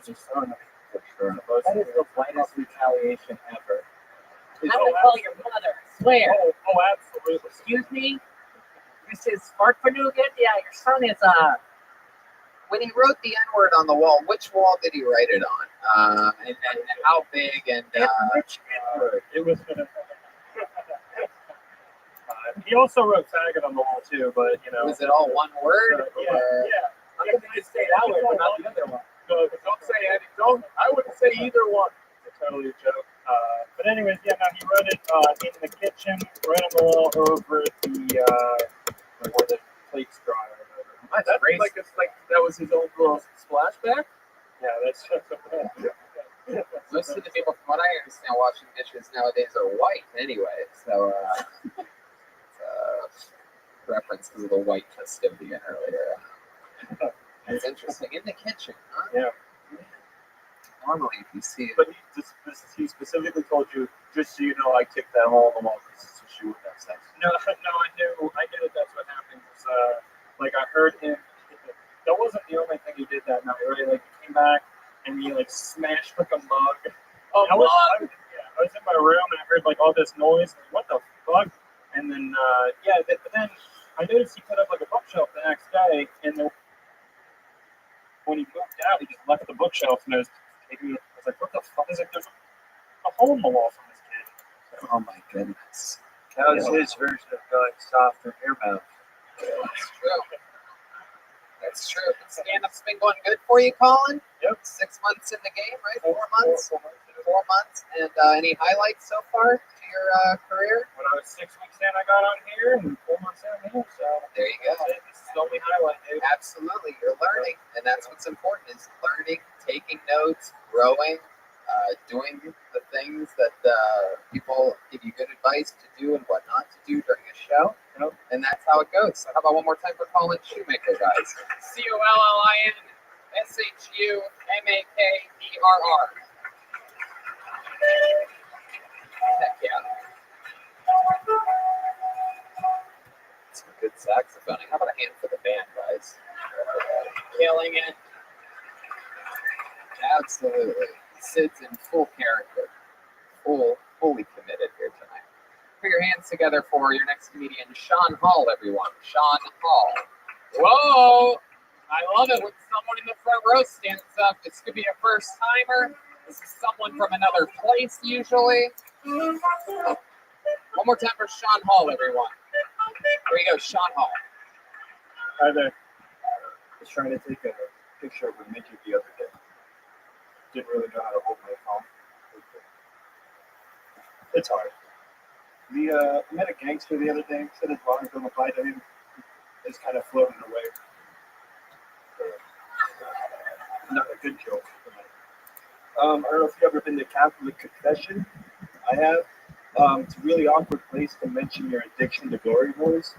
That's just so nice. For sure. That is the whitest retaliation ever. I'm going to call your mother, I swear. Oh, absolutely. Excuse me? Mrs. Sparkpanougat? Yeah, your son is, When he wrote the N-word on the wall, which wall did he write it on? And how big? And which N-word? It was gonna. He also wrote faggot on the wall too, but you know. Was it all one word? Yeah. I'm going to say that one, but not the other one. No, don't say any. Don't. I wouldn't say either one. It's totally a joke. But anyways, yeah. No, he wrote it in the kitchen, right on the wall over where the plates dry. That's great. Like it's like that was his own little splashback. Yeah, that's just Most of the people, from what I understand, washing dishes nowadays are white anyway. So, it's a reference to the white festivity earlier. That's interesting. In the kitchen, huh? Yeah. Normally, if you see it. But he specifically told you, just so you know, I kicked that hole in the wall so she wouldn't have sex. No, I knew that that's what happened. Like I heard him. That wasn't the only thing he did that night, right? Like he came back and he like smashed like a mug. I was in my room and I heard like all this noise. Like, what the fuck? And then but then I noticed he put up like a bookshelf the next day, and then when he moved out, he just left the bookshelf, and I was like, what the fuck? Is like, there's a hole in the wall from this kid. Oh my goodness. That was his version of going soft in your mouth. That's true. That's true. Stand-up's been going good for you, Colin? Yep. 6 months in the game, right? 4 months? 4 months. And any highlights so far to your career? When I was 6 weeks in, I got on here, and 4 months in here, so there you go. This is the only highlight, dude. Absolutely. You're learning, and that's what's important, is learning, taking notes, growing, doing the things that people give you good advice to do and what not to do during a show. Yep. And that's how it goes. So how about one more time for Colin Shoemaker, guys? COLLINSHUMAKERR. Heck yeah. Some good saxophoning. How about a hand for the band, guys? Killing it. Absolutely. Sid's in full character. Fully committed here tonight. Put your hands together for your next comedian, Sean Hall, everyone. Sean Hall. Whoa! I love it when someone in the front row stands up. This could be a first timer. This is someone from another place, usually. One more time for Sean Hall, everyone. Here we go, Sean Hall. Hi there. I was trying to take a picture of a midget the other day. Didn't really know how to hold my phone. It's hard. I met a gangster the other day. Said his line don't apply to him. It's kind of floating away. Not a good joke. I don't know if you've ever been to Catholic confession. I have. It's a really awkward place to mention your addiction to glory holes.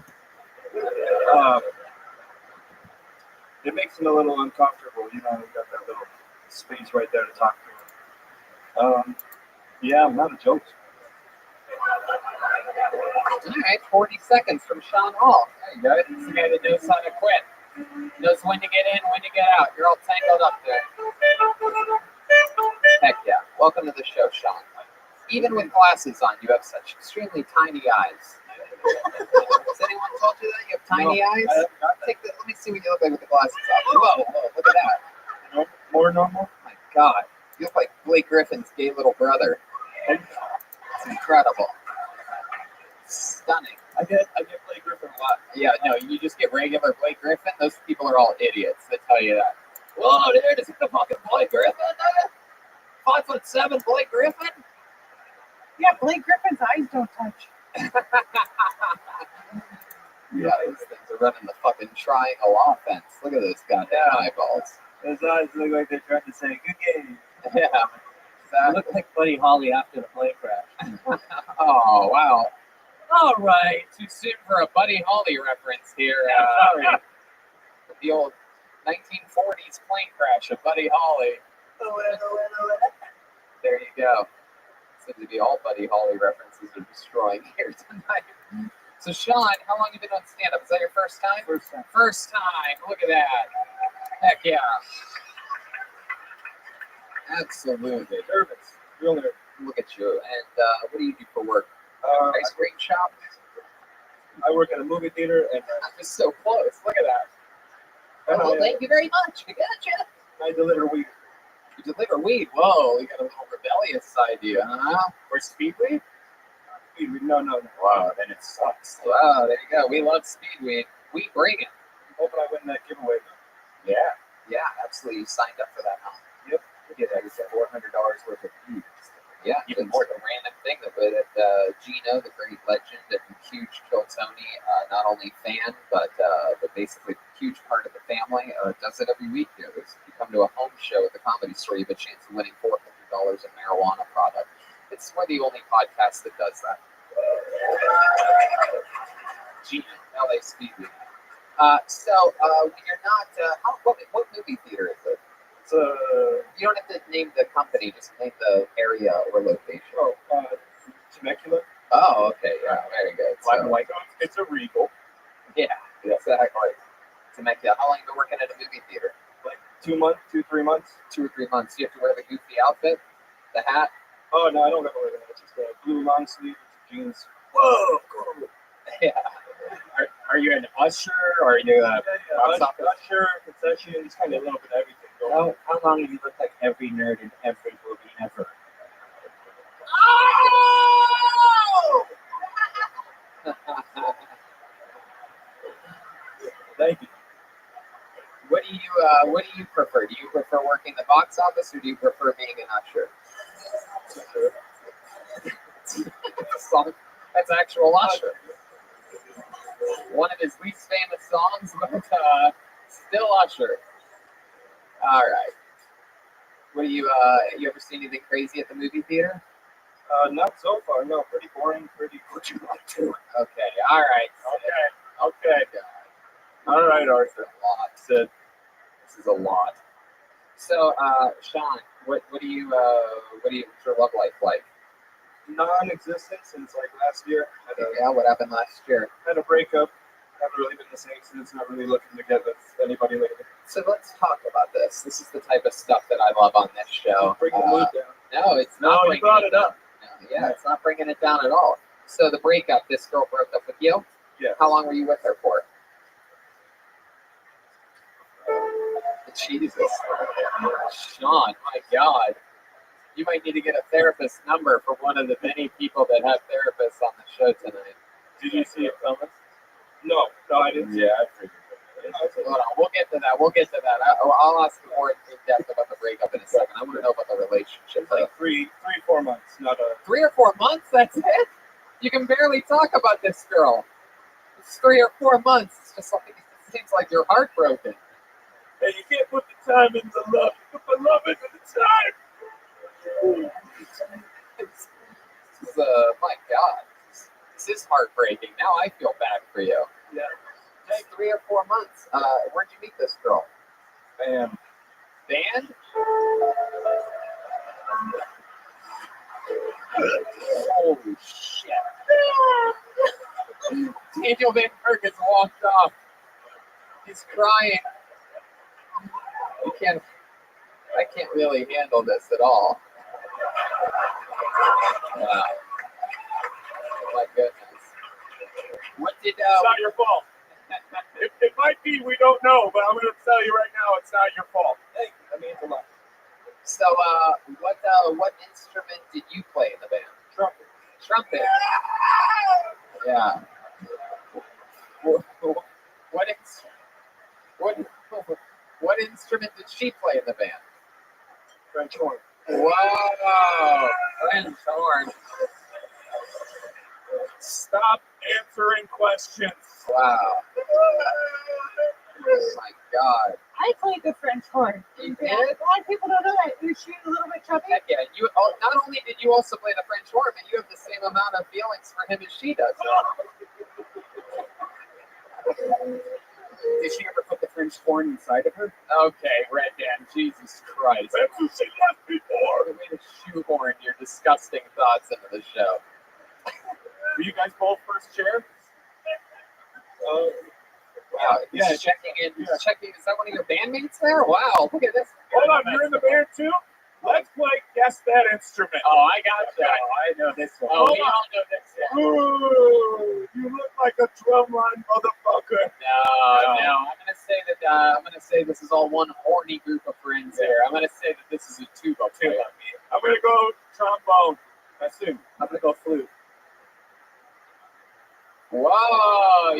It makes them a little uncomfortable. You know, you got that little space right there to talk to. Yeah, I'm not a joke. All right, 40 seconds from Sean Hall. There you go. This is the guy that knows how to quit. Knows when to get in, when to get out. You're all tangled up there. Heck yeah. Welcome to the show, Sean. Even with glasses on, you have such extremely tiny eyes. Has anyone told you that? You have tiny eyes? Let me see what you look like with the glasses on. Whoa, look at that. More normal? My God. You look like Blake Griffin's gay little brother. It's incredible. Stunning. I get Blake Griffin a lot. Yeah, no, you just get regular Blake Griffin. Those people are all idiots. I tell you that. Whoa, dude, is it the fucking Blake Griffin? 5'7" Blake Griffin? Yeah, Blake Griffin's eyes don't touch. Yeah, these things are running the fucking triangle offense. Look at those goddamn eyeballs. Those eyes look like they're trying to say, good game. Yeah, exactly. Look like Buddy Holly after the plane crash. Oh, wow. All right, too soon for a Buddy Holly reference here. Sorry. The old 1940s plane crash of Buddy Holly. There you go. Seems to be all Buddy Holly references are destroying here tonight. So, Sean, how long have you been on stand-up? Is that your first time? First time. First time. Look at that. Heck yeah. Absolutely. Nervous. Real nervous. Look at you. And what do you do for work? Ice cream shop? I work at a movie theater, and I'm just so close. Look at that. Oh, thank you very much. I gotcha. I deliver weed. You deliver weed. Whoa, you got a little rebellious side to you, huh? Or speed weed? Speed weed. No. Wow, then it sucks. Wow, there you go. We love speed weed. We bring it. Hoping I win that giveaway. Yeah, absolutely. You signed up for that, huh? Yep. We get $400 worth of weed. Yeah, even more the random thing that Gino, the great legend and huge Kill Tony, not only fan but basically huge part of the family, does it every week here. If you come to a home show at the Comedy Store, you have a chance of winning $400 in marijuana product. We're the only podcast that does that. Gino, LA Speedway. So when you're not, what movie theater is it? You don't have to name the company, just name the area or location. Temecula. Oh, okay, yeah, very good. Black and white. It's a Regal. Yeah, exactly. Temecula. How long have you been working at a movie theater? Like 2 months, 3 months. 2 or 3 months. You have to wear the goofy outfit, the hat. Oh no, I don't got to wear that. It's just blue long sleeve jeans. Whoa, cool. Yeah. Are you an usher or are you a box office? Usher, concessions, kind of a little bit of everything. How long have you looked like every nerd in every movie ever? Thank you. What do you prefer? Do you prefer working the box office or do you prefer being an usher? That's actual Usher. One of his least famous songs, but still Usher. All right. What do you ever seen anything crazy at the movie theater? Not so far. No, pretty boring. Pretty what you like to. Okay. All right. Okay. All right, Arthur. A lot. Sid. This is a lot. So, Sean, what's your love life like? Non-existent since like last year. What happened last year? Had a breakup. Haven't really been the same since. Not really looking to get with anybody lately. So let's talk about this. This is the type of stuff that I love on this show. Bring the mood down. No, it's not. No, you brought it up. No, yeah, it's not bringing it down at all. So the breakup. This girl broke up with you. Yeah. How long were you with her for? Jesus, Sean, my God. You might need to get a therapist number for one of the many people that have therapists on the show tonight. Did you see it coming? No, I didn't. Yeah, I figured. Hold on, we'll get to that. I'll ask you more in depth about the breakup in a second. I want to know about the relationship. It's like 4 months, not a. 3 or 4 months? That's it? You can barely talk about this girl. It's 3 or 4 months. It's just like, it seems like you're heartbroken. Hey, you can't put the time into love. You put the love into the time. This is, my God. This is heartbreaking. Now I feel bad for you. Yeah. Hey, 3 or 4 months. Where'd you meet this girl? Bam. Band? Holy shit. Daniel Van Kirk has walked off. He's crying. I can't really handle this at all. Wow. My goodness. What did It's not your fault. It might be, we don't know, but I'm going to tell you right now, it's not your fault. Thank you. That means a lot. So, what instrument did you play in the band? Trumpet. Trumpet. Yeah. What instrument did she play in the band? French horn. Wow. French horn. Stop answering questions. Wow. Oh my God. I played the French horn. You Yeah, did? a lot of people don't know that. Is she a little bit chubby? Heck yeah. Not only did you also play the French horn, but you have the same amount of feelings for him as she does. Did she ever put the French horn inside of her? Okay, Red Dan, Jesus Christ. That's what she left me for. You made a shoehorn your disgusting thoughts into the show. Were you guys both first chair? Wow, he's checking in. He's checking. Is that one of your bandmates there? Wow, look at this. Hold on, you're in the band too? Let's play Guess That Instrument. Oh, I got that. I know this one. Oh, we all know this one. Ooh, you look like a drumline motherfucker. No. I'm gonna say this is all one horny group of friends here. I'm gonna say that this is a tuba player. I'm gonna go trombone. Bassoon. I'm gonna go flute. Whoa!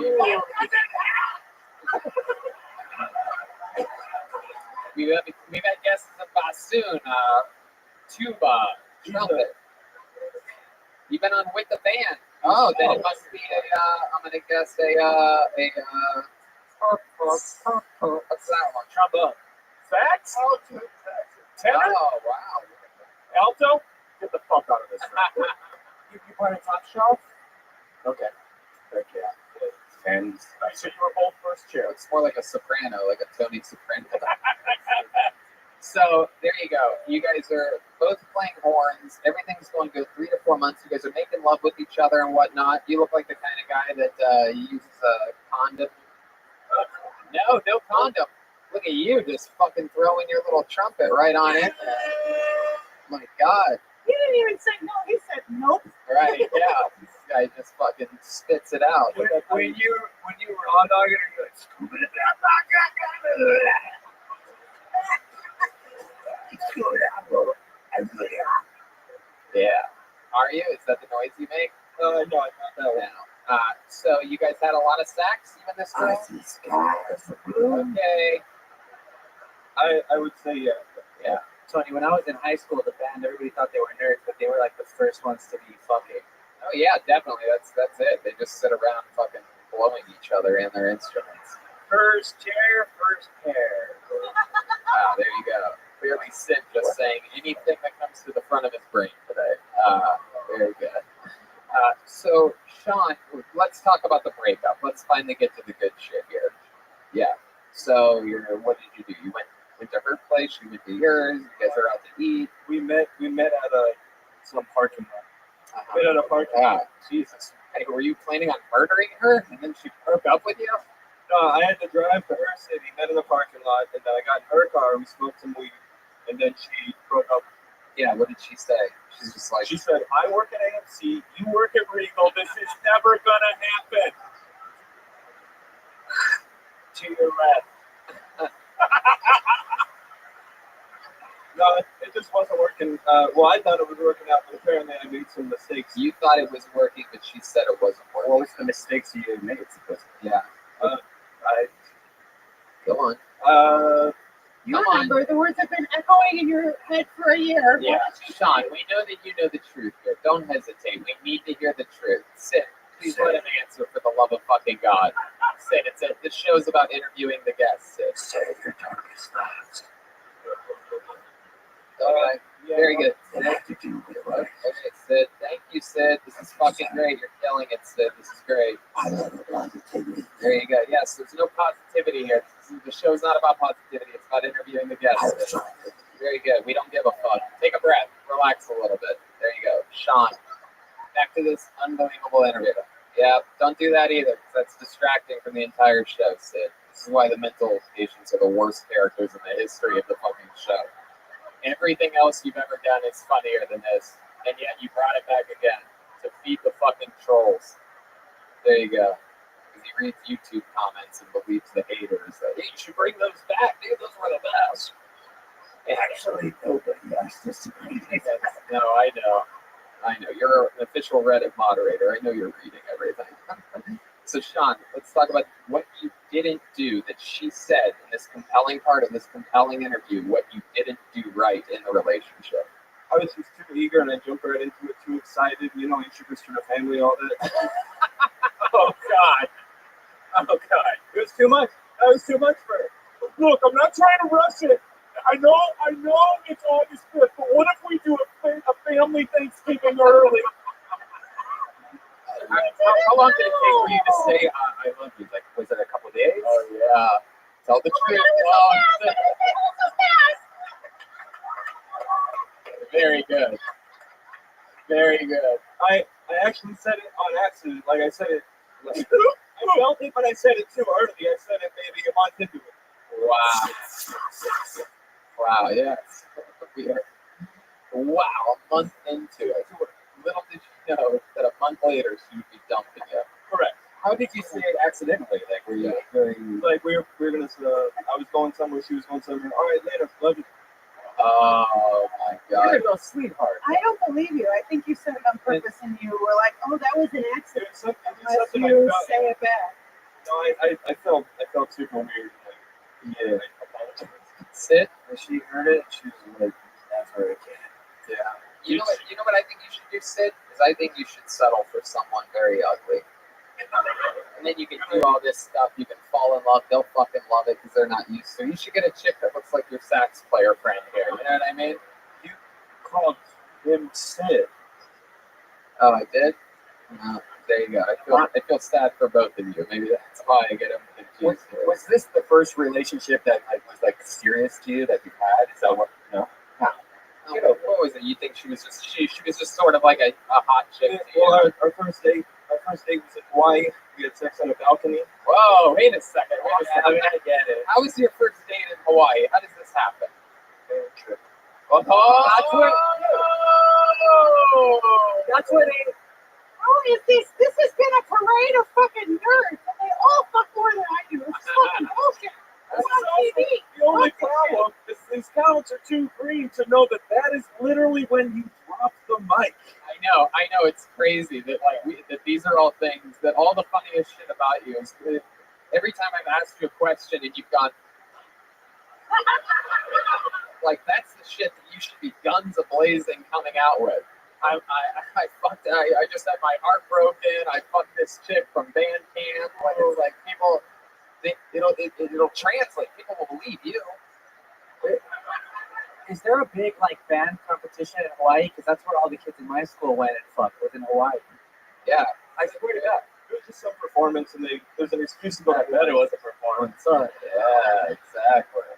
We've had guesses of bassoon, tuba, trumpet. You've been on with the band. Oh, then it must be I'm gonna guess what's that one? Trombone. Sax? Tenor? Oh, wow. Alto? Get the fuck out of this room. You play a top shelf? Okay. Heck yeah. And so you were both first chair. It's more like a soprano, like a Tony Soprano. So there you go. You guys are both playing horns. Everything's going good. 3 to 4 months. You guys are making love with each other and whatnot. You look like the kind of guy that uses a condom. No condom. Look at you, just fucking throwing your little trumpet right on it. My God. He didn't even say no. He said nope. Right? Yeah. This guy just fucking spits it out. When you were hot dogging her, you're like, scoop it up. Yeah. Are you? Is that the noise you make? No, it's not that one. No. So you guys had a lot of sex, even this girl? Okay. I would say yeah. Yeah. Tony, when I was in high school, the band, everybody thought they were nerds, but they were like the first ones to be fucking. Oh yeah, definitely. That's it. They just sit around fucking blowing each other in their instruments. First chair, first pair. Wow, there you go. Clearly Sid just saying anything that comes to the front of his brain today. Very good. So Sean, let's talk about the breakup. Let's finally get to the good shit here. Yeah. So what did you do? You went to her place, she went to yours, you guys are out to eat. We met at some parking lot. We met at a parking lot. Jesus. Hey, were you planning on murdering her and then she broke up with you? No, I had to drive to her city, met in the parking lot, and then I got in her car, we smoked some weed, and then she broke up. Yeah, what did she say? She's just like, she said, I work at AMC, you work at Regal, this is never gonna happen. To your left. No, it just wasn't working. Well, I thought it was working out, but apparently I made some mistakes. You thought it was working, but she said it wasn't working. What was the mistakes you made? Yeah. Go on. You Come on. remember, the words have been echoing in your head for a year. Yeah, What did she Sean, say? we know that you know the truth here. Don't hesitate. We need to hear the truth. Sid, please let him answer for the love of fucking God. Sid, this show's about interviewing the guests. Sid. Save your darkest thoughts. Okay, very good. Have to do with life. Okay, Sid. Thank you, Sid. This is fucking great. You're killing it, Sid. This is great. I love positivity. There you go. Yes, there's no positivity here. The show's not about positivity. It's about interviewing the guests. Sid. Very good. We don't give a fuck. Take a breath. Relax a little bit. There you go. Sean, back to this unbelievable interview. Yeah, don't do that either, because that's distracting from the entire show, Sid. This is why the mental patients are the worst characters in the history of the fucking show. Everything else you've ever done is funnier than this, and yet you brought it back again to feed the fucking trolls. There you go. Because he reads YouTube comments and believes the haters that, hey, you should bring those back, dude. Those were the best. Actually, nobody asked us to bring these. No, I know. You're an official Reddit moderator. I know you're reading everything. So, Sean, let's talk about what you didn't do that she said in this compelling part of this compelling interview, what you didn't do right in the relationship. I was just too eager and I jumped right into it, too excited, introduced her to family, all that. Oh, God. It was too much. That was too much for her. Look, I'm not trying to rush it. I know it's August 5th, but what if we do a family Thanksgiving early? How long did it take for you to say, I love you? Like, was it a couple days? Oh, yeah. Tell the truth. Very good. Very good. I actually said it on accident. Like, I said it. I felt it, but I said it too early. I said it maybe a month into it. Wow. Wow, yes. Wow, a month into it. Little did you know that a month later she would be dumping you. Correct. How did you say it accidentally? Like, were you very... Like we were gonna. I was going somewhere. She was going somewhere. All right, later. Love you. Oh my God. You're no sweetheart. I don't believe you. I think you said it on purpose and you were like, oh, that was an accident. It's something Unless I you felt. say it back. No, I felt super weird. Like, Yeah. I apologize. Sit. When she heard it, she was like, never again. Yeah. You know what I think you should do, Sid? Is I think you should settle for someone very ugly. And then you can do all this stuff. You can fall in love. They'll fucking love it because they're not used to. You should get a chick that looks like your sax player friend here. You know what I mean? You called him Sid. Oh, I did? There you go. I feel sad for both of you. Maybe that's why I get them confused. Was this the first relationship that was like serious to you that you had? Is that what, What was it? You think she was just sort of like a hot chick to you? Well, our first date was in Hawaii. We had sex on a balcony. Whoa, wait a second. I get it. How was your first date in Hawaii? How does this happen? Road trip. Oh, That's where they... Oh, is this? This has been a parade of fucking nerds, and they all fuck more than I do. It's fucking bullshit. It's on TV. The only problem is these counts are too green to know that is literally when you drop the mic. I know. It's crazy that that these are all things that all the funniest shit about you is that every time I've asked you a question and you've gone like that's the shit that you should be guns a-blazing coming out with. I just had my heart broken. I fucked this chick from band camp. Like it's like people, it'll translate. People will believe you. Is there a big band competition in Hawaii? Because that's where all the kids in my school went and fucked, was in Hawaii. Yeah. I swear to God, it was just some performance, and there's an excuse about that it was a performance. Sorry. Yeah, exactly.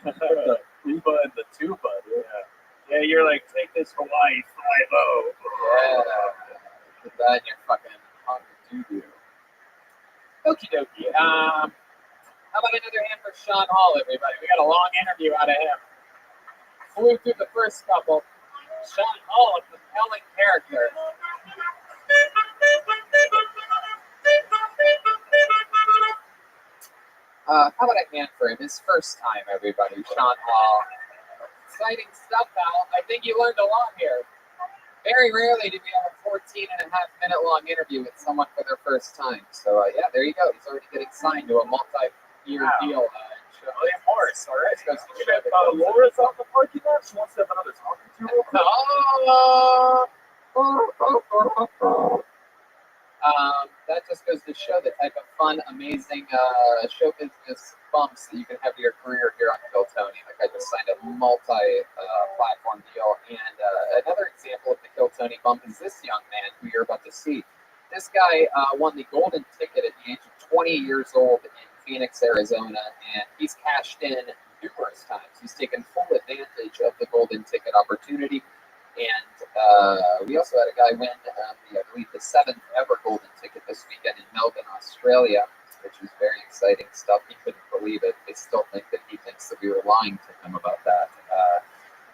The tuba and the tuba. Yeah, you're like, take this Hawaii 5-0. Yeah. Put that in your fucking doo-doo. Okie dokie. How about another hand for Sean Hall, everybody? We got a long interview out of him. Flew through the first couple. Sean Hall, a compelling character. How about a hand for him? His first time, everybody. Sean Hall. Exciting stuff, Al. I think you learned a lot here. Very rarely do we have a 14.5-minute long interview with someone for their first time. So, yeah, there you go. He's already getting signed to a multi-year deal. William Morris, all right. Goes to You show got that- Laura's off the parking lot. She wants to have another talking to real quick. That just goes to show the type of fun, amazing show business bumps that you can have to your career here on Kill Tony. Like I just signed a multi-platform deal, and another example of the Kill Tony bump is this young man who you're about to see. This guy won the golden ticket at the age of 20 years old in Phoenix, Arizona, and he's cashed in numerous times. He's taken full advantage of the golden ticket opportunity. And we also had a guy win, I believe, the 7th ever golden ticket this weekend in Melbourne, Australia, which is very exciting stuff. He couldn't believe it. I still think that he thinks that we were lying to him about that.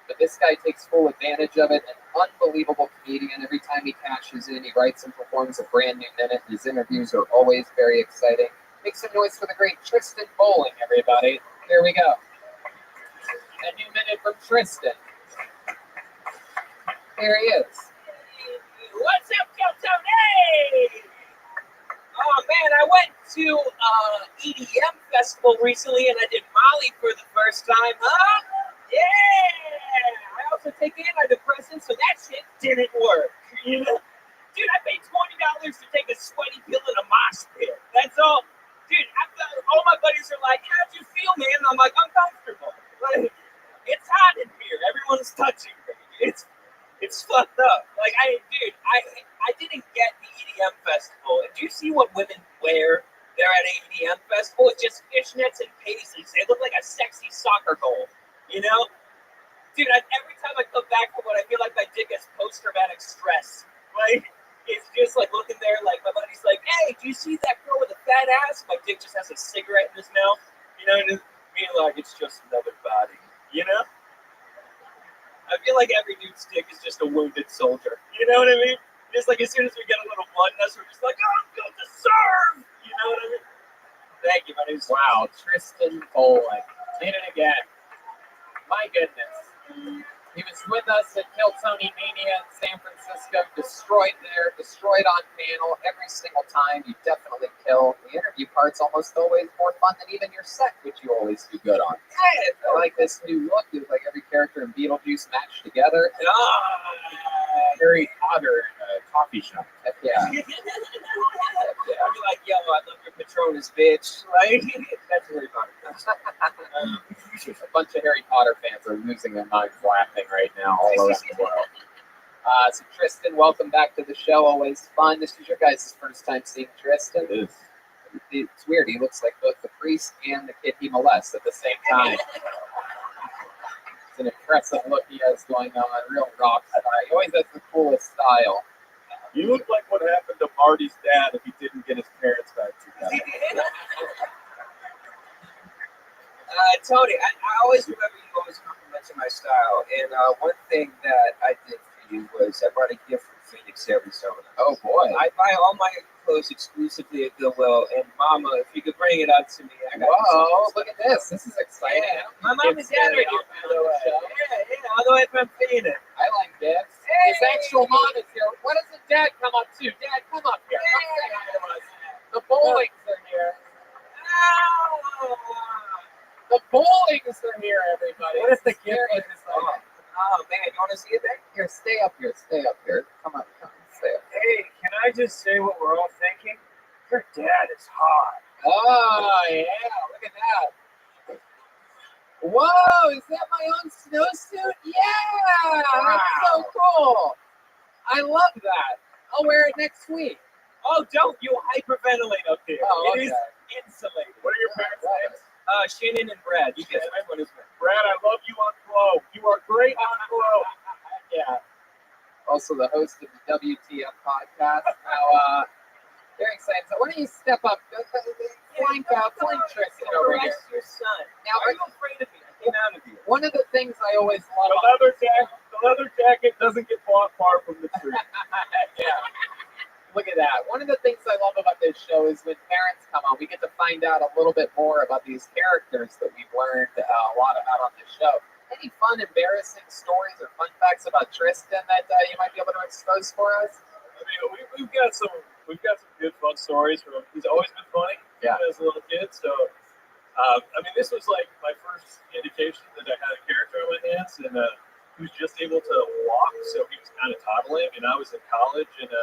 But this guy takes full advantage of it. An unbelievable comedian. Every time he cashes in, he writes and performs a brand new minute. His interviews are always very exciting. Make some noise for the great Tristan Bowling, everybody. Here we go. A new minute from Tristan. Here he is. What's up, Kill Tony? Oh man, I went to EDM festival recently and I did Molly for the first time, huh? Yeah! I also take antidepressants, so that shit didn't work, you know? Dude, I paid $20 to take a sweaty pill in a mosh pit. That's all. Dude, all my buddies are like, how'd you feel, man? I'm like, uncomfortable. Like, it's hot in here. Everyone's touching me. It's fucked up. Like, I didn't get the EDM festival. And do you see what women wear? They're at an EDM festival. It's just fishnets and paisleys. They look like a sexy soccer goal, you know? Dude, every time I come back from what I feel like my dick has post-traumatic stress. Like, it's just like looking there, like my buddy's like, hey, do you see that girl with a fat ass? My dick just has a cigarette in his mouth. You know, and being like, it's just another body, you know? I feel like every nude stick is just a wounded soldier. You know what I mean? Just like as soon as we get a little blood in us, we're just like, oh, I'm built to serve. You know what I mean? Thank you, my name's Wow, Tristan Bowling. Did it again. My goodness. He was with us at Kill Tony Mania in San Francisco, destroyed on panel every single time. You definitely kill. The interview part's almost always more fun than even your set, which you always do good on. I like this new look. It was like every character in Beetlejuice matched together. Harry Potter in a coffee shop. Heck yeah. I'd be like, yo, I love your Patronus, bitch. Like, that's really fun. A bunch of Harry Potter fans are losing their minds laughing right now all around the world. So Tristan, welcome back to the show. Always fun. This is your guys' first time seeing Tristan. It is. It's weird. He looks like both the priest and the kid he molests at the same time. It's an impressive look he has going on. Real rock star. He always has the coolest style. You look like what happened to Marty's dad if he didn't get his parents back together. Tony, I always remember you always complimenting my style. And one thing that I did for you was I brought a gift from Phoenix, Arizona. Oh boy. I buy all my clothes exclusively at Goodwill. And Mama, if you could bring it out to me, I got Whoa, look at this. This is exciting. Yeah. My mom and dad are here, by the way. Yeah, all the way from Phoenix. I like this. Hey. His actual mom is here. What does the dad come up to? Dad, come up here. Come say hi to us. The Bowlings are here. Oh. The Bowlings are here, everybody. What if the Scary. gift was like, Oh, man, you want to see it then? Here, stay up here. Stay up here. Come on, stay up. hey, can I just say what we're all thinking? Your dad is hot. Oh, yeah. Look at that. Whoa, is that my own snowsuit? Yeah, that's so cool. I love that. I'll wear it next week. Oh, don't. You hyperventilate up there. Oh, It is okay. insulated. What are your parents' names? Shannon and Brad. You guess which one is which? Brad, I love you on Glow. You are great on Glow. Yeah. Also the host of the WTF podcast. Now, very excited. So why don't you step up? Flank Tristan over here. Arrest your son. Now, Are you afraid of me? I came out of you. one of the things I always love. The leather jacket doesn't get bought far from the tree. Yeah. Look at that. One of the things I love about this show is when parents come on, we get to find out a little bit more about these characters that we've learned a lot about on this show. Any fun, embarrassing stories or fun facts about Tristan that you might be able to expose for us? I mean, we've got some good fun stories from him. He's always been funny as a little kid. So, I mean, this was like my first indication that I had a character on my hands, and he was just able to walk, so he was kind of toddling. And I was in college and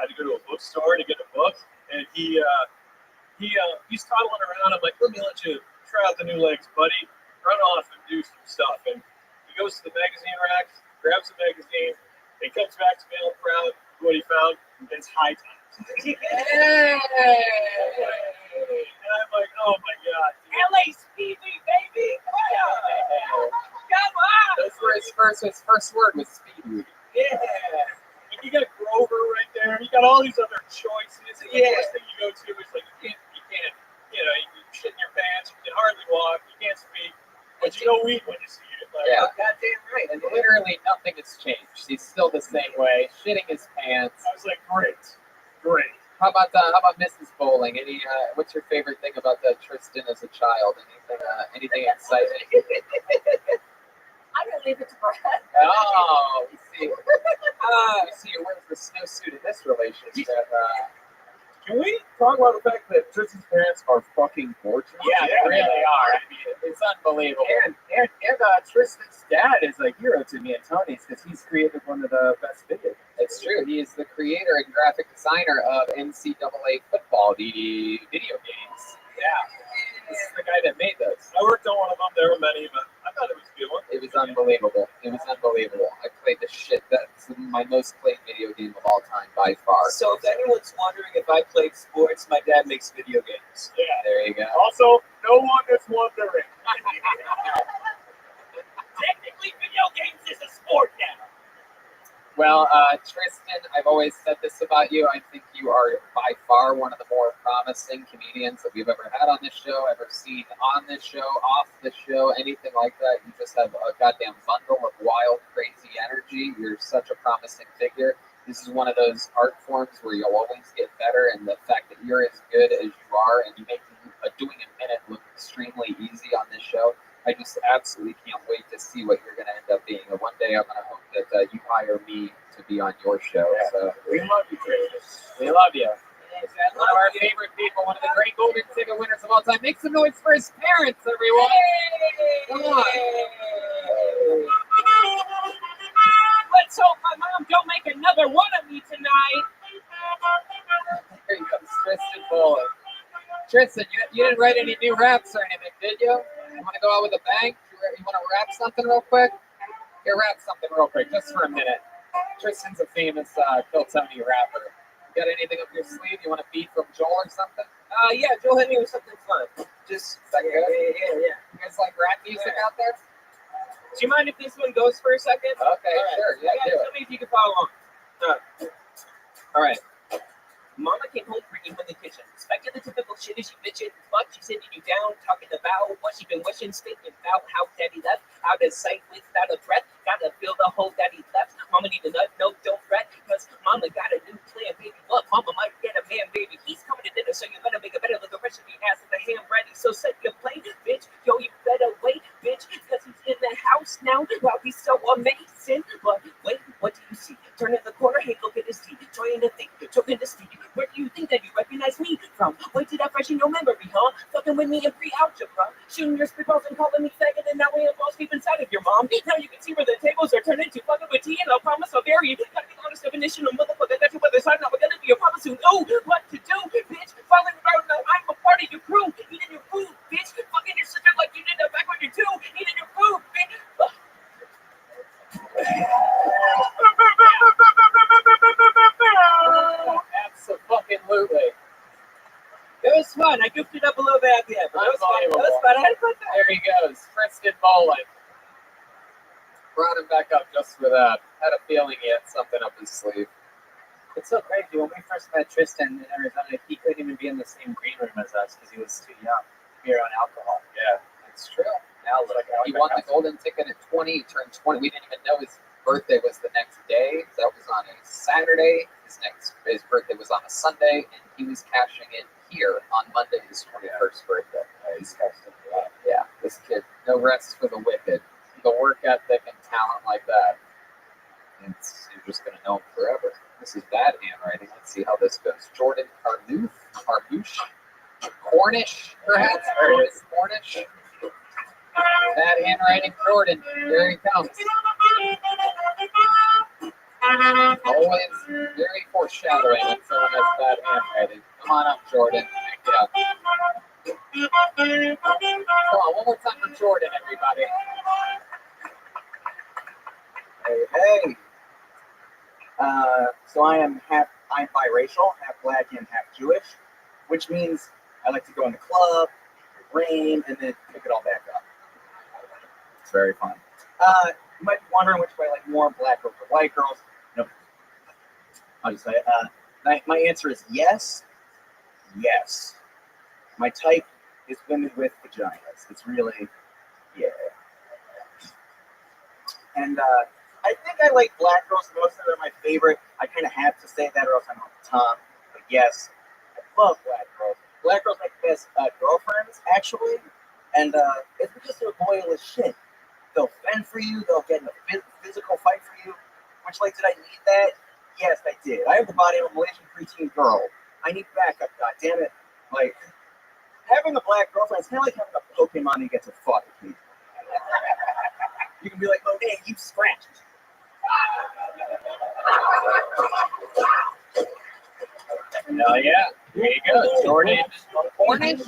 had to go to a bookstore to get a book, and he's toddling around. I'm like, let me let you try out the new legs, buddy. Run off and do some stuff. And he goes to the magazine rack, grabs the magazine, and comes back to me all proud of what he found. It's High Times. Hey! And I'm like, oh my god. Dude. LA Speedway, baby. Come on. That's where his first word was speed. Yeah. And you got Grover right there. You got all these other choices. And the first thing you go to is like, you can't, you shit in your pants. You can hardly walk. You can't speak. But you know weed when you see it. Like, Yeah. Goddamn right. And literally nothing has changed. He's still the same way, shitting his pants. I was like, great. How about Mrs. Bowling? What's your favorite thing about Tristan as a child? Anything exciting? I'm gonna leave it to Brad. Oh, we see. We see you wearing the snowsuit in this relationship. Can we talk about the fact that Tristan's parents are fucking gorgeous? Yeah, they really are. I mean, it's unbelievable. And Tristan's dad is a hero to me and Tony's because he's created one of the best videos. It's true. He is the creator and graphic designer of NCAA football, the video games. Yeah. This is the guy that made those. I worked on one of them. There were many, but I thought it was a good one. It was unbelievable. I played the shit. That's my most played video game of all time by far. So if anyone's wondering if I played sports, my dad makes video games. Yeah. There you go. Also, no one is wondering. Technically, video games is a sport now. Well, Tristan, I've always said this about you. I think You are by far one of the more promising comedians that we've ever had on this show, ever seen on this show, off this show, anything like that. You just have a goddamn bundle of wild, crazy energy. You're such a promising figure. This is one of those art forms where you'll always get better, and the fact that you're as good as you are and you make doing a minute look extremely easy on this show, I just absolutely can't wait to see what you're going to end up being. And one day I'm going to hope that you hire me to be on your show. Yeah. So We love you, Chris. We love you. one of our favorite people, one of the great golden ticket winners of all time. Make some noise for his parents, everyone. Come on. Let's hope my mom don't make another one of me tonight. Here comes Tristan Bowling. Tristan, you didn't write any new raps or anything, did you? You want to go out with a bang? You want to rap something real quick? Here, rap something real quick, just for a minute. Tristan's a famous Kill Tony rapper. You got anything up your sleeve? You want a beat from Joel or something? Yeah, Joel hit me with something fun. Just Yeah. You guys like rap music out there? Do you mind if this one goes for a second? Okay, All right. sure. Yeah, do Tell it. me if you can follow along. All right. Mama came home freaking from the kitchen. Expecting the typical shit as she bitching, but she's sitting you down, talking about what she been wishing, speaking about how daddy left, out of sight without a breath. Gotta feel the hole daddy left. Mama need a nut, no, don't fret, because mama got a new plan, baby. What? Mama might get a man, baby. He's coming to dinner, so you better make a better look. The recipe ass of the ham ready. So set your plate, bitch. Yo, you better wait, bitch, because he's in the house now. Wow, he's so amazing. But wait, what do you see? Turning the corner, hey, look at his teeth. Trying to think, choking to speak. Where do you think that you recognize me from? Wait till that fresh in your memory, huh? Fucking with me in pre-algebra. Shooting your spitballs and calling me faggot, and now we have balls deep inside of your mom. Now you can see where the tables are turning to fucking with tea, and I'll promise I'll bury you. Gotta be honest definition of motherfucker. That's your other side. Now we're gonna be a promise soon. Oh, what to do, bitch? Following around now, I'm a part of your crew. Eating your food, bitch. Fucking your sister like you did that back when you're two. Eating your food, bitch. Absolutely. It was fun. I goofed it up a little bit at the end, but it was fun. It was fun. I had a fun time. There he goes, Tristan Bowling. Brought him back up just for that. Had a feeling he had something up his sleeve. It's so crazy. When we first met Tristan in Arizona, he couldn't even be in the same green room as us because he was too young. We were on alcohol. Yeah, it's true. Now look, he won the golden ticket at 20. He turned 20. We didn't even know his birthday was the next day. That was on a Saturday. His birthday was on a Sunday, and he was cashing in here on Monday, his 21st birthday. He's cashed in for that. Yeah, this kid, no rest for the wicked. The work ethic and talent like that. You're just going to know him forever. This is bad handwriting. Let's see how this goes. Jordan Carluche, Cornish, perhaps. There it is, Cornish. Bad handwriting, Jordan. Here he comes. Always very foreshadowing when someone has bad handwriting. Come on up, Jordan. Yeah. Come on, one more time for Jordan, everybody. Hey. So I'm biracial, half black and half Jewish, which means I like to go in the club, rain, and then pick it all back up. It's very fun. You might be wondering which way I like more, black girls or white girls. Nope. I'll just say my answer is yes. Yes. My type is women with vaginas. It's really, yeah. And I think I like black girls the most. They're my favorite. I kind of have to say that or else I'm on the top. But yes, I love black girls. Black girls make the best girlfriends, actually. And if they're just loyal as shit, they'll fend for you. They'll get in a physical fight for you. Which, like, did I need that? Yes, I did. I have the body of a Malaysian preteen girl. I need backup, goddammit. Like, having a black girlfriend is kind of like having a Pokemon you get to fuck with me. You can be like, oh, hey, you scratched. Hell yeah. There you go. Jordan Cornish.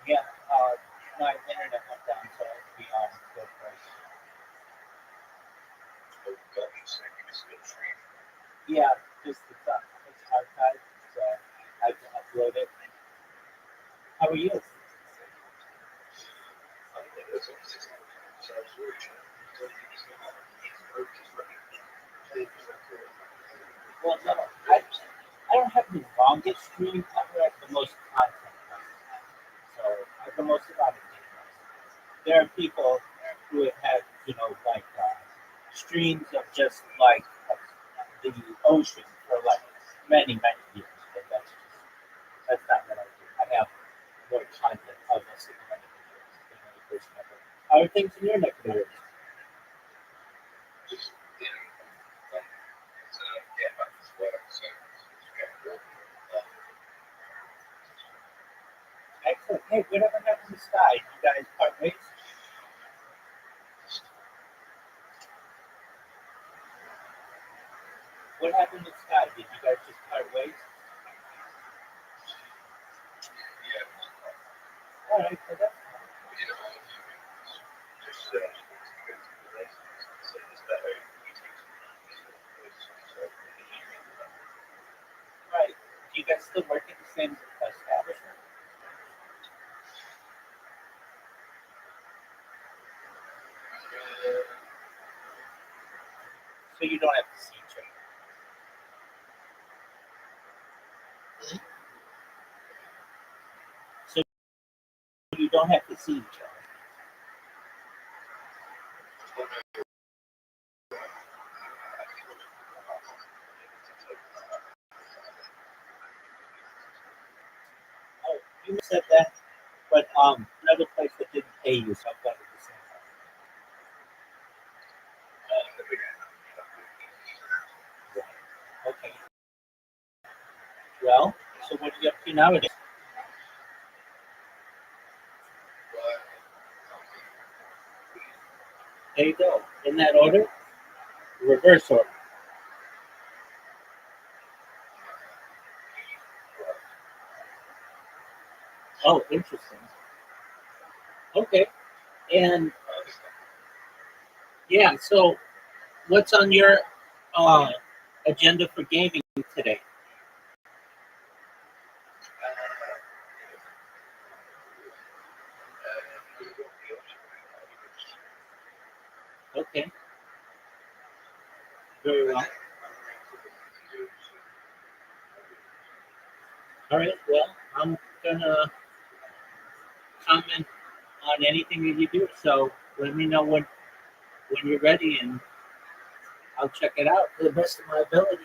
Yeah, my internet went down, so I have to be on good price. Yeah, just it's archived, so I can upload it. How are you? Well, no, I don't have the longest stream. I have the most content. So I have the most amount of data. There are people who have had, like streams of just like the ocean for like many, many years. But that's not what I do. I have more content of a single individual than any person ever. How are things in your neck of the woods? Excellent. Hey, whatever happened to Sky? You guys part ways? What happened to Sky? Did you guys just part ways? All right, so that's right. Do you guys still work at the same establishment? So you don't have to see each other. So you don't have to see each other. Oh, you said that, but another place that didn't pay you, so I've done it the same way. Right. Okay. Well, so what are you up to nowadays? There you go. In that order, reverse order. Oh, interesting. Okay. And yeah, so what's on your uh, agenda for gaming today? Okay. Very well. All right. Well, I'm gonna comment on anything that you do. So let me know when you're ready, and I'll check it out to the best of my ability.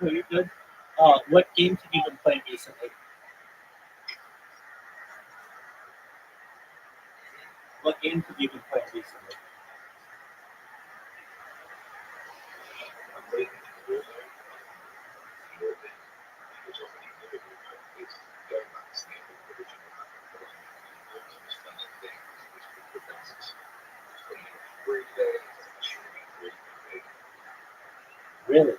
Oh, you're good. What games have you been playing recently? What games have you been playing recently? Really?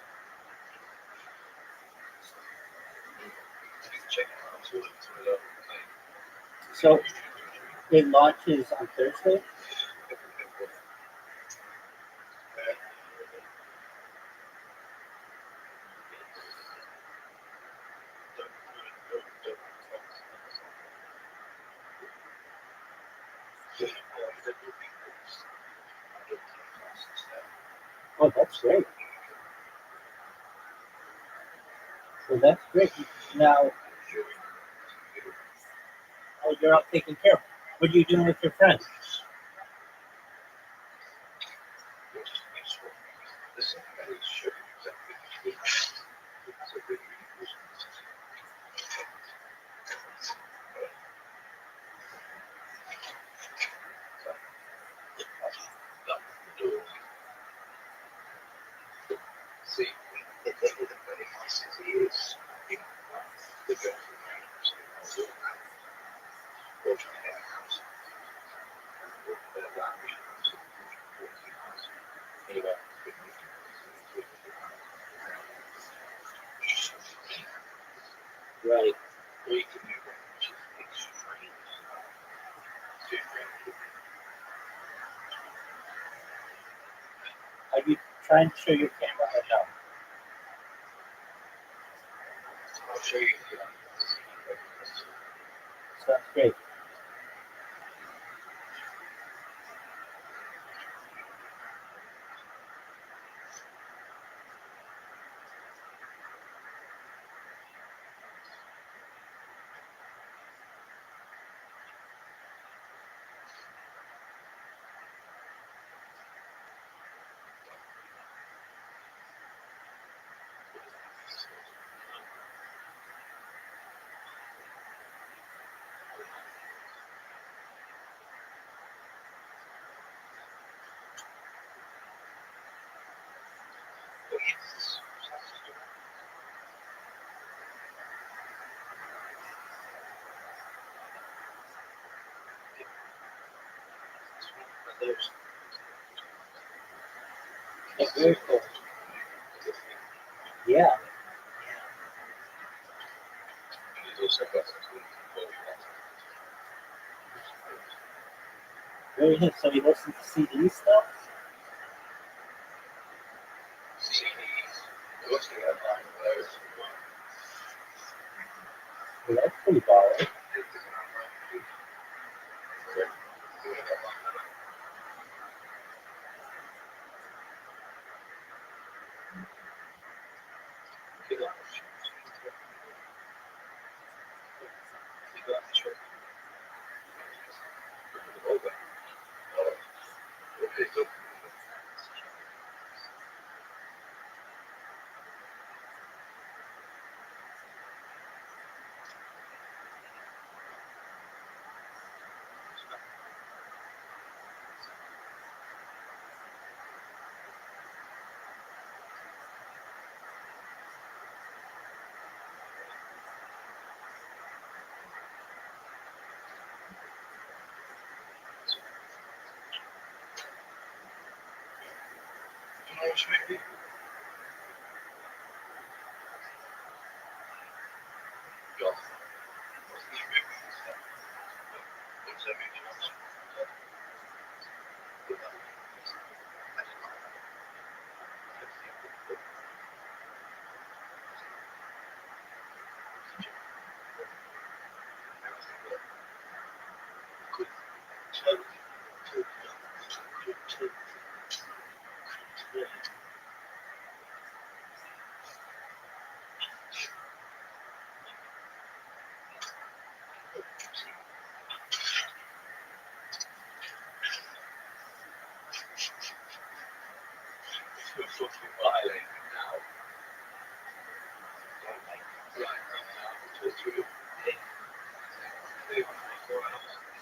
So it launches on Thursday? Oh, that's great. So that's great. Now, oh, you're out taking care of. What are you doing with your friends? Right. Are you trying to show your camera or no? Sounds great. That's very cool. Yeah. Very nice. So he listens to CD stuff? Well, that's pretty baller.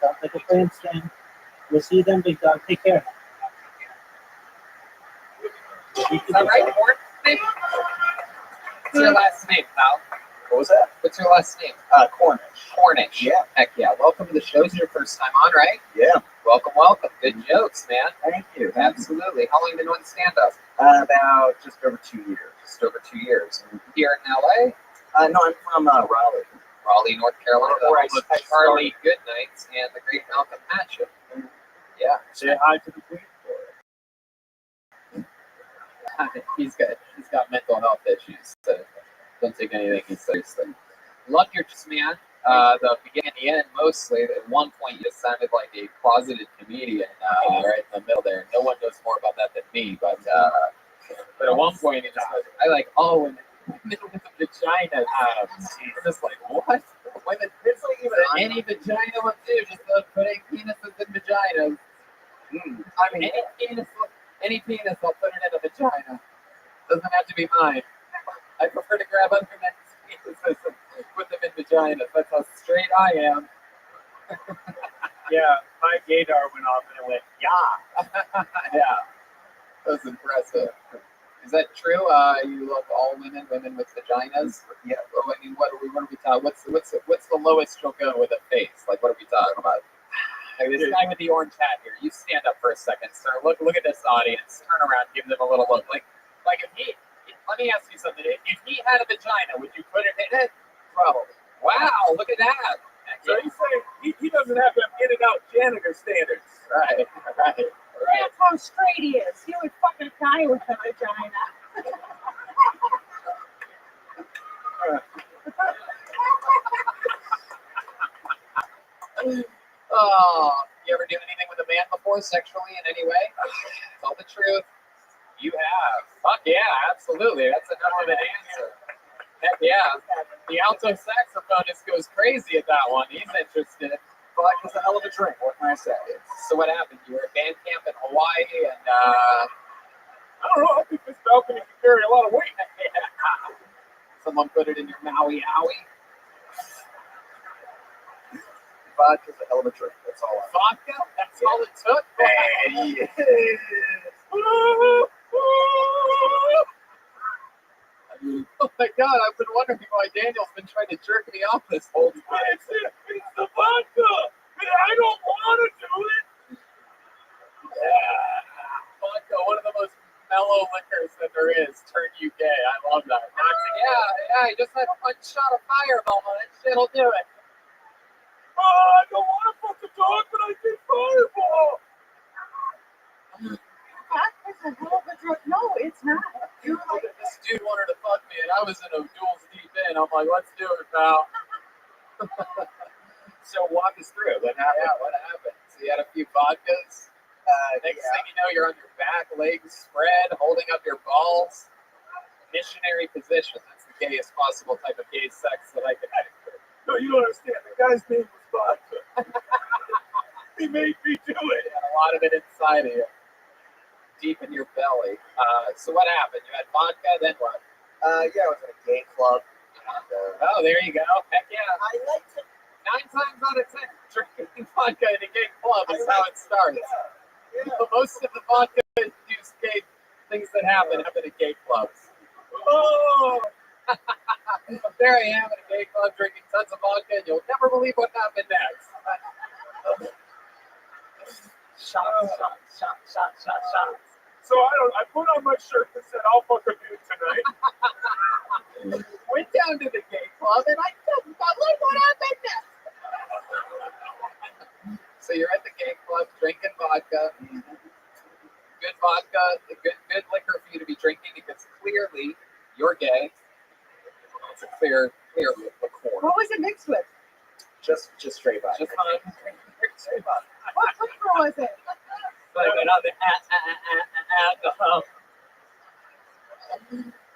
Sounds like a plan, Stan. We'll see you then, big dog. Take care. Is that right, Mort? What's your last name, pal? What was that? What's your last name? Cornish. Cornish. Yeah. Heck yeah. Welcome to the show. This is your first time on, right? Yeah. Welcome, welcome. Good jokes, man. Thank you. Absolutely. How long have you been doing stand-up? About just over 2 years. Just over 2 years. Here in LA? No, I'm from Raleigh. Raleigh, North Carolina. The Where home of I Charlie Goodnight and the great Malcolm Hatchett. Yeah. Say hi to the queen. He's got mental health issues, so don't take anything seriously. Love your man. The beginning and the end, mostly. At one point, you sounded like a closeted comedian right in the middle there. No one knows more about that than me, but at one point, it just was, I like, oh, and with the vagina. I'm just like, what? Women, there's like even any vagina will do, just putting penises in vaginas. I mean, any penis, I'll put it in a vagina. Doesn't have to be mine. I prefer to grab other men's penises and put them in vaginas. That's how straight I am. Yeah, my gaydar went off and it went, yeah. Yeah, that was impressive. Is that true? You love all women with vaginas? Yeah. Well, I mean, what are we talking? What's the lowest you'll go with a face? Like, what are we talking about? Like this guy with the orange hat here. You stand up for a second, sir. Look at this audience. Turn around, give them a little look. Like if he. Let me ask you something. If he had a vagina, would you put it in it? Probably. Wow, look at that. So he's saying he doesn't have to have in and out janitor standards. Right. That's how straight he is. He would fuck a guy with a vagina. Oh, you ever do anything with a man before sexually in any way? Tell the truth. You have. Fuck yeah, absolutely. That's enough of an answer. Heck yeah. The alto saxophonist goes crazy at that one. He's interested. Vodka's a hell of a drink. What can I say? So what happened? You were at band camp in Hawaii and I don't know. I think this balcony can carry a lot of weight. someone put it in your Maui Owie. Vodka's a hell of a drink. That's all I Vodka? That's all it took? Oh my god, I've been wondering why Daniel's been trying to jerk me off this whole time. It's the vodka. I don't want to do it. Vodka, one of the most mellow liquors that there is, turn you gay. I love that. Yeah, you just had one shot of Fireball, that shit'll do it. Oh, I don't want to fuck the dog, but I did Fireball. Vodka's a hell of a drug. No, it's not. You're like, This dude wanted to fuck me, and I was in a duels deep in. I'm like, let's do it, pal. So walk us through. What happened? Yeah, what happened? So you had a few vodkas. Next thing you know, you're on your back, legs spread, holding up your balls. Missionary position. That's the gayest possible type of gay sex that I could picture. No, you don't understand. The guy's name was Vodka. He made me do it. You had a lot of it inside of you, deep in your belly. So what happened? You had vodka, then what? Yeah, I was in a gay club. Oh, there you go. Heck yeah. I liked it. 9 times out of 10, drinking vodka in a gay club is how it starts. Yeah. But most of the vodka-induced gay things that happen at gay clubs. Oh, There I am at a gay club drinking tons of vodka, and you'll never believe what happened next. Shots. so I put on my shirt that said, "I'll fuck a dude tonight." Went down to the gay club, and I told like what happened next. So you're at the gay club drinking vodka. Good vodka, good liquor for you to be drinking because clearly you're gay. It's a clear liqueur. what was it mixed with? Just straight vodka. Just fine. Straight vodka. What flavor was it? Like another alcohol.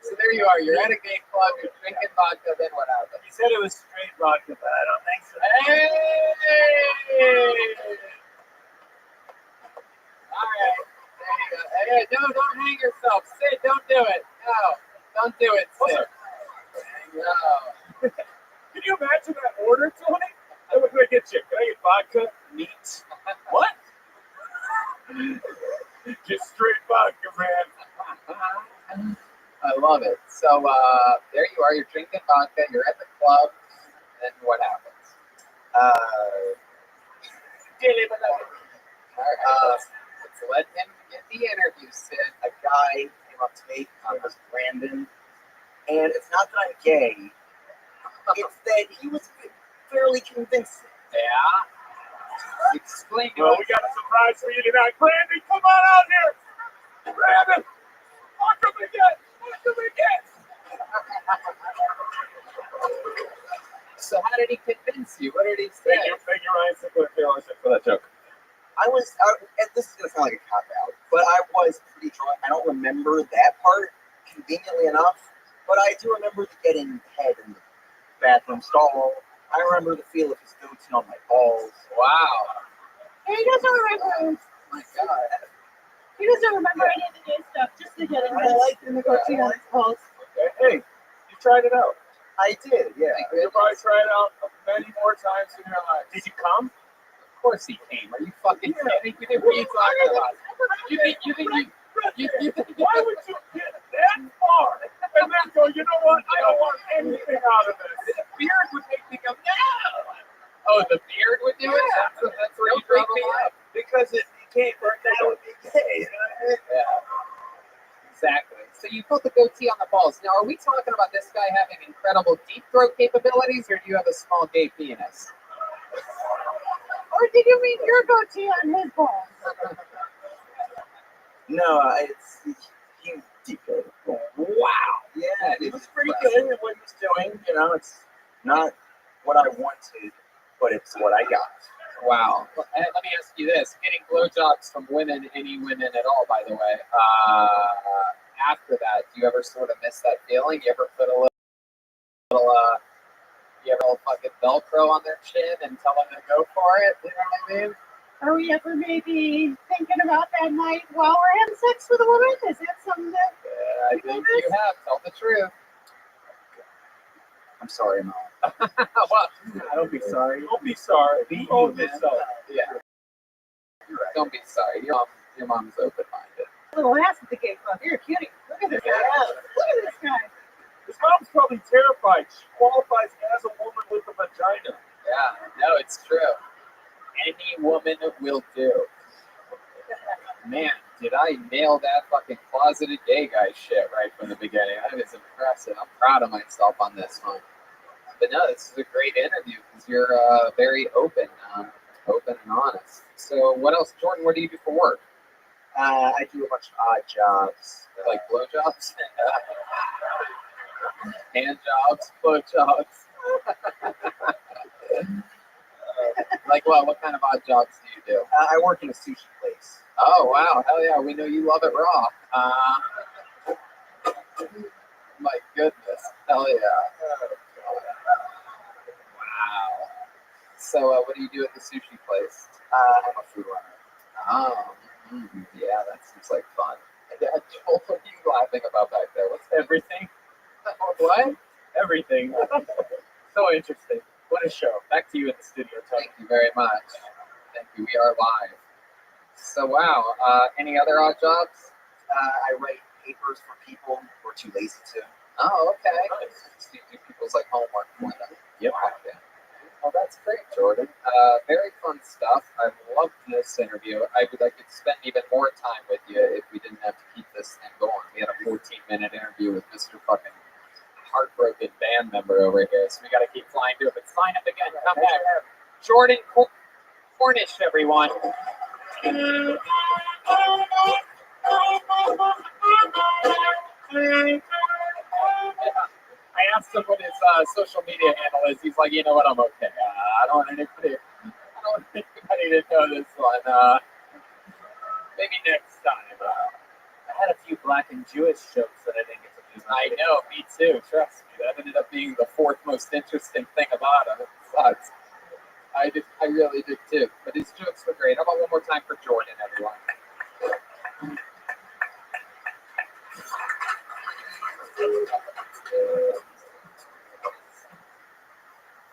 So there you are. You're at a gay club. You're drinking vodka. Then what happens? He said it was straight vodka, but I don't think so. Hey! All right. There you go. Hey, no, don't hang yourself. Sid, don't do it. No, don't do it, Sid. No. Can you imagine that order, Tony? Hey, what can I get you? Can I get vodka? Meat? What? Just straight vodka, man. I love it. So there you are. You're drinking vodka. You're at the club. Then what happens? All right. Let's let him get the interview, Sid. A guy came up to me. His was Brandon. And it's not that I'm gay. It's that he was fairly convincing. Yeah. Explain to Well, us. we got a surprise for you tonight. Brandon, come on out here. Brandon, welcome again. Welcome again. So how did he convince you? What did he say? Thank you, Ryan. For that joke. And this is going to sound like a cop-out, but I was pretty drunk. I don't remember that part, conveniently enough, but I do remember the getting head in the bathroom stall. I remember the feel of his goatee on my balls. Wow. He doesn't remember. My God. He doesn't remember any of the gay stuff. Just to get him I like in the goatee on his balls. Hey, you tried it out. I did, yeah. You'll probably try it out many more times in your life. Did you come? Of course he came. Are you fucking kidding me? What are you talking about? You think Why would you get that far and then go, you know what? I don't want anything out of this. the beard would make me go, no! Oh, the beard would do it? That's where you break me up. Because it became, that would be gay. Yeah. Exactly. So you put the goatee on the balls. Now, are we talking about this guy having incredible deep throat capabilities, or do you have a small gay penis? Or did you mean your goatee on his balls? No, it's he deep throated. Wow. Yeah, it was pretty good at what he was doing. You know, it's not what I wanted, but it's what I got. Wow. And let me ask you this: getting blowjobs from women, any women at all, by the way. After that, do you ever sort of miss that feeling? You ever put a little you ever fucking Velcro on their chin and tell them to go for it? You know what I mean? Are we ever maybe thinking about that night while we're having sex with a woman? Is that something that I think you have. Tell the truth. I'm sorry, Mom. Well, Don't be sorry. Don't be sorry. Be Don't be human. sorry. yeah. Don't be sorry. Your mom's open-minded. little ass at the gay club? You're a cutie. Look at this guy. Look at this guy. His mom's probably terrified. She qualifies as a woman with a vagina. Yeah. No, it's true. Any woman will do. Man, did I nail that fucking closeted gay guy shit right from the beginning? That is impressive. I'm proud of myself on this one. But no, this is a great interview because you're very open and honest. So what else, Jordan? What do you do for work? I do a bunch of odd jobs. Like blowjobs, hand jobs, blowjobs. Like what? What kind of odd jobs do you do? I work in a sushi place. Oh wow, hell yeah! We know you love it raw. My goodness, hell yeah! Wow. So what do you do at the sushi place? I'm a food runner. Oh, yeah, that seems like fun. Yeah, Joel, what are you laughing about back there? What's Everything. what? Everything. So interesting. What a show. Back to you in the studio, Tony. Thank you very much. Thank you. We are live. So wow. Any other odd jobs? I write papers for people who are too lazy to. Oh, okay. So you do people's like homework for them. Yep. Okay. Well, that's great, Jordan. Very fun stuff. I loved this interview. I would like to spend even more time with you if we didn't have to keep this thing going. We had a 14-minute interview with Mr. fucking heartbroken band member over here, so we got to keep flying to it. But sign up again. Come back. Jordan Cornish, everyone. I asked him what his social media handle is. He's like, you know what, I'm okay. I don't want anybody to know this one. Maybe next time. I had a few black and Jewish jokes that I didn't get to do. I know, me too. Trust me, that ended up being the fourth most interesting thing about him. It sucks. I really did too. But his jokes were great. How about one more time for Jordan, everyone?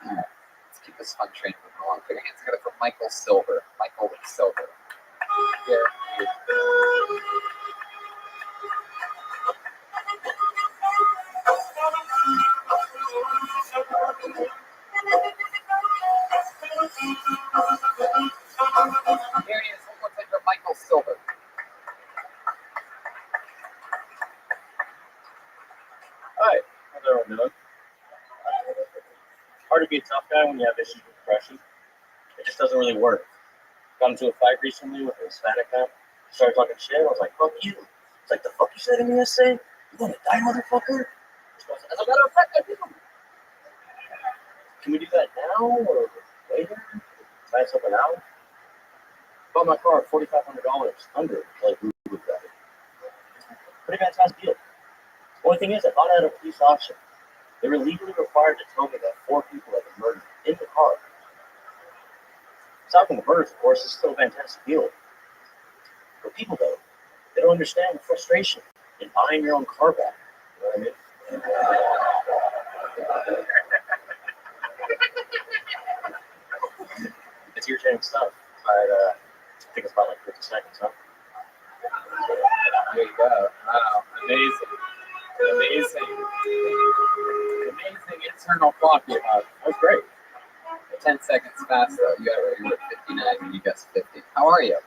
All right, let's keep this fun train moving along. Put your hands together for Michael Silver. Michael Silver. Here. Here he is. One more time for Michael Silver. Hi. How's everyone doing? Hard to be a tough guy when you have issues with depression. It just doesn't really work. Got into a fight recently with a Hispanic guy. He started talking shit. I was like, fuck you. It's like, the fuck you said to me yesterday? You gonna die, motherfucker? As a matter of fact, I do. Can we do that now or later? Try something out? Bought my car at $4,500 under, like we would got it. Pretty fantastic deal. Only thing is, I bought it at a police auction. They were legally required to tell me that 4 people had been murdered in the car. Aside from the murders, of course, it's still a fantastic deal. For people, though, they don't understand the frustration in buying your own car back. You know what I mean? It's irritating stuff. I think it's about like 50 seconds, huh? There you go. Wow. Amazing. Amazing internal clock you have. That was great. 10 seconds fast though. You were at 59 and you guessed 50. How are you?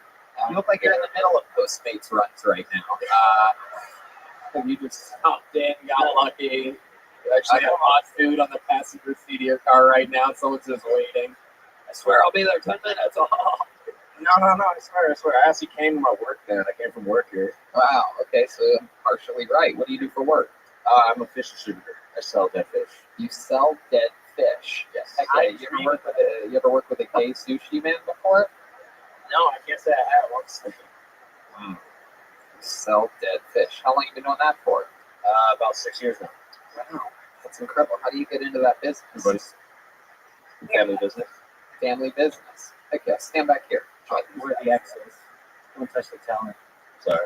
You look like you're in the middle of Postmates runs right now. You just stopped in, got lucky. You actually have hot food on the passenger seat of your car right now. Someone's just waiting. I swear I'll be there 10 minutes. Oh. No, I swear. I actually came to my work then. I came from work here. Wow. Okay, so I'm partially right. What do you do for work? I'm a fish distributor. I sell dead fish. You sell dead fish. fish. Yes. Okay, you ever work with a gay sushi man before? No, I can't say I have. Once. Sell dead fish. How long you been doing that for? About 6 years now. Wow, that's incredible. How do you get into that business? Everybody's family business. Family business. Okay, stand back here. Where the X is. Don't touch the talent. Sorry.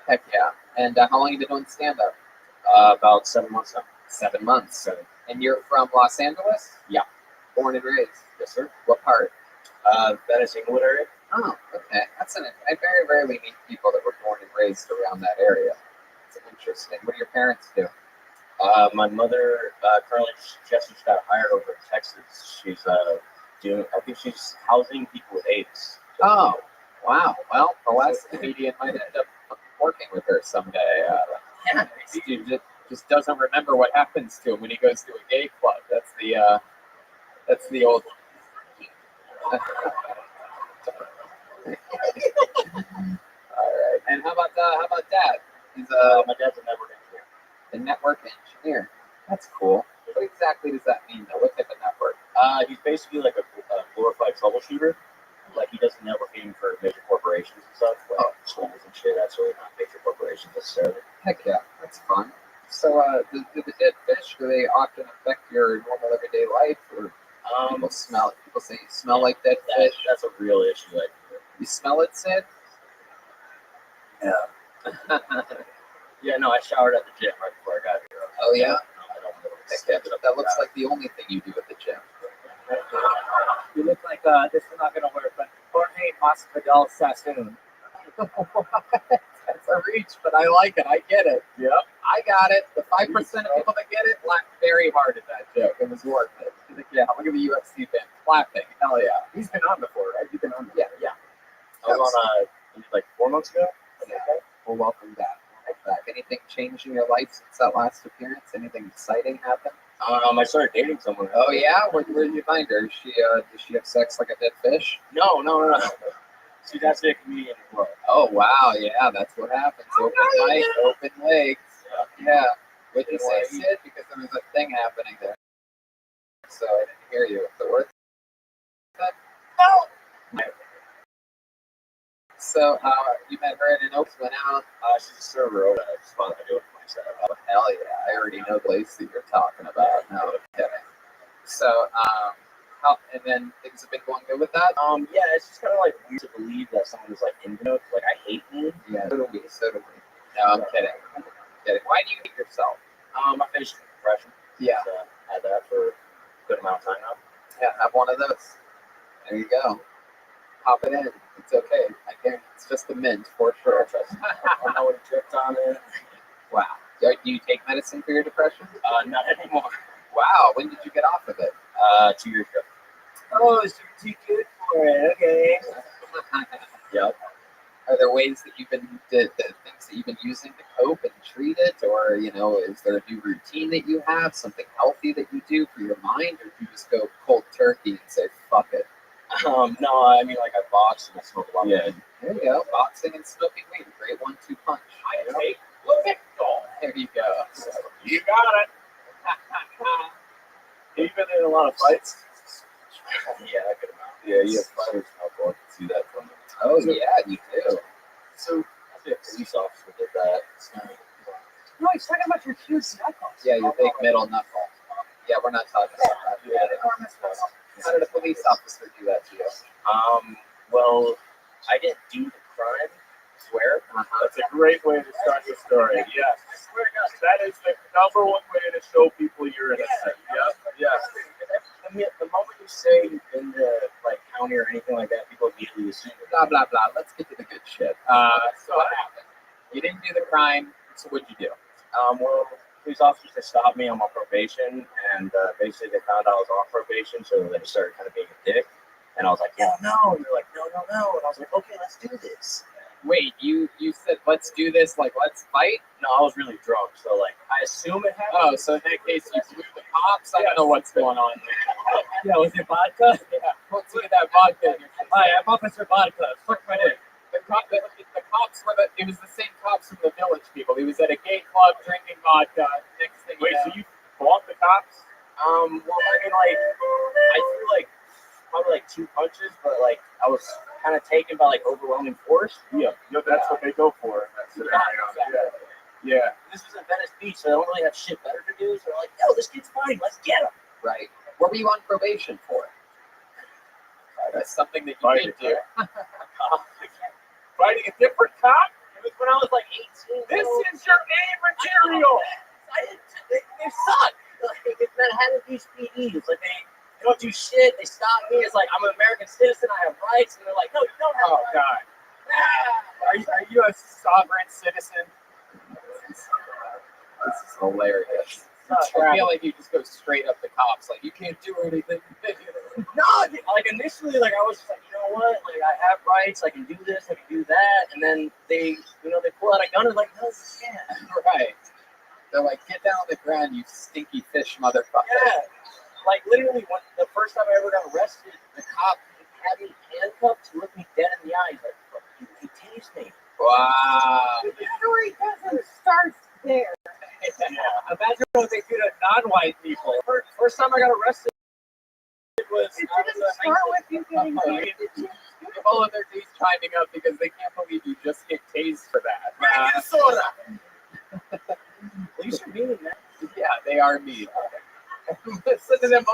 Heck yeah. And how long you been doing stand-up? About 7 months now. 7 months. 7. And you're from Los Angeles? Yeah. Born and raised? Yes, sir. What part? Venice, Inglewood area. Oh, okay. I very rarely meet people that were born and raised around that area. It's interesting. What do your parents do? My mother currently just got hired over in Texas. She's I think she's housing people with AIDS. Oh, wow. Well, the last comedian might end up working with her someday. Yeah. He just doesn't remember what happens to him when he goes to a gay club. That's the old. All right. And how about Dad? He's My dad's a network engineer. a network engineer. That's cool. What exactly does that mean, though? What type of network? He's basically like a glorified troubleshooter. Like he does networking for major corporations and stuff, like schools and shit. That's really not major corporations necessarily. Heck yeah, that's fun. So, do the dead fish, do they often affect your normal everyday life, or people smell it? People say you smell like dead fish. That's a real issue. Like, You smell it, Sid? yeah. Yeah, no, I showered at the gym right before I got here. Oh yeah. I don't know. Heck yeah, that looks like the only thing you do at the gym. You look like this is not gonna work, but Jorge Masvidal Sassoon. That's a reach, but I like it. I get it. Yep. I got it. The 5% of people that get it laughed very hard at that joke. It was worth it. Like, yeah, look at the UFC fan clapping. Hell yeah. He's been on before, right? You've been on before. Yeah. I was on like 4 months ago. Yeah. Well, welcome back. Anything changed in your life since that last appearance? Anything exciting happened? I started dating someone. Oh yeah, where did you find her? Does she have sex like a dead fish? No. She's actually a comedian as well. Oh wow, yeah, that's what happens. Open mic, open legs. Yeah. What did you say, Sid? Because there was a thing happening there. So I didn't hear you. The word. No. So you met her at an Oaks, went out. She's a server over at Spot. I do it for myself. Oh, hell yeah, I already know the place that you're talking about. No kidding. So and then things have been going good with that? Yeah, it's just kind of like weird to believe that someone is like into it. Like I hate me. Yeah, so do we. No, I'm kidding. Why do you hate yourself? I finished depression. Yeah. Had that for a good amount of time now. Yeah, have one of those. There you go. Pop it in. It's okay. I guarantee it's just a mint for sure. I know what dripped on it. Wow. Do you take medicine for your depression? Not anymore. Wow. When did you get off of it? 2 years ago. Oh, so you're too good for it. Okay. Yep. Are there ways that you've been the things that you've been using to cope and treat it, or is there a new routine that you have, something healthy that you do for your mind, or do you just go cold turkey and say fuck it? No, I mean like I box and I smoke a lot. Yeah. There you go. Boxing and smoking weed. Great 1-2 punch. I take the There you go. You got it. You've been in a lot of fights. Yeah, I could imagine. Yeah, you have fighters out there. I can see that from them. Oh yeah, you do. So I think a police officer did that. No, he's talking about your huge knuckles. Yeah, your big middle knuckle. Yeah, we're not talking about that. Yeah, the enormous one. How did a police officer do that to you? Well, I didn't do the crime. Swear. That's a great way to start the story. Yes. That is the number one way to show people you're innocent. Yes. I mean, the moment you say you've been to like county or anything like that, people immediately assume Blah blah blah. Let's get to the good shit. So what happened? You didn't do the crime. So what'd you do? Well, police officers, they stopped me on my probation, and basically they found out I was off probation, so they started kind of being a dick. And I was like, yeah, no. And they're like, no. And I was like, okay, let's do this. Wait, you said let's do this, like let's fight? No, I was really drunk, so like I assume it happened. Oh, so in that case you blew the cops? I don't know what's going on there. Yeah, was it vodka? Yeah, let's get that vodka in your Hi, I'm Officer Vodka. Fuck my dick. The cops were it was the same cops from the Village people. He was at a gay club drinking vodka. Next thing Wait, you know, so you fought the cops? Well, I mean, like, I threw like probably like 2 punches, but like I was kind of taken by like overwhelming force. Yeah, that's what they go for in that scenario. Yeah. This was in Venice Beach, so they don't really have shit better to do. So they're like, yo, this kid's fine, let's get him. Right. What were you on probation for? That's something that you Fighting, did do. Fighting a different cop? It was when I was like 18. This is your A material. They suck. Like, it's Manhattan Beach PD. It's like they don't do shit. They stop me. It's like I'm an American citizen. I have rights, and they're like, no, you don't have rights. God. Are you a sovereign citizen? This is hilarious. I feel like you just go straight up the cops, like you can't do anything. No, like initially, like I was just like, you know what? Like I have rights. I can do this. I can do that. And then they pull out a gun and like, no, you can't. Right. They're like, get down on the ground, you stinky fish motherfucker. Yeah. Like literally, the first time I ever got arrested, the cop had me handcuffed, he looked me dead in the eye. He's like, fuck you, he tased me. Wow. The story doesn't start there. Yeah. Imagine what they do to non-white people. First time I got arrested was It I was didn't start with you getting tased. All of their teeth chiming up because they can't believe you just get tased for that. At least you're mean, man. Yeah, they are mean. Listen to them.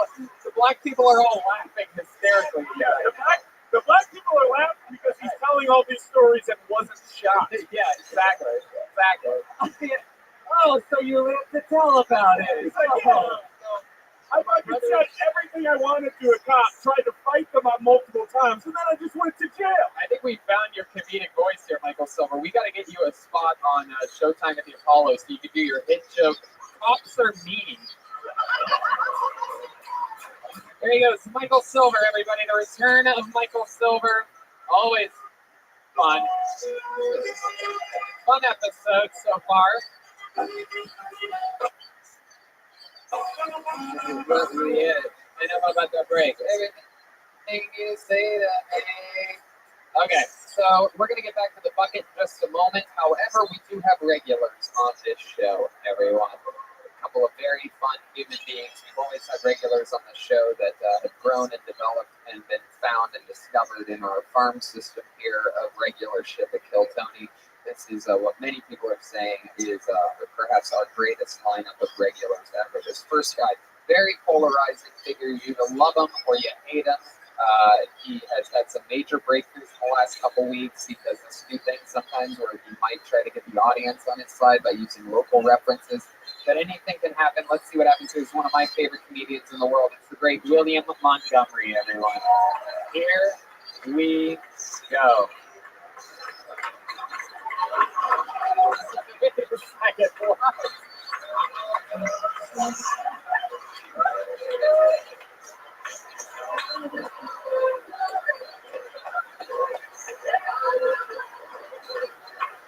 The black people are all laughing hysterically. Yeah, the black people are laughing because he's telling all these stories and wasn't shot. Yeah, exactly. Exactly. Oh, so you live to tell about it. It's like, I fucking said everything I wanted to a cop, tried to fight them on multiple times, and then I just went to jail. I think we found your comedic voice here, Michael Silver. We got to get you a spot on Showtime at the Apollo so you can do your hit joke, Cops Are Mean. There he goes, Michael Silver, everybody. The return of Michael Silver. Always fun. Fun episode so far. Really is. I know about that break. Everything you say to me. Okay, so we're going to get back to the bucket in just a moment. However, we do have regulars on this show, everyone. A couple of very fun human beings. We've always had regulars on the show that have grown and developed and been found and discovered in our farm system here of regularship at Kill Tony. This is what many people are saying is perhaps our greatest lineup of regulars ever. This first guy, very polarizing figure. You either love him or you hate him. He has had some major breakthroughs in the last couple weeks. He does this new thing sometimes where he might try to get the audience on his side by using local references. But anything can happen. Let's see what happens here. He's one of my favorite comedians in the world. It's the great William Montgomery, everyone. Here we go.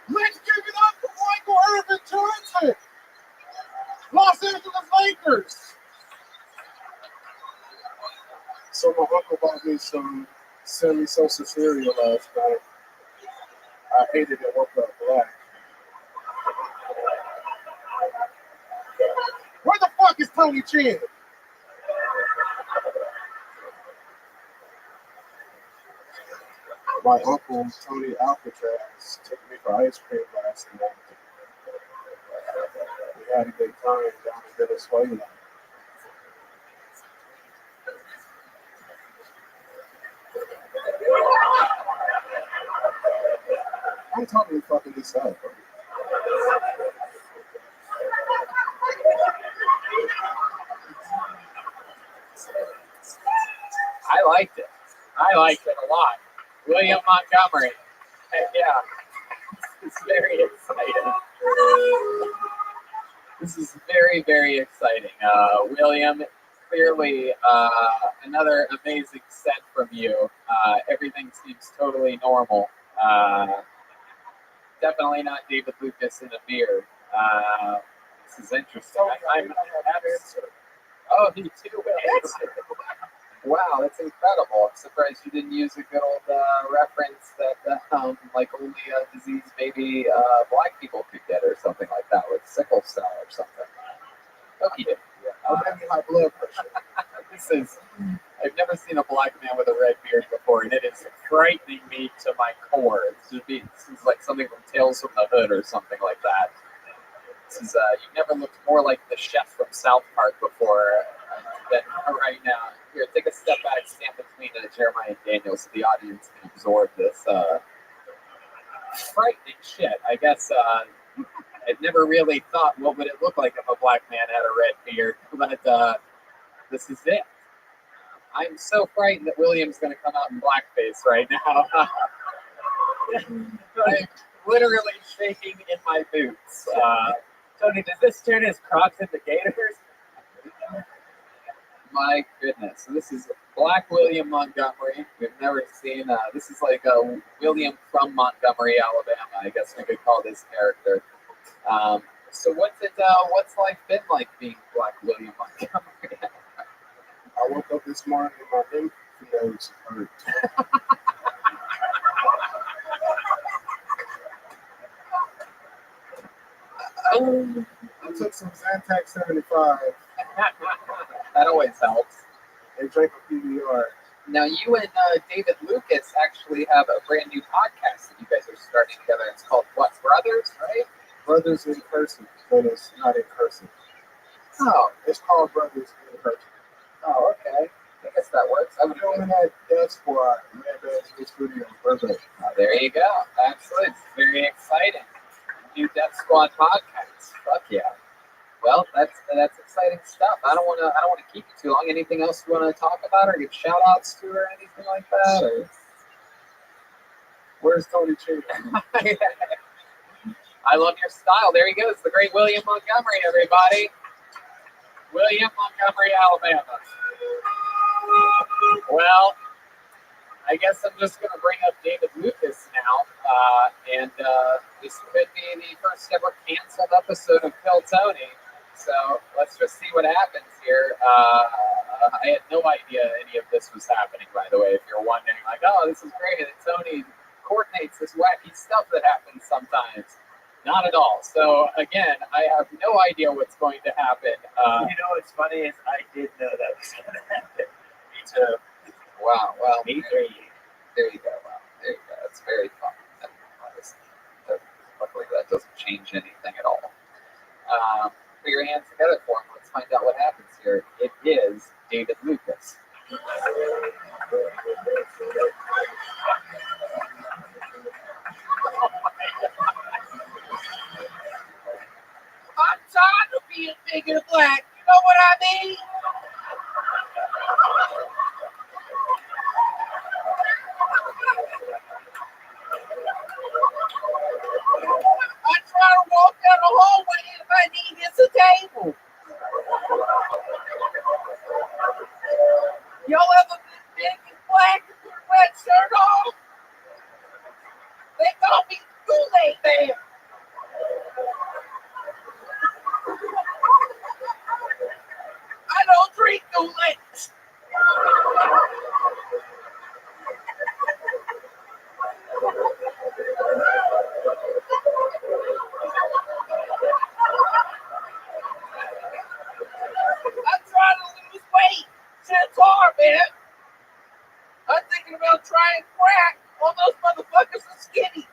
Let's give it up for Michael Irvin Johnson, Los Angeles Lakers. So my uncle bought me some semi-social cereal last night. I hated it, woke up black. Where the fuck is Tony Chan? My uncle, Tony Alcatraz, took me for ice cream last night. We had a good time down in Venezuela. I'm totally fucking this up, bro. I liked it. I liked it a lot. William Montgomery. Yeah. It's very exciting. This is very, very exciting. William, clearly another amazing set from you. Everything seems totally normal. Definitely not David Lucas in a beard. This is interesting. Oh, he too. Wow, that's incredible. I'm surprised you didn't use a good old reference that like only a disease maybe black people could get or something like that with sickle cell or something. Hope you did. or maybe high blood pressure. I've never seen a black man with a red beard before, and it is frightening me to my core. This is like something from Tales from the Hood or something like that. You've never looked more like the chef from South Park before than right now. Here, take a step back, stand between Jeremiah and Daniel so the audience can absorb this frightening shit. I guess I've never really thought what would it look like if a black man had a red beard, but this is it. I'm so frightened that William's going to come out in blackface right now. I'm literally shaking in my boots. Tony, does this turn his Crocs into gators? My goodness. So this is Black William Montgomery. We've never seen, this is like a William from Montgomery, Alabama, I guess we could call this character. So what's life been like being Black William Montgomery? I woke up this morning and my lymph nodes hurt. I took some Zantac 75 That always helps. and drank a PBR. Now, you and David Lucas actually have a brand new podcast that you guys are starting together. It's called What, Brothers, right? Brothers in person, but it's not in person. Oh, It's called Brothers in person. oh, okay. I guess that works. I I'm would filming at Death Squad, Red Badge New Studio, Burbank. There you go. Absolutely. It's very exciting. New Death Squad podcast. Fuck yeah. Well, that's exciting stuff. I don't want to keep you too long. Anything else you want to talk about or give shout outs to or anything like that? Or? Where's Tony Ching? I love your style. There he goes, the great William Montgomery, everybody. William Montgomery, Alabama. Well, I guess I'm just going to bring up David Lucas now, and this could be the first ever canceled episode of Kill Tony. So let's just see what happens here. I had no idea any of this was happening, by the way. If you're wondering, like, oh, this is great, and Tony coordinates this wacky stuff that happens sometimes. Not at all. So again, I have no idea what's going to happen. You know what's funny is I did know that was going to happen. Me too. Wow. Well, Me too. there you go. Wow, there you go. It's very fun. Luckily, that doesn't change anything at all. Put your hands together for him. Let's find out what happens here. It is David Lucas. I'm tired of being big and black. You know what I mean? I try to walk down the hallway and if I need it's a table. Y'all ever been big and black and put a red shirt on? They call me Kool-Aid Man. I don't drink Kool-Aid. I'm trying to lose weight. Shit's hard, man. I'm thinking about trying crack. All those motherfuckers are skinny.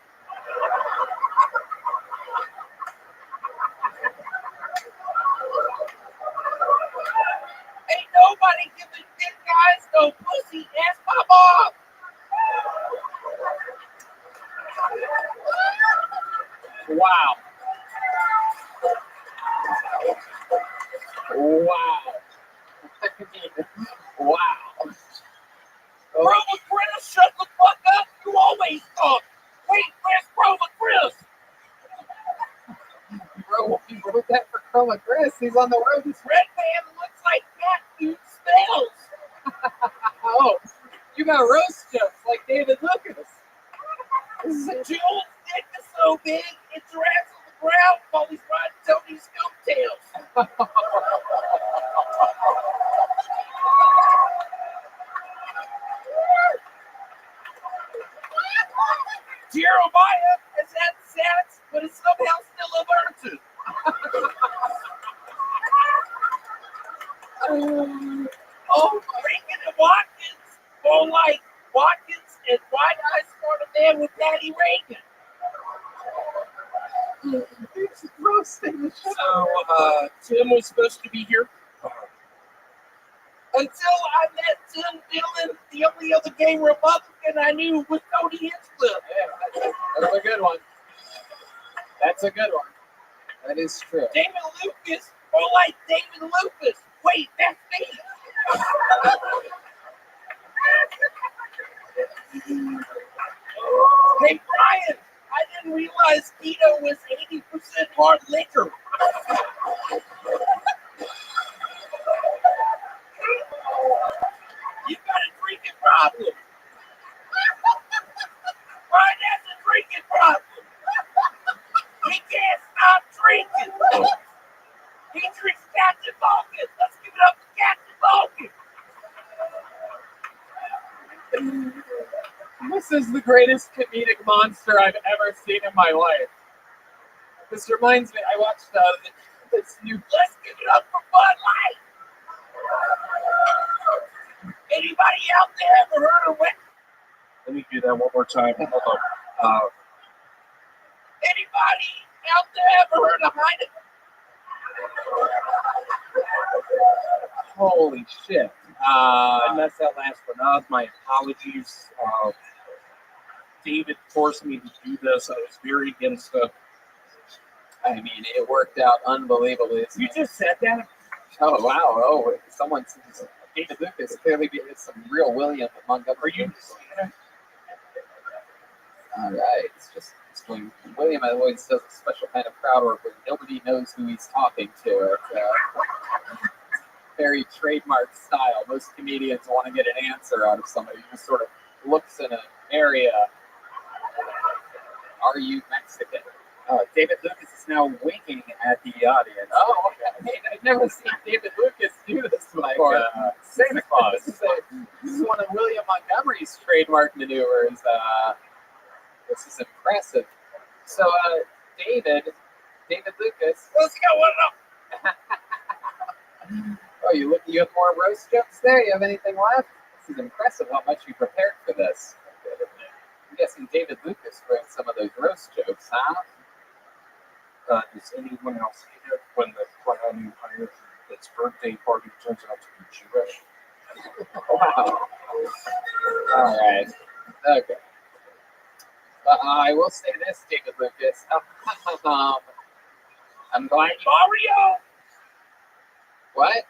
Ain't nobody giving big guys no pussy. Ask my mom. Wow. Wow. Wow. Brother Chris, shut the fuck up. You always talk. Wait, where's Brother Chris? Bro, he wrote that for Chroma Chris. He's on the road. This red man looks like cat food smells. Oh, you got roast jokes like David Lucas. Jules' dick is so big, it drags on the ground while he's riding Tony's coattails. Jeremiah has had sex, but is somehow still a virgin. He's roasting the show. So, Tim was supposed to be here. Until I met Tim Dillon, the only other gay Republican I knew was Cody Hinchcliffe. Yeah, that's a good one. That's a good one. That is true. David Lucas, more like David Lucas. Wait, that's me. Hey, Brian, I didn't realize keto was 80% hard liquor. You got a drinking problem. Brian has a drinking problem. He can't stop drinking. He drinks Captain Morgan. Let's give it up to Captain Morgan. This is the greatest comedic monster I've ever seen in my life. This reminds me, I watched this new. Let's give it up for Bud Light. Anybody out there ever heard of it? Let me do that one more time. Hold on. Anybody out there ever heard of Heineken? Holy shit. I messed that last one up. My apologies. David forced me to do this. I was very against it. I mean, it worked out unbelievably. You just said that? Oh, wow. Oh, someone says David Lucas clearly did some real William Montgomery. Are you? All right. It's going. William always does a special kind of crowd work where nobody knows who he's talking to. Very trademark style. Most comedians want to get an answer out of somebody who just sort of looks in an area. Are you Mexican? David Lucas is now winking at the audience. Oh, okay. I've never seen David Lucas do this before. Santa Claus. This is one of William Montgomery's trademark maneuvers. This is impressive. So, David Lucas. What's going on? Oh, you have more roast jokes there? You have anything left? This is impressive how much you prepared for this. I'm guessing David Lucas wrote some of those roast jokes, huh? Does anyone else hate it when the clown who hires its birthday party turns out to be Jewish? Wow. All right. Okay. I will say this, David Lucas. I'm glad you... Mario! What?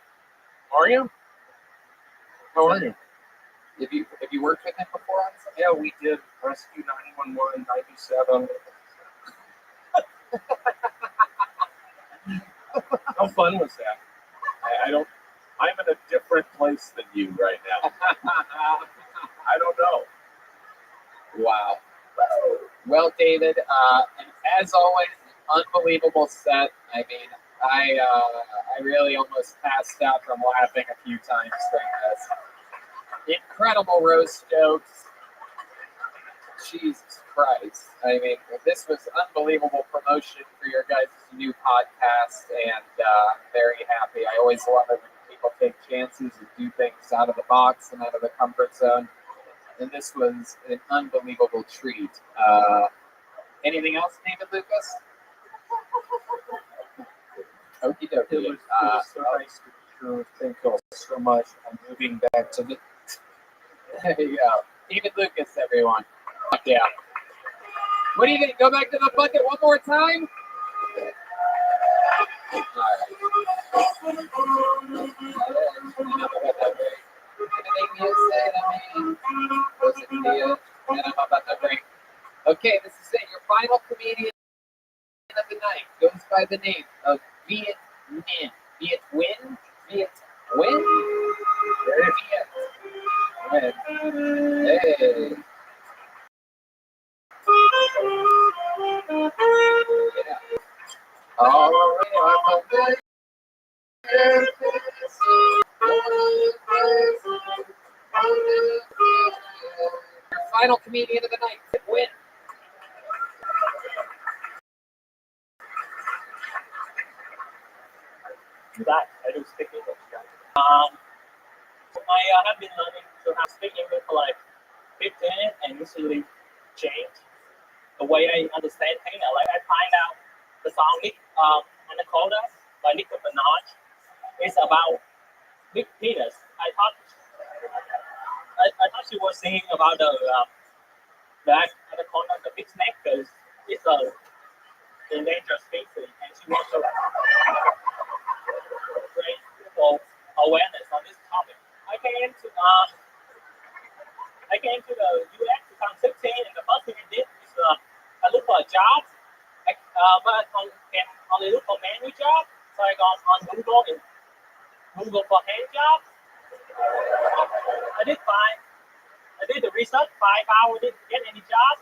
Mario? How are you? Have you worked with him before on something? Yeah, we did Rescue 911, 97. How fun was that? I'm in a different place than you right now. I don't know. Wow. Well, David, and as always, unbelievable set. I mean, I really almost passed out from laughing a few times during this. Incredible roast jokes. Jesus Christ. I mean, this was unbelievable promotion for your guys' new podcast, and I'm very happy. I always love it when people take chances and do things out of the box and out of the comfort zone. And this was an unbelievable treat. Anything else, David Lucas? Okie dokie. It was so nice to be here. Thank you all so much. I'm moving back to the... There you go. David Lucas, everyone. Fuck yeah. What do you think? Go back to the bucket one more time? Okay, this is it. Your final comedian of the night goes by the name of Viet Minh. Viet Win? Viet Win? Viet Win. Hey. Yeah. All the way up the your final comedian of the night, Viet Win. That I do speak English. I have been learning to speak English for like 15 years and usually change the way I understand things. Like I find out Anaconda by Nicki Minaj. It's about big penis. I thought she was singing about the anaconda, the big snake, because it's a endangered species, and she wants to raise people awareness on this topic. I came to the US 2016, and the first thing I did is I looked for a job, but I can only look for manual job, so I got on Google and Google for hand job. I did fine. I did the research, 5 hours, didn't get any job.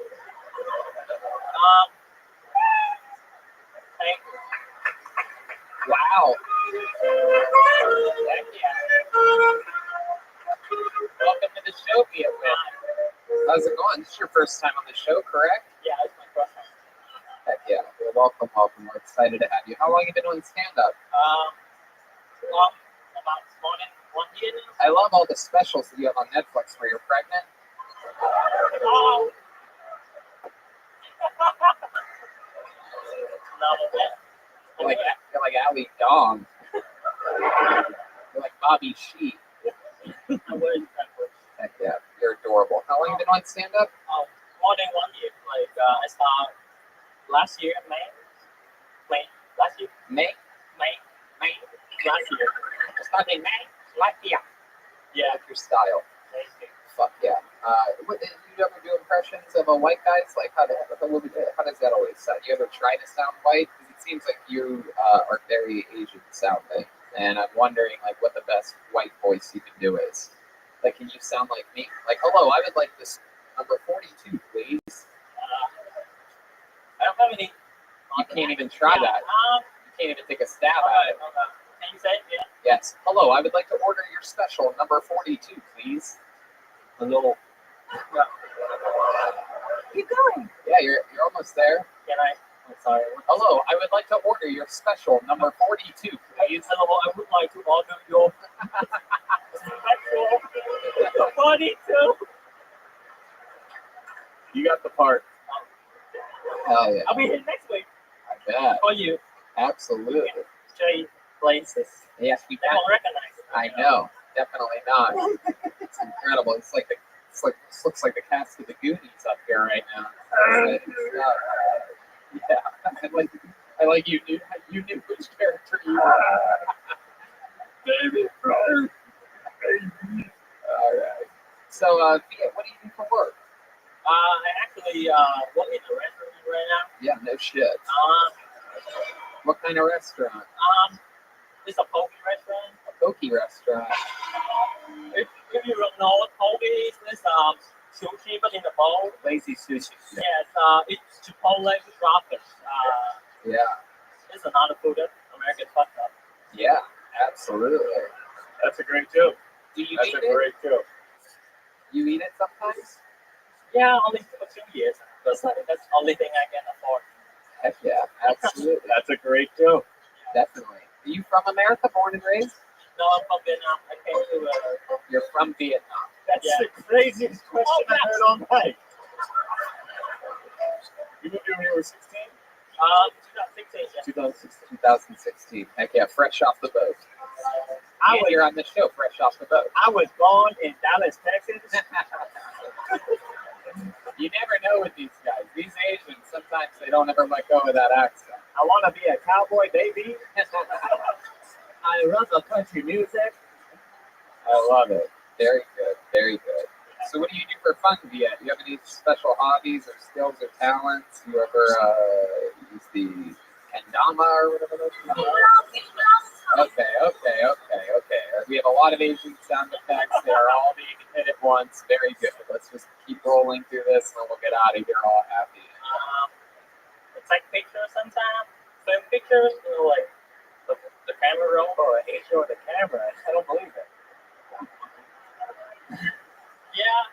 Thank you. Wow. Heck yeah. Welcome to the show, Vietnam. How's it going? This is your first time on the show, correct? Yeah, it's my first time. Heck yeah. Well, welcome. We're excited to have you. How long have you been doing stand-up? About more than 1 year now. I love all the specials that you have on Netflix where you're pregnant. Oh. You're like Ali Dong. You're like Bobby Sheep. Heck yeah, you're adorable. How long have you been on stand-up? More than 1 year. I started last year, May. Last year. May. Last year. Starting May. Last year. Yeah. Like your style. Thank you. Fuck yeah. Did you ever do impressions of white guys? Like how does that always sound? You ever try to sound white? Because it seems like you are very Asian sounding, and I'm wondering like what the best white voice you can do is. Like, can you sound like me? Like, hello, I would like this number 42, please. I don't have any. You can't even try that. You can't even take a stab at it. Can you say it? Yeah. Yes. Hello, I would like to order your special number 42, please. Hello. Keep going. Yeah, you're almost there. Can I? I'm sorry. Hello, I would like to order your special number 42, please. Hello, I would like to order your special 42. You got the part. Hell yeah. I'll be here next week I bet. for you. Absolutely. Show you places. Yes, we They can. won't recognize it. I know. Definitely not. It's incredible. This looks like the cast of the Goonies up here right now. Yeah. I like you knew which character you were. Baby, All right. So, Via, what do you do for work? I actually work in a restaurant right now. Yeah, no shit. What kind of restaurant? It's a poke restaurant. A pokey restaurant. If you don't know what poke is, it's sushi but in a bowl. Lazy sushi. Yes, it's Chipotle with crawfish. Yeah. It's another food that Americans fucked up. Yeah, absolutely. that's a great joke. Do you That's eat a it? great joke. You eat it sometimes? Yeah, only for 2 years. That's the only thing I can afford. Heck yeah, absolutely. That's a great joke. Definitely. Are you from America, born and raised? No, I'm from Vietnam. I came to You're from Vietnam. That's Yeah. the craziest question I heard all night. You moved here when you were 16? 2016. Yeah. 2016. 2016. Heck yeah, fresh off the boat. And you're on the show, fresh off the boat. I was born in Dallas, Texas. You never know with these guys. These Asians, sometimes they don't ever let go of that accent. I want to be a cowboy, baby. I love the country music. I love it. Very good. Very good. So what do you do for fun, Via? Do you have any special hobbies or skills or talents? You ever use the kendama or whatever those are? Okay. We have a lot of Asian sound effects. They are all being hit at once. Very good. Let's just keep rolling through this and then we'll get out of here all happy. Take pictures sometimes. Film pictures, like the camera roll. Oh, I hate showing the camera. I don't believe it. Yeah.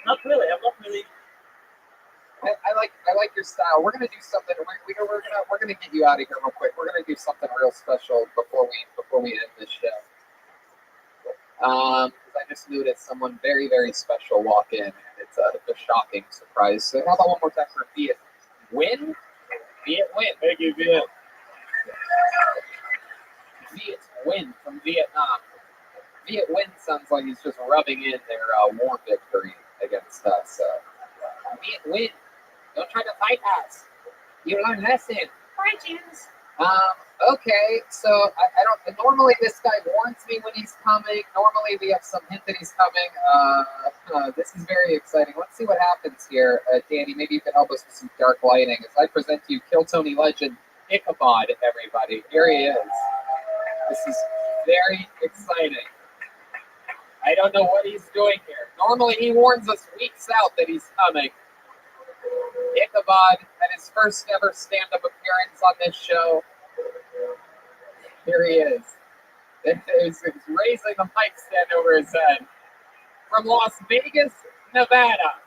Not really. I'm not really. I like your style. We're gonna do something. We're gonna get you out of here real quick. We're gonna do something real special before we end this show. Because I just noticed someone very, very special walk in, and it's a shocking surprise. So how about one more time for Via? Win? Viet win. Thank you, Viet. Viet win from Vietnam. Viet win sounds like he's just rubbing in their war victory against us. Viet win. Don't try to fight us. You learn lesson. Friends. Okay, so I don't. Normally, this guy warns me when he's coming. Normally, we have some hint that he's coming. This is very exciting. Let's see what happens here. Danny, maybe you can help us with some dark lighting as I present to you Kill Tony legend Ichabod, everybody. Here he is. This is very exciting. I don't know what he's doing here. Normally, he warns us weeks out that he's coming. Ichabod had his first ever stand-up appearance on this show. Here he is. He's raising the mic stand over his head. From Las Vegas, Nevada.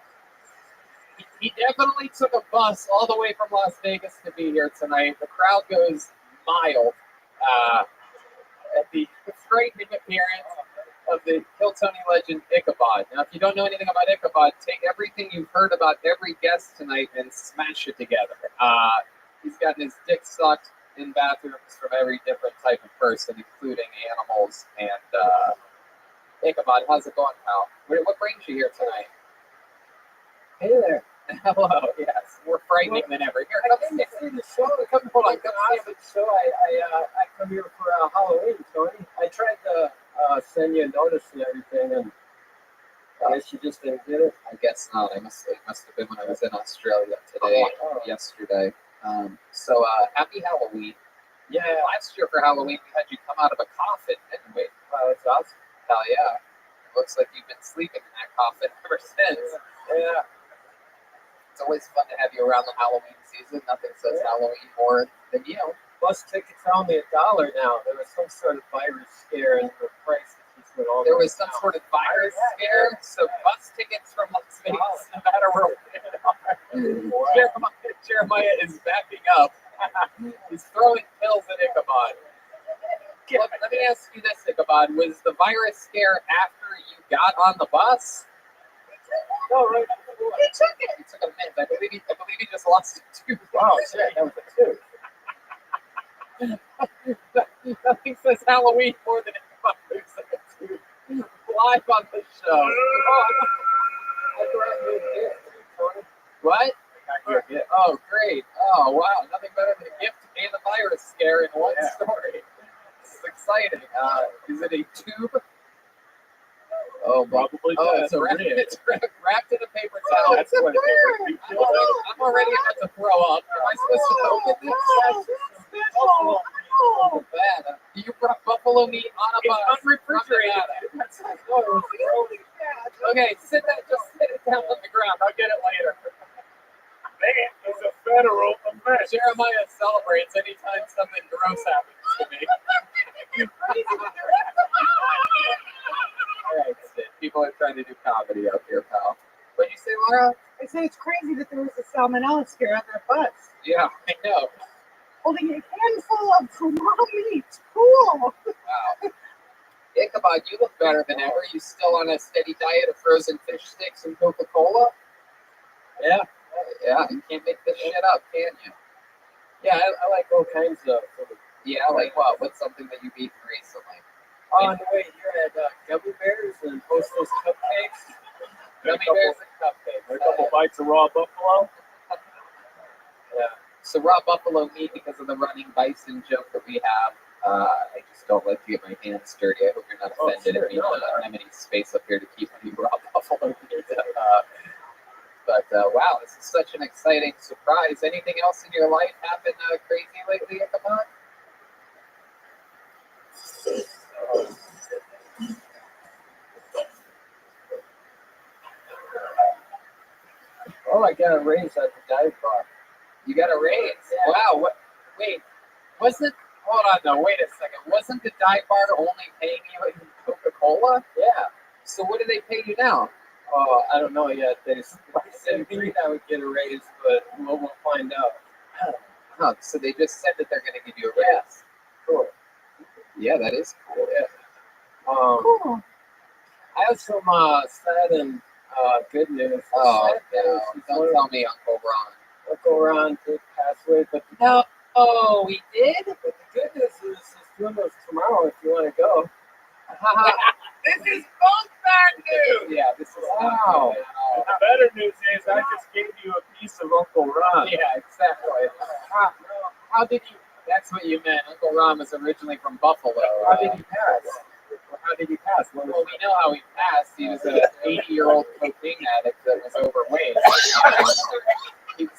He definitely took a bus all the way from Las Vegas to be here tonight. The crowd goes mild at the frightening appearance of the Kill Tony legend Ichabod. Now, if you don't know anything about Ichabod, take everything you've heard about every guest tonight and smash it together. He's gotten his dick sucked in bathrooms from every different type of person, including animals. And Ichabod, how's it going, pal? What brings you here tonight? Hey there. Hello, yes. More frightening than ever. Here, I came to see the show. hold on. Come see the show. I come here for Halloween, Tony. I tried to send you a notice and everything, and I guess you just didn't get it. I guess not. It must have been when I was in Australia today, yesterday. So happy Halloween. Yeah. Last year for Halloween, we had you come out of a coffin, didn't we? That's awesome. Hell yeah. It looks like you've been sleeping in that coffin ever since. Yeah. It's always fun to have you around the Halloween season. Nothing says Halloween more than you. Bus tickets are only $1 now. There was some sort of virus scare, and the prices just went all There was some down. sort of virus scare, so bus tickets from Las Vegas, no matter where we are. Jeremiah is backing up. He's throwing pills at Ichabod. Let me ask you this, Ichabod. Was the virus scare after you got on the bus? No, right. He took it. He took a mint. I believe he just lost a tooth. Oh, shit. That was a tooth. Nothing says Halloween more than Ichabod losing a tooth. Live on the show. What? Oh, great. Oh, wow. Nothing better than a gift and a virus scare in one story. This is exciting. Is it a tube? Oh, Probably. oh, it's wrapped in a paper towel. It's a bird. I'm already about to throw up. Am I supposed to open this? Oh, Bad. You brought buffalo meat on a bus. It's unrefrigerated. That's really bad. Okay, just sit it down on the ground. I'll get it later. Man, it's a federal offense. Jeremiah celebrates anytime something gross happens to me. All right, Sid. People are trying to do comedy up here, pal. What'd you say, Laura? I say it's crazy that there was a salmonella scare on that bus. Yeah, I know. Holding a handful of raw meat. Cool. Wow. Ichabod, you look better than ever. You still on a steady diet of frozen fish sticks and Coca-Cola? Yeah. Yeah, you can't make this shit up, can you? Yeah, I like all kinds of food. Yeah, like what? What's something that you've eaten recently? On the way here at Gummy Bears and Hostess Cupcakes. Gummy bears and cupcakes. A couple bites of raw buffalo. Yeah. So raw buffalo meat because of the running bison joke that we have. I just don't like to get my hands dirty. I hope you're not offended at me. I don't have any space up here to keep any raw buffalo meat. But wow, this is such an exciting surprise. Anything else in your life happen crazy lately, Ichabod? Oh, I got a raise at the dive bar. You got a raise? Yeah. Wow. What? Wait. Hold on, though. Wait a second. Wasn't the dive bar only paying you in Coca-Cola? Yeah. So what do they pay you now? Oh, I don't know yet. They said I would get a raise, but we'll find out. Huh, so they just said that they're going to give you a raise. Cool. Yeah, that is cool. Yeah. Cool. I have some sad and good news. Oh, Sad no. news is Don't tell me Uncle Ron. What's Uncle Ron did pass away, but No. Oh, we did? the good news is his funeral's tomorrow if you want to go. This is both bad news. Yeah, this is Wow. And the better news is I just gave you a piece of Uncle Ron. Yeah, exactly. How did he? That's what you meant. Uncle Ron was originally from Buffalo. How did he pass? How did he pass? Well, we know how he passed. He was an 80-year-old cocaine addict that was overweight. He was,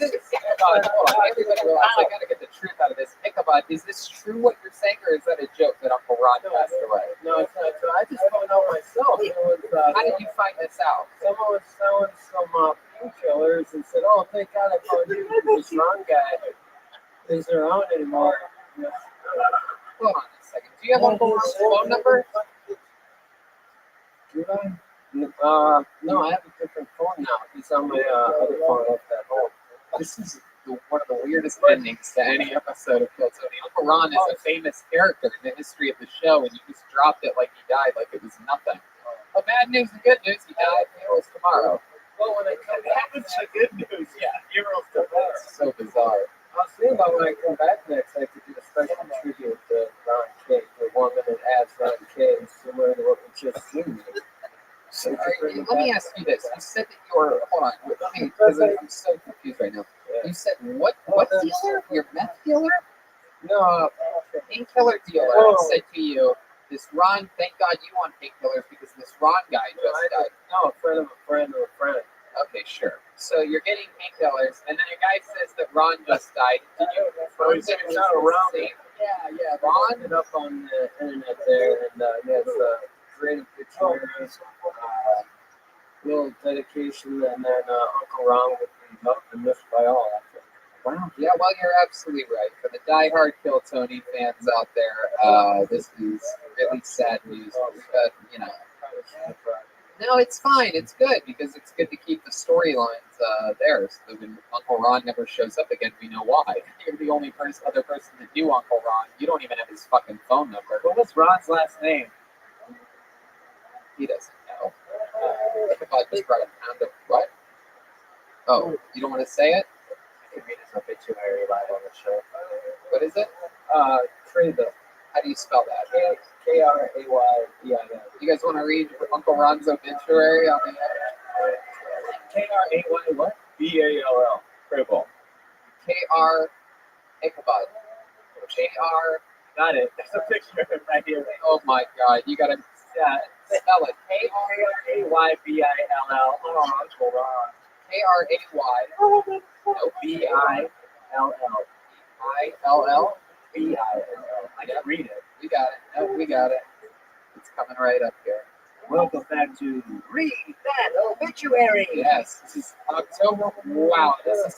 Ichabod, hold on, everybody relax. I gotta get the truth out of this. Ichabod, is this true what you're saying, or is that a joke that Uncle Ron passed away? No, it's not true. I just don't know myself. It was, How did you find this out? someone was selling some painkillers and said, "Oh, thank God I found you. This wrong guy isn't around anymore." Hold on a second. Do you have Uncle Ron's phone number? Do I? No, I have a different phone now. He's on my other phone off that home. This is one of the weirdest endings to any episode of Kill Tony. Uncle Ron is a famous character in the history of the show, and you just dropped it like he died, like it was nothing. But bad news and good news, he died. Funeral's tomorrow. Well, when I come back, That's the good news. Yeah, funeral's tomorrow. It's so bizarre. I was thinking about when I come back next, I could do a special tribute to Ron King, the woman that adds Ron King, similar to what we just seen. So All right, let me ask you this. You said that you were, hold on, let me, because I'm so confused right now. You said what dealer? Your meth dealer? No, Painkiller dealer Whoa. said to you, this Ron, thank God you want painkillers because this Ron guy just died. no, a friend of a friend of a friend. Okay, sure. So you're getting painkillers, and then a guy says that Ron just died. Did you confirm he's that it was not the around. same? Yeah, Ron? Ron it up on the internet there, and he has a great picture, little dedication, and then Uncle Ron would be loved and missed by all. Wow. Yeah, well, you're absolutely right. For the diehard Kill Tony fans out there, this is really sad news. But, you know, no, it's fine. It's good because it's good to keep the storylines there. So that when Uncle Ron never shows up again, we know why. You're the only other person that knew Uncle Ron. You don't even have his fucking phone number. What was Ron's last name? He doesn't know. Ichabod just brought a pound of what? Oh, you don't want to say it? I can read his obituary live on the show. What is it? Trade How do you spell that? K-R-A-Y-B-I-N. You guys want to read Uncle Ron's obituary on the K-R-A-Y what? B-A-L-L. Crable. K.R. Ichabod. K.R. Got it. There's a picture of him right here. Oh my God, you gotta spell it. K-R-A-Y-B-I-L-L. Oh, Uncle Ron. K.R.A.Y. No, B-I-L-L. I.L.L. B-I-L-L. I can read it. We got it. No, we got it. It's coming right up here. Welcome back to Read that obituary. Yes, this is October. Wow, this is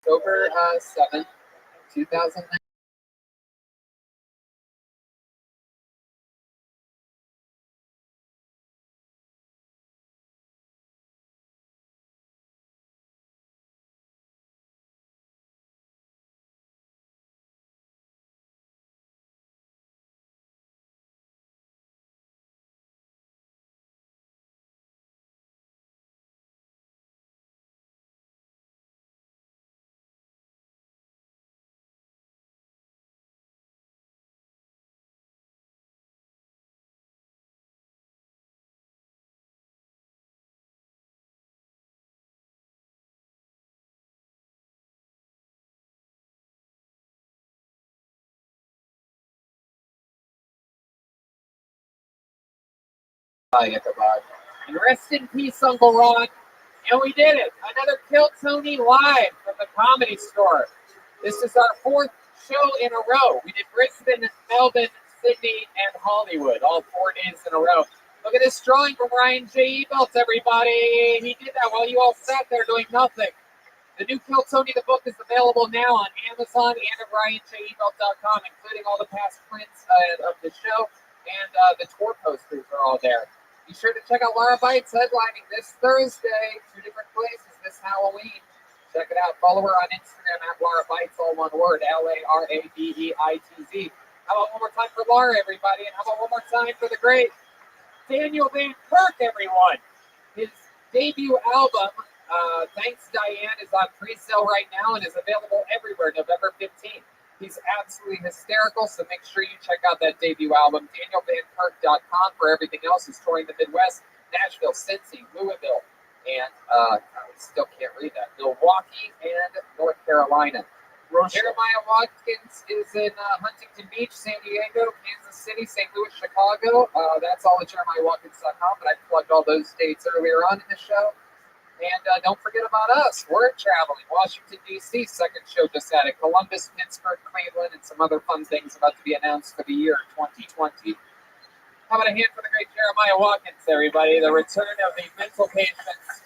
October 7th, 2009. Ichabod. And rest in peace, Uncle Ron. And we did it. Another Kill Tony live from the Comedy Store. This is our 4th show in a row. We did Brisbane, Melbourne, Sydney, and Hollywood, all 4 days in a row. Look at this drawing from Ryan J. Ebelt, everybody. He did that while you all sat there doing nothing. The new Kill Tony, the book, is available now on Amazon and at RyanJEbelt.com, including all the past prints of the show, and the tour posters are all there. Be sure to check out Laura Bites headlining this Thursday, 2 different places this Halloween. Check it out. Follow her on Instagram at Laura Bites, all one word, LARABEITZ. How about one more time for Laura, everybody? And how about one more time for the great Daniel Van Kirk, everyone? His debut album, Thanks Diane, is on pre-sale right now and is available everywhere November 15th. He's absolutely hysterical, so make sure you check out that debut album, DanielVanKirk.com, for everything else. He's touring the Midwest, Nashville, Cincy, Louisville, and I still can't read that, Milwaukee and North Carolina. Jeremiah Watkins is in Huntington Beach, San Diego, Kansas City, St. Louis, Chicago. That's all at JeremiahWatkins.com, but I plugged all those dates earlier on in the show. And don't forget about us. We're traveling. Washington, D.C., second show just added. Columbus, Pittsburgh, Cleveland, and some other fun things about to be announced for the year 2020. How about a hand for the great Jeremiah Watkins, everybody? The return of the Mental Patients.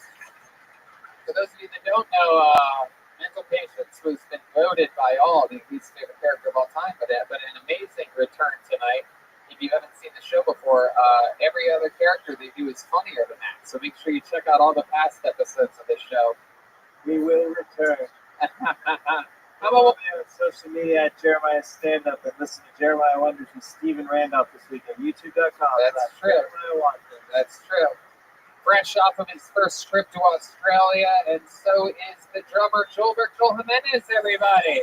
For those of you that don't know, Mental Patients was been voted by all the least favorite character of all time, but an amazing return tonight. If you haven't seen the show before, every other character they do is funnier than that. So make sure you check out all the past episodes of this show. We will return. How about me on social media at Jeremiah Stand Up and listen to Jeremiah Wonders with Stephen Randolph this week at YouTube.com. That's true. Jeremiah Watkins. That's true. Fresh off of his first trip to Australia, and so is the drummer Joel Jimenez, everybody.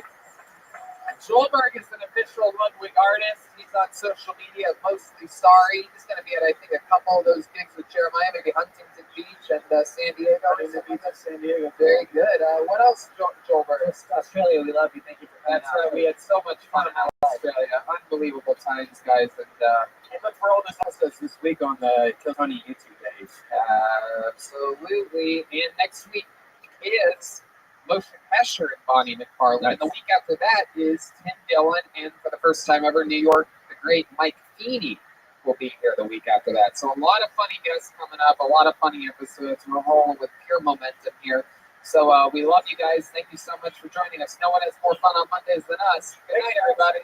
Joelberg is an official Ludwig artist. He's on social media, mostly sorry. He's going to be at, I think, a couple of those gigs with Jeremiah, maybe Huntington Beach and San Diego. San Diego. Very good. What else, Joelberg? Australia, we love you. Thank you for coming That's right. We had so much fun in Australia. Unbelievable times, guys. And look for all this episodes this week on the Kill Tony YouTube page. Absolutely. And next week is Moshe Escher and Bonnie McFarlane. Nice. And the week after that is Tim Dillon, and for the first time ever in New York, the great Mike Feeney will be here the week after that. So a lot of funny guests coming up, a lot of funny episodes. We're rolling with pure momentum here. So we love you guys. Thank you so much for joining us. No one has more fun on Mondays than us. Good night, everybody.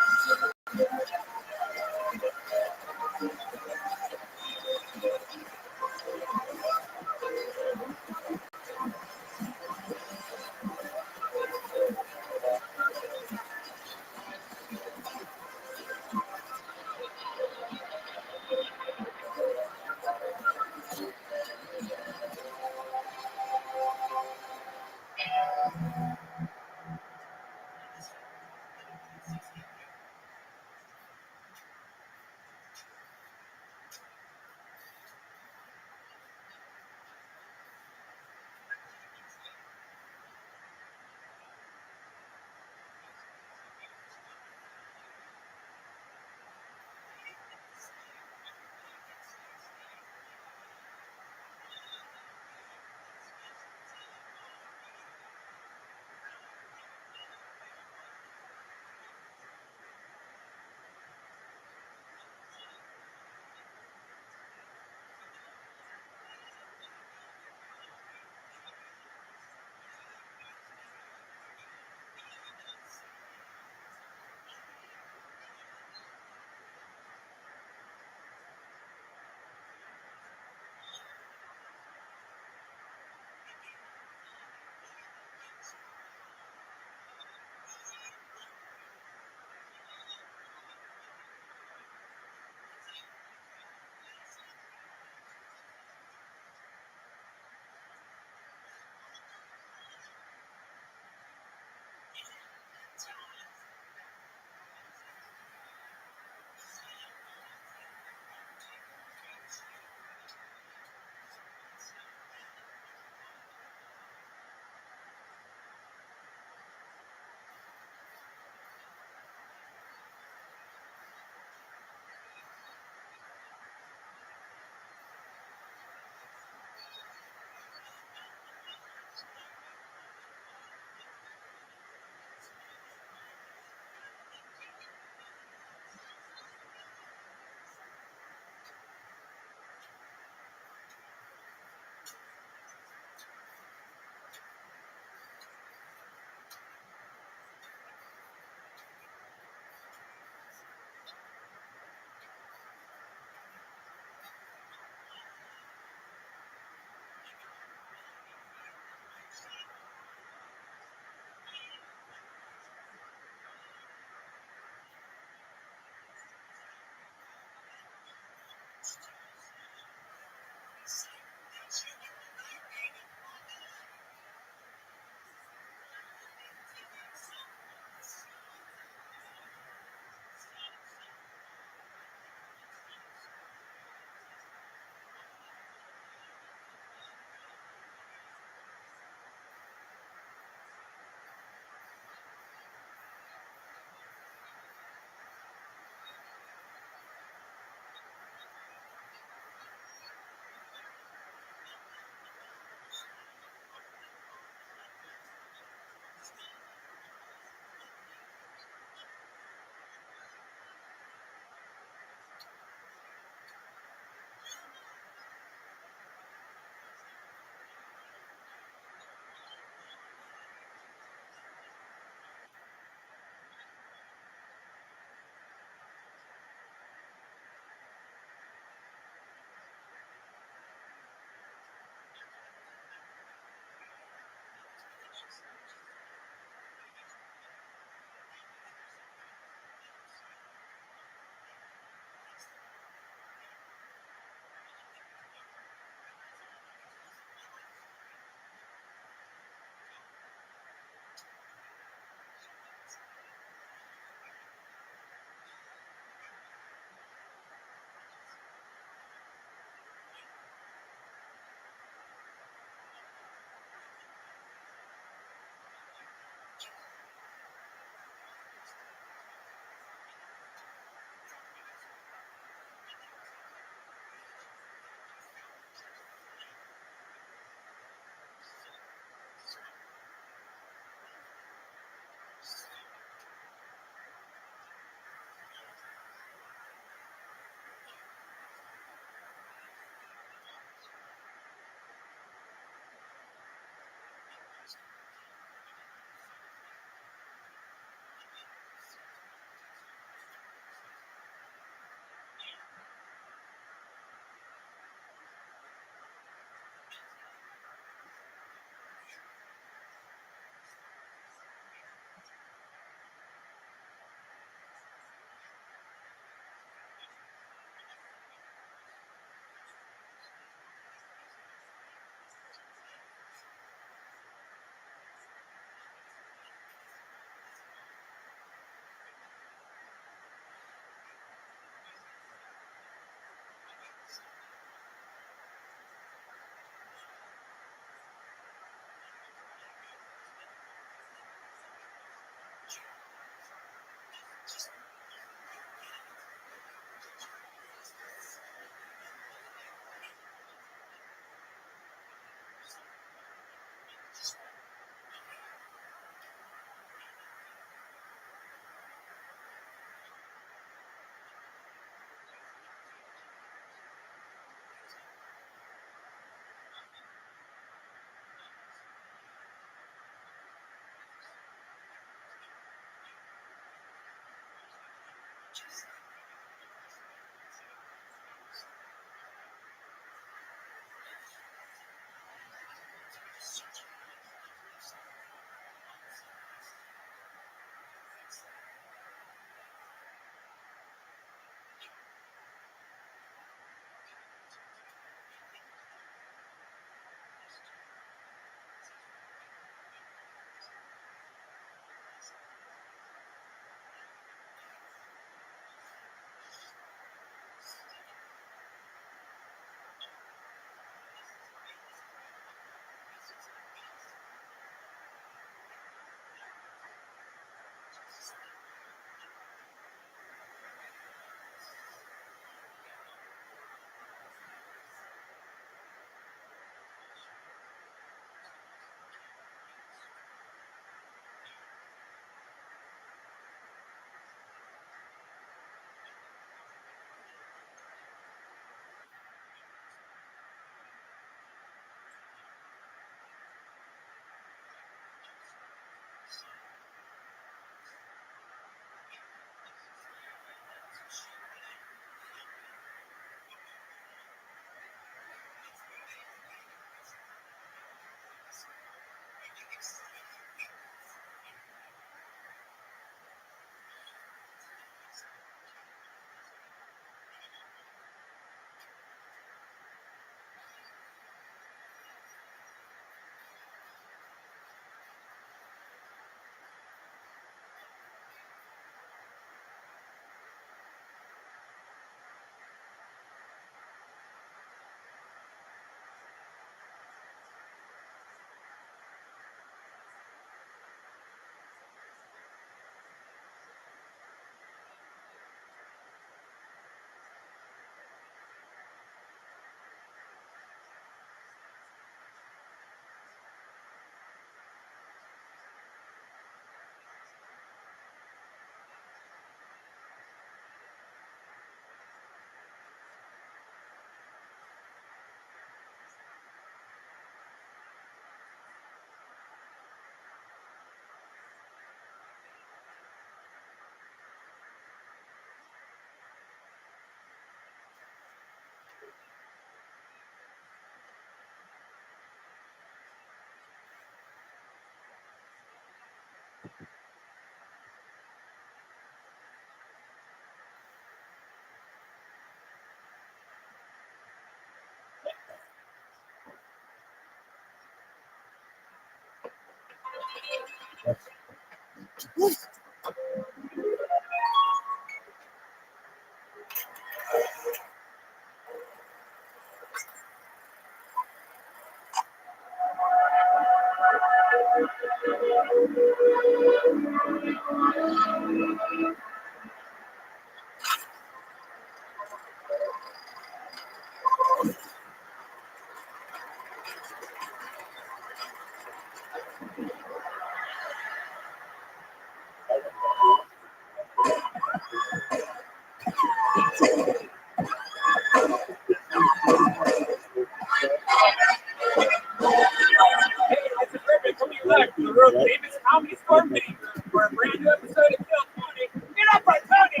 Hey, this is Rabbi coming back from the world famous comedy store meeting room for a brand new episode of Kill Tony. Get up, Tony!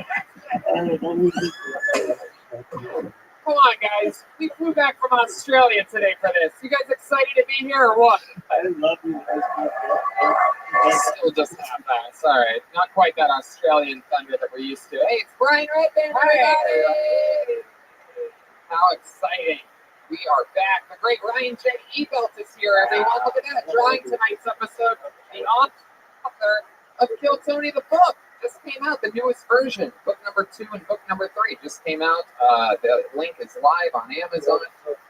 Come on, guys. We flew back from Australia today for this. You guys excited to be here or what? I love you guys. Still just have that. Sorry. Not quite that Australian thunder that we're used to. Hey, it's Brian Redband, everybody! How exciting. We are back. The great Ryan J. Ebelt is here, everyone. Look at that. Drawing tonight's episode. The author of Kill Tony the book just came out. The newest version. Book number 2 and book number 3 just came out. The link is live on Amazon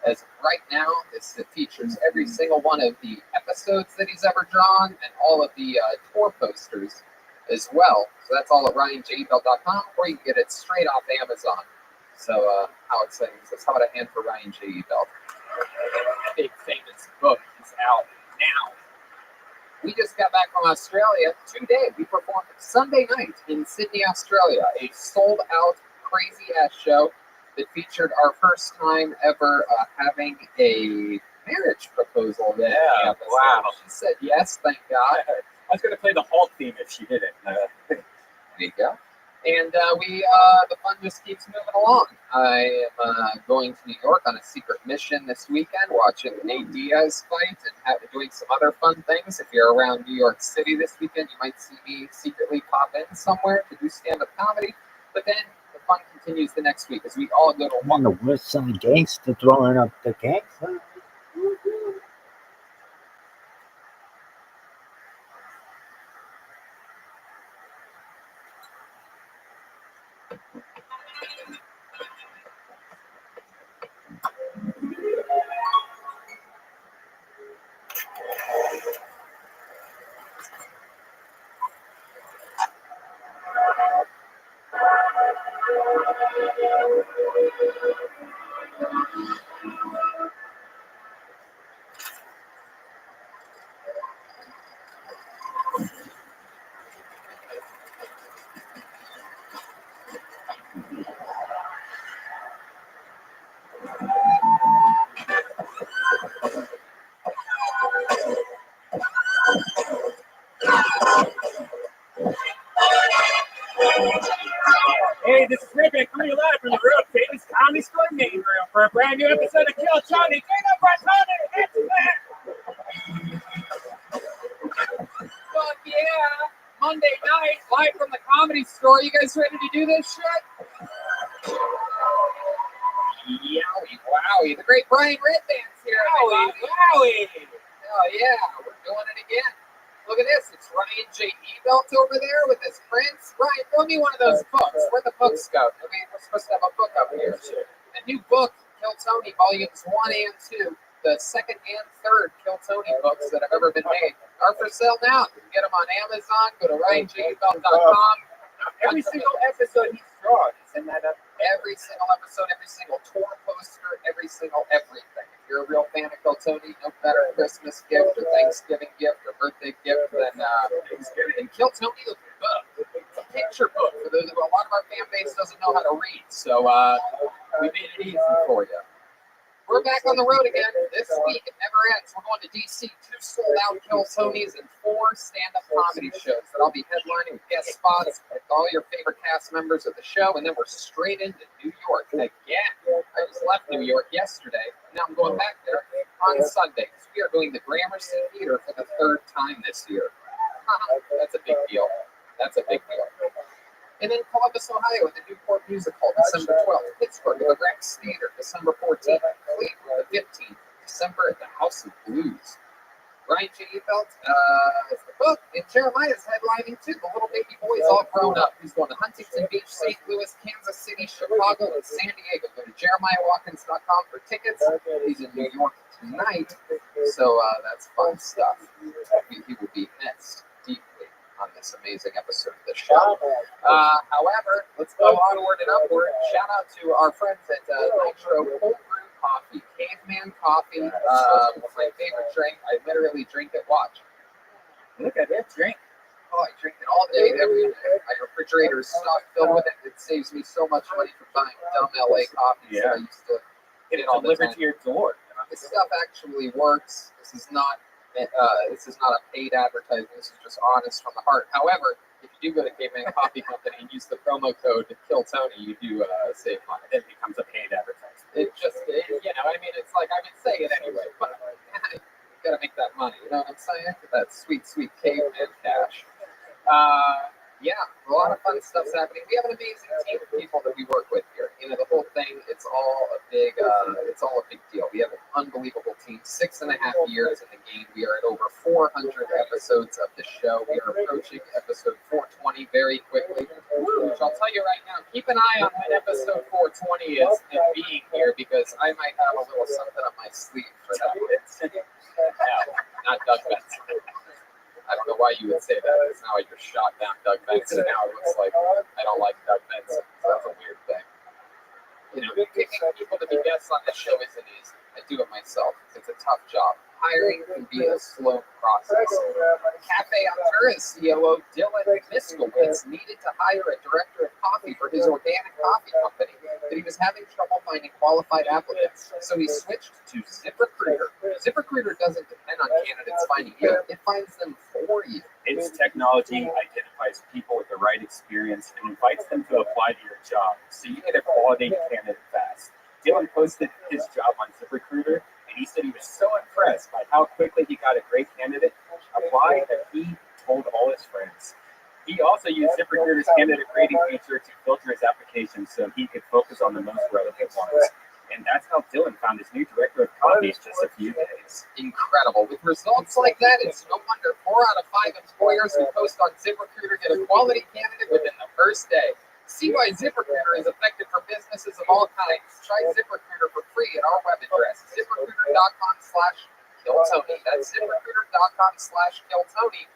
as of right now. This features every single one of the episodes that he's ever drawn and all of the tour posters as well. So that's all at RyanJebelt.com, or you can get it straight off Amazon. So how exciting is this? How about a hand for Ryan J. Ebelt? Big famous book is out now. We just got back from Australia today. We performed Sunday night in Sydney, Australia, a sold-out, crazy-ass show that featured our first time ever having a marriage proposal. Yeah, wow. She said yes, thank God. I was going to play the Hulk theme if she didn't. There you go. And the fun just keeps moving along. I am going to New York on a secret mission this weekend, watching Nate Diaz fight and doing some other fun things. If you're around New York City this weekend, you might see me secretly pop in somewhere to do stand-up comedy. But then the fun continues the next week as we all go to On the West Side Gangster throwing up the gangster. Hey, this is Rabbi coming live from the Real Famous Comedy Store main room for a brand new episode of Kill Tony. Get up, Fuck yeah! Monday night, live from the Comedy Store. You guys ready to do this shit? Yowie, wowie. The great Brian Redban's here. Wowie, wowie. Oh yeah, we're doing it again. Look at this. It's Ryan J. Ebelt over there with his prints. Ryan, throw me one of those books. Where'd the books go? I mean, we're supposed to have a book up here. A new book, Kill Tony, volumes 1 and 2. The second and third Kill Tony books that have ever been made are for sale now. You can get them on Amazon. Go to RyanJebelt.com. Every single episode he's drawn is in that episode. Every single episode, every single tour poster, every single everything. If you're a real fan of Kill Tony, no better Christmas gift or Thanksgiving gift or birthday gift than Kill Tony the book. It's a picture book for those. A lot of our fan base doesn't know how to read, so we made it easy for you. We're back on the road again. This week, it never ends. We're going to D.C. 2 sold-out Kill Tonys and 4 stand-up comedy shows that I'll be headlining with guest spots with all your favorite cast members of the show, and then we're straight into New York again. I just left New York yesterday, and now I'm going back there on Sunday. We are doing the Gramercy Theater for the 3rd time this year. That's a big deal. That's a big deal. And then Columbus, Ohio, at the Newport Music Hall, December 12th. Pittsburgh at the Rex Theater, December 14th. Cleveland, the 15th. December at the House of Blues. Ryan J. Ebelt is the book, and Jeremiah's headlining too. The little baby boy's all grown up. He's going to Huntington Beach, St. Louis, Kansas City, Chicago, and San Diego. Go to JeremiahWatkins.com for tickets. He's in New York tonight, so that's fun stuff. He will be missed deeply on this amazing episode of the show. However, let's go onward and upward. Shout out to our friends at Nitro Cold Brew Coffee, Caveman Coffee. My favorite drink. I literally drink it. Watch. Look at that drink. Oh, I drink it all day, every day. My refrigerator is stocked filled with it. It saves me so much money from buying dumb LA coffees that I used to Get it delivered to your door. This stuff actually works. This is not a paid advertisement. This is just honest from the heart. However, if you do go to Caveman Coffee Company and use the promo code KillTony, you do save money. It becomes a paid advertisement. It's like I've been saying it anyway, but you gotta make that money. You know what I'm saying? Get that sweet, sweet caveman cash. Yeah, a lot of fun stuff's happening. We have an amazing team of people that we work with here. You know, the whole thing, it's all a big deal. We have an unbelievable team. 6.5 years in the game. We are at over 400 episodes of the show. We are approaching episode 420 very quickly. Which I'll tell you right now, keep an eye on when episode 420 is and being here, because I might have a little something up my sleeve for that. No, not Doug Benson. I don't know why you would say that, because now I just shot down Doug Benson. Now it looks like I don't like Doug Benson. So that's a weird thing. You know, picking people to be guests on this show isn't easy. I do it myself. It's a tough job. Hiring can be a slow process. Cafe Alturas COO Dylan Miskowitz needed to hire a director of coffee for his organic coffee company, but he was having trouble finding qualified applicants, so he switched to ZipRecruiter. ZipRecruiter doesn't depend on candidates finding you, it finds them for you. Its technology identifies people with the right experience and invites them to apply to your job, so you get a quality candidate fast. Dylan posted his job on ZipRecruiter, and he said he was so impressed by how quickly he got a great candidate apply that he told all his friends. He also used ZipRecruiter's candidate rating feature to filter his application so he could focus on the most relevant ones. And that's how Dylan found his new director of coffee in just a few days. Incredible. With results like that, it's no wonder 4 out of 5 employers who post on ZipRecruiter get a quality candidate within the first day. See why ZipRecruiter is effective for businesses of all kinds. Try ZipRecruiter for free at our web address, ZipRecruiter.com/KillTony. That's ZipRecruiter.com/KillTony, KILLTONY.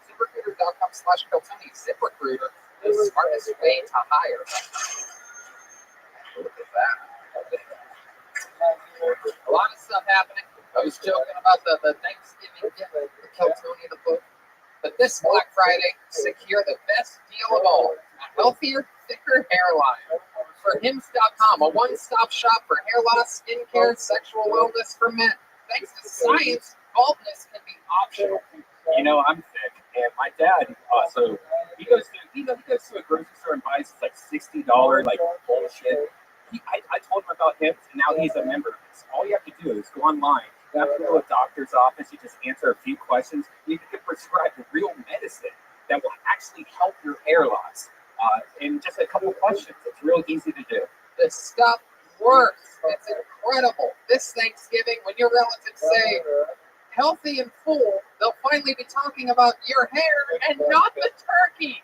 ZipRecruiter.com/KillTony. ZipRecruiter, the smartest way to hire. Look at that. A lot of stuff happening. I was joking about the Thanksgiving gift, the Kill Tony the book. But this Black Friday, secure the best deal of all, a healthier, thicker hairline. For Hims.com, a one-stop shop for hair loss, skincare, sexual wellness for men. Thanks to science, baldness can be optional. You know, I'm thick, and my dad also, he goes to a grocery store and buys this like $60 like bullshit. I told him about Hims, and now he's a member of this. All you have to do is go online. You have to go to a doctor's office. You just answer a few questions. You can get prescribed real medicine that will actually help your hair loss in just a couple questions. It's real easy to do. This stuff works. It's incredible. This Thanksgiving, when your relatives say healthy and full, they'll finally be talking about your hair and not the turkey.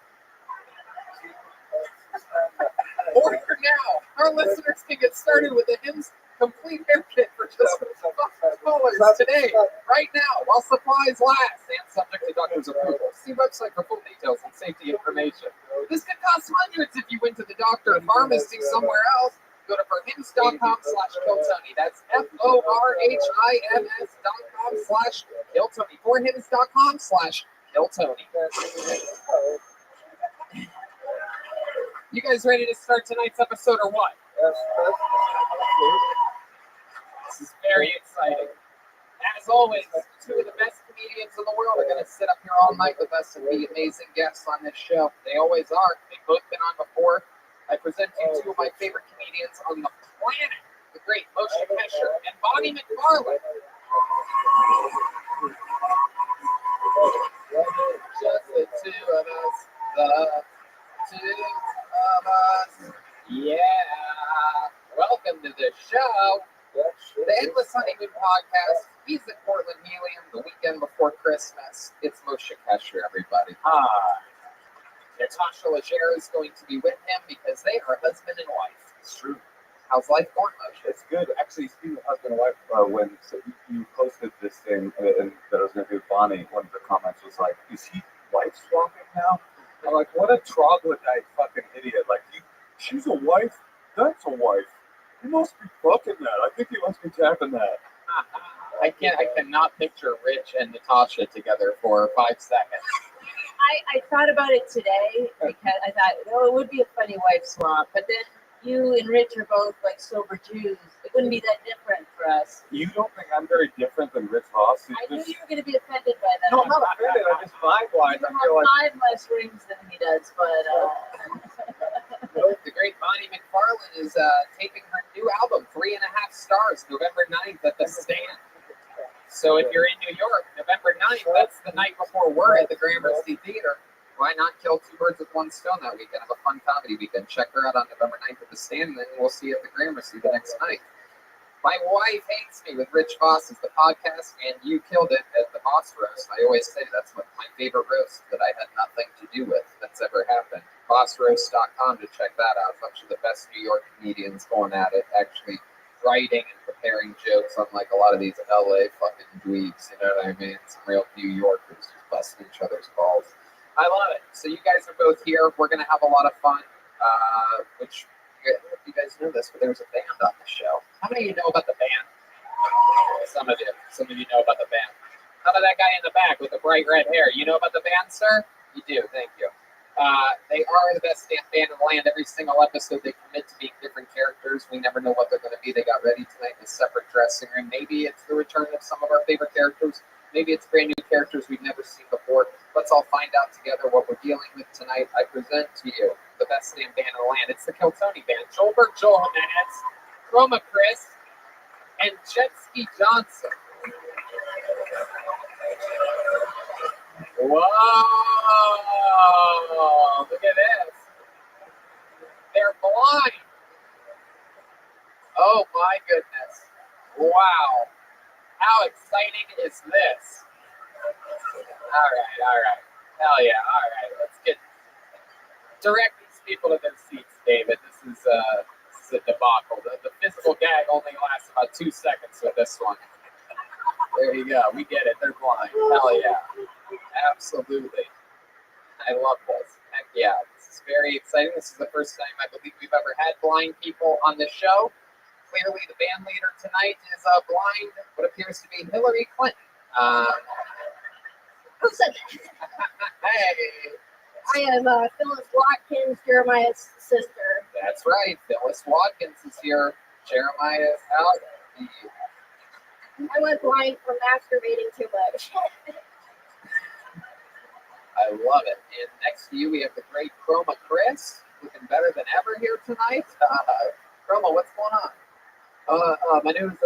Order now. Our listeners can get started with the Hims Complete Hair Kit for just $5 today, right now, while supplies last, and subject to doctor's approval. See website for full details and safety information. This could cost hundreds if you went to the doctor or pharmacy somewhere else. Go to forhims.com/KillTony. That's FORHIMS.com/KillTony. forhims.com/KillTony. You guys ready to start tonight's episode or what? This is very exciting. As always, 2 of the best comedians in the world are going to sit up here all night with us and be amazing guests on this show. They always are. They've both been on before. I present to you 2 of my favorite comedians on the planet, the great Moshe Kasher and Bonnie McFarlane. Just the 2 of us. The 2 of us. Yeah. Welcome to the show. The Endless Honeymoon Podcast. He's at Portland Helium the weekend before Christmas. It's Moshe Kasher, everybody. Hi. Natasha Leggero is going to be with him because they are husband and wife. It's true. How's life going, Moshe? It's good. Actually, speaking of husband and wife, when you posted this thing and that I was going to do with Bonnie, one of the comments was like, is he wife swapping now? I'm like, what a troglodyte fucking idiot. Like, she's a wife? That's a wife. He must be fucking that. I think he must be tapping that. I cannot picture Rich and Natasha together for 5 seconds. I thought about it today because I thought, it would be a funny wife swap, but then you and Rich are both like sober Jews. It wouldn't be that different for us. You don't think I'm very different than Rich Ross? I knew you were going to be offended by that. No, I'm not offended. I just vibe-wise. You have 5 less rings than he does, but... The great Bonnie McFarlane is taping her new album, 3.5 Stars, November 9th at the Stand. So if you're in New York, November 9th, that's the night before we're at the Gramercy Theater. Why not kill 2 birds with 1 stone that weekend? Have a fun comedy weekend. Check her out on November 9th at the Stand, and then we'll see you at the Gramercy the next night. My Wife Hates Me with Rich Voss is the podcast, and you killed it at the Voss Roast. I always say that's my favorite roast that I had nothing to do with that's ever happened. VossRoast.com to check that out. A bunch of the best New York comedians going at it. Actually, writing and preparing jokes, unlike a lot of these LA fucking dweebs, you know what I mean? Some real New Yorkers just busting each other's balls. I love it. So you guys are both here. We're gonna have a lot of fun. Which I don't know if you guys know this, but there was a band on the show. How many of you know about the band? Some of you. Some of you know about the band. How about that guy in the back with the bright red hair? You know about the band, sir? You do. Thank you. They are the best damn band in the land. Every single episode, they commit to being different characters. We never know what they're going to be. They got ready tonight in a separate dressing room. Maybe it's the return of some of our favorite characters. Maybe it's brand new characters we've never seen before. Let's all find out together what we're dealing with tonight. I present to you the best damn band in the land. It's the Kiltony Band. Joelberg, Joel Jimenez, Chroma Chris, and Jetski Johnson. Whoa! Look at this. They're blind. Oh my goodness. Wow. How exciting is this? All right. Hell yeah. All right. Let's direct these people to their seats, David. This is a debacle. The physical gag only lasts about 2 seconds with this one. There you go. We get it. They're blind. Hell yeah. Absolutely. I love this. Heck yeah. This is very exciting. This is the first time I believe we've ever had blind people on the show. Clearly, the band leader tonight is blind, what appears to be Hillary Clinton. Who said that? Hey. I am Phyllis Watkins, Jeremiah's sister. That's right. Phyllis Watkins is here. Jeremiah's out. I went blind from masturbating too much. I love it. And next to you, we have the great Chroma Chris, looking better than ever here tonight. Chroma, what's going on? My name is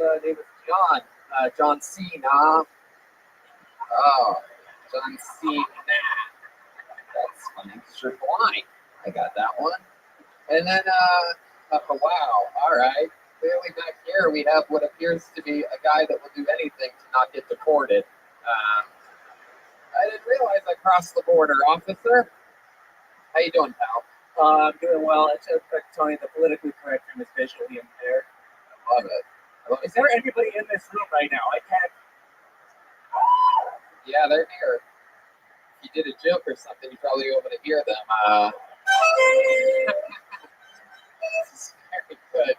John. John Cena. Oh, John Cena. That's funny because you're blind. I got that one. And then, wow. All right. Clearly back here we have what appears to be a guy that will do anything to not get deported. I didn't realize I crossed the border, officer. How you doing, pal? I'm doing well. It's just Tony, the politically correct term is visually impaired. I love it. Is there anybody in this room right now? I can't. Yeah, they're here. If you did a joke or something, you're probably able to hear them. This is very good.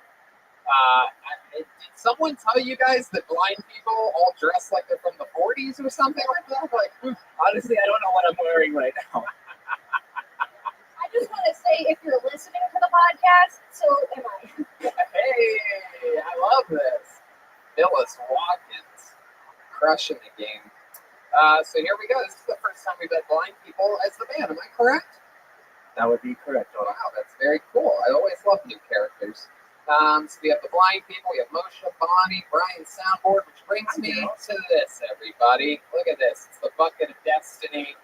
Did someone tell you guys that blind people all dress like they're from the 40s or something like that? Like, Honestly, I don't know what I'm wearing right now. I just want to say, if you're listening to the podcast, so am I. Hey, I love this. Phyllis Watkins, crushing the game. So here we go. This is the first time we've had blind people as the band. Am I correct? That would be correct. Wow, that's very cool. I always love new characters. So we have the blind people. We have Moshe, Bonnie, Brian Soundboard, which brings me to this, everybody. Look at this. It's the bucket of destiny.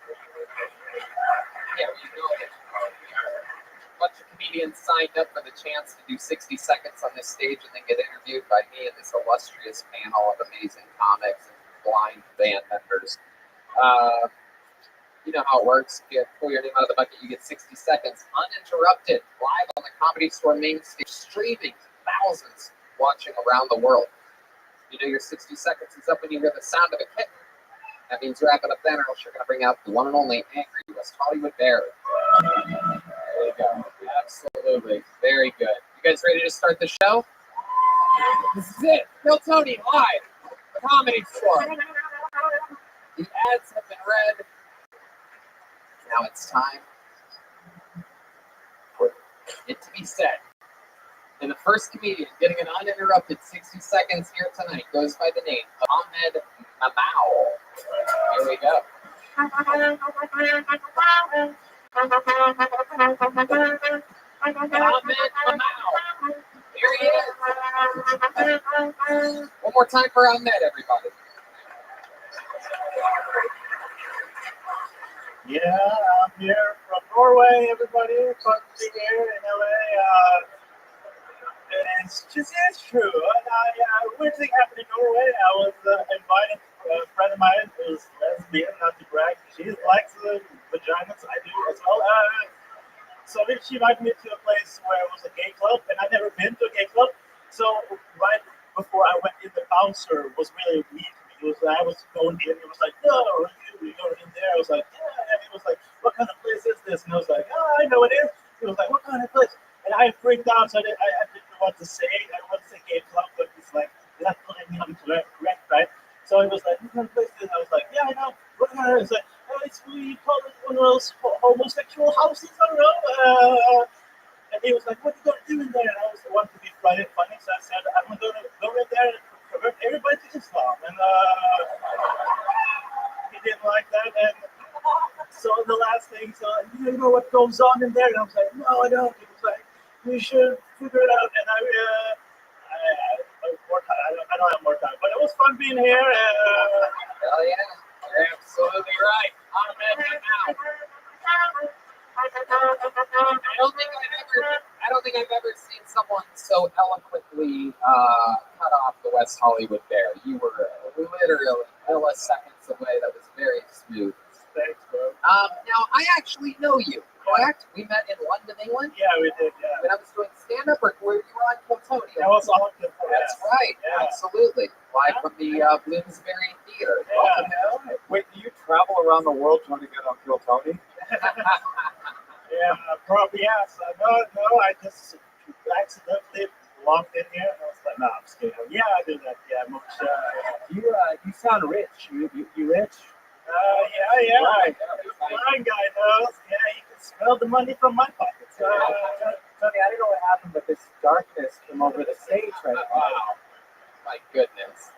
Yeah, you know it. A bunch of comedians signed up for the chance to do 60 seconds on this stage and then get interviewed by me and this illustrious panel of amazing comics and blind band members. You know how it works. If you pull your name out of the bucket, you get 60 seconds uninterrupted, live on the Comedy Store main stage, streaming to thousands watching around the world. You know your 60 seconds is up when you hear the sound of a kitten. That means wrap it up then, or else you're going to bring out the one and only angry West Hollywood Bear. There you go. Absolutely. Very good. You guys ready to start the show? This is it. Phil Tony live. Comedy Store. The ads have been read. Now it's time for it to be said. And the first comedian getting an uninterrupted 60 seconds here tonight goes by the name of Ahmed Mamau. Here we go. Ahmed Mamau. Here he is. One more time for Ahmed, everybody. Yeah, I'm here from Norway, everybody. Fun to be here in LA. And it's true. Weird thing happened in Norway. I was invited, a friend of mine who's lesbian, not to brag. She likes the vaginas, I do as well. So she invited me to a place where it was a gay club, and I've never been to a gay club. So right before I went in, the bouncer was really mean to me. I was going in, he was like, no, you go in there. I was like, yeah. And he was like, what kind of place is this? And I was like, oh, I know it is. He was like, what kind of place? And I freaked out, so I didn't know what to say. I didn't want to say gay club, but it's like, that's correct, right? So he was like, what kind of place is this? I was like, yeah, I know. What kind of? It's like, oh, it's we call it one of those homosexual houses. I don't know. And he was like, what are you going to do in there? And I was the one to be funny, so I said, I'm going to go in there and convert everybody to Islam. And he didn't like that. And so the last thing, so you know what goes on in there? And I was like, no, I don't. He was like, we should figure it out. And I don't have more time, but it was fun being here. Hell yeah, you're absolutely right. I don't think I've ever seen someone so eloquently cut off the West Hollywood Bear. You were literally milliseconds away. That was very smooth. Thanks, bro. Now I actually know you, correct? We met in London, England. Yeah, we did. Yeah. When I was doing stand-up, or where you were on Kiltony. That was all good. That's right. Yeah. Absolutely. Live from the Bloomsbury Theater. Yeah. Wait, do you travel around the world trying to get on Kill Tony? Yeah, probably yes. No, I just accidentally logged in here and I was like, no, I'm just kidding. Yeah, I do that. Yeah, much. You sound rich. You rich? Yeah. Right. Blind guy knows. Yeah, you can smell the money from my pockets. Tony, I don't know what happened, but this darkness came over the stage right now. Wow. My goodness.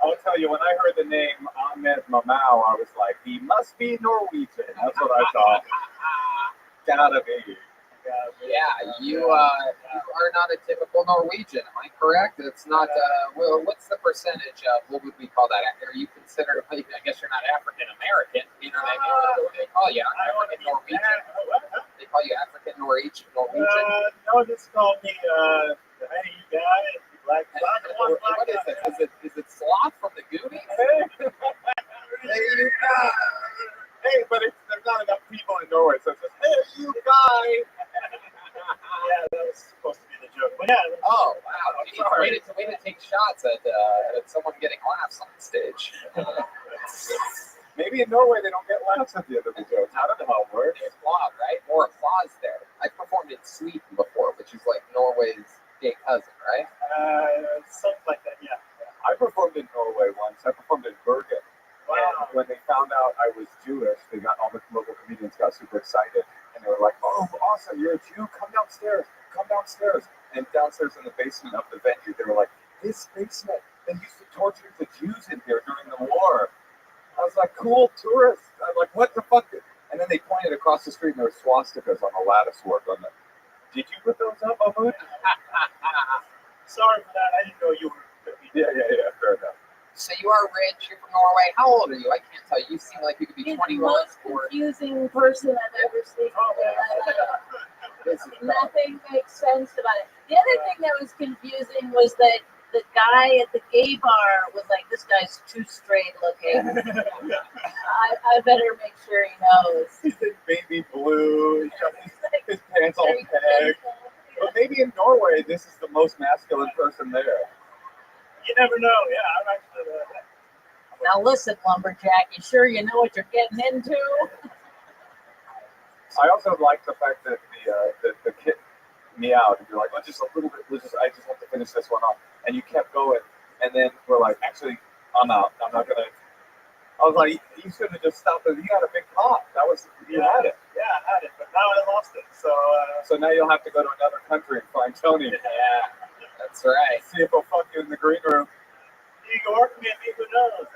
I'll tell you, when I heard the name Ahmed Mamau, I was like, he must be Norwegian. That's what I thought. Gotta be. Yeah, you are not a typical Norwegian. Am I correct? It's not. Well, what's the percentage of what would we call that? Are you considered? I guess you're not African American. You know what I mean? What do they call you? African Norwegian. They call you African Norwegian. No, just call me hey, you guy, black. What is it? Is it Sloth from the Goonies? Hey, you guy. Hey, but there's not enough people in Norway, so it's just, hey, you guy. Yeah, that was supposed to be the joke. But yeah. Oh, wow. Way to take shots at someone getting laughs on the stage. Maybe in Norway they don't get laughs at the end of the jokes. I don't know how it works. There's applause, right? More applause there. I performed in Sweden before, which is like Norway's gay cousin, right? Something like that, yeah. I performed in Norway once. I performed in Bergen. Wow. And when they found out I was Jewish, all the local comedians got super excited. And they were like, oh, awesome, you're a Jew? Come downstairs. And downstairs in the basement of the venue, they were like, this basement, they used to torture the Jews in here during the war. I was like, cool, tourists. I'm like, what the fuck? And then they pointed across the street and there were swastikas on the lattice work on the. Did you put those up, Mahmoud? Sorry for that. I didn't know you were. Yeah, fair enough. So you are rich, you're from Norway. How old are you? I can't tell you. You seem like you could be He's 21. the most confusing person I've ever seen. Nothing makes sense about it. The other thing that was confusing was that the guy at the gay bar was like, this guy's too straight looking. I better make sure he knows. He's in baby blue. His pants all pegged. But maybe in Norway, this is the most masculine person there. You never know. Yeah, I'm actually. Now listen, lumberjack, you sure you know what you're getting into? I also like the fact that the kid meowed. You're like, I just want to finish this one off. And you kept going. And then we're like, actually, I'm out. I'm not gonna. I was like, you should have just stopped. You had a big pop. You had it. Yeah, I had it, but now I lost it. So now you'll have to go to another country and find Tony. Yeah, that's right. See if he'll fuck you in the green room. New York, maybe, who knows?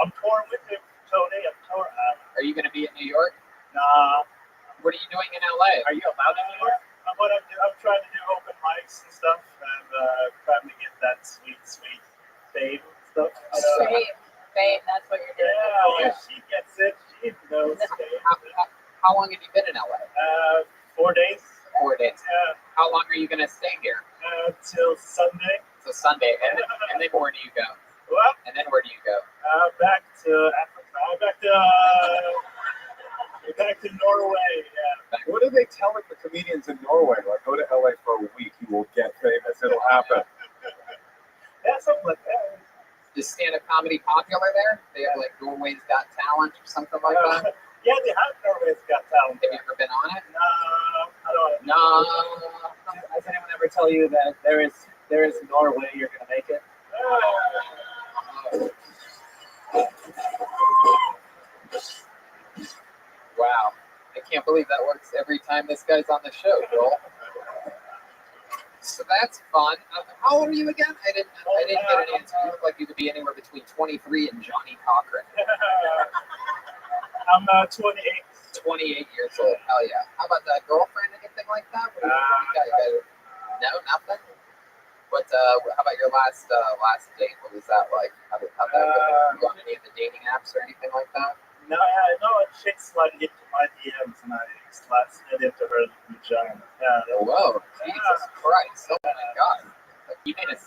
I'm torn with him, Tony. I'm torn. Are you going to be in New York? Nah. What are you doing in LA? Are you allowed in New York? I'm trying to do open mics and stuff, and trying to get that sweet fame stuff. Fame, that's what you're doing. Yeah, she gets it. She knows fame. How long have you been in LA? 4 days. 4 days. How long are you going to stay here? Till Sunday. Till Sunday, and then where do you go? What? And then where do you go? Back to Africa. Back to Norway. Yeah. What are they telling the comedians in Norway? Like, go to LA for a week, you will get famous. It'll happen. Yeah, something like that. Is stand-up comedy popular there? They have like Norway's Got Talent or something like that. Yeah, they have Norway's Got Talent. Have you ever been on it? No, I don't. No. Has anyone ever tell you that there is no way you're gonna make it? Wow. I can't believe that works every time this guy's on the show, Joel. So that's fun. How old are you again? I didn't get an answer. You look like you could be anywhere between 23 and Johnny Cochran. I'm 28. 28 years old. Hell yeah. How about that girlfriend? Anything like that? What do you got? No, nothing. But how about your last date? What was that like? How that go? You on any of the dating apps or anything like that? No, I know a chick slid into my DMs and I slid into her vagina. Yeah. Whoa, Jesus Christ! Oh my God! You made it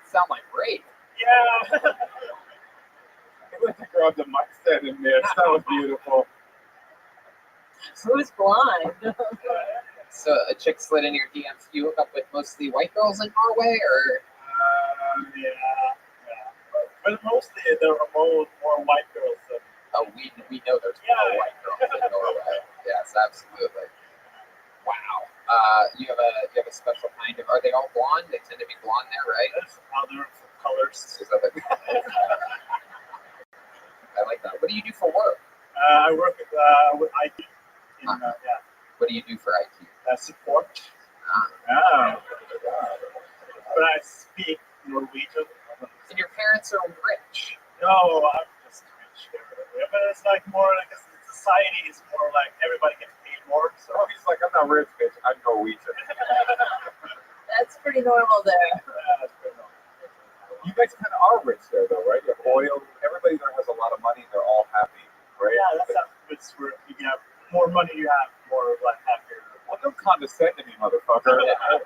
sound like rape. Yeah. He went to grab the mic stand in there. That was beautiful. Who's blind? So a chick slid in your DMs. You hook up with mostly white girls in Norway, or? Yeah. But mostly they're more white girls than. Oh, we know there's more white girls in Norway. Yes, absolutely. Wow. You have a special kind of. Are they all blonde? They tend to be blonde there, right? There's other colors. I like that. What do you do for work? I work with IT. What do you do for IT? Support. Ah. But I speak Norwegian. And your parents are rich. No, I'm just rich. But it's like more like society is more like everybody gets paid more. So he's like, I'm not rich, bitch. I'm Norwegian. That's pretty normal there. That's pretty normal. You guys kind of are rich there, though, right? You have oil. Everybody there has a lot of money. They're all happy, right? Yeah, that's how it's where you have more money you have, more like happier. Well, don't condescend to me, motherfucker. I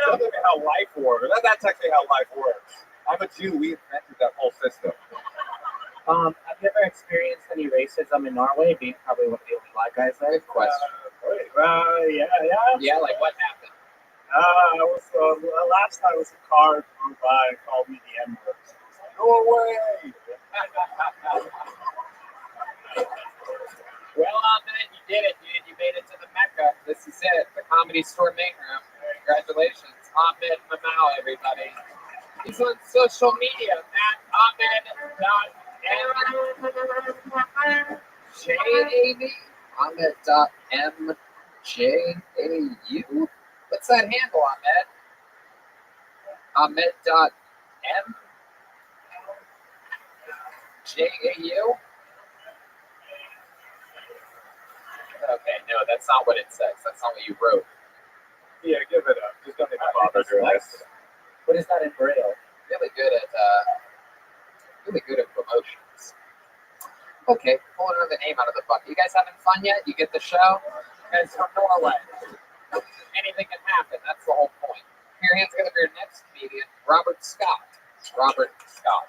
don't know how life works. That's actually how life works. I'm a Jew. We invented that whole system. Have you ever experienced any racism in Norway? Being probably one of the only black guys there. Good question. Yeah. Yeah, like what happened? I was last time was a car drove by and called me the N-word. Norway. Well, man, you did it, dude. You made it to the Mecca. This is it, the Comedy Store main room. Congratulations, Ahmed Mamau, everybody. He's on social media at Ahmed.mjau. Ahmed.mjau. What's that handle, Ahmed? Ahmed.mjau. Okay, no, that's not what it says. That's not what you wrote. Yeah, give it up. Just don't even bother doing this. What is that in Braille? Really good at promotions. Okay, pulling another name out of the bucket. You guys having fun yet? You get the show? You guys from Norway. Anything can happen. That's the whole point. Put your hands together for your next comedian, Robert Scott. Robert Scott.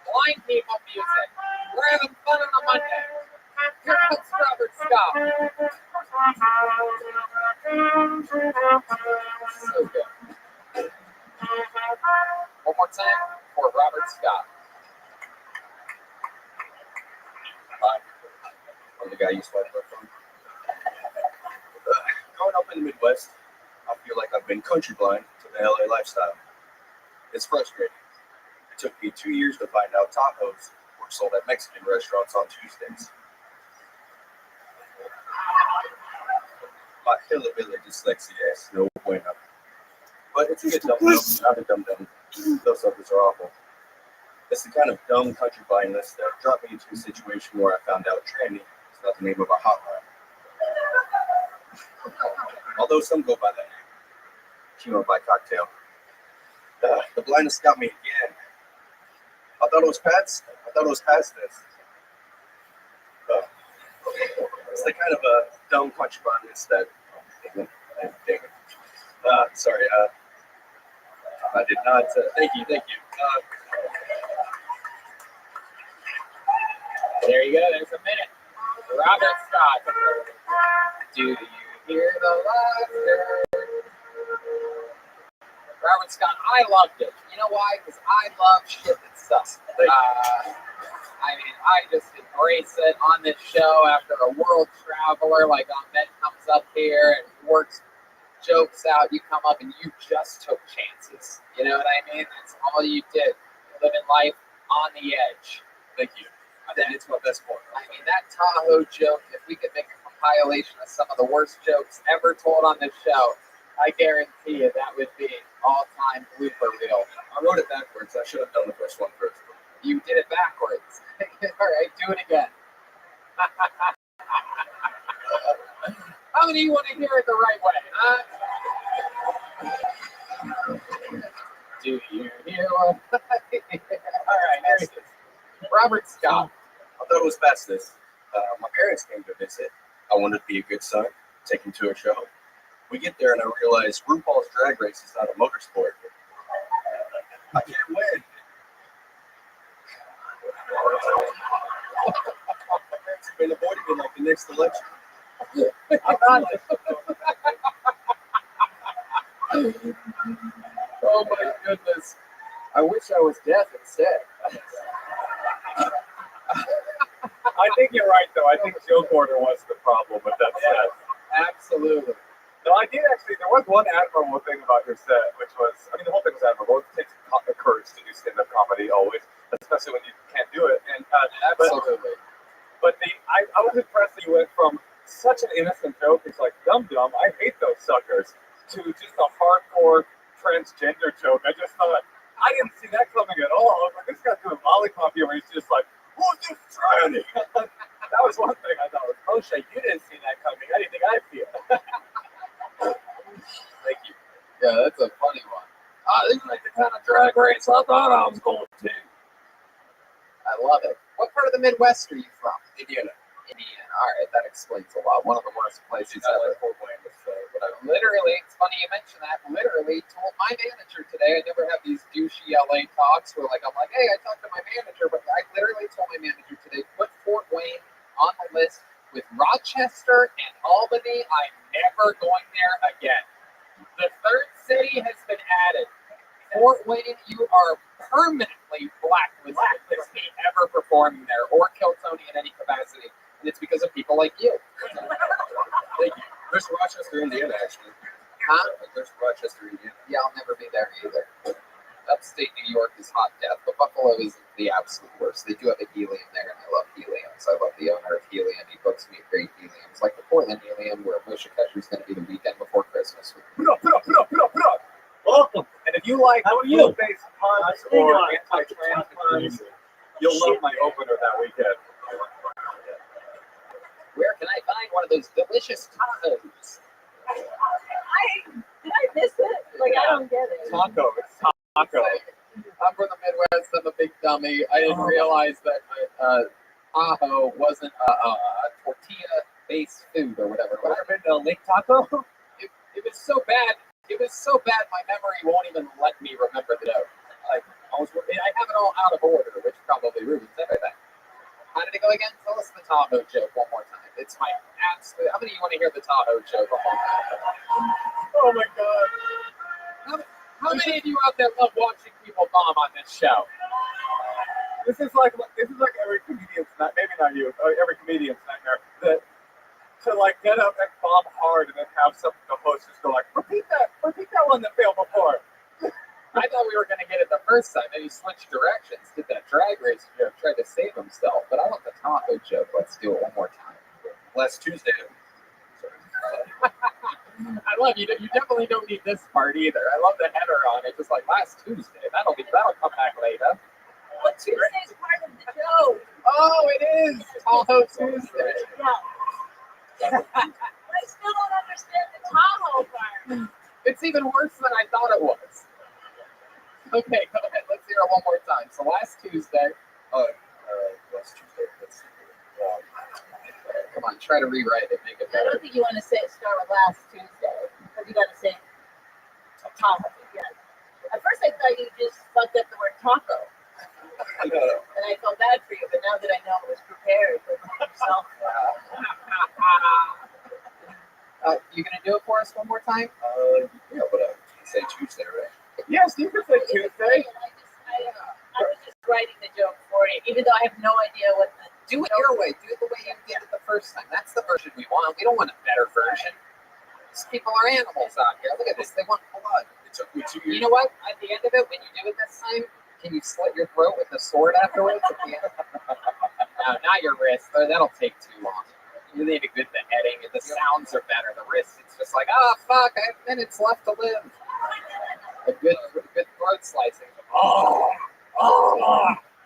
Blind people music. We're having fun on a Monday. Here comes Robert Scott. So good. One more time for Robert Scott. Hi. I'm the guy you swiped up from. Growing up in the Midwest, I feel like I've been country blind to the LA lifestyle. It's frustrating. It took me 2 years to find out tacos were sold at Mexican restaurants on Tuesdays. My hillbilly dyslexia is no bueno. But it's a good dum-dum, not a dum-dum. Those suckers are awful. It's the kind of dumb country blindness that dropped me into a situation where I found out tranny is not the name of a hotline. Although some go by that name. Chemo by cocktail. The blindness got me again. I thought it was past this. It's the kind of a dumb country blindness that... Sorry, I did not... Thank you. There you go. There's a minute. Robert Scott. Do you hear the laughter? Robert Scott, I loved it. You know why? Because I love shit that sucks. I mean, I just embrace it on this show after a world traveler like Ahmed comes up here and works jokes out. You come up and you just took chances. You know what I mean? That's all you did. Living life on the edge. Thank you. I think it's my best part. I mean, that Tahoe joke, if we could make a compilation of some of the worst jokes ever told on this show, I guarantee you that would be all-time blooper reel. I wrote it backwards. I should have done the first one first. You did it backwards. All right, do it again. How many of you want to hear it the right way, huh? Do you hear what? All right, there it is. Robert Scott. I thought it was fastest. My parents came to visit. I wanted to be a good son, take them to a show. We get there and I realize RuPaul's Drag Race is not a motorsport. I can't win. It's been avoiding me like the next election. Oh my goodness. I wish I was deaf instead. I think you're right, though. I think joke order was the problem with that set. Absolutely. No, I did actually. There was one admirable thing about your set, which was, I mean, the whole thing was admirable. It takes courage to do stand-up comedy always, especially when you can't do it. And absolutely. But I was impressed that you went from such an innocent joke, it's like dum dum, I hate those suckers, to just a hardcore transgender joke. I just thought I didn't see that coming at all. I was like, this guy's doing lollipop here, where he's just like, who's this tranny? That was one thing I thought was, Moshe, you didn't see that coming. How do you think I feel? Thank you. Yeah, that's a funny one. This is like the kind of drag race I thought I was going to. I love it. What part of the Midwest are you from? Indiana. Indiana. All right, that explains a lot. One of the worst places ever. But I literally, it's funny you mention that, literally told my manager today, I never have these douchey LA talks where like, I'm like, hey, I talked to my manager, but I literally told my manager today, put Fort Wayne on the list with Rochester and Albany. I'm never going there again. The third city has been added. Fort Wayne, you are permanently blacklisted from me ever performing there or kill Tony in any capacity. And it's because of people like you. Thank you. There's Rochester, Indiana, actually. Huh? There's Rochester, Indiana. Yeah, I'll never be there either. Upstate New York is hot death, but Buffalo is the absolute worst. They do have a helium there, and I love heliums. I love the owner of Helium. He books me great heliums, like the Portland Helium, where Moshe Kasher's going to be the weekend before Christmas. Put up. Welcome. And if you like food-based puns or anti-trans puns, you'll love my opener that weekend. Where can I find one of those delicious tacos? Did I miss it? Like, I don't get it. Taco. It's taco. I'm from the Midwest. I'm a big dummy. I didn't realize that Tahoe wasn't a tortilla-based food or whatever. Ever been to Lake Taco? It was so bad. It was so bad. My memory won't even let me remember the joke. Like I have it all out of order, which probably ruins everything. How did it go again? Tell us the Tahoe joke one more time. It's my absolute. How many of you want to hear the Tahoe joke one more time? Oh my God. How many of you out there love watching people bomb on this show? This is like every comedian's nightmare. Maybe not you. Every comedian's nightmare. That to like get up and bomb hard and then have the host just go like, repeat that one that failed before. I thought we were going to get it the first time. Then he switched directions, did that drag race joke, tried to save himself. But I want the Tahoe joke. Let's do it one more time. Last Tuesday. I love you. You definitely don't need this part either. I love the header on it. Just like last Tuesday. That'll come back later. But Tuesday's part of the show. Oh, it is Tahoe Tuesday. Yeah. I still don't understand the Tahoe part. It's even worse than I thought it was. Okay, go ahead. Let's hear it one more time. So last Tuesday. Last Tuesday. Come on, try to rewrite it, make it I better. don't think you want to start with last Tuesday, because you got to say Tahoe. Yeah. At first, I thought you just fucked up the word taco. And I felt bad for you, but now that I know it was prepared, but not yourself. You gonna do it for us one more time? Yeah, but you say Tuesday, right? Yes, you can say Tuesday. I was just writing the joke for you, even though I have no idea what the. Do it your way. Do it the way you did it the first time. That's the version we want. We don't want a better version. These people are animals out here. Look at this. They want blood. It took me 2 years. You know what? At the end of it, when you do it this time, can you slit your throat with a sword afterwards? At the end? No, not your wrist. That'll take too long. You need a good beheading, and the sounds are better. The wrist, it's just like, oh fuck, I have minutes left to live. A good throat slicing. Oh.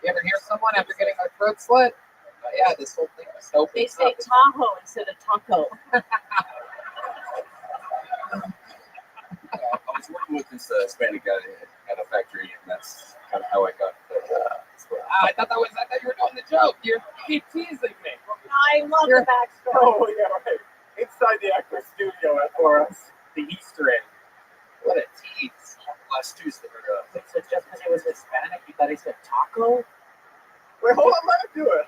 You ever hear someone after getting their throat slit? Yeah, this whole thing was so. They say Tahoe instead of taco. I was working with this Hispanic guy at a factory, and that's kind of how I got the. I thought you were doing the joke. You keep teasing me. I love the backstory. Oh, yeah, right. Inside the actor studio for us, the Easter egg. What a tease. Last Tuesday. So just because he was Hispanic, you thought he said taco? Wait, hold on, let him do it.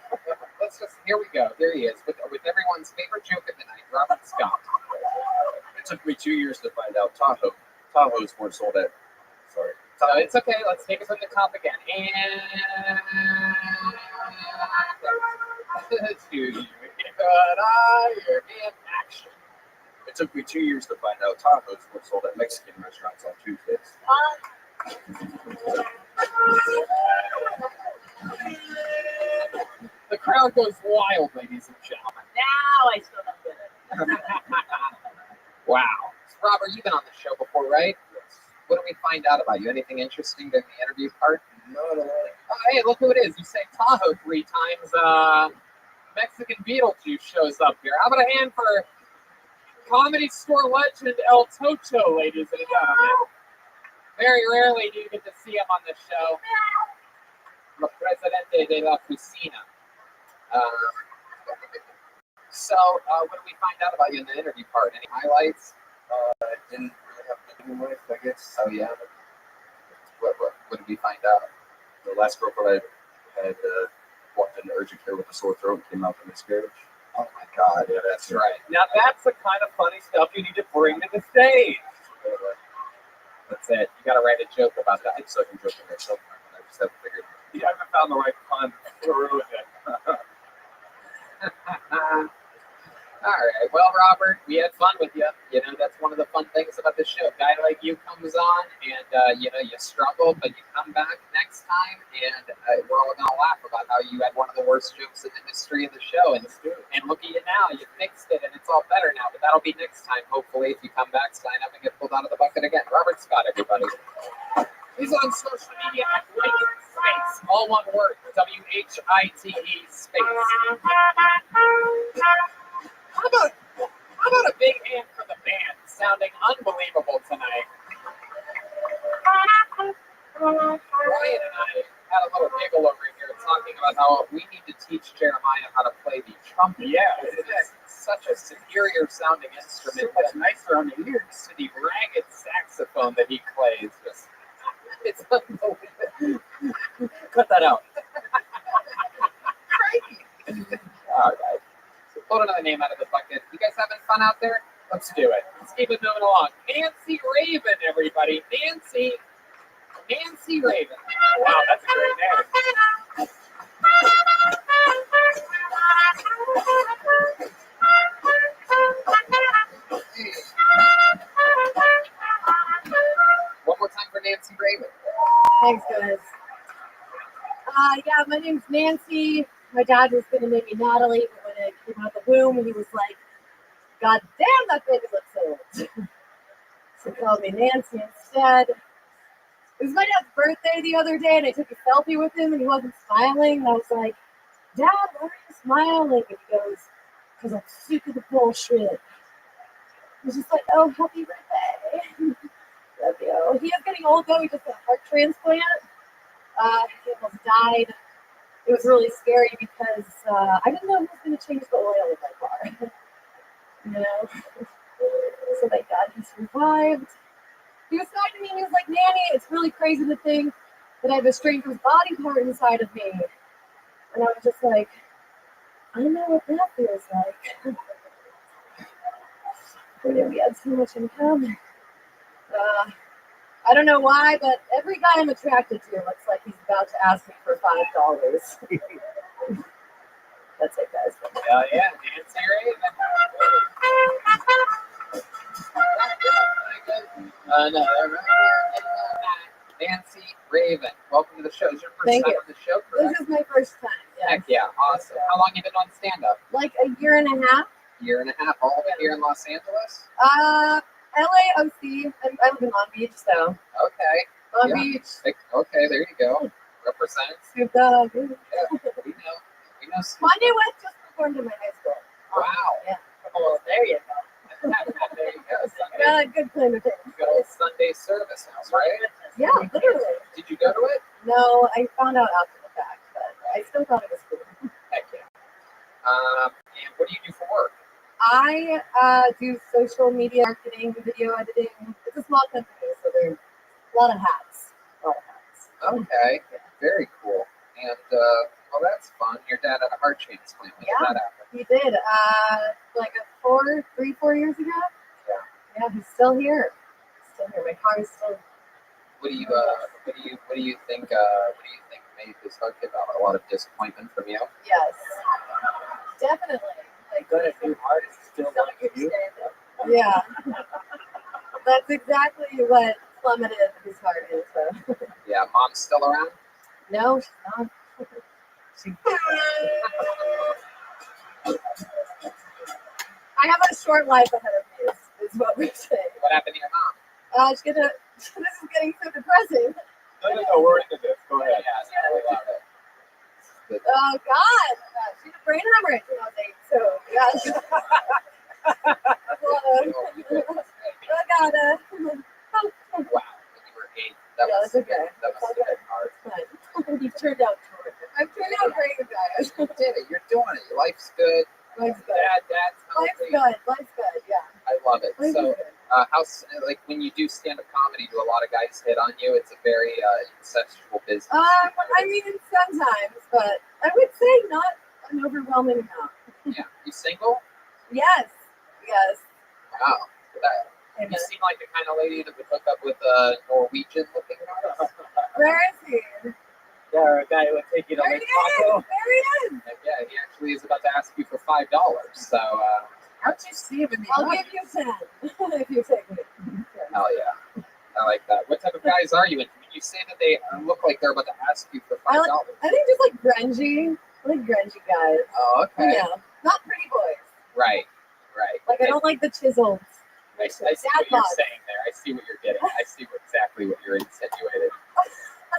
Here we go. There he is with everyone's favorite joke of the night, Robert Scott. It took me 2 years to find out Tahoes weren't sold at. Sorry. So it's okay. Let's take it from the top again. And to you and I are in action. It took me 2 years to find out Tahoes weren't sold at Mexican restaurants on Tuesdays. The crowd goes wild, ladies and gentlemen. Now I still don't get it. Wow. So Robert, you've been on the show before, right? What do we find out about you? Anything interesting during the interview part? No, no. Oh, hey, look who it is. You say Tahoe 3 times. Mexican Beetlejuice shows up here. How about a hand for Comedy Store legend El Tocho, ladies and gentlemen? Very rarely do you get to see him on the show. The Presidente de la Cocina. So, what do we find out about you in the interview part? Any highlights? I didn't really have a good life, I guess. Oh, yeah. What did we find out? The last girlfriend I had walked into urgent care with a sore throat and came out from miscarriage. Oh, my God. Yeah, that's right. Now, that's the kind of funny stuff you need to bring to the stage. That's it. You got to write a joke about that. It's like I'm joking myself. I just haven't figured it out. You haven't found the right pun to ruin it. All right. Well, Robert, we had fun with you. You know, that's one of the fun things about the show. A guy like you comes on, and you struggle, but you come back next time, and we're all gonna laugh about how you had one of the worst jokes in the history of the show. And look at you now. You fixed it, and it's all better now. But that'll be next time. Hopefully, if you come back, sign up and get pulled out of the bucket again. Robert Scott, everybody. He's on social media at White Space, all one word, WHITE space. How about a big hand for the band, sounding unbelievable tonight? Brian and I had a little giggle over here talking about how we need to teach Jeremiah how to play the trumpet. Yeah, it is such a superior sounding instrument. So much nicer on the ears. To the ragged saxophone that he plays. It's unbelievable. Cut that out. All right. So pull another name out of the bucket. You guys having fun out there? Let's do it. Let's keep it moving along. Nancy Raven, everybody. Nancy Raven. Wow, that's a great name. One more time for Nancy Raven. Thanks, guys. Yeah, my name's Nancy. My dad was going to name me Natalie, but when I came out of the womb, he was like, God damn, that baby looks old. So he called me Nancy instead. It was my dad's birthday the other day, and I took a selfie with him, and he wasn't smiling. And I was like, Dad, why are you smiling? And he goes, because I'm sick of the bullshit. He was just like, oh, happy birthday. Love you. He is getting old, though. He just got a heart transplant. He almost died. It was really scary because I didn't know who was going to change the oil in my car. You know? So thank God he survived. He was talking to me and he was like, Nanny, it's really crazy to think that I have a stranger's body part inside of me. And I was just like, I know what that feels like. We had so much in common. I don't know why, but every guy I'm attracted to looks like he's about to ask me for $5. That's it, guys. Hell yeah, Nancy Raven. Nancy Raven, welcome to the show. Is your first Thank time you. on the show, correct? This is my first time. Yes. Heck yeah, awesome. How long you been on stand-up? Like a year and a half. Year and a half, all of it here in Los Angeles? LAOC. I live in Long Beach, so. Okay. Long Yeah. Beach. Okay, there you go. Represent. Snoop Dogg. Yeah, we know. We know. Kanye West just performed in my high school. Wow. Yeah. Oh, there you go. There you go. Got a good claim to fame. Good old Sunday service house, right? Yeah, literally. Did you go to it? No, I found out after the fact, but I still thought it was cool. Heck yeah. And what do you do for work? I do social media marketing, video editing. It's a small company, so there's a lot of hats. Okay, very cool. And well, that's fun. Your dad had a heart transplant. When did that happen? He did. Like 4 years ago. Yeah, he's still here. Still here. My car is still. What do you think made this heart give out? A lot of disappointment from you? Yes, definitely. Like Got a new heart. It's still like you. yeah, that's exactly what plummeted his heart into. Yeah, mom's still around? No, she's not. I have a short life ahead of me, is what we're saying. What happened to your mom? This is getting so depressing. No, we're into this. Go ahead. Yeah, I love it. Oh God, she had a brain hemorrhage when I was 8. So yeah, I got it. Wow, when you were 8, that Yeah, was it's okay. that was It's okay. hard. Fine. You've turned out terrific. I've turned out great, you guys. You did it. You're doing it. Life's good. Life's good. Dad's Life's healthy. good. Life's good. Yeah. I love it. Life's So, good. like when you do stand-up comedy, do a lot of guys hit on you? It's a very incestual business. I mean, sometimes, but I would say not an overwhelming amount. Yeah. You single? Yes. Yes. Wow. You seem like the kind of lady that would hook up with a Norwegian-looking artist. Where is he? Yeah, a guy who would take you to There Lake he is. Tahoe. There he is. And yeah, he actually is about to ask you for $5. So, how'd you see him in the I'll audience? give you 10 if you take me. Hell yeah. I like that. What type of guys are you? And you say that they look like they're about to ask you for $5. I think just like grungy. I like grungy guys. Oh, okay. Yeah. Not pretty boys. Right. Like I don't like the chiseled. I see what you're saying there. I see what you're getting. I see exactly what you're insinuating.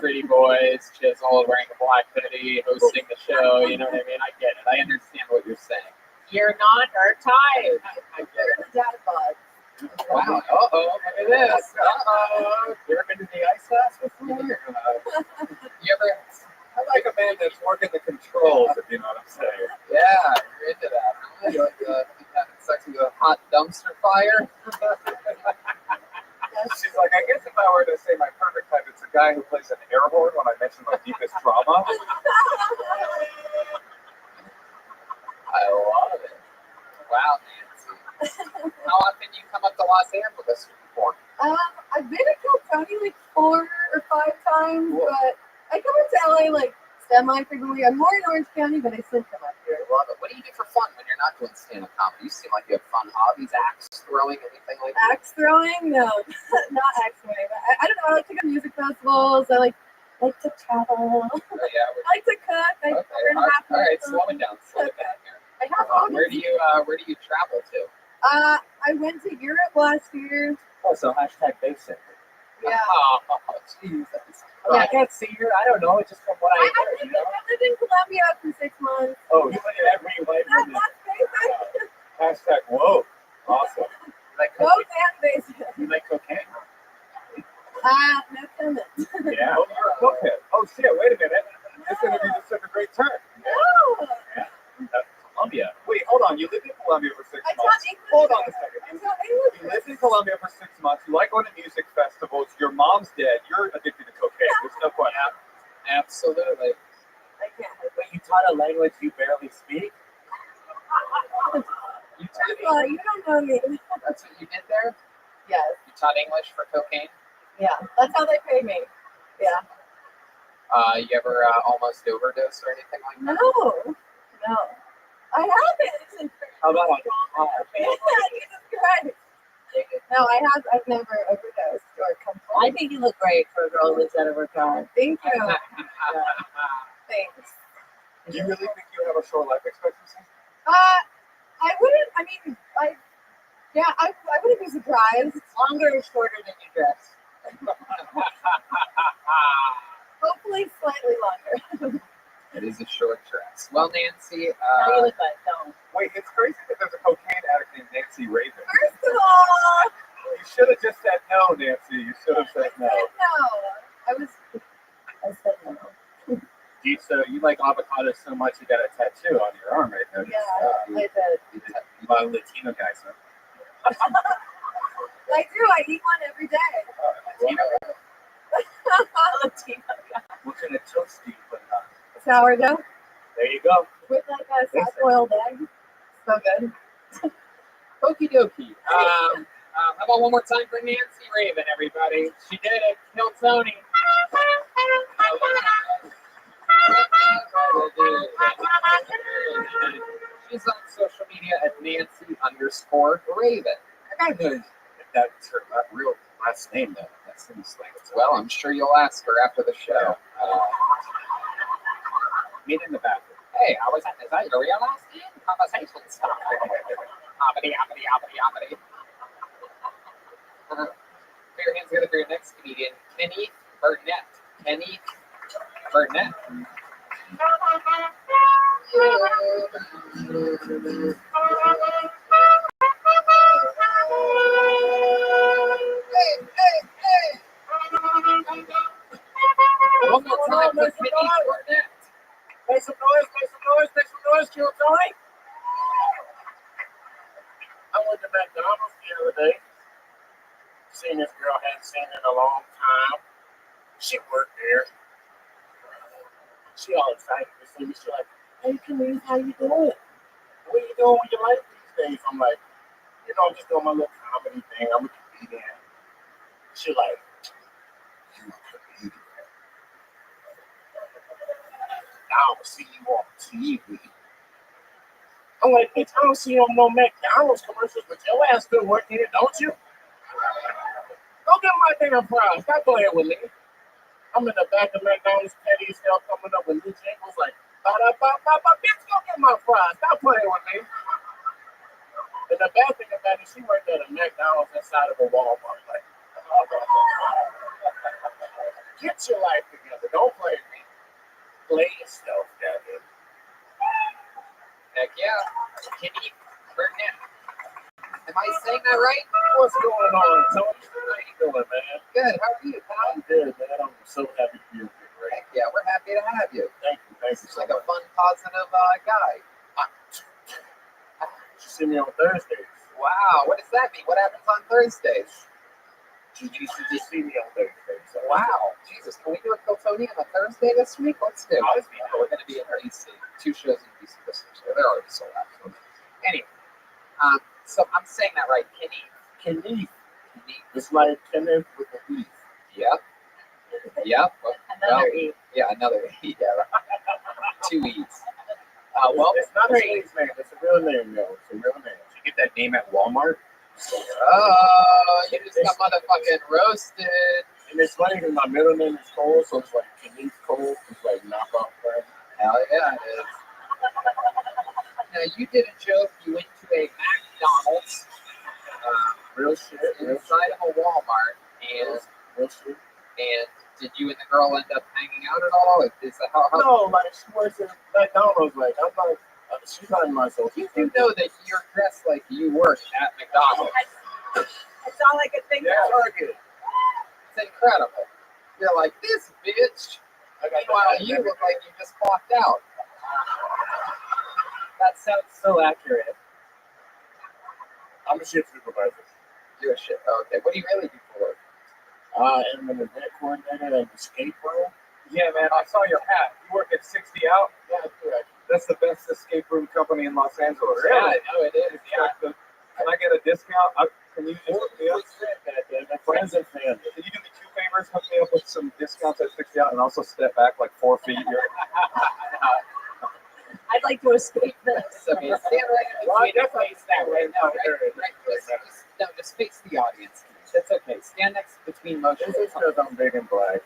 Pretty boys, chiseled, wearing a black hoodie, hosting the show. You know what I mean? I get it. I understand what you're saying. You're not her type. I get They're the dad bods. Wow. Uh-oh. Look at this. Uh-oh. You ever been to the ice house before? You ever? I like a man that's working the controls, if you know what I'm saying. Yeah, you're into that. Huh? You like having sex with a hot dumpster fire? She's like, I guess if I were to say my perfect type, it's a guy who plays an air horn when I mention my deepest trauma. I love it. Wow, Nancy. How often do you come up to Los Angeles to perform? I've been to California like 4 or 5 times, Cool. but I come up to LA like semi-frequently. I'm more in Orange County, but I still come up here. I love it. What do you do for fun when you're not doing stand-up comedy? You seem like you have fun hobbies, axe throwing, anything like that? Axe throwing? No, not axe throwing. I don't know. I like to go to music festivals. I like to travel. Oh, yeah. I like to cook. I Okay. learn All half right. marathon. Slow it down. Slow it down here. I have Where do you travel to? I went to Europe last year. Oh, so hashtag basic. Yeah. Oh, Jesus. I can't see her. I don't know. It's just from what I heard, you know? I lived in Colombia for 6 months. Oh, you went every way from the That's basic. hashtag whoa. Awesome. Like, Both and basic. you like cocaine? No comment. Yeah. Oh, you're a cokehead. Oh, shit. Wait a minute. This interview just took a great turn. No. Colombia. Wait, hold on. You lived in Colombia for 6 I months. taught English. Hold on a second. I taught English. You lived in Colombia for 6 months. You like going to music festivals. Your mom's dead. You're addicted to cocaine. There's No question. Absolutely. I can't. But you taught a language you barely speak? You taught Well, English? you don't know me. That's what you did there? Yes. You taught English for cocaine? Yeah. That's how they pay me. Yeah. You ever almost overdose or anything like that? No. No. I haven't. How about like Jesus Christ. No, I've never overdosed or come I think you look great for a girl who lives out of her car. Thank you. Thanks. Do you really think you have a short life expectancy? I wouldn't. I mean, I wouldn't be surprised. It's longer or shorter than you dress. Hopefully, slightly longer. It is a short dress. Well, Nancy, Now you look like don't. Wait, it's crazy that there's a cocaine addict named Nancy Raven. First of all, You should have just said no, Nancy. You should have said no. I said no. So you like avocados so much you got a tattoo on your arm right now. Yeah, I did. You bought a Latino guy, so. I do. I eat one every day. Latino guy. What kind of toast do you put on? Sourdough There you go. with like a soft boiled egg. So good. okie dokie. How about one more time for Nancy Raven, everybody? She did it. Killed Tony. She's on social media at Nancy_Raven. I gotta know if that's her real last name, though. That seems like it's Well, I'm sure you'll ask her after the show. meet in the bathroom. Hey, how was that? Is that your real last name? Conversation stuff. Hoppity. Put your hands together for your next comedian, Kenny Burnett. Kenny Burnett. One more time for Kenny Burnett. Make some noise, Kill Tony. I went to McDonald's the other day. Seen this girl, hadn't seen in a long time. She worked there. She all excited to see me. She's like, hey, Camille, how you doing? What are you doing with your life these days? I'm like, just doing my little comedy thing. I'm a comedian. She like, you a comedian? I don't see you on TV. I'm like, bitch, I don't see you on no McDonald's commercials, but your ass still work here, don't you? Go get my damn fries. Stop playing with me. I'm in the back of McDonald's, Teddy's still coming up with new jingles like, ba-da-ba-ba-ba, bitch, go get my fries. Stop playing with me. And the bad thing about it, she worked at a McDonald's inside of a Walmart. Like, get your life together. Don't play with me. Play yourself, Devin. Heck yeah. Kenny Burnett. Am I saying that right? What's going on, Tony? How you doing, man? Good. How are you, pal? I'm good, man. I'm so happy to be here. Right? Heck yeah, we're happy to have you. Thank you. Seems like a fun, positive guy. You see me on Thursdays. Wow. What does that mean? What happens on Thursdays? You should just see me on Thursdays. So Wow. Jesus, can we do a Kill Tony on a Thursday this week? Let's do it. We're going to be in DC. 2 shows in DC this week. So they're already sold out. Anyway, so I'm saying that right. Kenny. it's like Kenneth with the E. Yep. Another E. Yeah, another E. Yeah. 2 E's. Well, it's not a stage name. It's a real name, yo. It's a real name. Did you get that name at Walmart? Oh, you just got motherfucking roasted. And it's funny because my middle name is Cole, so it's like Kenneth Cole. It's like knockoff brand. Hell yeah, it is. Now, you did a joke. You went to a McDonald's. Real shit. Inside of a Walmart. And Real shit. And did you and the girl end up hanging out at all? Is that how? No, like she works at McDonald's. Like I'm like, she's not in my social. You do know that you're dressed like you work at McDonald's. That's all I could think Yeah, of. Target. It's incredible. You're like, this bitch. Meanwhile, you look like you just clocked out. That sounds so accurate. I'm a shift supervisor. You're a shit. Oh, okay. What do you really do for work? I am an event coordinator at the skate room. Yeah, man, I saw your hat. You work at 60 Out? Yeah, correct. That's the best escape room company in Los Angeles. Yeah, I know it is. Yeah. Can I get a discount? Can you just hook me up? My friends and family. Can you do me 2 favors? Hook me up with some discounts at 60 Out and also step back like 4 feet here. I'd like to escape this. So stand right face that way. No, no, just face the audience. That's okay. Stand next between motion. This is because I'm big and black.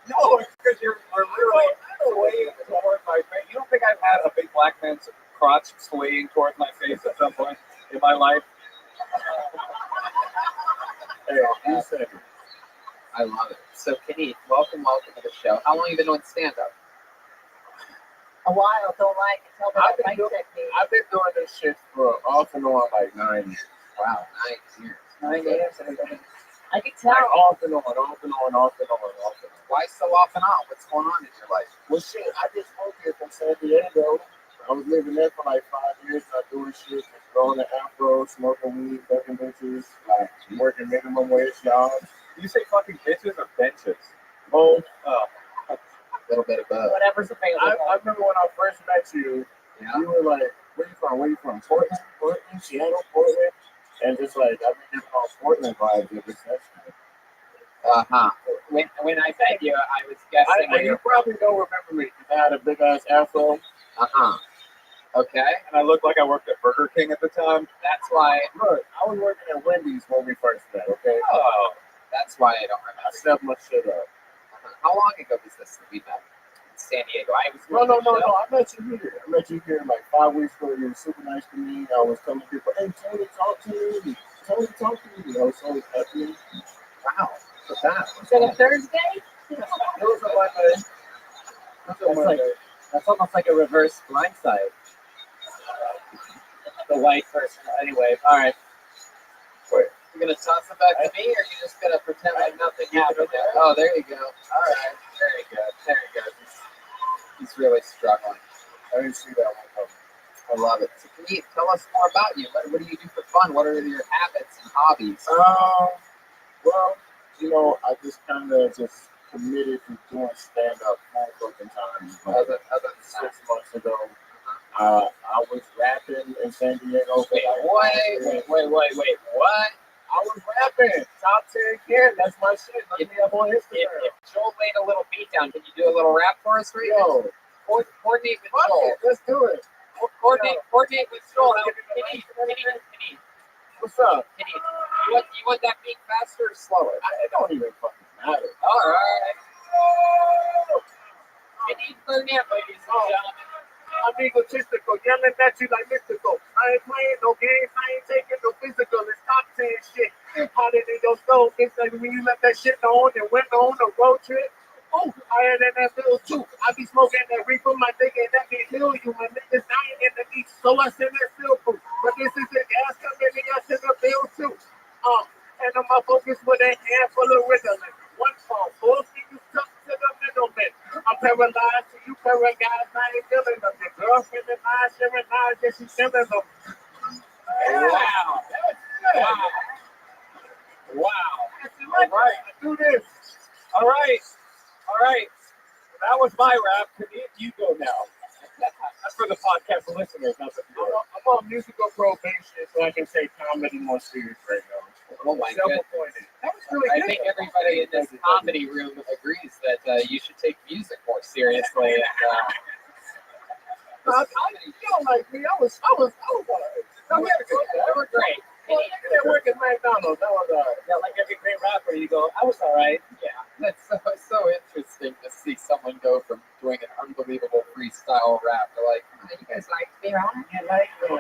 No, it's because you're literally swaying towards my face. You don't think I've had a big black man's crotch swaying towards my face at some point in my life? Hey, you said it. I love it. So, Kenny, welcome to the show. How long have you been doing stand-up? A while, don't lie. Tell me I've that been, mic doing, technique. I've been doing this shit for off and on like 9 years. Wow, 9 years. 9 years. I could tell. Like off and on, off and on, off and on, off and on. Why so off and on? What's going on in your life? Well, shit, I just moved here from San Diego. I was living there for like 5 years, not doing shit, just growing an afro, smoking weed, fucking bitches, like working minimum wage jobs. You say fucking bitches or benches? Both. A little bit of both. Whatever's available. I remember when I first met you, Yeah. you were like, where you from? Where you from? Portland? Seattle, Portland? And just like, I've been getting all Portland vibes ever since. Uh-huh. When I met you, I was guessing. You probably don't remember me because I had a big ass afro. Uh-huh. Okay. And I looked like I worked at Burger King at the time. That's why. Look, I was working at Wendy's when we first met, okay? Oh. That's why I don't I remember. stepped my shit up. How long ago was this that we met? In San Diego. I was. No. I met you here. I met you here like 5 weeks ago. You were super nice to me. I was telling people, hey, Tony, talk to me. Tony, talk to me. I was so happy. Wow. What's that? Is it a Thursday? It was a Monday. That's almost like a reverse blindside. The white person. Anyway, all right. You gonna toss it back to me, or you just gonna pretend like nothing happened there? Oh, there you go. All right. Very good. There you go. He's really struggling. I didn't see that one coming. I love it. So can you tell us more about you? What do you do for fun? What are your habits and hobbies? Well, you know, I just kind of just committed to doing stand-up full fucking time. Like, Other than 6 months ago, I was rapping in San Diego. Wait. What? I was rapping. Top 10 kid. That's my shit. Look me up on Instagram. If Joel laid a little beat down, can you do a little rap for us right now? Yo, Coordinate with fuck Joel. it. Let's do it. Coordinate with Joel. Kenny, What's up? you want that beat faster or slower? It don't even fucking matter. All right. Kenny, ladies and gentlemen. I'm egotistical, yelling at you like mystical. I ain't playing no games, I ain't taking no physical. It's top 10 shit. Hotter than your stove. It's like when you left that shit on and went on a road trip. Oh, higher than that bill too. I be smoking that reefer, my nigga, and that can kill you. My niggas dying in the beach, so I send that still proof. But this is the gas company, I send a bill too. And I'm focused with a handful of Ritalin. One phone, 4 fingers tucked to the middleman. I'm paralyzed, so you paralyzed, I ain't feeling them. The girlfriend and I sharing eyes, yeah, she's feeling them. Wow. Wow. All right, I do this. All right. That was my rap. You go now. That's for the podcast listeners, not the viewers. I'm on musical probation, so I can take comedy more serious right now. Oh my goodness. That was really I good. think everybody in this comedy room agrees that you should take music more seriously. And, You don't like me. I was all right. they were great. Well, I work at McDonald's. That was all right. Yeah, like every great rapper, you go, I was all right. Yeah, that's so interesting to see someone go from doing an unbelievable freestyle rap to like, you guys like me, right? Yeah, like, that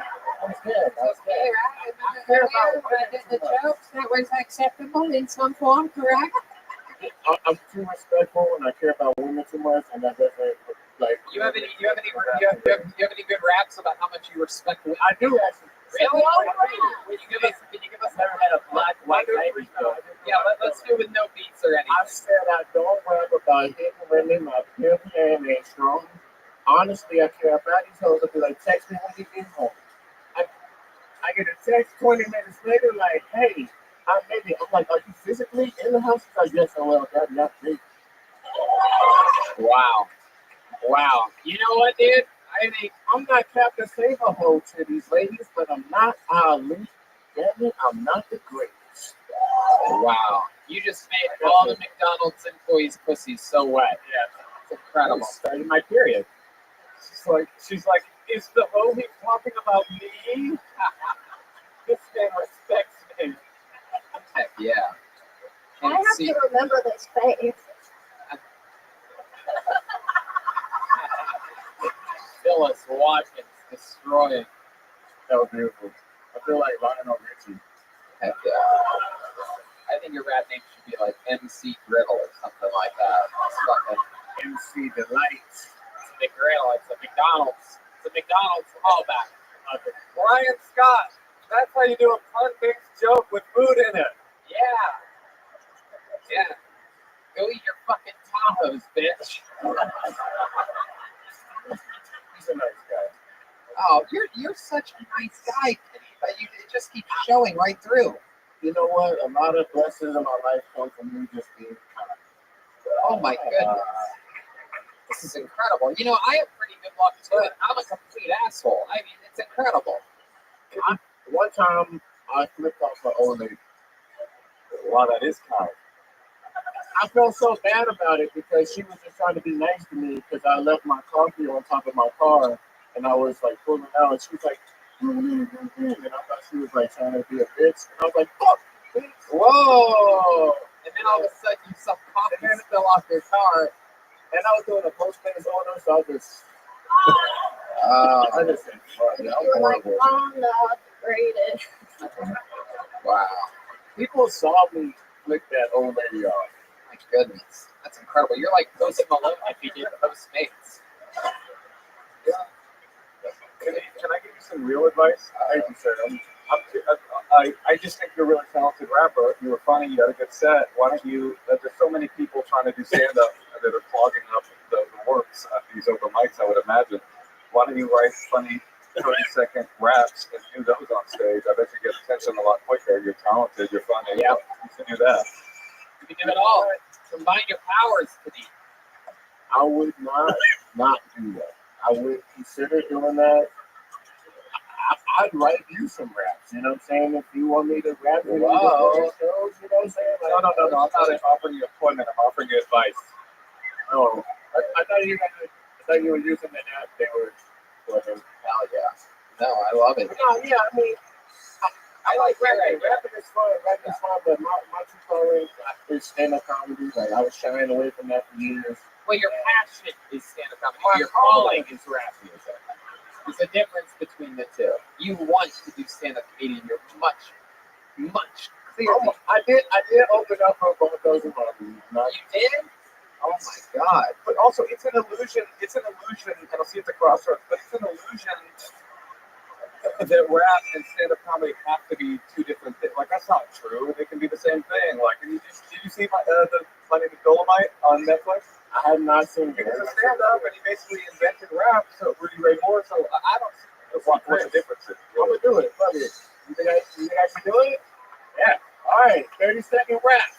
was good. That was good. I care about the jokes. That was acceptable in some form, correct? I'm too respectful and I care about women too much, and that doesn't like. You have any good raps about how much you respect women? I do actually. Really? Can you give us Never had a black, white baby. Yeah, let's do it with no beats or anything. I said I don't rap about hitting women. My pimp hand ain't strong. Honestly, I care about these hoes. I'll be like, text me when you get home. I get a text 20 minutes later, like, hey, Maybe. I'm like, are you physically in the house? I guess I will. That's not me. Wow. Wow. You know what, dude? I think I'm not Captain Save-A-Ho to these ladies, but I'm not Ali. Damn it, I'm not the greatest. wow. You just made all the McDonald's employees' pussies so wet. Yeah. It's incredible. Starting my period. She's like, is the hoe he talking about me? This man respects me. Heck yeah. I have to remember this face. Phyllis Watkins destroying. That was beautiful. I feel like Lionel Richie. Heck yeah. I think your rap name should be like MC Griddle or something like that. It's fucking MC Delights. it's a McGriddle. It's a McDonald's. It's a McDonald's callback. Brian Scott. That's how you do a pun-based joke with food in it. Yeah. Yeah. Go eat your fucking Tahoes, bitch. He's a nice guy. Oh, you're such a nice guy, Kenny, but it just keeps showing right through. You know what? A lot of blessings in my life come from me just being kind. Oh my goodness. This is incredible. You know, I have pretty good luck too. I'm a complete asshole. I mean, it's incredible. One time, I flipped off my old lady. Wow, that is kind. I felt so bad about it because she was just trying to be nice to me because I left my coffee on top of my car and I was like pulling out and she was like, and I thought she was like trying to be a bitch. And I was like, fuck, bitch. Whoa! And then all of a sudden you saw coffee spill off your car. And I was doing a postman's order, so I just said, fuck, yeah, I'm You were like, horrible. oh no, graded. Wow. People saw me flick that old lady off. My goodness. That's incredible. You're like Post Malone if you did Postmates. Can I give you some real advice? Thank you, sir. I just think you're a really talented rapper. You were funny. You had a good set. Why don't you? There's so many people trying to do stand-up that are clogging up the works at these open mics. I would imagine. Why don't you write funny 30-second raps and do those on stage? I bet you get attention a lot quicker. You're talented. You're funny. Yeah. You should do that. You can do it all. Combine your powers to the. I would not do that. I would consider doing that. I'd write you some raps, you know what I'm saying? If you want me to rap with you before your shows, you know what I'm saying? No. I'm not offering you employment. I'm offering you advice. Oh, I thought you were using the app they were. Hell yeah. No, I love it. No, yeah, I mean, I like rapping. Rapping is fun, but my true calling is stand-up comedy. Like, I was shying away from that for years. Well, your passion is stand-up comedy. Your calling is rapping. There's a difference between the two. You want to do stand-up comedian. You're much clearly. I did open up for both those of them. You did? Oh my God. But also, it's an illusion. And I'll see at the crossroads. But it's an illusion that rap and stand-up comedy have to be two different things. Like, that's not true. They can be the same thing. Like, did you see the Planet of Dolomite on Netflix? I have not seen it. He was a stand-up, and he basically invented rap. So Rudy Ray Moore. So I don't see what the difference is. I'm gonna do it. Fuck it. You think I should do it? Yeah. All right. 30-second rap.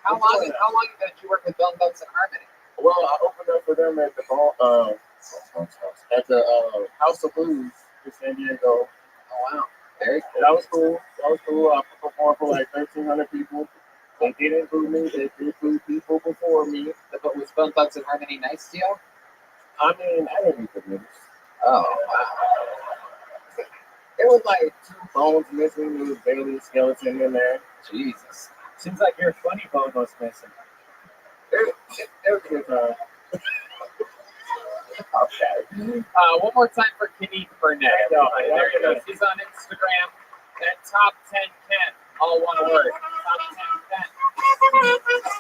How long did you work with Bone Thugs and Harmony? Well, I opened up for them at the House of Blues in San Diego. Oh wow, very cool. That was cool. I performed for like 1,300 people. They didn't boo me. They did boo people before me. But was Bone Thugs and Harmony nice to you? I mean, I didn't even notice. Oh wow. It was like 2 bones missing. There was barely a skeleton in there. Jesus. Seems like your funny bone was missing. It was a good time. Okay. One more time for Kenny Burnett. There he goes. He's on Instagram. That top 10 Ken. All one word. Top 10 Ken.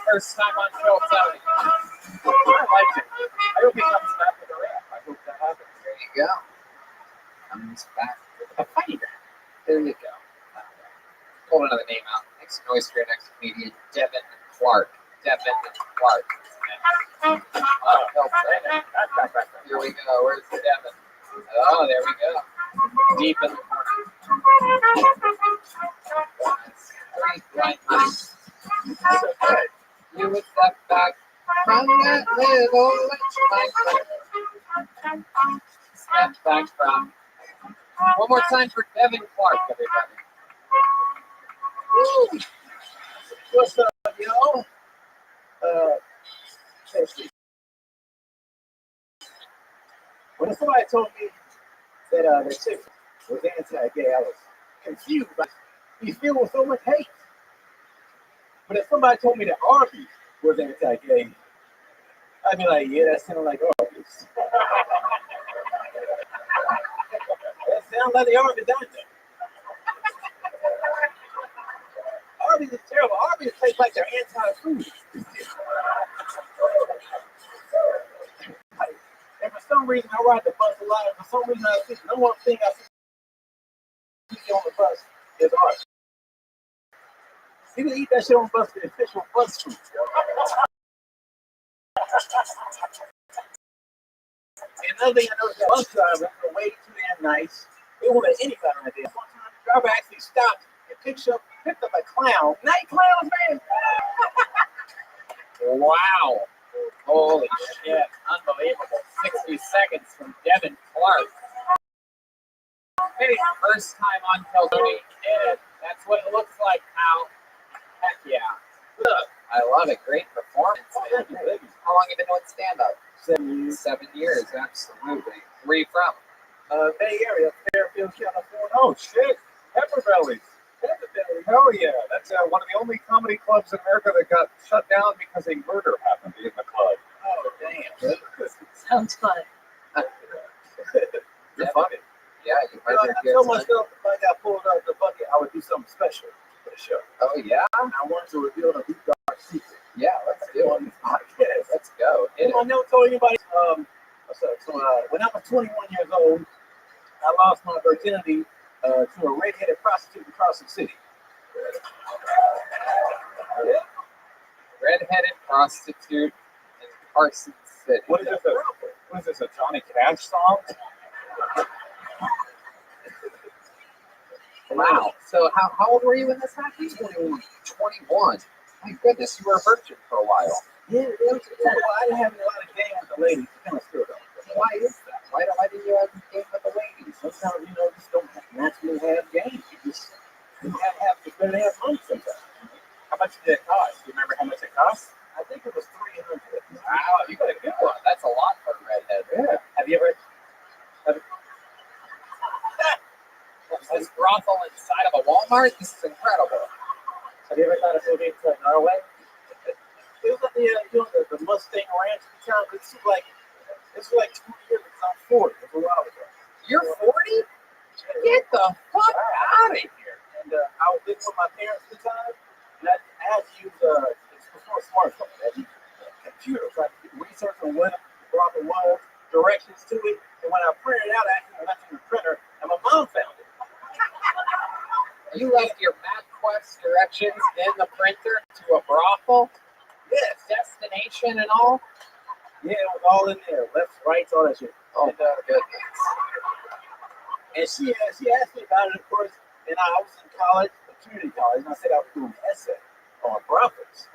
First time on show Saturday. I like it. I hope he comes back with a rap. I hope that happens. There you go. Comes back with a funny rap. There you go. Pull another name out. Next noise for your next comedian, Devin Clark. Here we go. Where's Devin? Oh, there we go. Deep in the corner. That's 3 that little step back from. One more time for Devin Clark, everybody. Woo! What's up, y'all? When somebody told me that the chick was anti-gay, I was confused. He's filled with so much hate. But if somebody told me that Arby was anti-gay, I'd be like, yeah, that sounds like Arby's. That sounds like the Arby's, don't it? Arby's is terrible. Arby's tastes like they're anti-food. And for some reason, I ride the bus a lot. And for some reason, I see no one thing I see on the bus is Arby's. You can eat that shit on the bus, the official bus food. And another thing I noticed, that bus drivers are way too damn nice. They won't let anybody on there. One time, the driver actually stopped and picked up a clown. Night clowns, man. Wow. Holy shit. Unbelievable. 60 seconds from Devin Clark. Hey, first time on television. Yeah, that's what it looks like now. Heck yeah. Look, I love it. Great performance. Man. How long have you been doing stand-up? 7 years. 7 years, absolutely. Where are you from? Bay Area, Fairfield, California. Oh shit, Pepper Bellies. Hell yeah, that's one of the only comedy clubs in America that got shut down because a murder happened in the club. Oh, damn. Sounds fun. You're funny. Yeah, you I guys are good. told myself if I got pulled out of the bucket, I would do something special for the show. Oh, yeah? And I wanted to reveal a deep dark secret. Yeah, let's do On it. this podcast. Let's go. And I never told anybody. When I was 21 years old, I lost my virginity to a redheaded prostitute in Carson City. Yeah. Redheaded prostitute in Carson City. What is this, a Johnny Cash song? Wow. So how old were you when this happened? 21. My goodness, you were a virgin for a while. Yeah, I didn't have a lot of game with the ladies. Kind of still don't. Why is that? Why didn't you have game with the ladies? Sometimes, just don't naturally have games. You have to better have money sometimes. How much did it cost? Do you remember how much it cost? I think it was 300. Wow, you got a good one. That's a lot for a redhead. Yeah. Have you ever? This brothel inside of a Walmart? This is incredible. Have you ever thought of moving to Norway? It was like the Mustang Ranch at the time. This was like 2 years because I'm 40. It was a while ago. You're 40? Get the fuck out of here. And I was living with my parents at the time, and I had to use it's before smartphone. I had to use a computer, so I could do research on what the brothel was, directions to it, and when I printed it out, I actually left it in the printer, and my mom found it. You left your MapQuest directions in the printer to a brothel? Yes. Destination and all? Yeah, it was all in there. Left, right, all that shit. Oh, goodness. And she asked me about it, of course, and I was in college, community college, and I said I was doing an essay on brothels.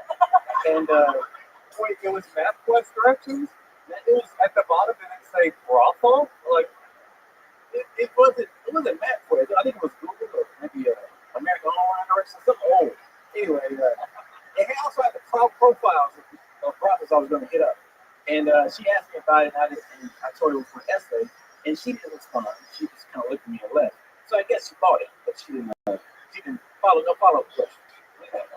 And Wait, it was MapQuest directions? it was At the bottom, did it say brothel? Like, it wasn't MapQuest. I think it was Google or maybe American Online Directions, something old. Anyway, it also had the profiles of brothels I was going to hit up. And she asked me about it, and I told her it was for an essay, and she didn't respond. She just kind of looked at me and left. So I guess she bought it, but she didn't follow up questions.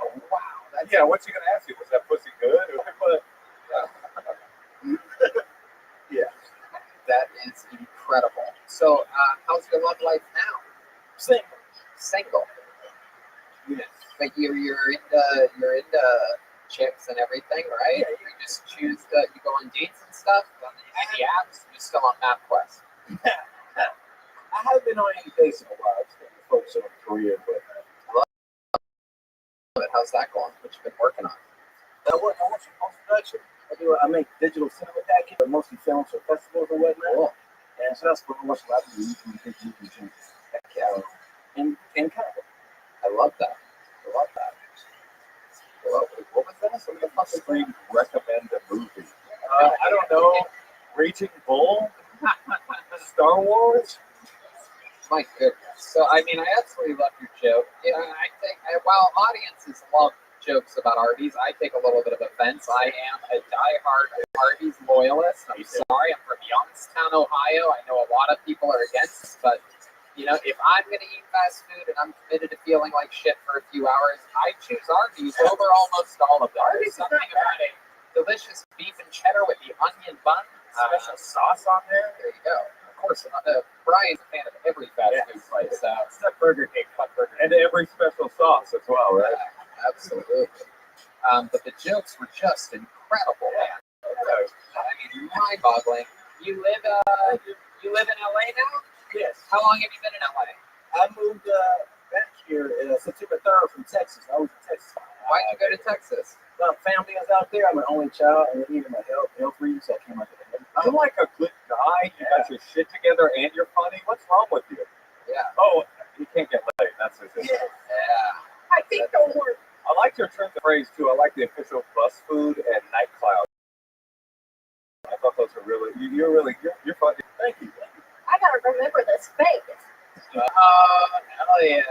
Oh, wow. yeah, what's she going to ask you? Was that pussy good? Yeah. That is incredible. So, how's your love life now? Single. Yes. But you're into chicks and everything, right? Yeah. You just choose you go on dates and stuff on the apps. You're still on MapQuest. I haven't been on any dates in a while. It's been focused on a career, but How's that going? What you been working on? I work in post-production. I make digital cinema packages, but mostly films for festivals and whatnot. Cool. And so that's what I'm watching. I've been using and kind of. I love that. Well, what was that? Some of the fucking Please recommend a movie. I don't know. Raging Bull? Star Wars? My goodness. So, I mean, I absolutely love your joke. You know, I think, while audiences love jokes about Arby's, I take a little bit of offense. I am a diehard Arby's loyalist. I'm sorry, I'm from Youngstown, Ohio. I know a lot of people are against this, but, you know, if I'm going to eat fast food and I'm committed to feeling like shit for a few hours, I choose Arby's over almost all of them. There's something about a delicious beef and cheddar with the onion bun, special sauce on there. There you go. Of course, Brian's a fan of every fast food place. Except Burger King, and every special sauce as well, right? Absolutely. But the jokes were just incredible, man. I mean, mind-boggling. You live in LA now? Yes. How long have you been in LA? I moved back here September 3rd from Texas. I was in Texas. Why'd you go to Texas? Family was out there. I'm an only child, and they needed my health reasons, so I came out there. I'm like a good guy. You got your shit together and you're funny. What's wrong with you? Yeah. Oh, you can't get laid. That's it. Yeah. I think don't work. I like your turn of phrase too. I like the official bus food and night cloud. I thought those were really. You're funny. Thank you. I gotta remember this fake. Hell yeah.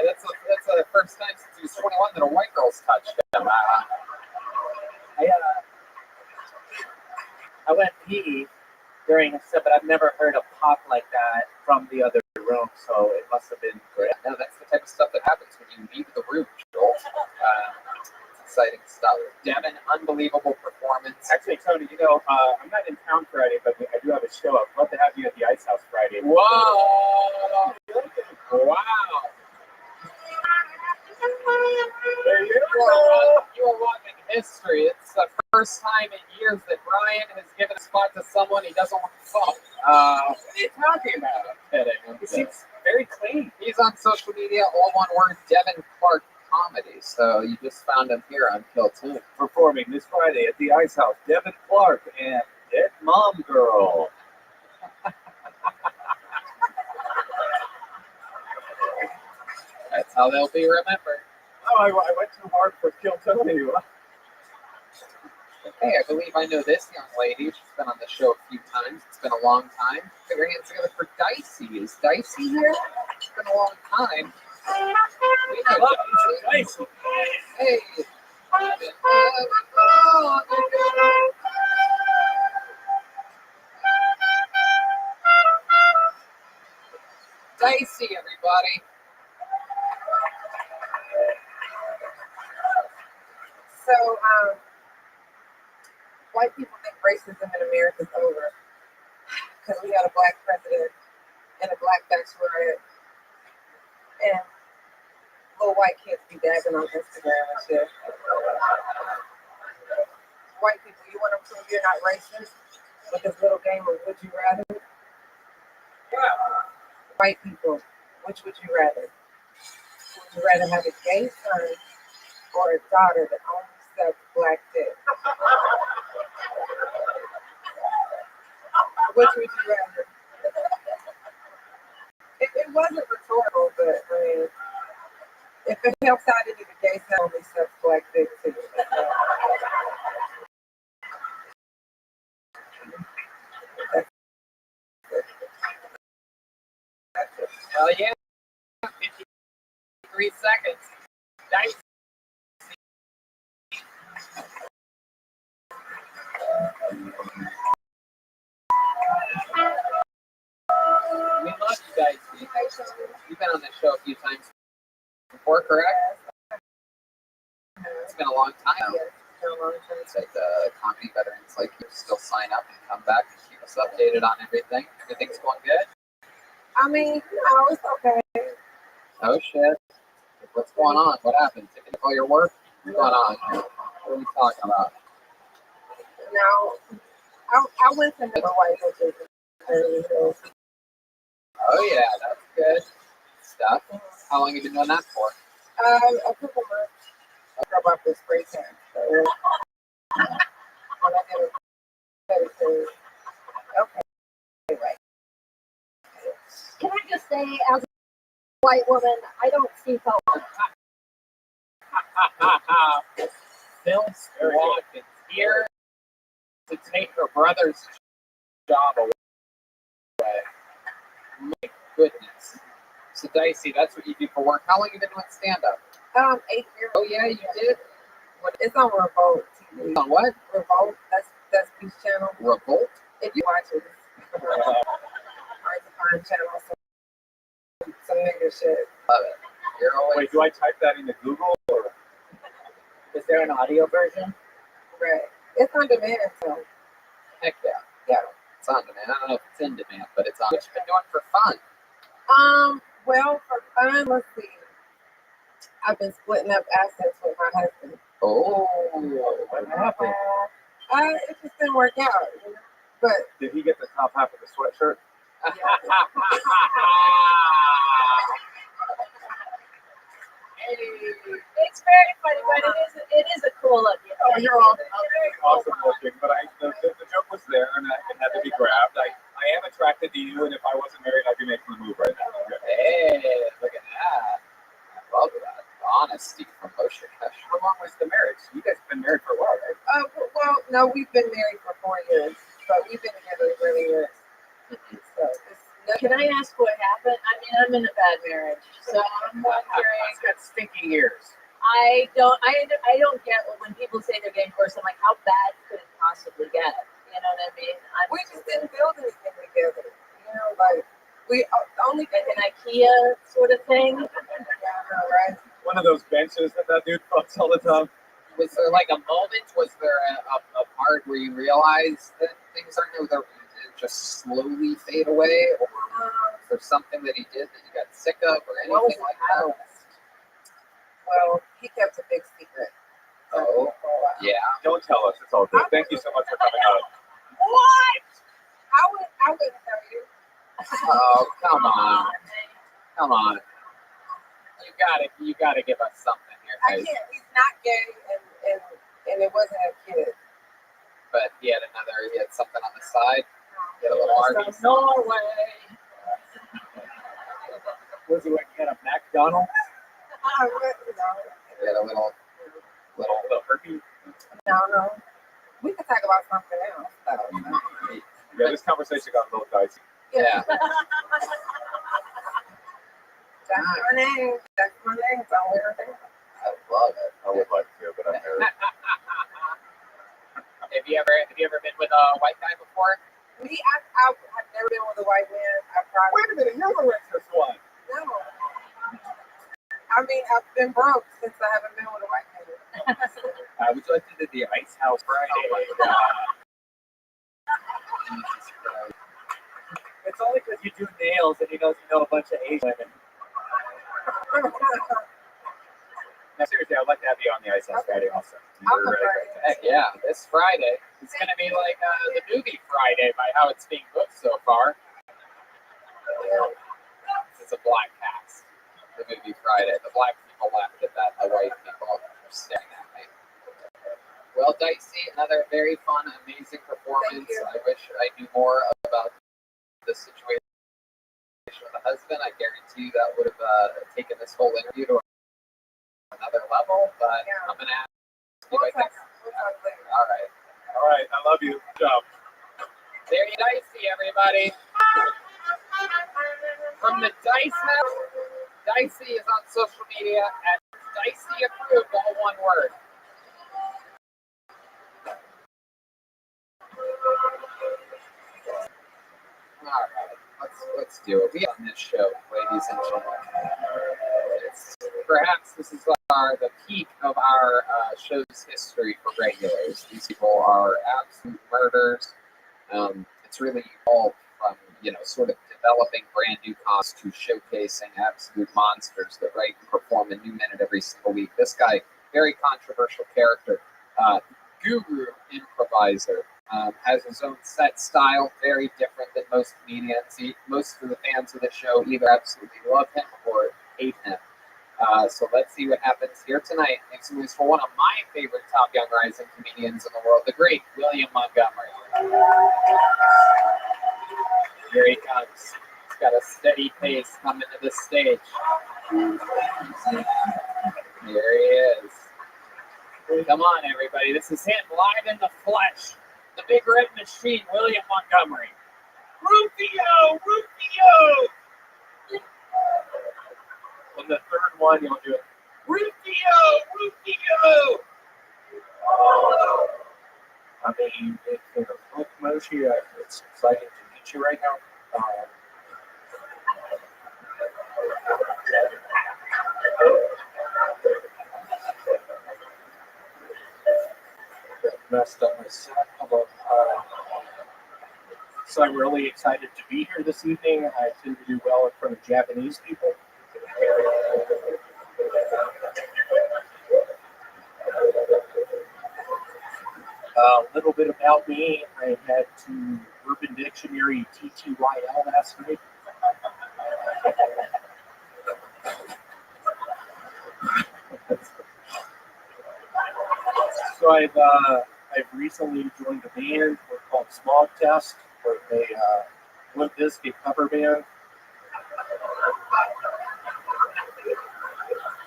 That's the first time since he was 21 that a white girl's touched him. I went pee during a set, but I've never heard a pop like that from the other room, so it must have been great. No, that's the type of stuff that happens when you leave the room, Joel. It's exciting stuff. Devin, unbelievable performance. Actually, Tony, I'm not in town Friday, but I do have a show. I'd love to have you at the Ice House Friday. Whoa! Wow! You are walking history. It's the first time in years that Ryan has given a spot to someone he doesn't want to fuck. What are you talking about? I'm kidding. He seems very clean. He's on social media, all one word, Devin Clark Comedy. So you just found him here on Kill Tune. Performing this Friday at the Ice House, Devin Clark and Dead Mom Girl. That's how they'll be remembered. Oh, I went too hard for Kill Tony. Hey, I believe I know this young lady. She's been on the show a few times. It's been a long time. Put your hands together for Dicey. Is Dicey here? It's been a long time. We know Dicey. Hey. Dicey, everybody. So, white people think racism in America is over because we got a black president and a black bachelorette and little white kids be dabbing on Instagram and shit. White people, you want to prove you're not racist with this little game of would you rather? White people, which would you rather? Would you rather have a gay son or a daughter that only sucks black dick? Which would you rather? It wasn't rhetorical, but I mean, if it helps out any of the gay son only sucks black dick too. Hell yeah. 53 seconds. Nice. We love you guys. You've been on this show a few times before, correct? It's been a long time. It's like the comedy veterans like you still sign up and come back and keep us updated on everything. Everything's going good? I mean, no, it's okay. Oh shit. What's going on? What happened? Taking all your work? What's going on? What are we talking about? No, I went to the white people. Oh yeah, that's good stuff. How long have you been doing that for? A couple months. I grew up with spray tan. So when I did it, okay. Anyway. Can I just say, as a white woman, I don't see color. Phil Squad is here. to take her brother's job away. My goodness. So Dicey, that's what you do for work. How long have you been doing stand-up? 8 years. Oh yeah, you did. It's on Revolt TV. On what? Revolt. That's Peace Channel. Revolt? If you watch it, it's hard to find channel. Some nigga shit. Love it. You're always. Wait, do I type that into Google or Is there an audio version? Right. It's on demand, so. Heck yeah. Yeah. It's on demand. I don't know if it's in demand, but it's on. What you been doing for fun? Well, for fun, let's see. I've been splitting up assets with my husband. Oh, what happened? It just didn't work out, you know? But Did he get the top half of the sweatshirt? It's very funny, but it is a cool look. You know? Oh, you're awesome looking, but the joke was there and it had to be grabbed. I am attracted to you, and if I wasn't married, I'd be making the move right now. Hey, look at that. I love that. Honesty from Moshe. How long was the marriage? You guys have been married for a while, right? well, no, we've been married for 4 years, but we've been together really years. So Can I ask what happened? I mean, I'm in a bad marriage, so I'm wondering. It's got stinky ears. I don't get when people say they're getting divorced. I'm like, how bad could it possibly get? You know what I mean? we just didn't build anything together. You know, like we only like an IKEA sort of thing. right? One of those benches that dude fucks all the time. Was there like a moment? Was there a part where you realized that things aren't going to just slowly fade away, or was there something that he did that you got sick of, or anything like that? Well, he kept a big secret. Oh, yeah. Don't tell us. It's all good. Thank you so much for coming out. What? I wouldn't tell you. Oh, come on. Come on. You gotta give us something here, I guys. can't. He's not gay, and it wasn't a kid. But he had something on the side. He had a little Arby's. From Norway. Was it like you had a McDonald's? He had a little herpes. No. We can talk about something else. Yeah, this conversation got a little dicey. Yeah. That's my name. That's my name. Don't wear it. I love it. I would like to, but I'm married. Have you ever been with a white guy before? I've never been with a white man. Wait a minute, you're the richest one. No. I mean, I've been broke since I haven't been with a white man. Would you like to do the Ice House Friday? Jesus Christ. It's only because you do nails and he knows you know a bunch of Asian women. No, seriously, I'd like to have you on the Ice House Friday also. You're really great. Heck yeah, this Friday. It's going to be like the movie Friday by how it's being booked so far. It's a black cast. The movie Friday. The black people laughed at that. The white people are staring at me. Well, Dicey, another very fun, amazing performance. I wish I knew more about the situation with the husband. I guarantee you that would have taken this whole interview to another level, but I'm going to ask you right next. All right. I love you. Good job. There you Dicey, everybody. From the Dice House, Dicey is on social media at Dicey Approved, all one word. All right, let's do it. We on this show, ladies and gentlemen. Perhaps this is the peak of our show's history for regulars. These people are absolute murders. It's really evolved from, sort of developing brand new costs to showcasing absolute monsters that write and perform a new minute every single week. This guy, very controversial character, guru improviser, has his own set style, very different than most comedians. Most of the fans of the show either absolutely love him or hate him. So let's see what happens here tonight. Makes moves for one of my favorite top young rising comedians in the world, the great William Montgomery. Here he comes. He's got a steady pace coming to the stage. Here he is. Come on, everybody. This is him live in the flesh. the big red machine, William Montgomery. Rufio, Rufio, On the third one, you'll do it. Rufio, Rufio. I mean, look, Moshi, it's exciting to meet you right now. Messed up my set. So I'm really excited to be here this evening. I tend to do well in front of Japanese people. A little bit about me. I had to Urban Dictionary TTYL last night. So I've recently joined a band. We're called Smog Test. We're a Limp Bizkit cover band.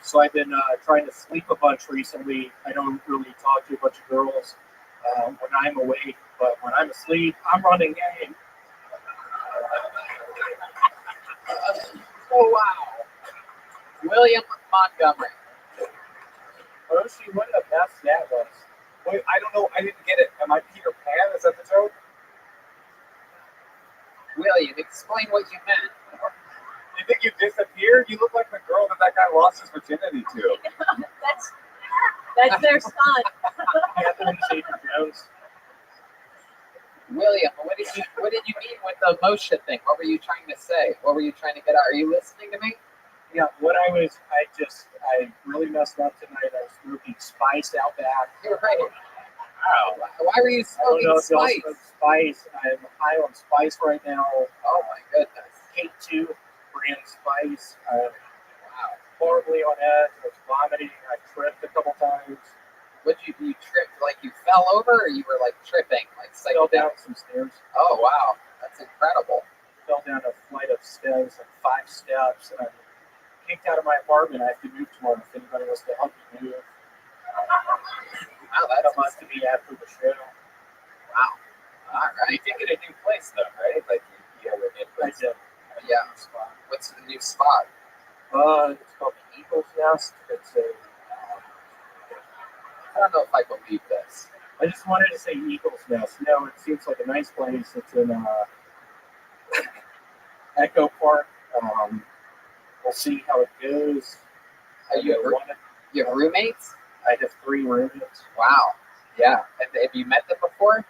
So I've been trying to sleep a bunch recently. I don't really talk to a bunch of girls when I'm awake, but when I'm asleep, I'm running game. Oh, wow. William Montgomery. Roshi, what a mess that was. Wait, I don't know. I didn't get it. Am I Peter Pan? Is that the joke? William, explain what you meant. You think you disappeared? You look like the girl that guy lost his virginity to. That's their son. Catherine Zeta-Jones. William, what did you mean with the motion thing? What were you trying to say? What were you trying to get out? Are you listening to me? Yeah, I really messed up tonight. I was smoking spice out back. You're right. Wow. Why were you I don't know smoking if y'all spice? smoke spice. I'm high on spice right now. Oh my goodness. K2 brand spice. Wow. Horribly on edge. I was vomiting. I tripped a couple times. What you tripped, like you fell over, or you were like tripping, like Fell down some stairs. Oh wow, that's incredible. Fell down a flight of stairs, like 5 steps, and I'm kicked out of my apartment. I have to move tomorrow. If anybody wants to help me move, Wow, that's come up to me after the show. wow. All right. You did get a new place, though, right? Like, you have a new I place. did. Yeah. What's the new spot? It's called the Eagle's Nest. It's a. I don't know if I believe this. I just wanted to say Eagle's Nest. No, it seems like a nice place. It's in Echo Park. We'll see how it goes. You have roommates? I have 3 roommates. Wow. Yeah. Have you met them before?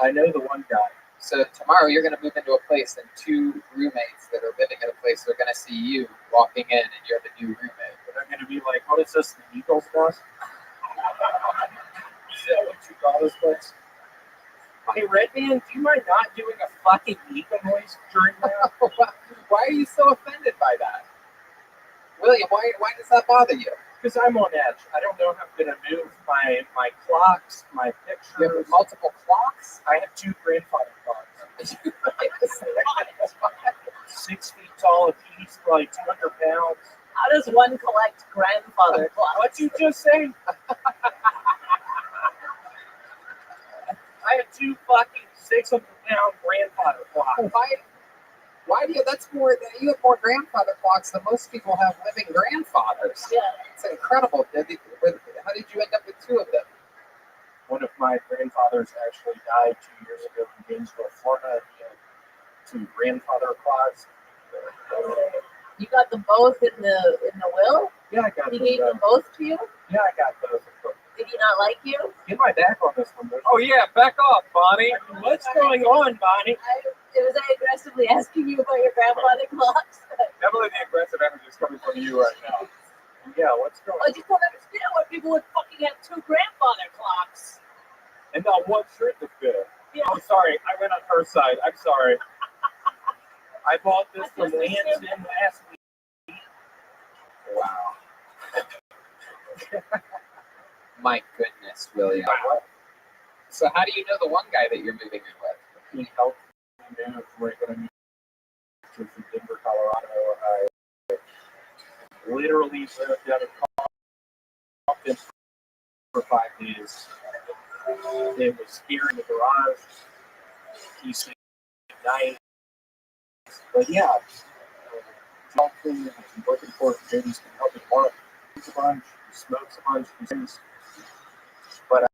I know the one guy. So tomorrow you're going to move into a place, and 2 roommates that are living at a place are going to see you walking in, and you're the new roommate. They're going to be like, "What is this? The Eagle's Nest? Is that what you call this place?" Hey, Redman, do you mind not doing a fucking eagle noise during that? Why are you so offended by that? William, why does that bother you? Because I'm on edge. I don't know if I'm going to move my clocks, my pictures. You have multiple clocks? I have 2 grandfather clocks. 6 feet tall apiece, probably 200 pounds. How does one collect grandfather clocks? What'd you just say? I have 2 fucking 600-pound grandfather clocks. Why do you? That's more. You have more grandfather clocks than most people have living grandfathers. Yeah. It's incredible. How did you end up with 2 of them? One of my grandfathers actually died 2 years ago in Gainesville, Florida. He had 2 grandfather clocks. You got them both in the will? Yeah, I got He them. gave them both to you? Yeah, I got both of them. Did he not like you? Get my back on this one. Oh, yeah, back off, Bonnie. What's going on, Bonnie? Was I aggressively asking you about your grandfather clocks? Definitely the aggressive energy is coming from you right now. Yeah, what's going I just don't understand why people would fucking have 2 grandfather clocks. And not one shirt to fit. Yeah. Oh, sorry. I went on her side. I'm sorry. I bought this from Lansden last week. Wow. My goodness, William. Wow. So how do you know the one guy that you're moving in with? He helped me move right when I moved from Denver, Colorado. I literally lived out of Compton for 5 days. It was here in the garage. He stayed at night. But yeah, Jonathan, I'm looking forward to James can help him work. He's a bunch, he smokes a bunch, he sings. But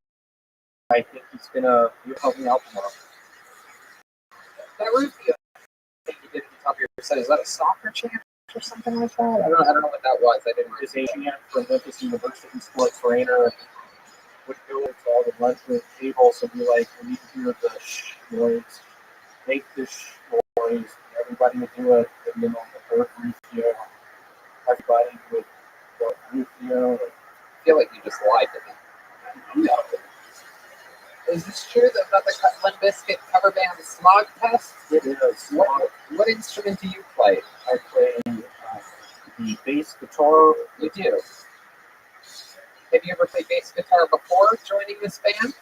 I think he's gonna help me out tomorrow. That Rufio thing you did at the top of your set, is that a soccer chant or something like that? I don't know what that was. I didn't His agent from Memphis University sports trainer would go into all the lunchroom tables and be like, we need to hear the shh noise. Make the shh noise. Everybody would do it. And then on the third Rufio, everybody would go Rufio. I feel like you just lied to me. No. Is this true that about the Limp Bizkit cover band Smog Test? It is. What instrument do you play? I play the bass guitar. You do. Have you ever played bass guitar before joining this band?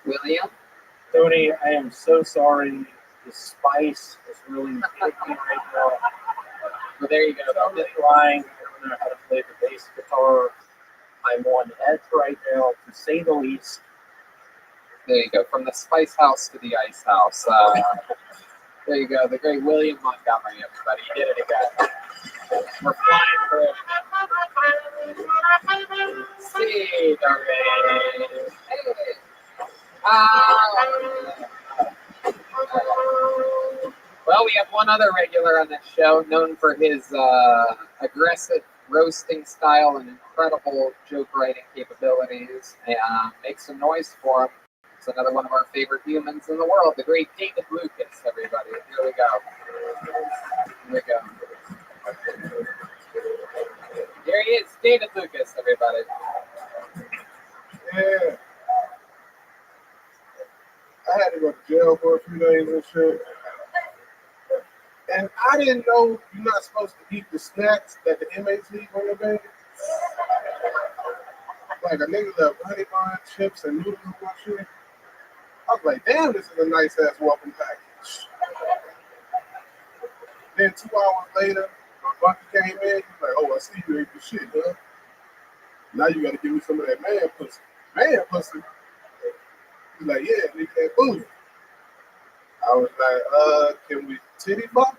William? Tony, I am so sorry. The spice is really hitting me right now. Well, there you go. I'm just trying. I don't know how to play the bass guitar. I'm on edge right now, to say the least. There you go. From the Spice House to the Ice House. There you go. The great William Montgomery, everybody. He did it again. We're flying through. See the rain. Well, we have one other regular on this show, known for his aggressive roasting style and incredible joke writing capabilities. Make some noise for him. It's another one of our favorite humans in the world, the great David Lucas, everybody. Here we go. Here we go. Here he is, David Lucas, everybody. Yeah. I had to go to jail for a few days and shit. And I didn't know you're not supposed to eat the snacks that the inmates eat when they're banging. Like a nigga left honey bun, chips, and noodles and one shit. I was like, damn, this is a nice ass welcome package. Then 2 hours later, my bunker came in. He's like, oh, I see you ate the shit, huh? Now you gotta give me some of that man pussy. Man pussy? He's like, yeah, nigga, that booty. I was like, can we titty fuck?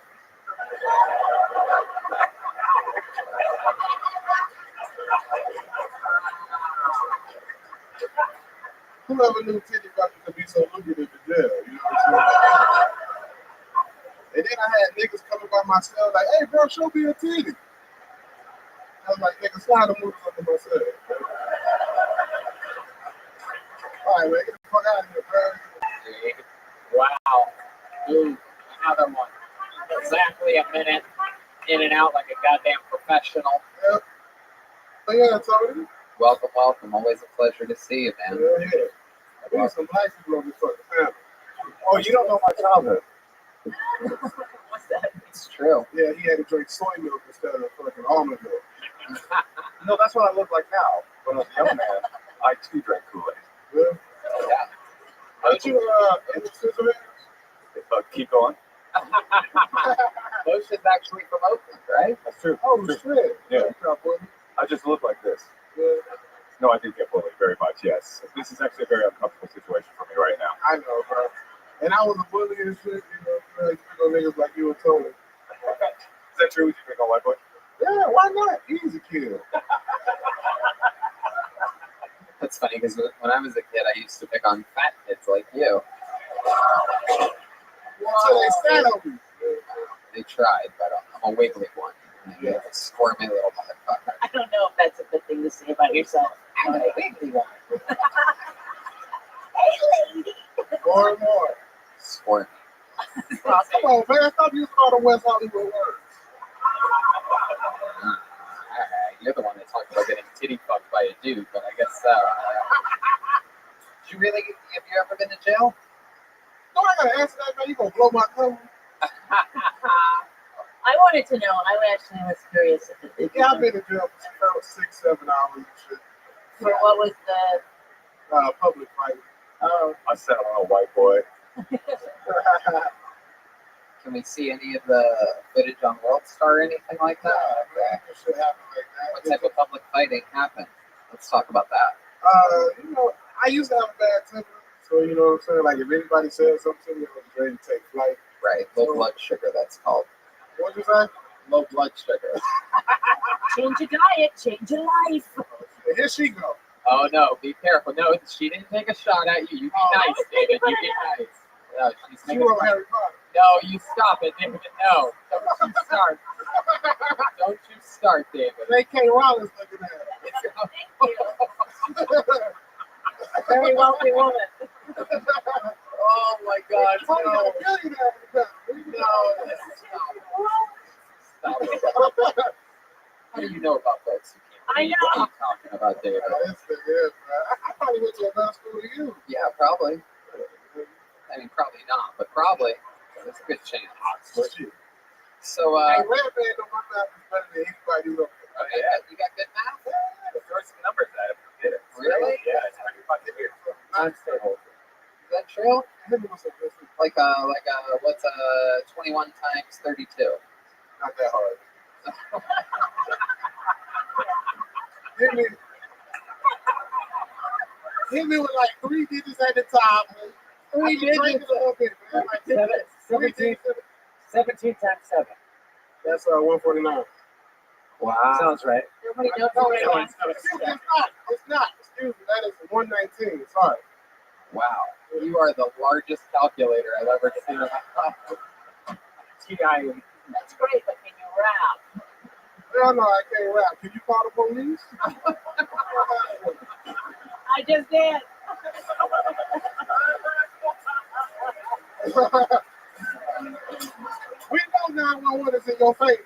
Whoever knew titty fucking could be so lucrative in jail, you know what I'm saying? And then I had niggas coming by my cell like, hey, bro, show me a titty. I was like, nigga, slide the noodles under my cell. All right, man, get the fuck out of here, bro. Wow. Ooh, another one. Exactly a minute in and out like a goddamn professional. Yep. So yeah, Tony. Welcome, welcome. Always a pleasure to see you, man. Yeah. We need some black people on this fucking family. Oh, you don't know my childhood. What's that? It's true. Yeah, he had to drink soy milk instead of fucking almond milk. No, that's what I look like now. When I was a young man, I too drank Kool-Aid. Yeah. Yeah. Aren't you in the scissor? Keep going. Bush is actually from Oakland, right? That's true. Oh, shit. Yeah. What's up, buddy? I just look like this. Yeah. No, I did get bullied very much, yes. This is actually a very uncomfortable situation for me right now. I know, bro. And I was a bully and shit, you know, niggas like you and Tony. Is that true? You pick on white boy? Yeah, why not? Easy kill. That's funny because when I was a kid, I used to pick on fat kids like you. Until they sat on me. They tried, but I'm a wiggly one. Yeah, a squirmy little motherfucker. I don't know if that's a good thing to say about yourself. I'm a wiggly one. Hey, lady. More and more. Squirmy. Oh, come on, man. Stop using all the West Hollywood words. You're the one that talked about getting titty fucked by a dude, but I guess did you really? Have you ever been to jail? No, I gotta answer that, man. You gonna blow my cover? I wanted to know. I actually was curious if it. Yeah, I've been in jail for 6, 7 hours and shit. For what was the? Public fight. Oh. I sat on a white boy. Can Can we see any of the footage on Worldstar or anything like that? Man, it should happen like that. What type of public fighting happened? Let's talk about that. You know, I used to have a bad temper, so you know what I'm saying. Like if anybody said something to me, I was ready to take flight. Right, low blood sugar. That's called What'd you say? low blood sugar. Change your diet, change your life. And here she go. Oh no, be careful. No, she didn't take a shot at you. You be nice, David. You be nice. No, she's She making wrote fun. Harry Potter. No, you stop it, David. No, don't you start. Don't you start, David. J.K. Rowling's looking at her. Thank you. Very wealthy woman. Oh my God, Tony got no. a billionaire in the family. No, stop it. How do you know about books? You can't I read. know. What are you talking about, David? This thing is, man. I probably went to a better school than you. Yeah, probably. I mean, probably not, but probably. There's a good chance. Shit. So, Hey, Red Man know my math is better than anybody who you got good math? There were some numbers I did it. Really? Yeah, it's pretty fucking weird. Unstable. Is that true? Like what's 21 times 32? Not that hard. Hit me with like 3 digits at the top. Three I can drink digits. it a little bit, man. Like 17 times 7. That's 149. Wow. Sounds right. Everybody knows No, what it's it not. is. It's not. Excuse me. That is 119. Sorry. Wow. You are the largest calculator I've ever seen in my life. TIE. That's great, but can you rap? Hell no, I can't rap. Can you call the police? I just did. We know 911 is in your favor.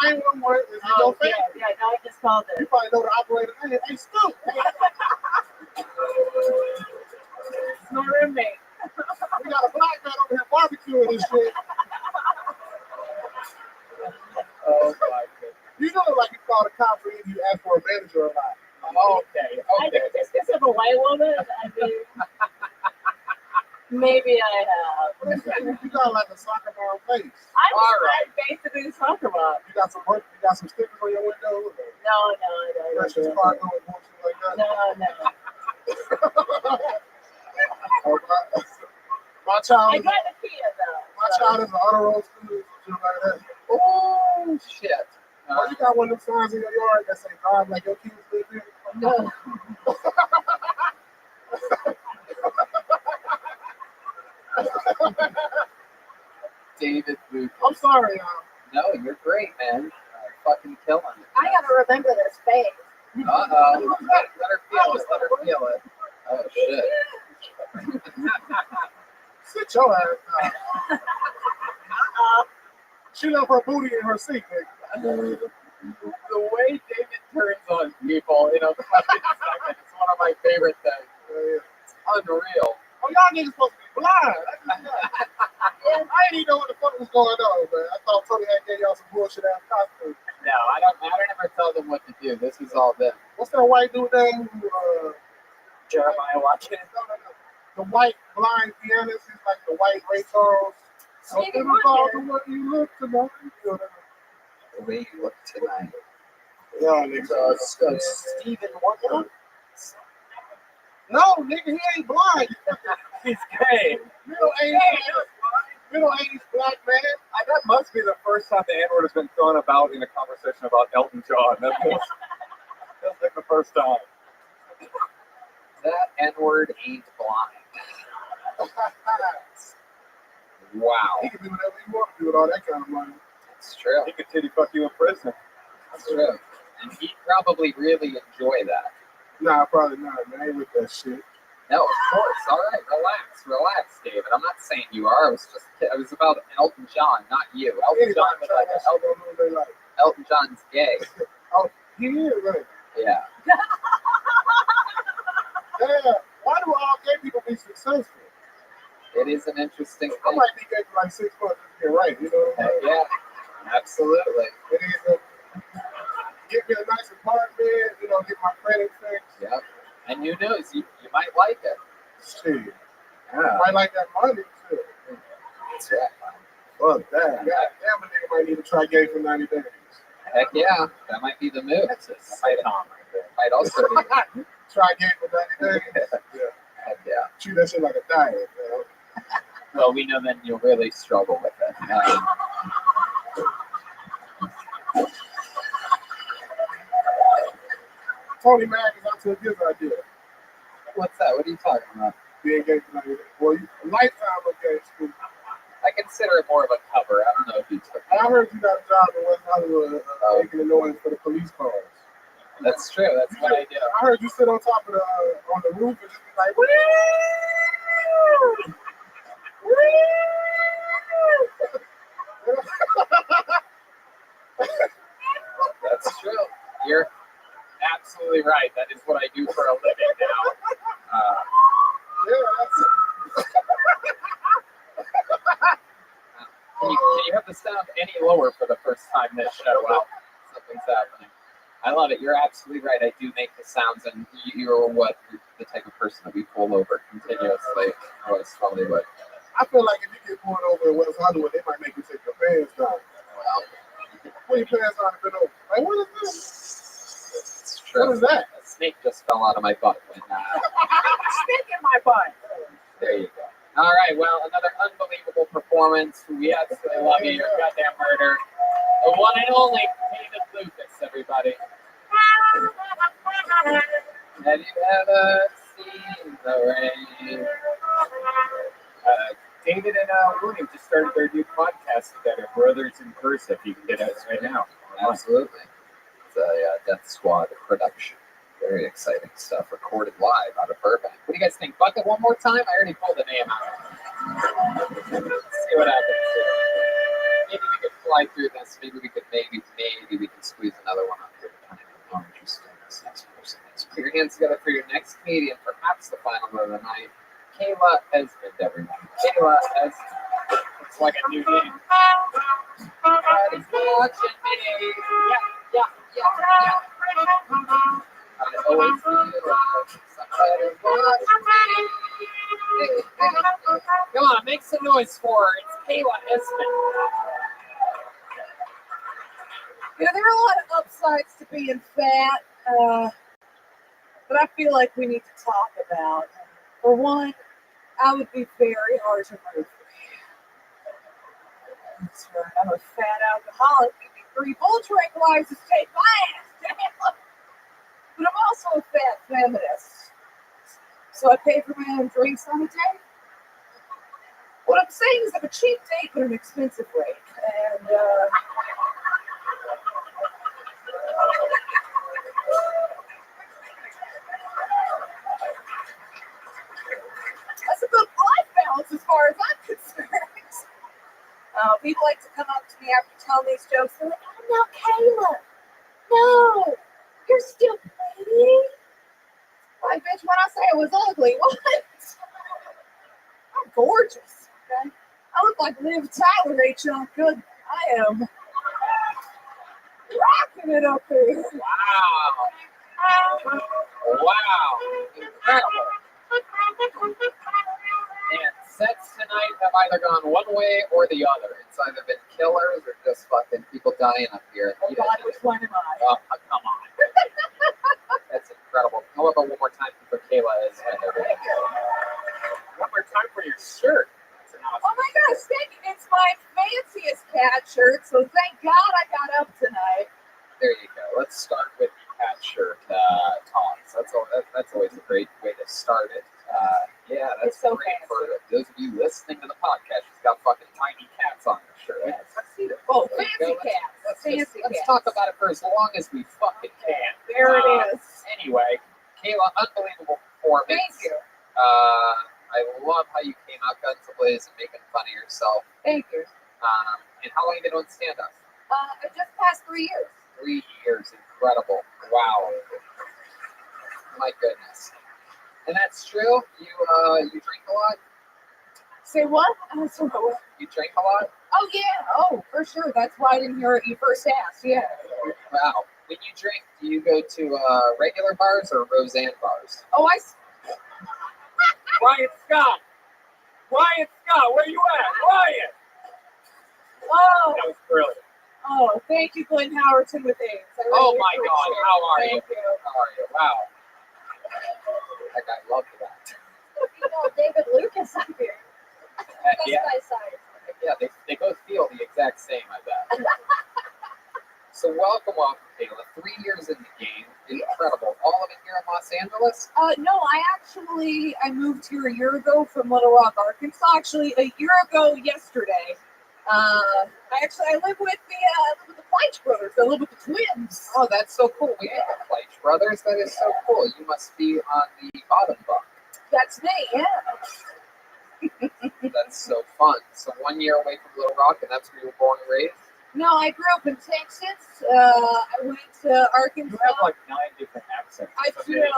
911 is in your Oh, favor. yeah, no, I just called You it. probably know the operator name. Hey, Scoop. It's my roommate. We got a black man over here barbecuing this shit. Oh my goodness. You know, like you call the cops when you ask for a manager or not. Okay. I think just because I'm a white woman, I mean, maybe I have. You got like a soccer mom face. I'm basically a soccer mom. You got some stickers on your window. No, I don't. Precious cargo and bullshit like that. No. Oh, my child I is got the Kia though. my child is an honor roll student, something like that. Oh shit. Why you got one of them signs in your yard that say "God, like your kids live here"? No. David Luke. I'm sorry, y'all. No, you're great, man. Fucking killing it. I gotta remember this face. Uh-oh. Let her feel it. Let her feel it. Oh shit. Sit your ass down. She left her booty in her seat, nigga. The way David turns on people in a fucking second is one of my favorite things. It's unreal. Oh, y'all niggas supposed to be blind. I didn't even know what the fuck was going on, man. I thought Tony had gave y'all some bullshit ass costumes. No, I don't ever tell them what to do. This is all them. What's that white dude name? Jeremiah Watkins. The white blind pianist. He's like the white Ray Charles. Stevie Think about the Wonder. way you look tonight. The way you look tonight. Yeah, nigga. Stephen Wonder. No, nigga, he ain't blind. He's gay. Middle 80s black man. That must be the first time the N-word has been thrown about in a conversation about Elton John. That's like the first time. That N-word ain't blind. Wow. He can do whatever he wants to do with all that kind of money. It's true. He could titty fuck you in prison. It's true. And he'd probably really enjoy that. Nah, probably not, man. I ain't with that shit. No, of course. All right, relax, David. I'm not saying you are. It was about Elton John, not you. Elton John was like Elton John's gay. Oh, he is, right? Yeah. Yeah. Why do all gay people be successful? It is an interesting I thing. might be gay for like 6 months to get right, you know? Yeah, absolutely. It is get me a nice apartment, you know, get my credit fixed. Yep. And who knows? You might like it. Shit. Yeah. I like that money, too. That's right. Fuck that. God damn, a nigga might need to try gay for 90 days. Heck yeah, that might be the move. That's a sight on right there. Might also be. Try gay for 90 days. Yeah. Heck yeah. Treat that shit like a diet, man. Well, we know then you'll really struggle with it. Tony Mag is up to a good idea. What's that? What are you talking about? Being gay for 90 days. Well, a lifetime of gay school. I consider it more of a cover. I don't know if you took it. I heard you got a job in West Hollywood making a noise for the police cars. That's true. That's what I do. I heard you sit on top of on the roof and just be like, woo! That's true. You're absolutely right. That is what I do for a living now. Can you have the sound any lower for the first time this show? Well, something's happening. I love it. You're absolutely right. I do make the sounds, and you're the type of person that we pull over continuously. West Hollywood. I feel like if you get pulled over in West Hollywood, they might make you take your pants down. Well, put your pants on and bend over. Like, what is this? It's true. What is that? A snake just fell out of my butt. When, Snake in my butt. There you go. All right, well, another unbelievable performance. We absolutely love you. Your goddamn murder. The one and only David Lucas, everybody. Have you ever seen the rain? David and William just started their new podcast together, Brothers in Versa. If you can get us right now. Absolutely. It's a Death Squad production. Very exciting stuff. Recorded live out of Burbank. What do you guys think? Bucket one more time? I already pulled the name out. Let's see what happens here. Maybe we could fly through this. Maybe we can squeeze another one up here, depending on how interesting this next person is. Put your hands together for your next comedian, perhaps the final of the night. Kayla Esmond, everyone. Kayla Esmond. It's like a new name. Somebody's watching me. Yeah. I always feel like somebody's watching me. Come on, make some noise for her. It's Kayla Esmond. You know, there are a lot of upsides to being fat, but I feel like we need to talk about. For one, I would be very hard to move. That's right. I'm a fat alcoholic. Give me 3 full drink lives to take my ass down. But I'm also a fat feminist. So I pay for my own drinks on a date. What I'm saying is I'm a cheap date but an expensive rate. And that's a good life balance as far as I'm concerned. People like to come up to me after telling these jokes. They're like, oh, no, Kayla. No, you're still pretty. Like, bitch, when I say I was ugly, what? I'm gorgeous, okay? I look like Liv Tyler ate junk good. I am rocking it up here. Wow. Incredible. And sets tonight have either gone one way or the other. It's either been killers or just fucking people dying up here. Oh, God, which one am I? Oh, come on. That's incredible. How about one more time for Kayla? One more time for your shirt. That's an awesome Oh my gosh, thank you. It's my fanciest cat shirt, so thank God I got up tonight. There you go. Let's start with the cat shirt toss. That's always a great way to start it. Yeah, that's so great fancy. for those of you listening to the podcast. She's got fucking tiny cats on her shirt. Yes. Let's see them. Oh, There you fancy go. cats. Let's talk about it for as long as we fucking can. There it is. Anyway, Kayla, unbelievable performance. Thank you. I love how you came out guns ablaze and making fun of yourself. Thank you. And how long have you been doing stand-up? I just passed 3 years. 3 years. Incredible. Wow. My goodness. And that's true? You drink a lot? Say what? I don't know. You drink a lot? Oh, yeah. Oh, for sure. That's why I didn't hear it you first asked. Yeah. Wow. When you drink, do you go to regular bars or Roseanne bars? Oh, Ryan Scott. Ryan Scott, where you at? Ryan! Oh, That was brilliant. oh, thank you, Glenn Howerton with AIDS. I really Oh my God, appreciate it. how are you? Thank you. How are you? Wow. That guy loved that. You know, David Lucas up here. That's Yeah, my side. yeah, they both feel the exact same, I bet. So welcome, Kayla. 3 years in the game. Incredible. All of it here in Los Angeles? No, I moved here a year ago from Little Rock, Arkansas. Actually, a year ago yesterday. I live with the Fleich brothers. I live with the twins. Oh, that's so cool. We have the Fleich brothers. That is so cool. You must be on the bottom bunk. That's me, yeah. That's so fun. So 1 year away from Little Rock, and that's where you were born and raised? No, I grew up in Texas. I went to Arkansas. You have like 9 different accents. I It's do. amazing.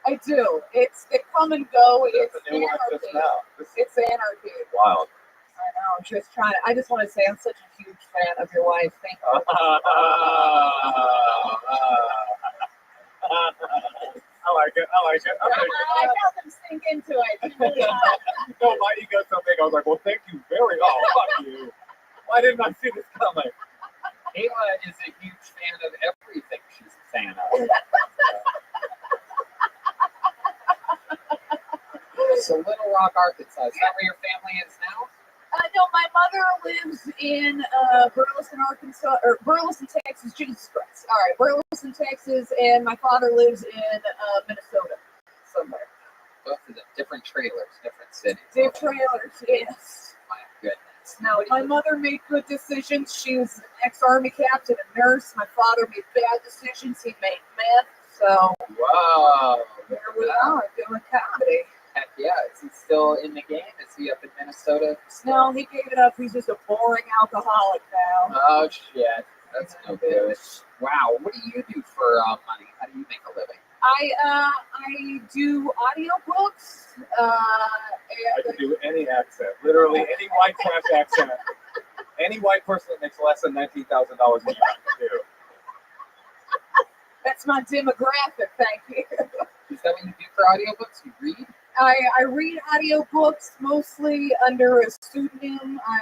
I do. They come and go. It's That's a new one just anarchy. now. This is It's anarchy. wild. I know. I just want to say I'm such a huge fan of your wife. Thank you. I like it. I like it. I felt them sink into it. Really hard. No, my ego's so big. I was like, well, thank you very much. Fuck you. Why didn't I see this coming? Kayla is a huge fan of everything she's a fan of. So Little Rock, Arkansas. Is that where your family is now? No, my mother lives in Burleson, Arkansas, or Burleson, Texas. Jesus Christ. All right, Burleson, Texas, and my father lives in Minnesota somewhere. Both of them, different trailers, different cities. Different trailers, yes. My goodness. No, my mother made good decisions. She was an ex-army captain and nurse. My father made bad decisions. He made meth. So Wow. here we are doing comedy. Heck yeah. Is he still in the game? Is he up in Minnesota? No, he gave it up. He's just a boring alcoholic now. Oh, shit. That's no good. Wow. What do you do for money? How do you make a living? I do audiobooks. I can do any accent. Literally any white trash accent. Any white person that makes less than $19,000 a year I can do. That's my demographic, thank you. Is that what you do for audiobooks? You read? I read audiobooks mostly under a pseudonym. I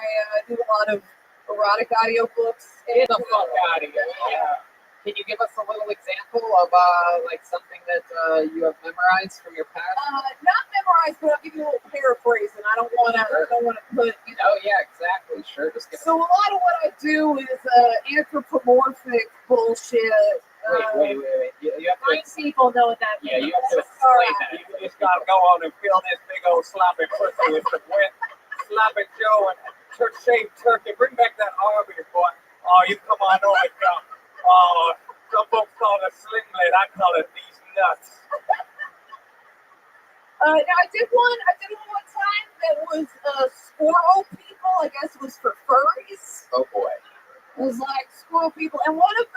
do a lot of erotic audiobooks. Get the fuck out of here. Yeah. Can you give us a little example of like something that you have memorized from your past? Not memorized, but I'll give you a little paraphrase, and I don't want to put. Oh yeah, exactly. Sure. Just give So a lot of what I do is anthropomorphic bullshit. Wait. You have to. Blind people know what that Yeah, means. you have to That's all explain right. that. You just gotta go on and feel this big old sloppy pussy with the wet sloppy Joe and church-shaped turkey. Bring back that Arby's, boy. Oh, you come on over, John. Oh, some folks call it a sling-lit. I call it these nuts. Now I did one one time that was squirrel people. I guess it was for furries. Oh boy. It was like squirrel people, and one of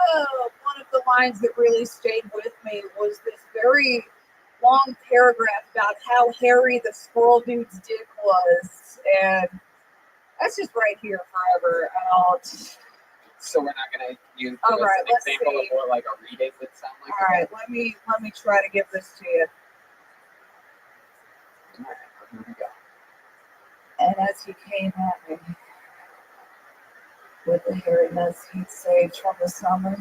the lines that really stayed with me was this very long paragraph about how hairy the squirrel dude's dick was, and that's just right here forever. So we're not gonna use All right, an let's example see. of what like a reading would sound like. All right, let me try to give this to you. All right, here we go. And as he came at me with the hairiness he'd saved from the summer,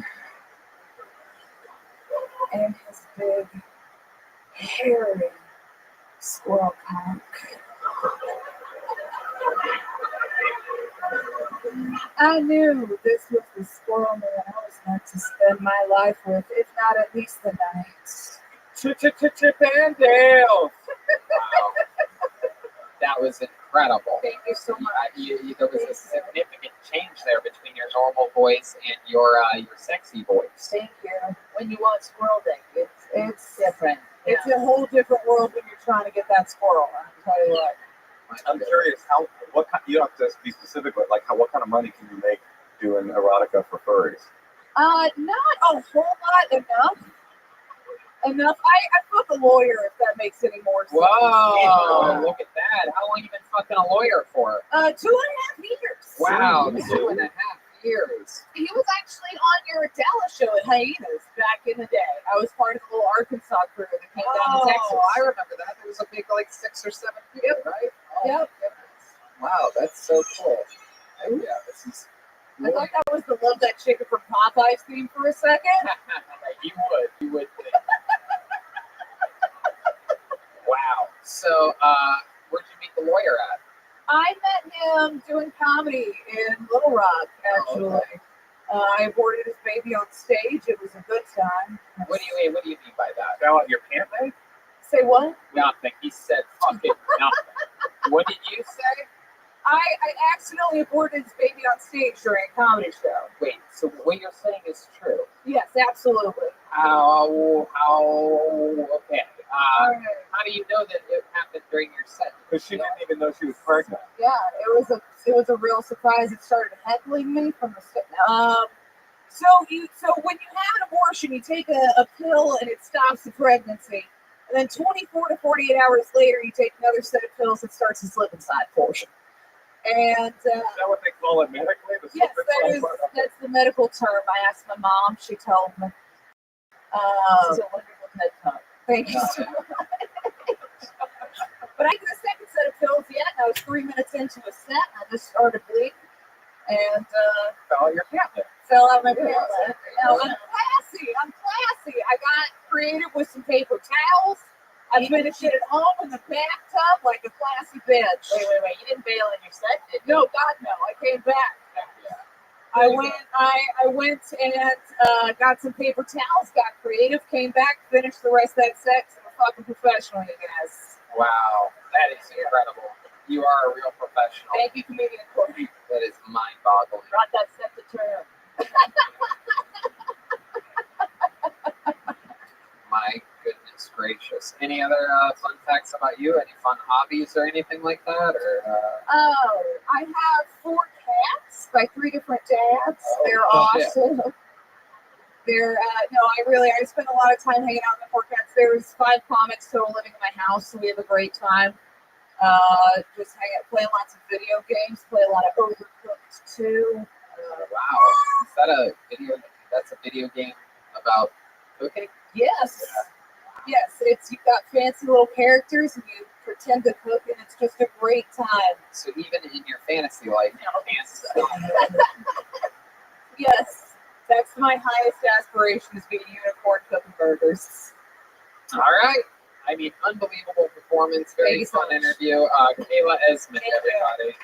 and his big, hairy squirrel cock, I knew this was the squirrel man I was meant to spend my life with, if not at least the night. Chip and Dale. Wow. That was incredible. Thank you so much. There was a significant change there between your normal voice and your sexy voice. Thank you. When you want squirrel dick, it's Different. It's a whole different world when you're trying to get that squirrel. I'll tell you what. I'm curious what kind, you don't have to be specific, but like what kind of money can you make doing erotica for furries? Not a whole lot. Enough. I fuck a lawyer if that makes any more sense. Whoa! Look at that. How long you been fucking a lawyer for? 2.5 years. Wow, 2.5 years. He was actually on your Dallas show at Hyenas back in the day. I was part of the little Arkansas crew that came down to Texas. I remember that. There was a big, like 6 or 7 people, right? Oh, Yep. my goodness. Wow, that's so cool. Oh, yeah, this is. I thought that was the Love That Chicken from Popeyes theme for a second. You would think. Wow. So, where'd you meet the lawyer at? I met him doing comedy in Little Rock, actually. Oh, okay. I aborted his baby on stage. It was a good time. What do you mean by that? Fell out your pant leg? Say what? Nothing. He said fucking nothing. What did you say? I accidentally aborted his baby on stage during a comedy show. Wait, so what you're saying is true? Yes, absolutely. How, okay. Alright. How do you know that it happened during your set? Because she didn't even know she was pregnant. Yeah, it was a real surprise. It started heckling me from the So when you have an abortion, you take a pill and it stops the pregnancy. And then 24 to 48 hours later, you take another set of pills that starts the slip inside portion. And Is that what they call it medically? The yes, slip inside? that's the medical term. I asked my mom; she told me. This is a wonderful TED Talk. Thank you so much. But I did a second set of pills yet, and I was 3 minutes into a set, and I just started bleeding, and Fell out your pant. fell out of my pants. No, I'm classy. I got creative with some paper towels. I finished it at home in the bathtub like a classy bitch. Wait. You didn't bail on your set, did you? No, God, no. I came back. Yeah. I went and got some paper towels, got creative, came back, finished the rest of that set. I'm a fucking professional, you guys. Wow, that is incredible. You are a real professional. Thank you, comedian Courtney. That is mind-boggling. Brought that set to term. My goodness gracious. Any other fun facts about you? Any fun hobbies or anything like that? Or I have 4 cats by 3 different dads. They're shit. awesome. They're I spend a lot of time hanging out with the 4 cats. There's 5 comics total living in my house, so we have a great time. Just hang out, play lots of video games, play a lot of Overcooked too. wow, is that a video? That's a video game about cooking? Yes. Yes, you've got fancy little characters and you pretend to cook and it's just a great time. So even in your fantasy life, you can't. Yes, that's my highest aspiration is being a unicorn cooking burgers. All right. I mean, unbelievable performance. Very Thank you so fun much. interview. Kayla Esmond, Thank you. everybody.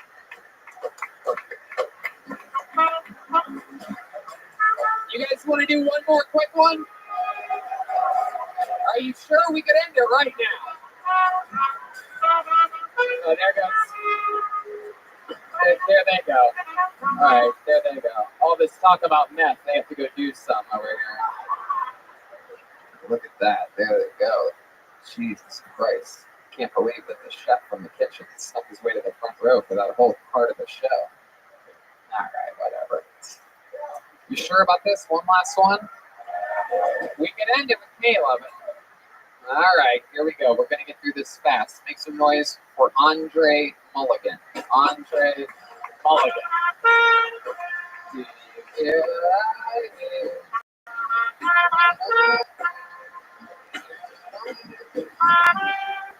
You guys want to do one more quick one? Are you sure we could end it right now? Oh, there goes. There they go. All right, there they go. All this talk about meth, they have to go do some over here. Look at that. There they go. Jesus Christ. Can't believe that the chef from the kitchen snuck his way to the front row for that whole part of the show. All right, whatever. You sure about this? One last one? We can end it with Caleb. All right, here we go. We're going to get through this fast. Make some noise for Andre Mulligan. Andre Mulligan.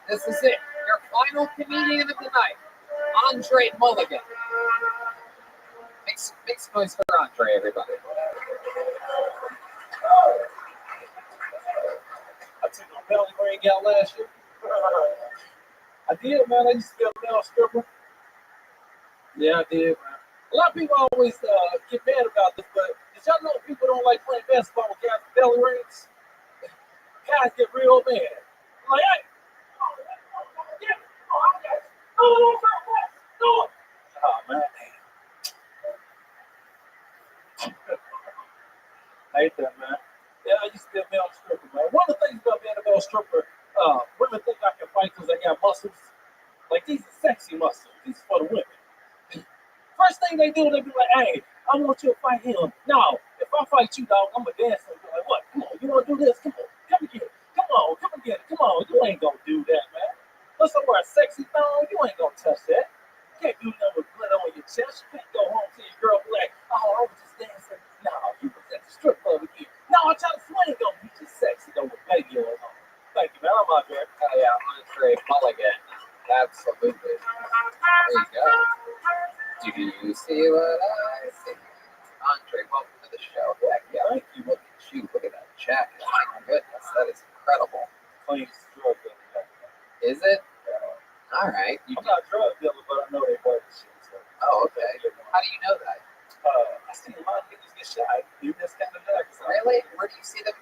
This is it. Your final comedian of the night, Andre Mulligan. Make some noise for Andre, everybody. I took my belly ring out last year. I did, man. I used to be a male stripper. Yeah, I did, man. A lot of people always get mad about this, but did y'all know people don't like playing basketball with guys with belly rings? Guys get real mad. Like, hey, oh, man. I hate that, man. Yeah, I used to be a male stripper, man. One of the things about being a male stripper, women think I can fight because I got muscles. Like, these are sexy muscles. These are for the women. First thing they do, they be like, hey, I want you to fight him. No, if I fight you, dog, I'm going to dance. And be like, what? Come on, you want to do this? Come on, come and get it. Come on, come and get it. Come on, you ain't going to do that, man. Unless I wear a sexy thong, you ain't going to touch that. You can't do nothing with blood on your your chest. You can't go home to your girl be like, oh, I was just dancing. No, you was at the strip club again. No, I tried to swing on you. Just sexy though with baby oil on. Thank you, man. I'm out there. Oh yeah, Andre Mulligan. Absolutely. There you go. Do you see what I see? Andre, welcome to the show. Heck yeah. Thank you. Look at you. Look at that jacket. My goodness, that is incredible. Clean drug dealer. Is it? All right. I'm not a drug dealer, but I know they work and shit. So. Oh, okay. How do you know that? I see a lot of niggas get shot. You just kind of nuts. Really? Where do you see them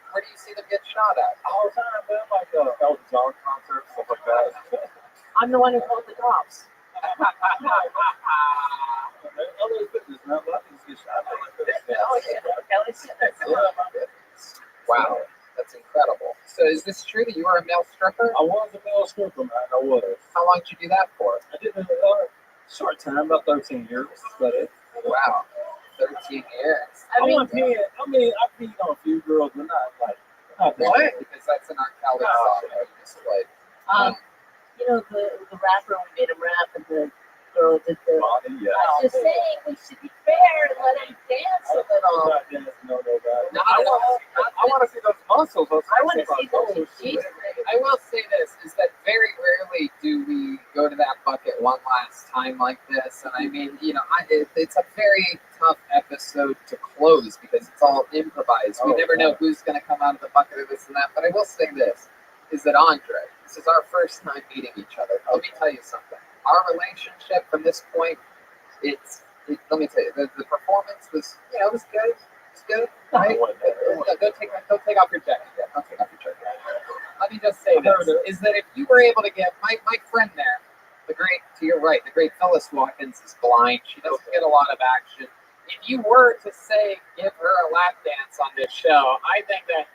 get shot at? All the time, man. Like Elton John concerts, stuff like that. I'm the one who called the cops. LA business, man. A lot of niggas get shot. Wow, that's incredible. So is this true that you were a male stripper? I was a male stripper, man. I was. How long did you do that for? I did it short time, about 13 years. But wow, 13 years. I mean, I peed on a few girls, but not like. What? Because that's an R. Kelly song that you just played. You know the rapper who made him rap and the girl did the. Yeah. I'm just saying we should be fair and let him dance a little. No, I want to see those muscles. I want to see those cheeks. I will say this, is that very rarely do we go to that bucket one last time like this. And I mean, you know, it's a very tough episode to close because it's all improvised. We never know who's going to come out of the bucket or this and that. But I will say this, is that Andre, this is our first time meeting each other. Let me tell you something. Our relationship from this point, let me tell you, the performance was, you know, it was good. It's good. Right? Go take off your jacket. Yeah, don't take off your jacket. Let me just say this, is that if you were able to get, my friend there, the great, to your right, the great Phyllis Watkins is blind. She doesn't get a lot of action. If you were to say, give her a lap dance on this show, I think that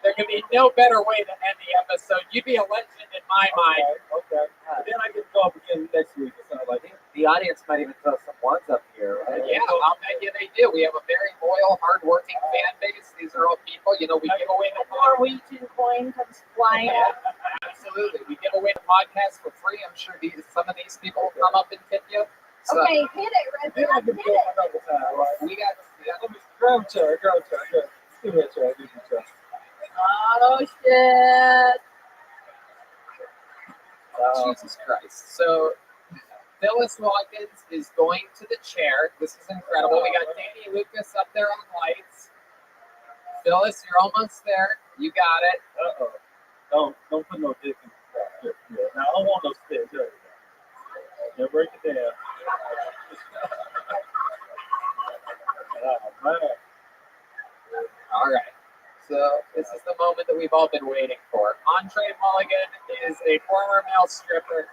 there could be no better way to end the episode. You'd be a legend in my mind. Okay. Then I get to go up again next week. It sounds like the audience might even throw some ones up here, right? Yeah, I'll bet you they do. We have a very loyal, hardworking fan base. These are all people, you know, we give away the Norwegian coin comes flying up. Absolutely. We give away the podcast for free. I'm sure some of these people will come up and tip you. So, okay, hit it, Red. Then I can go another time, right? We got let me grab a chair. Give me a chair. Oh, shit. Jesus Christ. So, Phyllis Watkins is going to the chair. This is incredible. We got Danny Lucas up there on lights. Phyllis, you're almost there. You got it. Don't put no dick in the yeah. Now, I don't want no stick. Yeah, break it down. Oh, man. All right. So this is the moment that we've all been waiting for. Andre Mulligan is a former male stripper.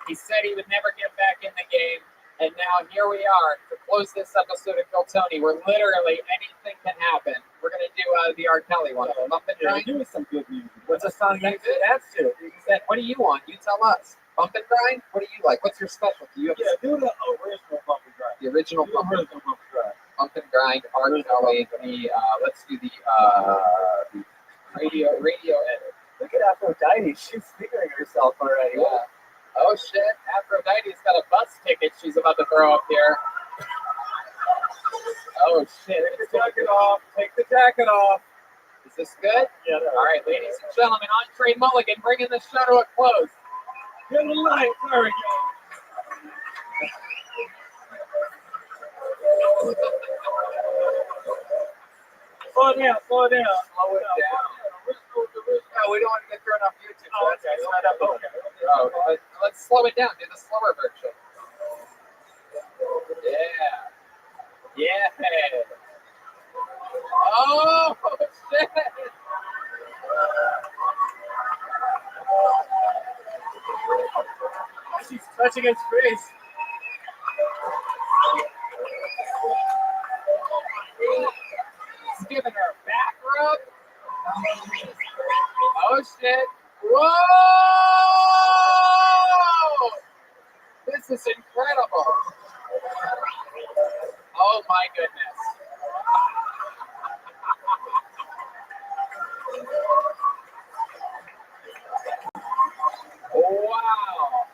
He said he would never get back in the game, and now here we are to close this episode of Kill Tony, where literally anything can happen. We're gonna do the R. Kelly one. Bump and grind. Give me some good music. What's a song you do? That's it. What do you want? You tell us. Bump and grind. What do you like? What's your specialty? You have do the original bump and grind. The original bump and grind. Bump and grind. R. Kelly. Let's do the radio edit. Look at Aphrodite. She's figuring herself already. Yeah. Oh shit, Aphrodite's got a bus ticket she's about to throw up here. Oh shit. Take the jacket off. Take the jacket off. Is this good? Yeah. All right, ladies and gentlemen, Andre Mulligan bringing the show to a close. Give the light. There we go. Slow it down. Slow it down. No, we don't want to get thrown off YouTube. Oh, okay. Oh, let's slow it down. Do the slower version. Yeah. Oh, shit. She's touching his face. He's giving her a back rub. Oh shit! Whoa! This is incredible. Oh my goodness. Wow.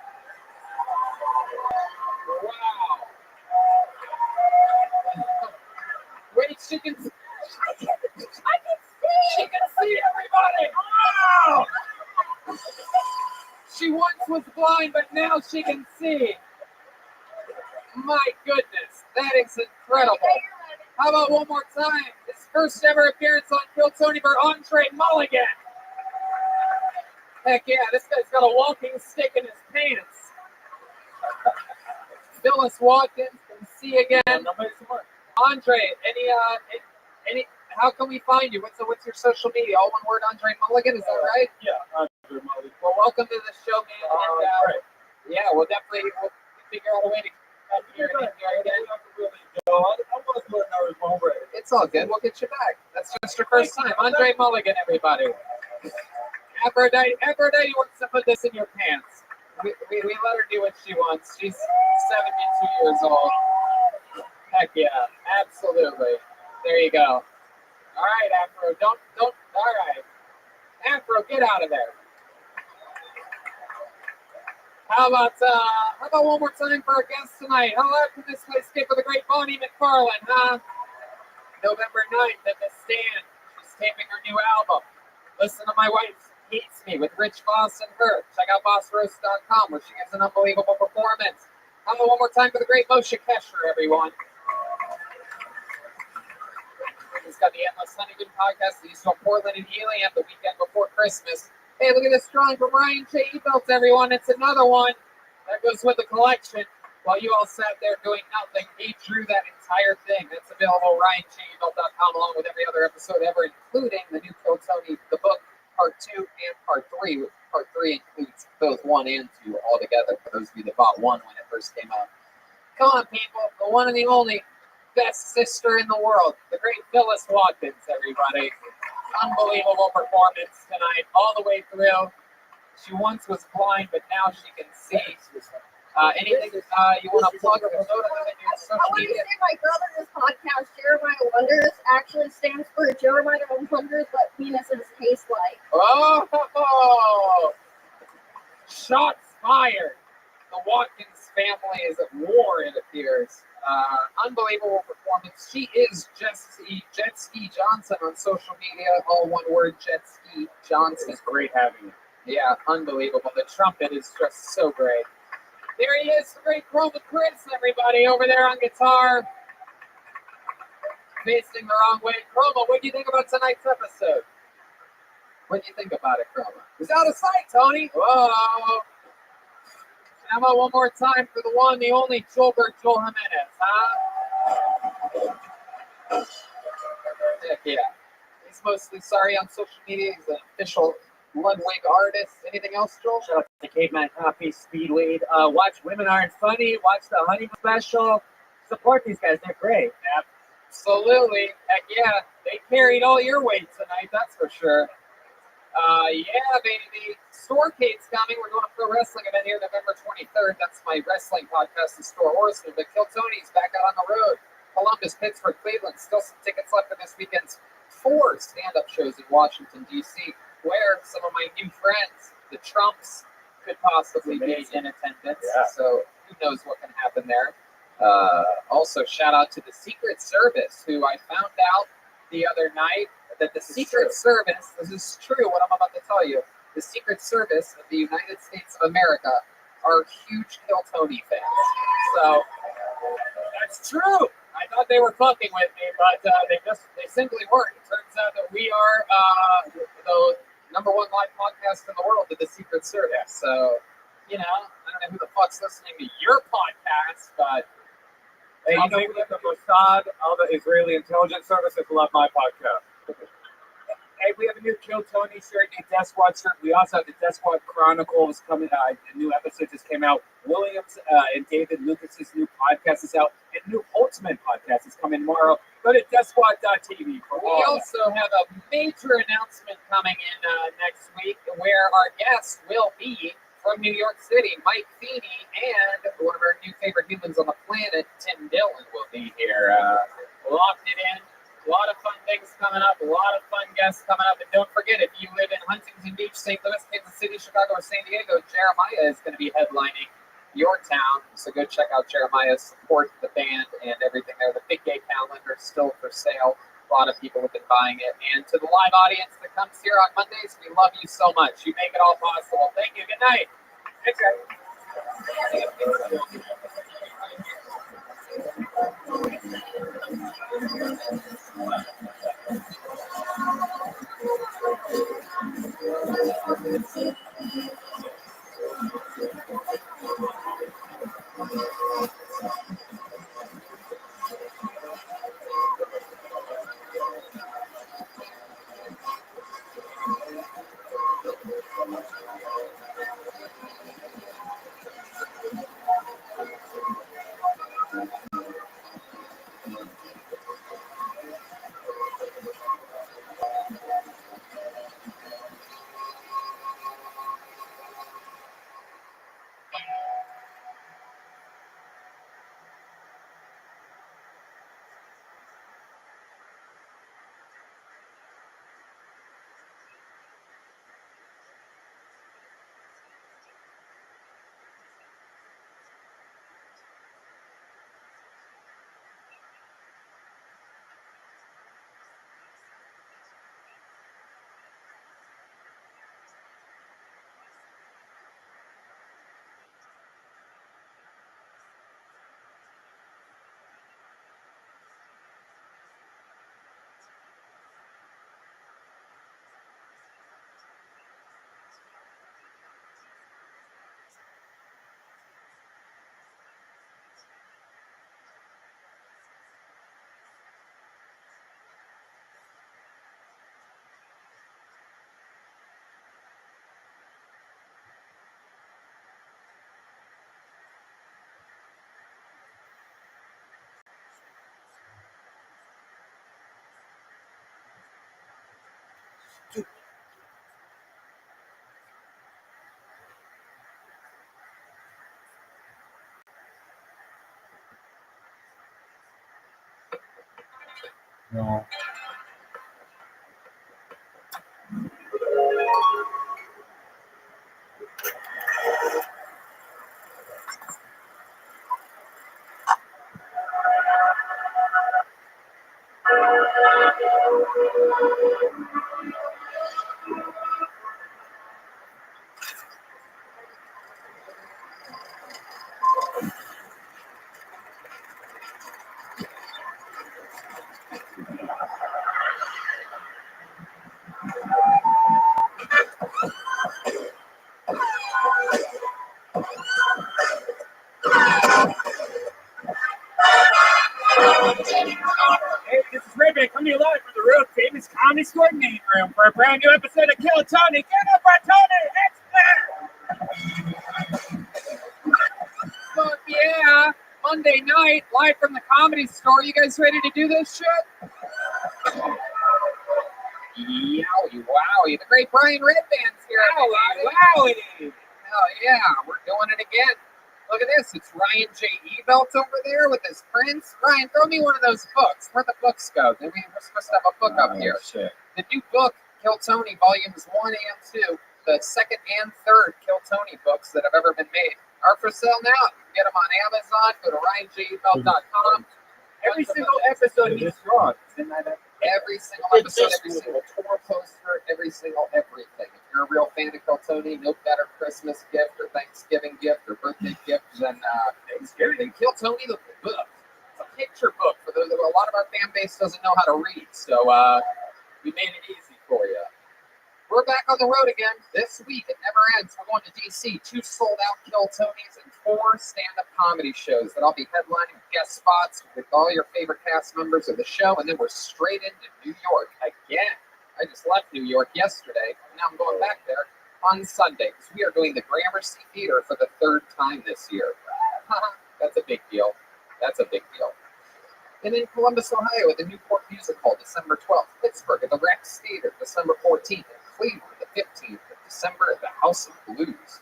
blind, but now she can see. My goodness, that is incredible. How about one more time? His first ever appearance on Kill Tony for Andre Mulligan. Heck yeah, this guy's got a walking stick in his pants. Phyllis Watkins can see again. Andre, any? How can we find you? What's your social media? All one word, Andre Mulligan. Is that right? Yeah, Andre Mulligan. Well, welcome to the show, man. And, yeah, we'll figure out a way to come here and again. It's all good. We'll get you back. That's just your first time. Andre Mulligan, everybody. Aphrodite wants to put this in your pants. We let her do what she wants. She's 72 years old. Heck yeah, absolutely. There you go. All right, Afro, don't. All right, Afro, get out of there. How about one more time for our guest tonight? How loud can this place get for the great Bonnie McFarlane, huh? November 9th at the Stand. She's taping her new album. Listen to My Wife Hates Me with Rich Voss and her. Check out bossroast.com where she gives an unbelievable performance. How about one more time for the great Moshe Kesher, everyone? He's got the Endless Huntington podcast. He's from Portland and Helium the weekend before Christmas. Hey, look at this drawing from Ryan J. Ebelt, everyone. It's another one that goes with the collection. While you all sat there doing nothing, he drew that entire thing. That's available at RyanJEbelt.com along with every other episode ever, including the new Kill Tony, the book, Part 2 and Part 3. Part 3 includes both 1 and 2 all together, for those of you that bought 1 when it first came out. Come on, people. The one and the only best sister in the world, the great Phyllis Watkins, everybody. Unbelievable performance tonight, all the way through. She once was blind, but now she can see. Anything you want to plug or promote on your social media? I want to say my brother's podcast, Jeremiah Wonders, actually stands for Jeremiah Wonders, but penises taste like. Oh! Shots fired. The Watkins family is at war, it appears. Unbelievable performance. She is Jet Ski Johnson on social media. All one word, Jet Ski Johnson. It's great having you. Yeah, unbelievable. The trumpet is just so great. There he is, the great Chroma Chris, everybody, over there on guitar. Facing the wrong way. Chroma, what do you think about tonight's episode? What do you think about it, Chroma? It's out of sight, Tony. Whoa. How about one more time for the one, the only Joel Jimenez, huh? Heck yeah. He's mostly sorry on social media. He's an official Ludwig artist. Anything else, Joel? Shout out to Caveman Coffee, Speedweed. Watch Women Aren't Funny. Watch the Honeymoon Special. Support these guys. They're great. Absolutely. Heck yeah. They carried all your weight tonight, that's for sure. Yeah, baby. Storecade's coming. We're going to pro wrestling event here November 23rd. That's my wrestling podcast, The Store Horseman. But Kill Tony's back out on the road. Columbus, Pittsburgh, Cleveland. Still some tickets left for this weekend's 4 stand-up shows in Washington, D.C., where some of my new friends, the Trumps, could possibly be in attendance. Yeah. So who knows what can happen there. Also, shout out to the Secret Service, who I found out the other night that the Secret Service, this is true, what I'm about to tell you, the Secret Service of the United States of America are huge Kill Tony fans. So, that's true. I thought they were fucking with me, but they simply weren't. It turns out that we are the number 1 live podcast in the world with the Secret Service. So, you know, I don't know who the fuck's listening to your podcast, but hey, you know that the Mossad, all the Israeli intelligence services love my podcast. Hey, we have a new Kill Tony shirt, new Death Squad shirt. We also have the Death Squad Chronicles coming out. A new episode just came out. Williams and David Lucas's new podcast is out. And new Holtzman podcast is coming tomorrow. Go to deathsquad.tv for all. We also have a major announcement coming in next week where our guest will be from New York City. Mike Feeney and one of our new favorite humans on the planet, Tim Dillon, will be here. Locked it in. A lot of fun things coming up, a lot of fun guests coming up. And don't forget, if you live in Huntington Beach, St. Louis, Kansas City, Chicago, or San Diego, Jeremiah is going to be headlining your town. So go check out Jeremiah, support the band and everything there. The Big Gay calendar is still for sale. A lot of people have been buying it. And to the live audience that comes here on Mondays, we love you so much. You make it all possible. Thank you. Good night. Thanks, guys. No. Hey, this is Rabbi coming to you live from the Road Famous Comedy Store main room for a brand new episode of Kill Tony. Get up for Tony! Fuck yeah! Monday night, live from the Comedy Store. You guys ready to do this shit? Yowie, wowie. The great Brian Redband's here. Wowie, wowie. Hell yeah, we're doing it again. Look at this. It's Ryan J. Ebelt over there with his prints. Ryan, throw me one of those books. Where'd the books go? We're supposed to have a book up here. Shit. The new book, Kill Tony, Volumes 1 and 2, the second and third Kill Tony books that have ever been made, are for sale now. You can get them on Amazon. Go to RyanJEbelt.com. Every single episode he's drawn. Every single episode, every single tour poster, every single everything. If you're a real fan of Kill Tony, no better Christmas gift or Thanksgiving gift or birthday gift than Kill Tony the book. It's a picture book for those. A lot of our fan base doesn't know how to read, so we made it easy for you. We're back on the road again this week. It never ends. We're going to DC. 2 sold-out Kill Tonys and 4 stand-up comedy shows that I'll be headlining guest spots with all your favorite cast members of the show, and then we're straight into New York again. I just left New York yesterday, and now I'm going back there on Sunday because we are doing the Gramercy Theater for the 3rd time this year. That's a big deal. That's a big deal. And in Columbus, Ohio, at the Newport Music Hall, December 12th. Pittsburgh at the Rex Theater, December 14th. And Cleveland, the 15th of December, at the House of Blues.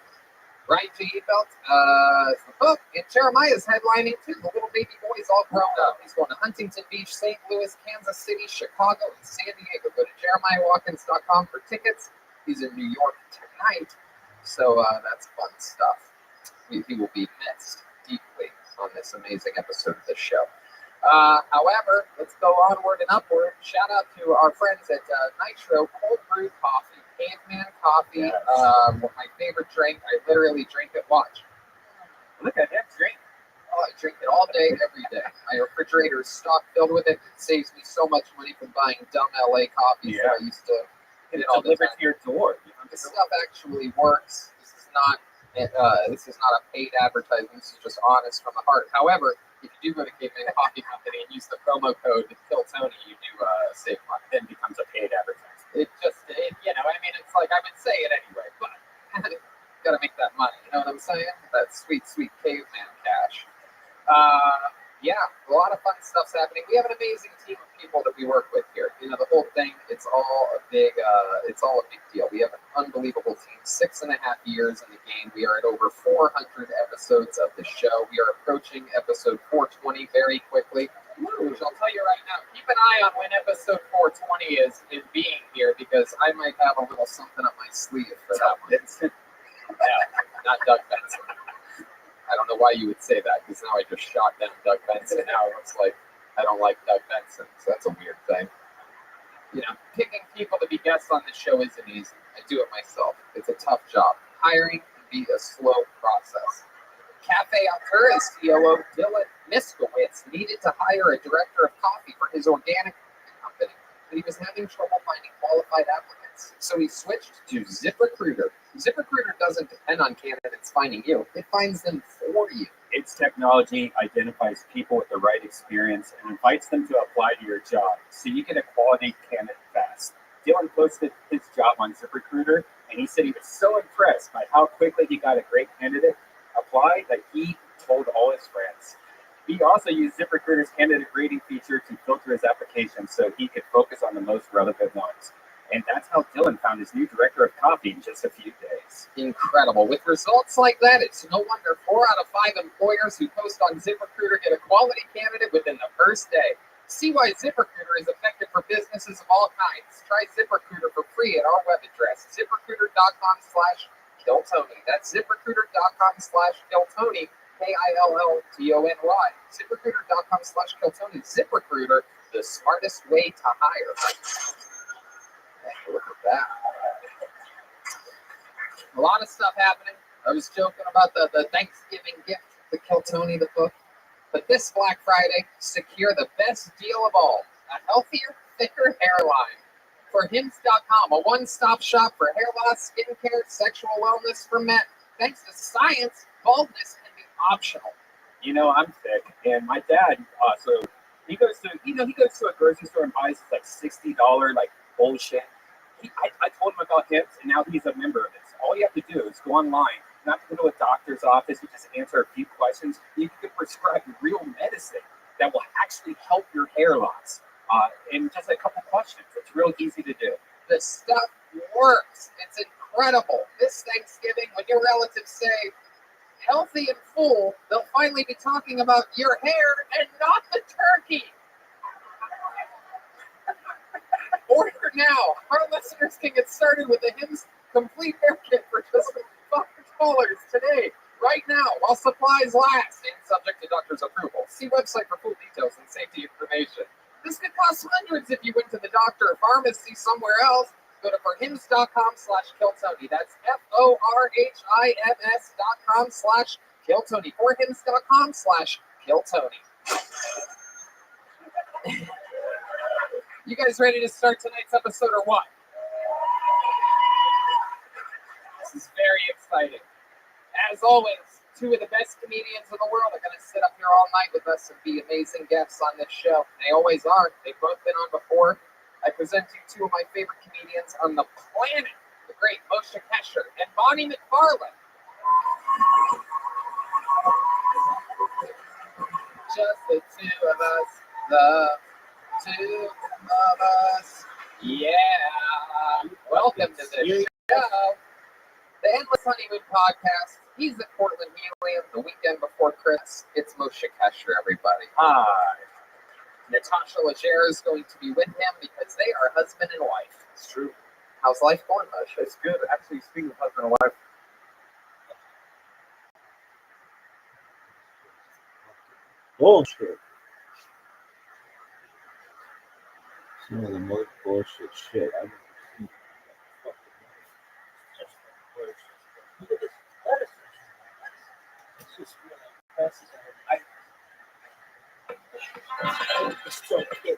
Ryan J. Ebelt is the book, and Jeremiah's headlining too. The little baby boy's all grown up. He's going to Huntington Beach, St. Louis, Kansas City, Chicago, and San Diego. Go to JeremiahWatkins.com for tickets. He's in New York tonight, so that's fun stuff. He will be missed deeply on this amazing episode of the show. However, let's go onward and upward. Shout out to our friends at Nitro Cold Brew Coffee, Caveman Coffee. My favorite drink. I literally drink it. Watch. Look at him drink. Oh, I drink it all day, every day. My refrigerator is stock filled with it. It saves me so much money from buying dumb LA coffees that I used to get all the time. To your door. This stuff actually works. This is not a paid advertisement. This is just honest from the heart. However, if you do go to Caveman Coffee Company and use the promo code KILLTONY, you do save money. Then becomes a paid advertisement. It's like I would say it anyway, but got to make that money. You know what I'm saying? That sweet, sweet caveman cash. Yeah, a lot of fun stuff's happening. We have an amazing team of people that we work with here. You know, the whole thing, it's all a big deal. We have an unbelievable team. 6.5 years in the game. We are at over 400 episodes of the show. We are approaching episode 420 very quickly. Which I'll tell you right now, keep an eye on when episode 420 is being here, because I might have a little something up my sleeve for that one. Yeah, not Doug Benson. I don't know why you would say that, because now I just shot down Doug Benson. Now it looks like I don't like Doug Benson, so that's a weird thing. You know, picking people to be guests on this show isn't easy. I do it myself. It's a tough job. Hiring can be a slow process. Cafe Alturas COO Dylan Miskowitz needed to hire a director of coffee for his organic company, but he was having trouble finding qualified applicants. So he switched to ZipRecruiter. ZipRecruiter doesn't depend on candidates finding you. It finds them for you. Its technology identifies people with the right experience and invites them to apply to your job, so you get a quality candidate fast. Dylan posted his job on ZipRecruiter, and he said he was so impressed by how quickly he got a great candidate apply that he told all his friends. He also used ZipRecruiter's candidate rating feature to filter his application so he could focus on the most relevant ones. And that's how Dylan found his new director of coffee in just a few days. Incredible. With results like that, it's no wonder 4 out of 5 employers who post on ZipRecruiter get a quality candidate within the first day. See why ZipRecruiter is effective for businesses of all kinds. Try ZipRecruiter for free at our web address, ZipRecruiter.com/KillTony. That's ZipRecruiter.com/KillTony, KILLTONY. ZipRecruiter.com/KillTony. ZipRecruiter, the smartest way to hire. Look at that. A lot of stuff happening. I was joking about the Thanksgiving gift, the Kill Tony, the book. But this Black Friday, secure the best deal of all, a healthier, thicker hairline. For Hims.com, a one-stop shop for hair loss, skincare, sexual wellness for men. Thanks to science, baldness can be optional. You know, I'm thick, and my dad also, he goes to a grocery store and buys this like $60 like bullshit. I told him about Hims, and now he's a member of this. All you have to do is go online, not go to a doctor's office. You just answer a few questions. You can prescribe real medicine that will actually help your hair loss in just a couple questions. It's real easy to do. The stuff works. It's incredible. This Thanksgiving, when your relatives say healthy and full, they'll finally be talking about your hair and not the turkey. Order now. Our listeners can get started with the Hims Complete Hair Kit for just $5 today, right now, while supplies last, and subject to doctor's approval. See website for full details and safety information. This could cost hundreds if you went to the doctor or pharmacy somewhere else. Go to forhims.com/KillTony. That's FORHIMS.com/KillTony. Forhims.com/KillTony. You guys ready to start tonight's episode or what? This is very exciting. As always, 2 of the best comedians in the world are going to sit up here all night with us and be amazing guests on this show. They always are. They've both been on before. I present you 2 of my favorite comedians on the planet, the great Moshe Kasher and Bonnie McFarlane. Just the 2 of us, the 2 of us. Yeah. Welcome to the show. The Endless Honeymoon Podcast. He's at Portland Helium the weekend before Chris. It's Moshe Kasher, everybody. Hi. Natasha Leggero is going to be with him because they are husband and wife. It's true. How's life going, Moshe? It's good. Actually, speaking of husband and wife, bullshit. Some of the most bullshit shit I've ever seen. just really impressive. It's so good.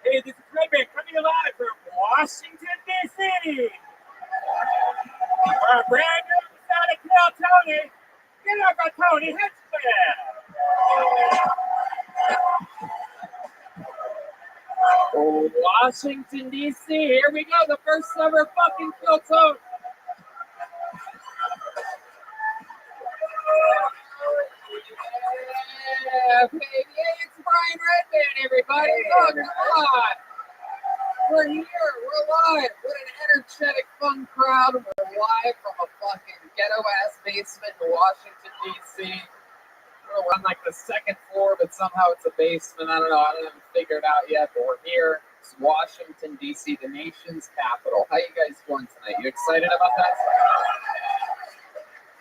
Hey, this is Rabbi coming live from Washington, D.C. For a brand new episode of Kill Tony, get up on Tony Hitchcliff. Washington, D.C. Here we go. The first ever fucking Kill Tony. Yeah, baby. It's Brian Redband, everybody. Oh, come on. We're here. We're live. What an energetic, fun crowd. We're live from a fucking ghetto-ass basement in Washington, D.C. We're on like the second floor, but somehow it's a basement. I don't know. I haven't figured it out yet, but we're here. It's Washington, D.C., the nation's capital. How you guys doing tonight? You excited about that?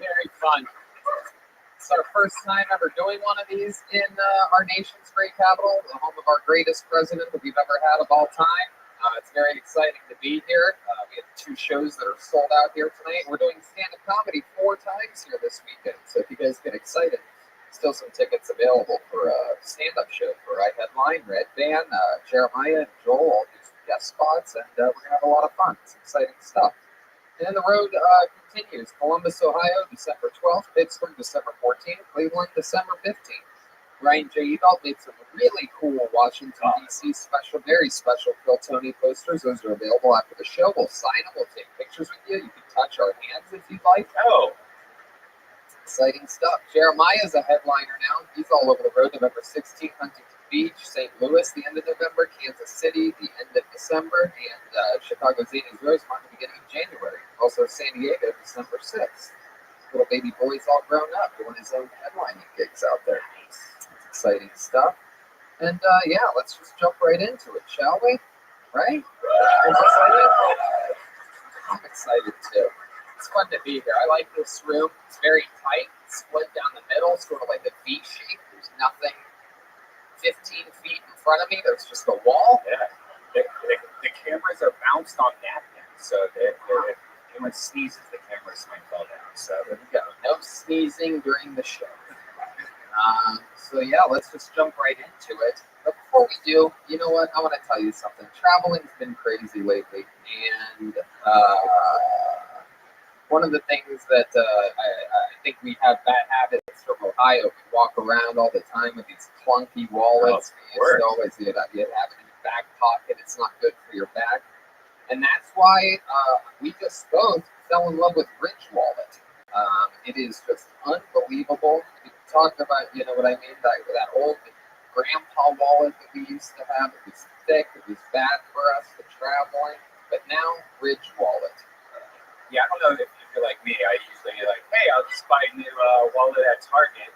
Very fun. It's our first time ever doing one of these in our nation's great capital, the home of our greatest president that we've ever had of all time. It's very exciting to be here. We have 2 shows that are sold out here tonight. We're doing stand-up comedy 4 times here this weekend. So if you guys get excited, still some tickets available for a stand-up show for I Headline, Red Band, Jeremiah, and Joel, all these guest spots, and we're going to have a lot of fun. It's exciting stuff. And then the road continues. Columbus, Ohio, December 12th. Pittsburgh, December 14th. Cleveland, December 15th. Ryan J. Edall made some really cool Washington, D.C. special, very special Kill Tony posters. Those are available after the show. We'll sign them. We'll take pictures with you. You can touch our hands if you'd like. Oh, exciting stuff. Jeremiah's a headliner now. He's all over the road. November 16th, Huntington Beach, St. Louis, the end of November, Kansas City, the end of December, and Chicago Zanies Rosemont, the beginning of January. Also San Diego, December 6th. Little baby boy's all grown up, doing his own headlining gigs out there. Exciting stuff. And yeah, let's just jump right into it, shall we? Right? I'm excited. I'm excited too. It's fun to be here. I like this room. It's very tight, split down the middle, sort of like a V shape. There's nothing 15 feet in front of me. There's just a wall. Yeah. The cameras are bounced on napkins, so if anyone sneezes, the cameras might fall down. So there we go. No sneezing during the show. So yeah, let's just jump right into it. But before we do, you know what? I want to tell you something. Traveling's been crazy lately, and one of the things that I think we have bad habits from Ohio. We walk around all the time with these clunky wallets. You always have it in your back pocket. It's not good for your back, and that's why we just both fell in love with Ridge Wallet. It is just unbelievable. We talked about, you know what I mean, that old grandpa wallet that we used to have. It was thick, it was bad for us for traveling, but now Ridge Wallet. Yeah, I don't know if you're like me. I usually hey, I'll just buy a new wallet at Target,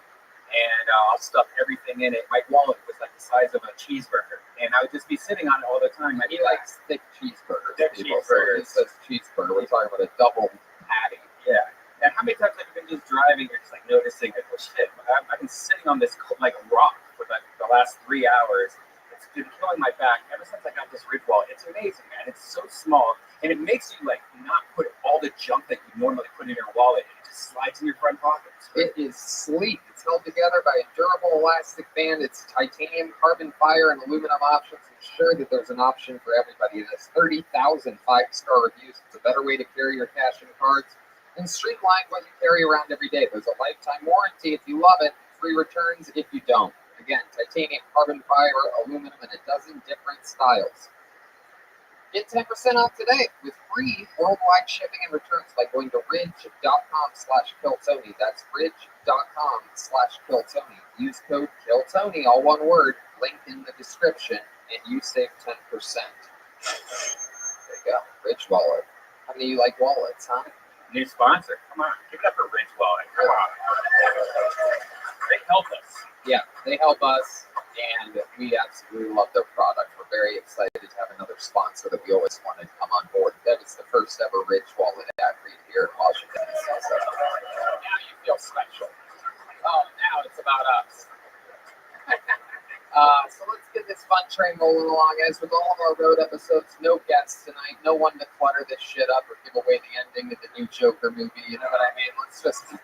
and I'll stuff everything in it. My wallet was like the size of a cheeseburger, and I would just be sitting on it all the time. He likes thick cheeseburgers. Thick cheeseburgers. So it says cheeseburger. We're talking about a double patty. Yeah. And how many times have you been just driving and just like noticing that, well, shit, I've been sitting on this like rock for like the last 3 hours. It's been killing my back ever since I got this Ridge Wallet. It's amazing, man. It's so small, and it makes you like not put all the junk that you normally put in your wallet. It just slides in your front pocket. It is sleek. It's held together by a durable elastic band. It's titanium, carbon fiber, and aluminum options. Ensure that there's an option for everybody. It has 30,000 5-star reviews. It's a better way to carry your cash and cards and streamline what you carry around every day. There's a lifetime warranty if you love it, free returns if you don't. Again, titanium, carbon fiber, aluminum, and a dozen different styles. Get 10% off today with free worldwide shipping and returns by going to ridge.com/killtony. That's ridge.com/killtony. Use code KILLTONY, all one word, link in the description, and you save 10%. There you go, Ridge Wallet. How many of you like wallets, huh? New sponsor. Come on, give it up for Ridge Wallet. Come on. They help us. Yeah, they help us, and we absolutely love their product. We're very excited to have another sponsor that we always wanted to come on board. That was the first ever Ridge Wallet ad read here in Washington, D.C. So now you feel special. Oh, now it's about us. So let's get this fun train rolling along. As with all of our road episodes, no guests tonight, no one to clutter this shit up or give away the ending of the new Joker movie. You know what I mean? Let's just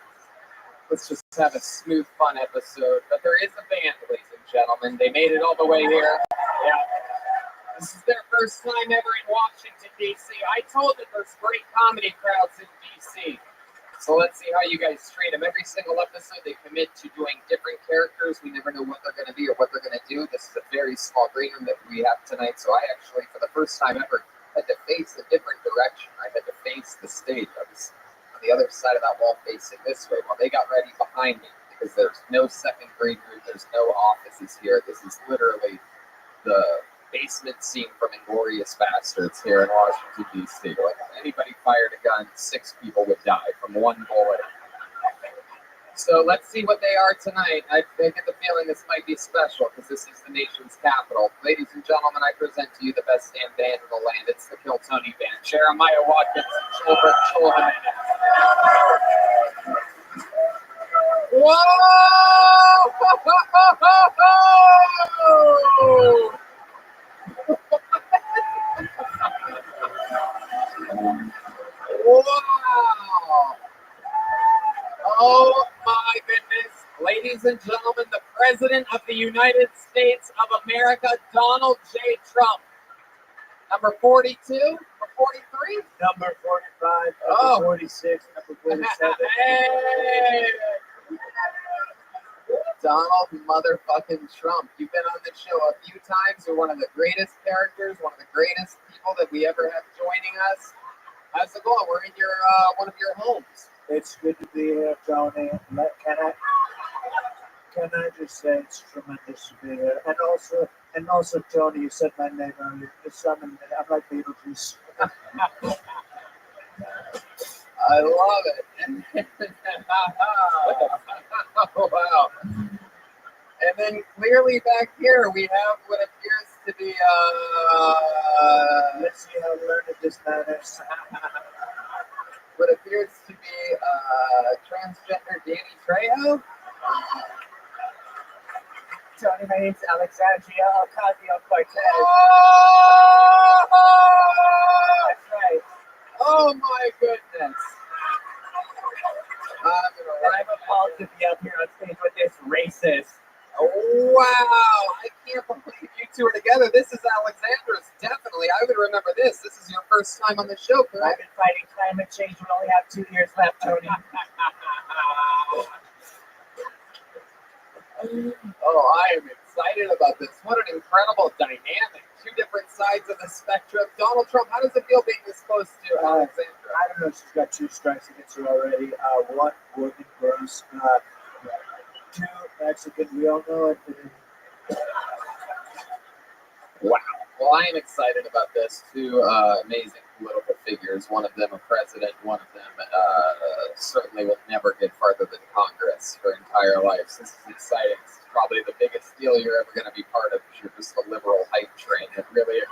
have a smooth, fun episode. But there is a band, ladies and gentlemen. They made it all the way here. Yeah. This is their first time ever in Washington, D.C. I told that there's great comedy crowds in D.C. So let's see how you guys treat them. Every single episode, they commit to doing different characters. We never know what they're going to be or what they're going to do. This is a very small green room that we have tonight. So I actually, for the first time ever, had to face a different direction. I had to face the stage. I was on the other side of that wall facing this way while they got ready behind me because there's no second green room. There's no offices here. This is literally the basement scene from Inglourious Bastards here in Washington, D.C. Like, if anybody fired a gun, 6 people would die from one bullet. So let's see what they are tonight. I get the feeling this might be special because this is the nation's capital. Ladies and gentlemen, I present to you the best damn band in the land. It's the Kill Tony Band. Jeremiah Watkins, Gilbert Chilhan. Whoa! Wow! Oh my goodness. Ladies and gentlemen, the President of the United States of America, Donald J. Trump. Number 42? Number 43? Number 45, number Oh. 46, number 47. Hey! Donald motherfucking Trump. You've been on the show a few times. You're one of the greatest characters, one of the greatest people that we ever have joining us. How's it going? We're in your one of your homes. It's good to be here, Tony. Can I just say it's tremendous to be here? And also, Tony, you said my name earlier. You summoned me. I'm like Beetlejuice. I love it. Oh, wow. And then clearly back here we have what appears to be let's see how learned this man is. what appears to be transgender Danny Trejo. Tony, my name's Alexandria Ocasio-Cortez. Oh! That's right. Oh my goodness. I'm appalled to be up here on stage with this racist. Wow, I can't believe you two are together. This is Alexandra's, definitely. I would remember this. This is your first time on the show, I've correct? been fighting climate change. We only have 2 years left, Tony. Oh, I am excited about this. What an incredible dynamic. 2 different sides of the spectrum. Donald Trump, how does it feel being this close to Alexandra? I don't know. She's got 2 strikes against her already. 1, Gordon Gross. 2, Mexican. We all know it. Wow. Well, I am excited about this. 2 amazing political figures. One of them a president. One of them certainly will never get farther than Congress her entire life. So this is exciting. This is probably the biggest deal you're ever going to be part of if you're just a liberal hype train. It really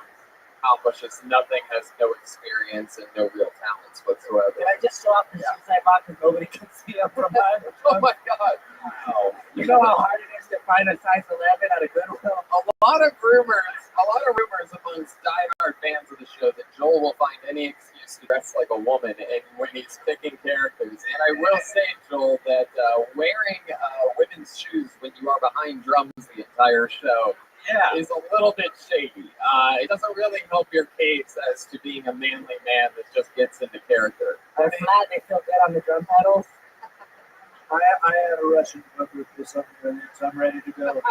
accomplishes nothing, has no experience, and no real talents whatsoever. Can I just show off the shoes I bought because nobody can see them from behind? Oh my God. Wow. You know how hard it is to find a size 11 at a Goodwill? A lot of rumors amongst diehard fans of the show that Joel will find any excuse to dress like a woman and when he's picking characters. And I will say, Joel, that wearing women's shoes when you are behind drums the entire show is a little bit shady. It doesn't really help your case as to being a manly man that just gets into character. They're flat, they feel good on the drum pedals. I had a Russian book with this up there, so I'm ready to go.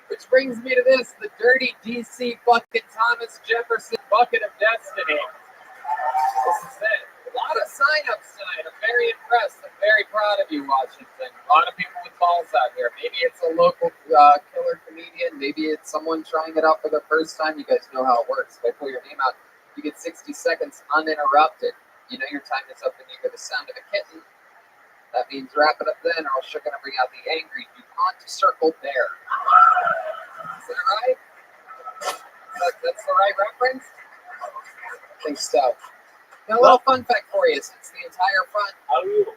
Which brings me to this, the dirty DC fucking Thomas Jefferson bucket of destiny. This is it. A lot of sign-ups tonight. I'm very impressed. I'm very proud of you, Washington. A lot of people with balls out here. Maybe it's a local killer comedian. Maybe it's someone trying it out for the first time. You guys know how it works. If I pull your name out, you get 60 seconds uninterrupted. You know your time is up and you hear the sound of a kitten. That means wrap it up then, or else you're going to bring out the angry DuPont Circle Bear. Is that right? That's the right reference? I think so. Now, a little fun fact for you, since the entire front. How are you?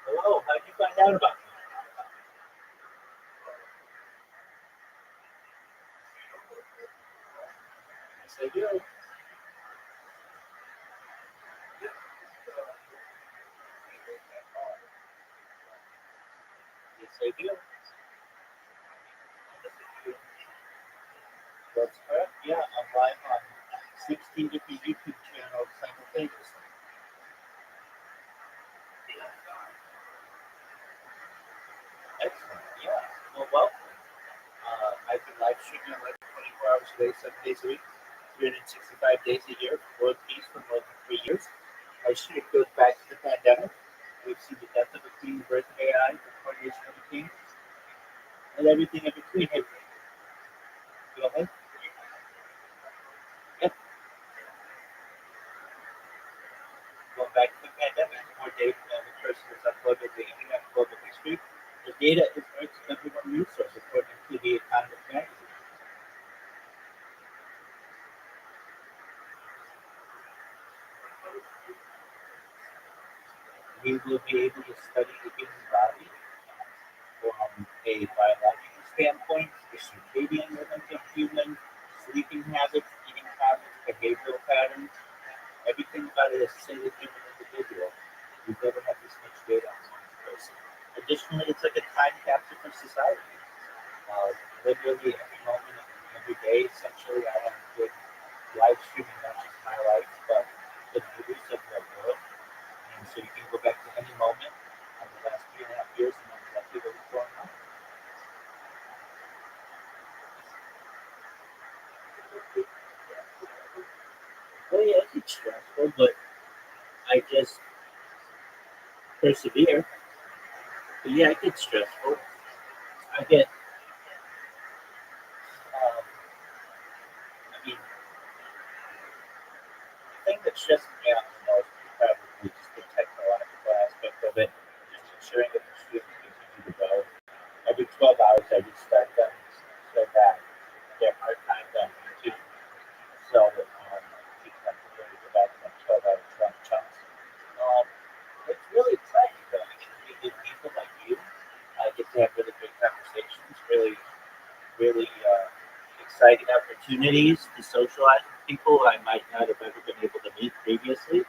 Hello, how'd you find out about me? Yes, I do. Yes, I do. That's correct. Yeah, I'm live on 16 different YouTube channels simultaneously. Excellent. Yeah. Well, welcome. I've been live streaming like 24 hours a day, 7 days a week, 365 days a year for World Peace for more than 3 years. My streak goes back to the pandemic. We've seen the death of a king, the birth of AI, the coronation of a king, and everything in between. Hey, you know what? Yep. Going back to the pandemic, more data than the person has uploaded the internet global history. The data is Earth's number one resource, according to the Economist magazine. We will be able to study the human body from a biological standpoint, the circadian rhythms of human sleeping habits, eating habits, behavioral patterns, everything about a single human individual. We've never had this much data on one person. Additionally, it's like a time capsule for society. Literally every moment, every day, essentially, I have been live streaming not just my life, but the news of the world. And so you can go back to any moment of the last 3.5 years and know exactly what was going on. Well, yeah, it's stressful, but I just persevere. But yeah, it gets stressful. I get, I mean, the thing that stresses me out the most is probably just the technological aspect of it, just ensuring that the students continue to go. Every 12 hours, I restart them so that they're archived on YouTube. So you can really go back to like 12-hour chunks. It's really exciting though. I get to meet new people like you. I get to have really great conversations, really exciting opportunities to socialize with people I might not have ever been able to meet previously.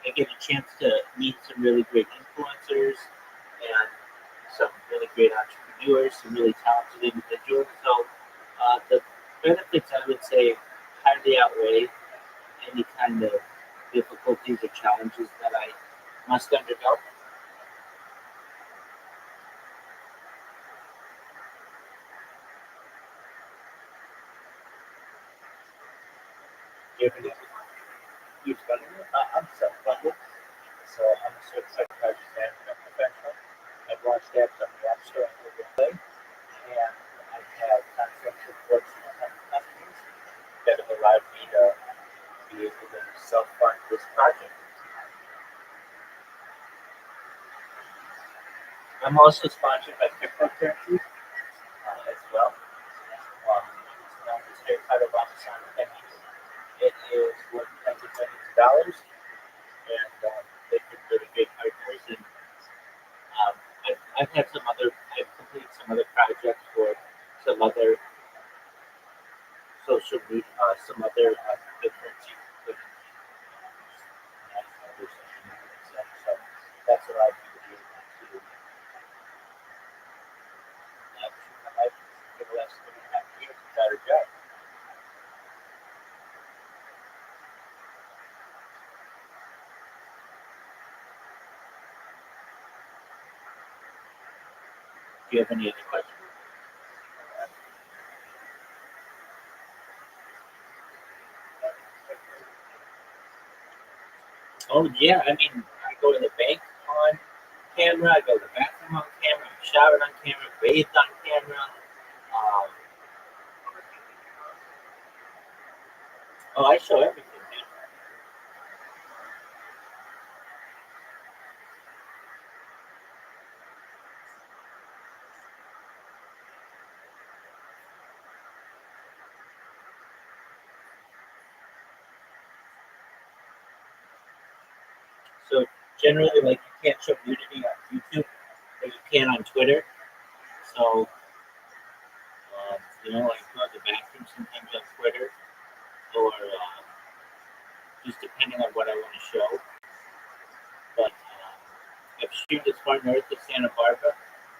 I get a chance to meet some really great influencers and some really great entrepreneurs, some really talented individuals. So the benefits, I would say, highly outweigh any kind of difficulties or challenges that I must undergo. You ever use funding? I'm self-funded, so I'm a certified project management professional. I've launched apps on the App Store and Google Play, and I have contracts with Fortune 100 companies that have allowed me to be able to self-fund this project. I'm also sponsored by cryptocurrencies as well. It's known as Haircut of Amazon Pennies. It is worth tens of millions of dollars, and they've been really great partners. And I've completed some other projects for some other social media, some other cryptocurrency, other social media stuff. So that's allowed me to be able to shoot my life for the last 3.5 years without a job. Do you have any other questions? Oh yeah, I mean, I go to the bank on camera. I go to the bathroom on camera. I showered on camera. Bathed on camera. Oh, I show everything, man. So generally, like you can't show nudity on YouTube, but you can on Twitter. So you know, like go to the bathroom sometimes on Twitter, or just depending on what I want to show. But I've streamed as far north as Santa Barbara,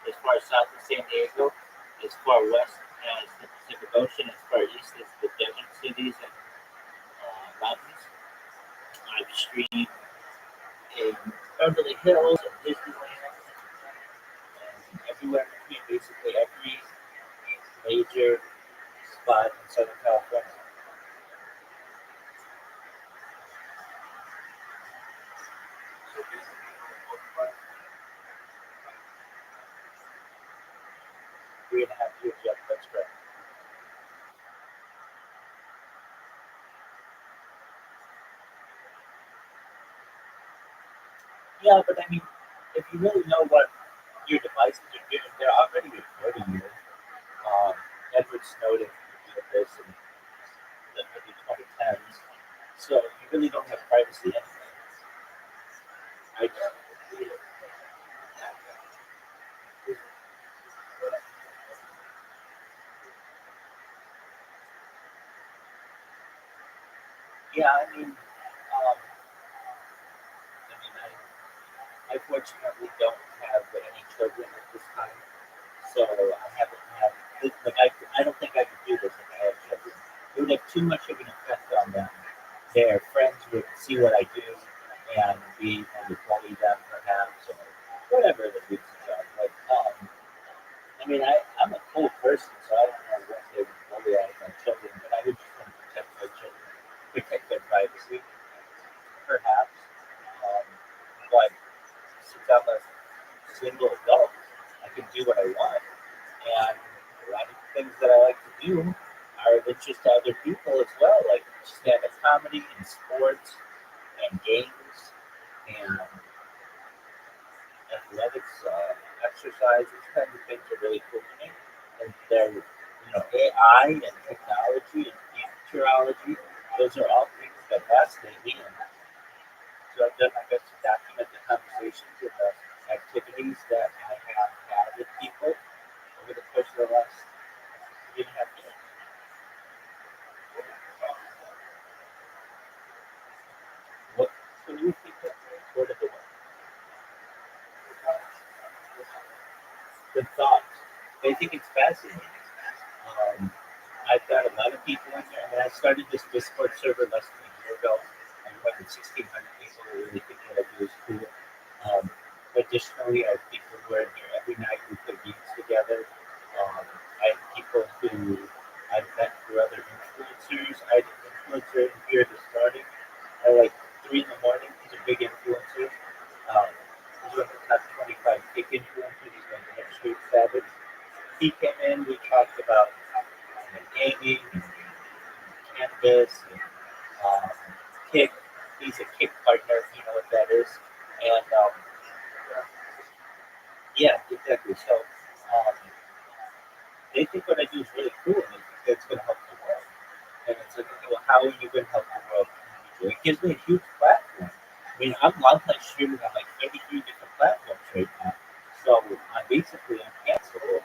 as far south as San Diego, as far west as the Pacific Ocean, as far east as the desert cities and mountains. I've streamed in Beverly Hills and Disneyland, and everywhere between basically every major spot in Southern California. Three and a half years, yep, that's correct. Yeah, but I mean, if you really know what your devices are doing, they're already recording you. Edward Snowden did this in the early 2010s, so you really don't have privacy anyway. I yeah, I fortunately don't have any children at this time, so I haven't had. Like I don't think I could do this if I had children. It would have too much of an effect on them. Their friends would see what I do and be able to bully them, perhaps, or whatever the reasons are. But I mean, I'm a cool person, so I don't know what they would bully out of my children, but I would just want to protect my children, protect their privacy, perhaps. Um, but since I'm a single adult, I can do what I want. And a lot of things that I like to do are of interest to other people as well, like stand-up comedy and sports and games and athletics, exercise. These kinds of things are really cool to me. And they're, AI and technology and futurology, those are all things that fascinate me. And so I've done my best to document the conversations and the activities that I have had with people over the course of the last year and a half years. What can you think of sort of the good thoughts? I think it's fascinating. I've got a lot of people in there. I mean, I started this Discord server less than a year ago. I have more than 1,600 people who really think what I do is cool. Additionally, I have people who are in here every night who put games together. I have people who I've met through other influencers. I had an influencer in here this morning at like 3 in the morning. He's a big influencer. He's one of the top 25 big influencers. He's one of the Street Savage. He came in, we talked about gaming, and cannabis, and kick. He's a kick partner, if you know what that is. And yeah, exactly. So they think what I do is really cool and they think it's going to help the world. And it's like, okay, well, how are you going to help the world? It gives me a huge platform. I mean, I'm live streaming on like 33 different platforms right now. So I'm basically uncancelable.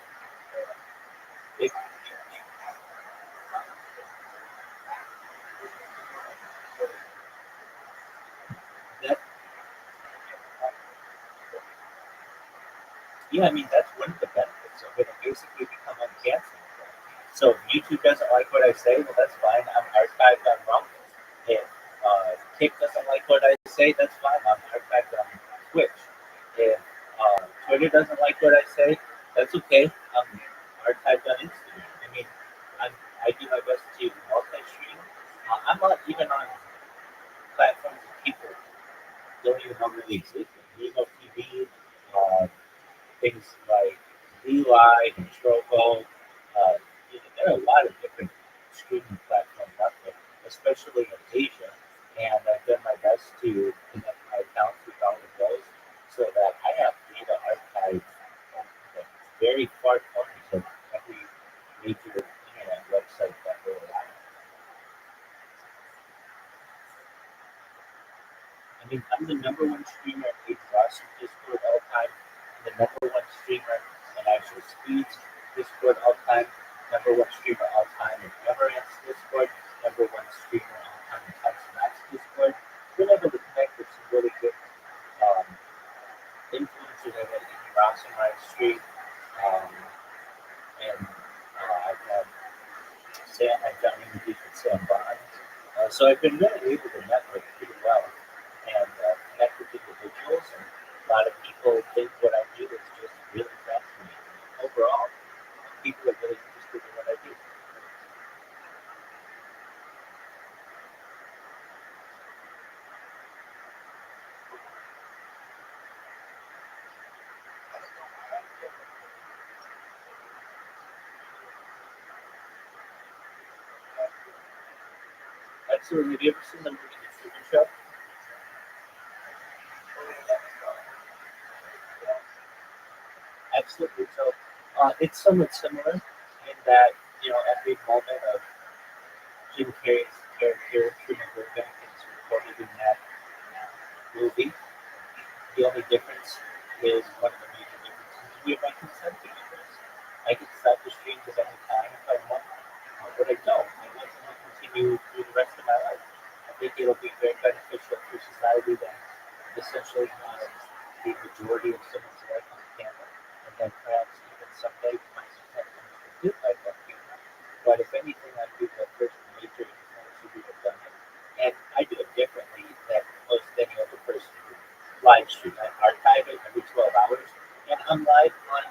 That, yeah, I mean, that's one of the benefits of it. I basically become uncancelable. So if YouTube doesn't like what I say, well, that's fine. I'm archived on Rumble. If Kick doesn't like what I say, that's fine. I'm archived on Twitch. If Twitter doesn't like what I say, that's that's okay. Archived on Instagram. I mean, I do my best to multi-stream. I'm not even on platforms that people don't even know really exist. Emo TV, things like Eli and Trovo. There are a lot of different streaming platforms out there, especially in Asia. And I've done my best to connect my accounts with all of those so that I have data archived at very far corners of every major internet website that we're on. I mean, I'm the number one streamer in Rothschild Discord all time, the number one streamer in Actual Speeds Discord all time, number one streamer all time in Everance Discord, number one streamer all time in Thompson Max Discord. Been able to connect with some really good influencers. I've had Amy Ross on my stream, and I've had Sam, I've done interviews with Sam Bonds. So I've been really able to network pretty well and connect with individuals. And a lot of people think what I do is just really fascinating. Overall, people are really interested in what I do. Absolutely. Have you ever seen the movie The Truman Show? Absolutely. So it's somewhat similar in that, every moment of Jim Carrey's character, Truman Burbank, is recorded in that movie. The only difference is one of the major differences is we have my consent to use this. I can stop the streams at any time if I want, but I don't. I want them to continue through the rest of my life. I think it'll be very beneficial for society that essentially has the majority of someone's life on camera, and then perhaps even someday we might have to do like that camera. But if anything, I'd be the first major influencer who have done it, and I do it differently than most any other person who live stream. I archive it every 12 hours, and I'm live on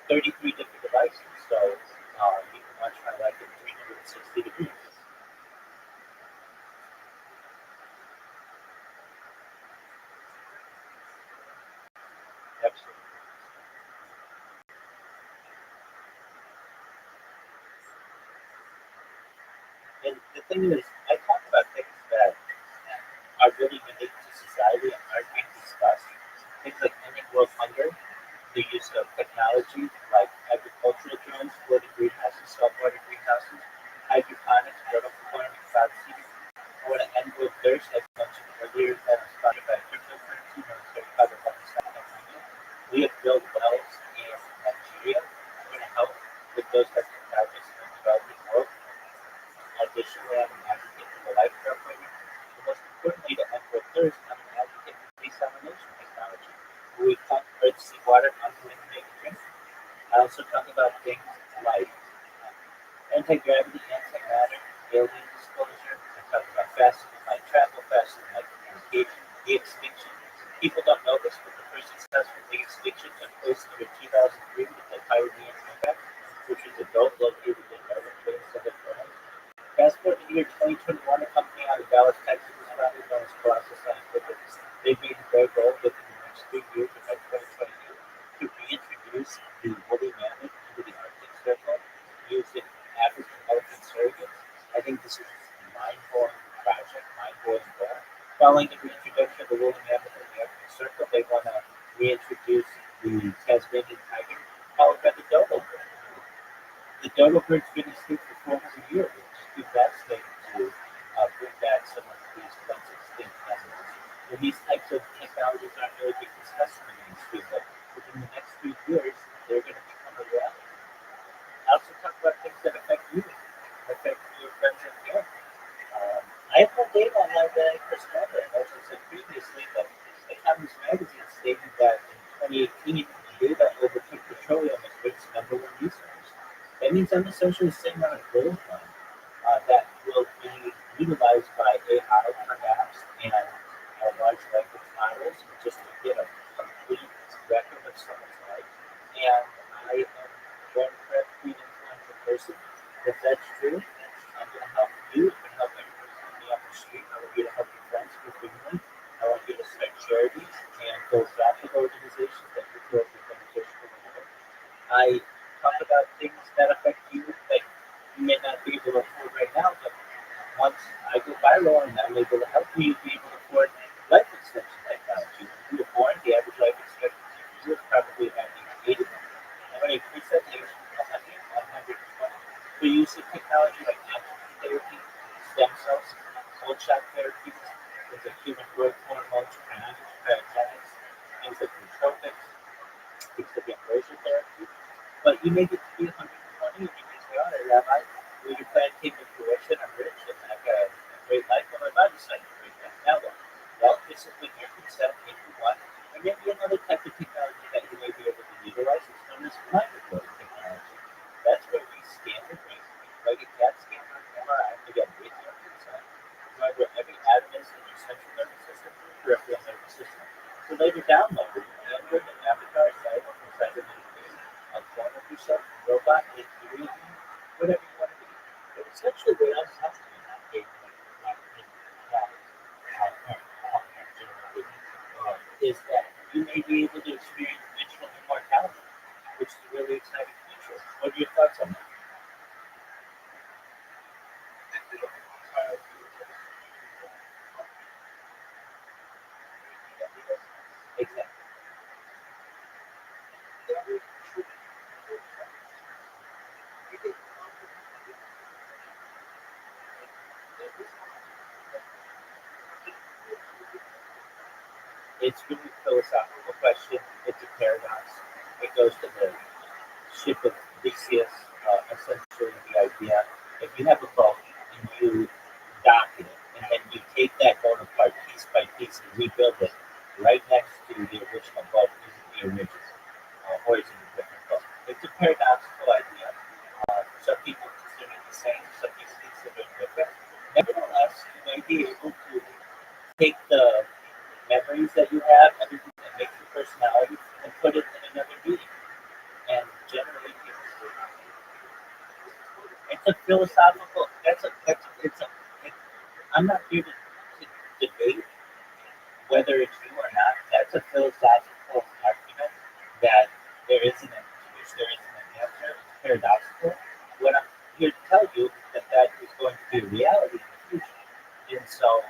33 different devices, so you can watch my life in 360 degrees. Absolutely. And the thing is, I talk about things that are really unique to society and aren't being discussed. Things like ending world hunger, the use of technology like agricultural drones, floating greenhouses, saltwater greenhouses, hydroponics, vertical farming, cloud seeding. I want to end world thirst, as mentioned earlier, that is funded by cryptocurrency, military cover by the South Africa. We have built wells in Nigeria. I'm going to help with those types of projects in the developing world. Additionally, I'm an advocate for the lifestyle program. And most importantly, to end world thirst, I'm an advocate for desalination technology. We pump earth's seawater onto it and make it drinkable. I also talk about things like anti-gravity, antimatter, alien disclosure. I talk about faster than light travel, faster than light communication, de-extinction. People don't know this, but the first successful de-extinction took place in the year 2003 with the Pioneer Impact, which was a boat located in Northern Southern France. Fast forward to the year 2021, a company out of Dallas, Texas, is founded known as Colossus Scientific. They've made their goal within the next 3 years, by 2022, to reintroduce the woolly mammoth into the Arctic Circle using African elephant surrogates. I think this is a mind-blowing project, mind-blowing goal. Following the reintroduction of the woolly mammoth in the Arctic Circle, they want to reintroduce the Tasmanian tiger, followed by the dodo bird. The dodo bird's been extinct for 400 years. It's just too fascinating to bring back some of these once extinct animals. And these types of technologies aren't really being discussed in the mainstream, but within the next 3 years, they're going to become a reality. I also talk about things that affect you, affect your friends and family. I have no data on my personality. As I said previously, but Economist Magazine stated that in 2018, data overtook petroleum as Earth's #1 resource. That means I'm essentially sitting on a gold mine that will be utilized by AI, perhaps, and large language models just to get a complete record of someone's life. And I once I go viral and I'm able to help you be able to afford life extension technology. When you were born, the average life expectancy for you is probably about 80. I'm going to increase that to 100, 120. For use of technology like antigen therapy, stem cells, cold shock therapies, things like human growth hormones, cryogenics, things like nootropics, things like ambrosia therapy. But you may get to be 120 and you may say, all right, Rabbi, will your plan came to fruition? I'm rich and I've got a great life, but my body's not great life. Now what? Well, this is when your consent, if you want, and maybe another type of technology that you may be able to utilize is known as microcoding technology. That's where we scan your brain, like a CAT scan or an MRI, again, with your consent, right where every atom is in your central nervous system and your peripheral nervous system. So later download it, Android and avatar site inside the a clone of yourself, robot, in 3D, whatever you want to be. But essentially, what I'm talking about is that you may be able to experience digital immortality, which is a really exciting future. What are your thoughts on that? Exactly. It's really a philosophical question. It's a paradox. It goes to the ship of Theseus, essentially the idea if you have a boat and you dock it, and then you take that boat apart piece by piece and rebuild it right next to the original boat using the original, or using a different boat. It's a paradoxical idea. Some people consider it the same, some people consider it different. Nevertheless, you may be able to take the memories that you have, everything that makes your personality, and put it in another being and generate it. It's a philosophical. I'm not here to debate whether it's true or not. That's a philosophical argument that there isn't an answer. It's paradoxical. What I'm here to tell you is that is going to be a reality in the future. And so,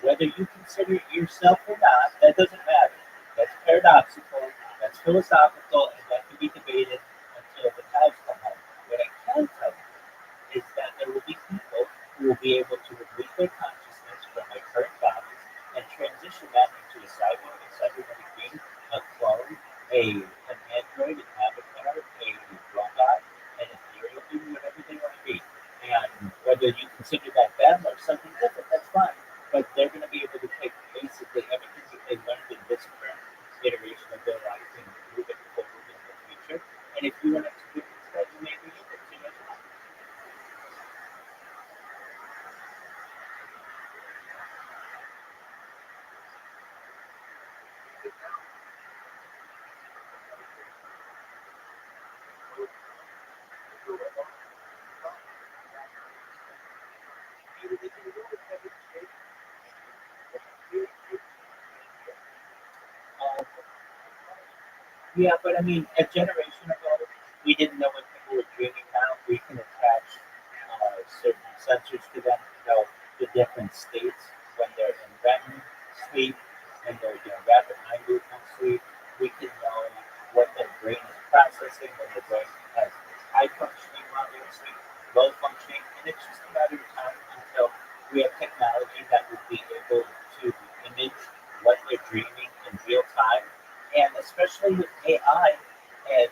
whether you consider it yourself or not, that doesn't matter. That's paradoxical. That's philosophical, and that can be debated until the cows come home. What I can tell you is that there will be people who will be able to remove their consciousness from their current bodies and transition that into a cybernetic being, a clone, an android, an avatar, a robot, an ethereal being, whatever they want to be. And whether you consider that bad or something different, that's fine. But they're going to be able to take basically everything that they learned in this current iteration of their life and move it forward in the future. And if you want to experience that, you may be able to as well. Yeah, but I mean, a generation ago, we didn't know what people were dreaming. Now we can attach certain sensors to them to know the different states when they're in REM sleep, when they're doing rapid eye movement sleep. We can know what their brain is processing, when their brain has high functioning while they're asleep, low functioning, and it's just a matter of time until we have technology that will be able to image what they're dreaming in real time. And especially with AI and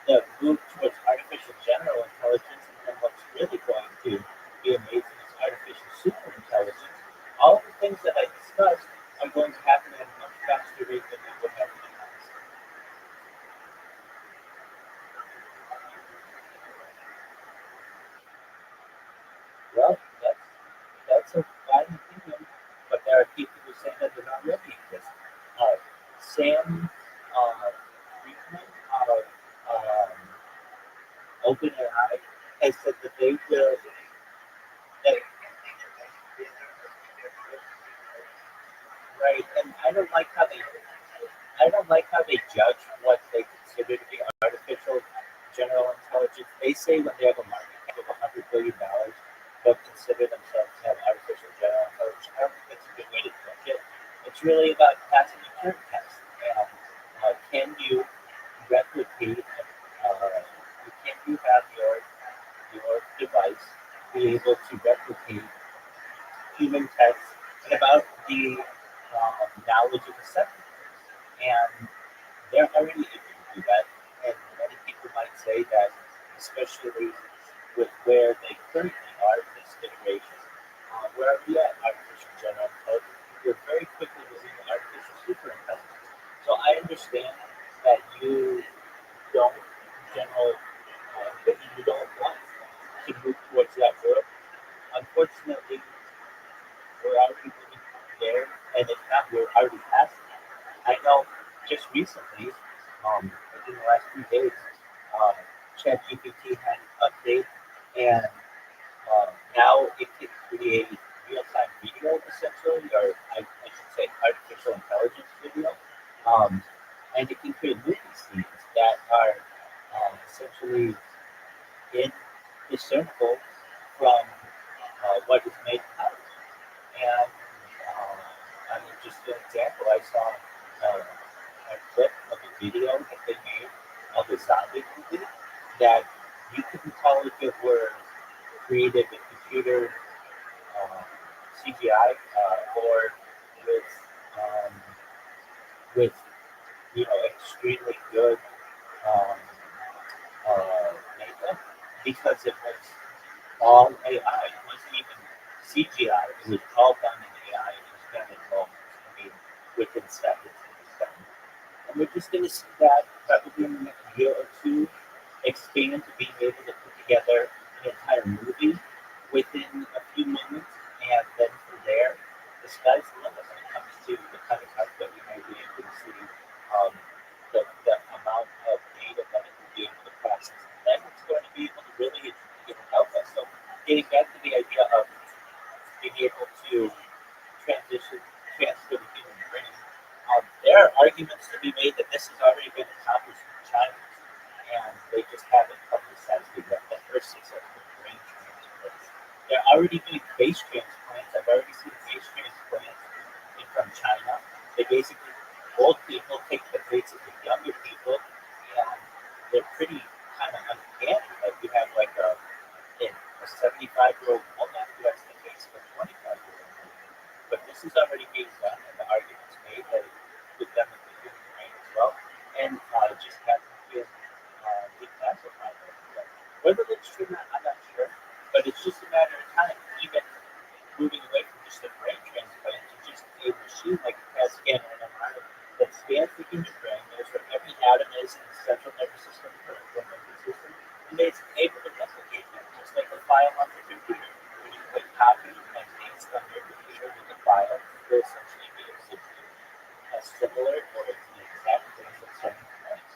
the move towards artificial general intelligence, and then what's really going to be amazing is artificial super intelligence. All the things that I discussed are going to happen at a much faster rate than we would have in the past. Well, that's a fine opinion, but there are people who say that they're not already exist. Sam Friedman of OpenAI has said that they will. That, right, and I don't like how they judge what they consider to be artificial general intelligence. They say when they have a market cap of $100 billion, they'll consider themselves to have it's really about passing the Turing test. And can you replicate? Can you have your device be able to replicate human text and about the knowledge of the subject? And they're already able to do that. And many people might say that, especially with where they currently are in this iteration, where are we at artificial general intelligence? We're very quickly moving to artificial super intelligence. So I understand that you don't that you don't want to move towards that world. Unfortunately, we're already moving there, and if not, we're already past it. I know just recently, in the last few days, ChatGPT had an update, and now it can create real-time video, essentially, or I should say artificial intelligence video, and it can create movie scenes that are essentially indiscernible from what is made out. And I mean, just an example, I saw a clip of a video that they made of a zombie movie that you couldn't tell if it were created with computer CGI or with extremely good um, makeup because it was all AI. It wasn't even CGI. It was all done in AI. It was done in moments. I mean, within seconds it was done. And we're just going to see that probably in the next year or two expand to being able to put together an entire movie within a few moments. And then from there, the sky's the limit when it comes to the kind of art that we may be able to see, the amount of data that it will be able to process. And then it's going to be able to really help us. So getting back to the idea of being able to transfer the human brain, there are arguments to be made that this has already been accomplished in China, and they just haven't publicized it yet. The first successful brain transplants. They're already doing face transplants. I've already seen face transplants from China. They basically, old people take the faces of younger people, and they're pretty kind of uncanny. Like you have like a 75-year-old woman who has the face of a 25-year-old woman. But this is already being done, and the argument's made that it could done with the human brain as well, and just hasn't been declassified yet. Whether that's true or not, I'm not sure, but it's just a matter of time, even moving away from just a brain transplant to just a machine like a CAT scanner and MRI that scans the human brain, knows where every atom is in the central nervous system, peripheral nervous system, and it's able to replicate that, just like a file on the computer. When you put copy and paste on your computer with the file, it will essentially be a similar or the exact thing that certain points.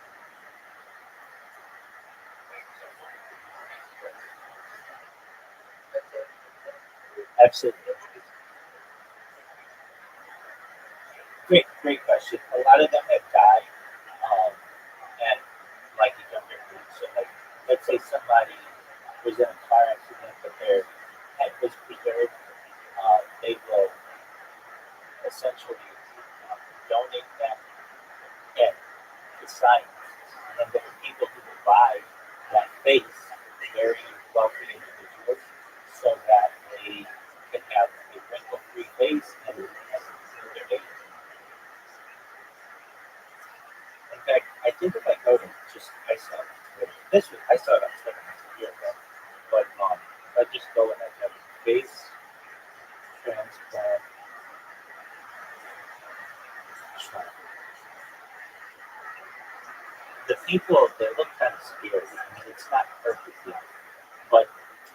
Absolutely. Great question. A lot of them have died at like a younger age. So like, let's say somebody was in a car accident, but their head was preserved. They will essentially donate that head to science. And then there are people who will buy that face, very wealthy individuals, so that they can have a wrinkle-free face and their age. In fact, I think if I go to I saw it on Twitter a year ago, but if I just go and I have a face transplant, the people, they look kind of scary. I mean, it's not perfect yet, but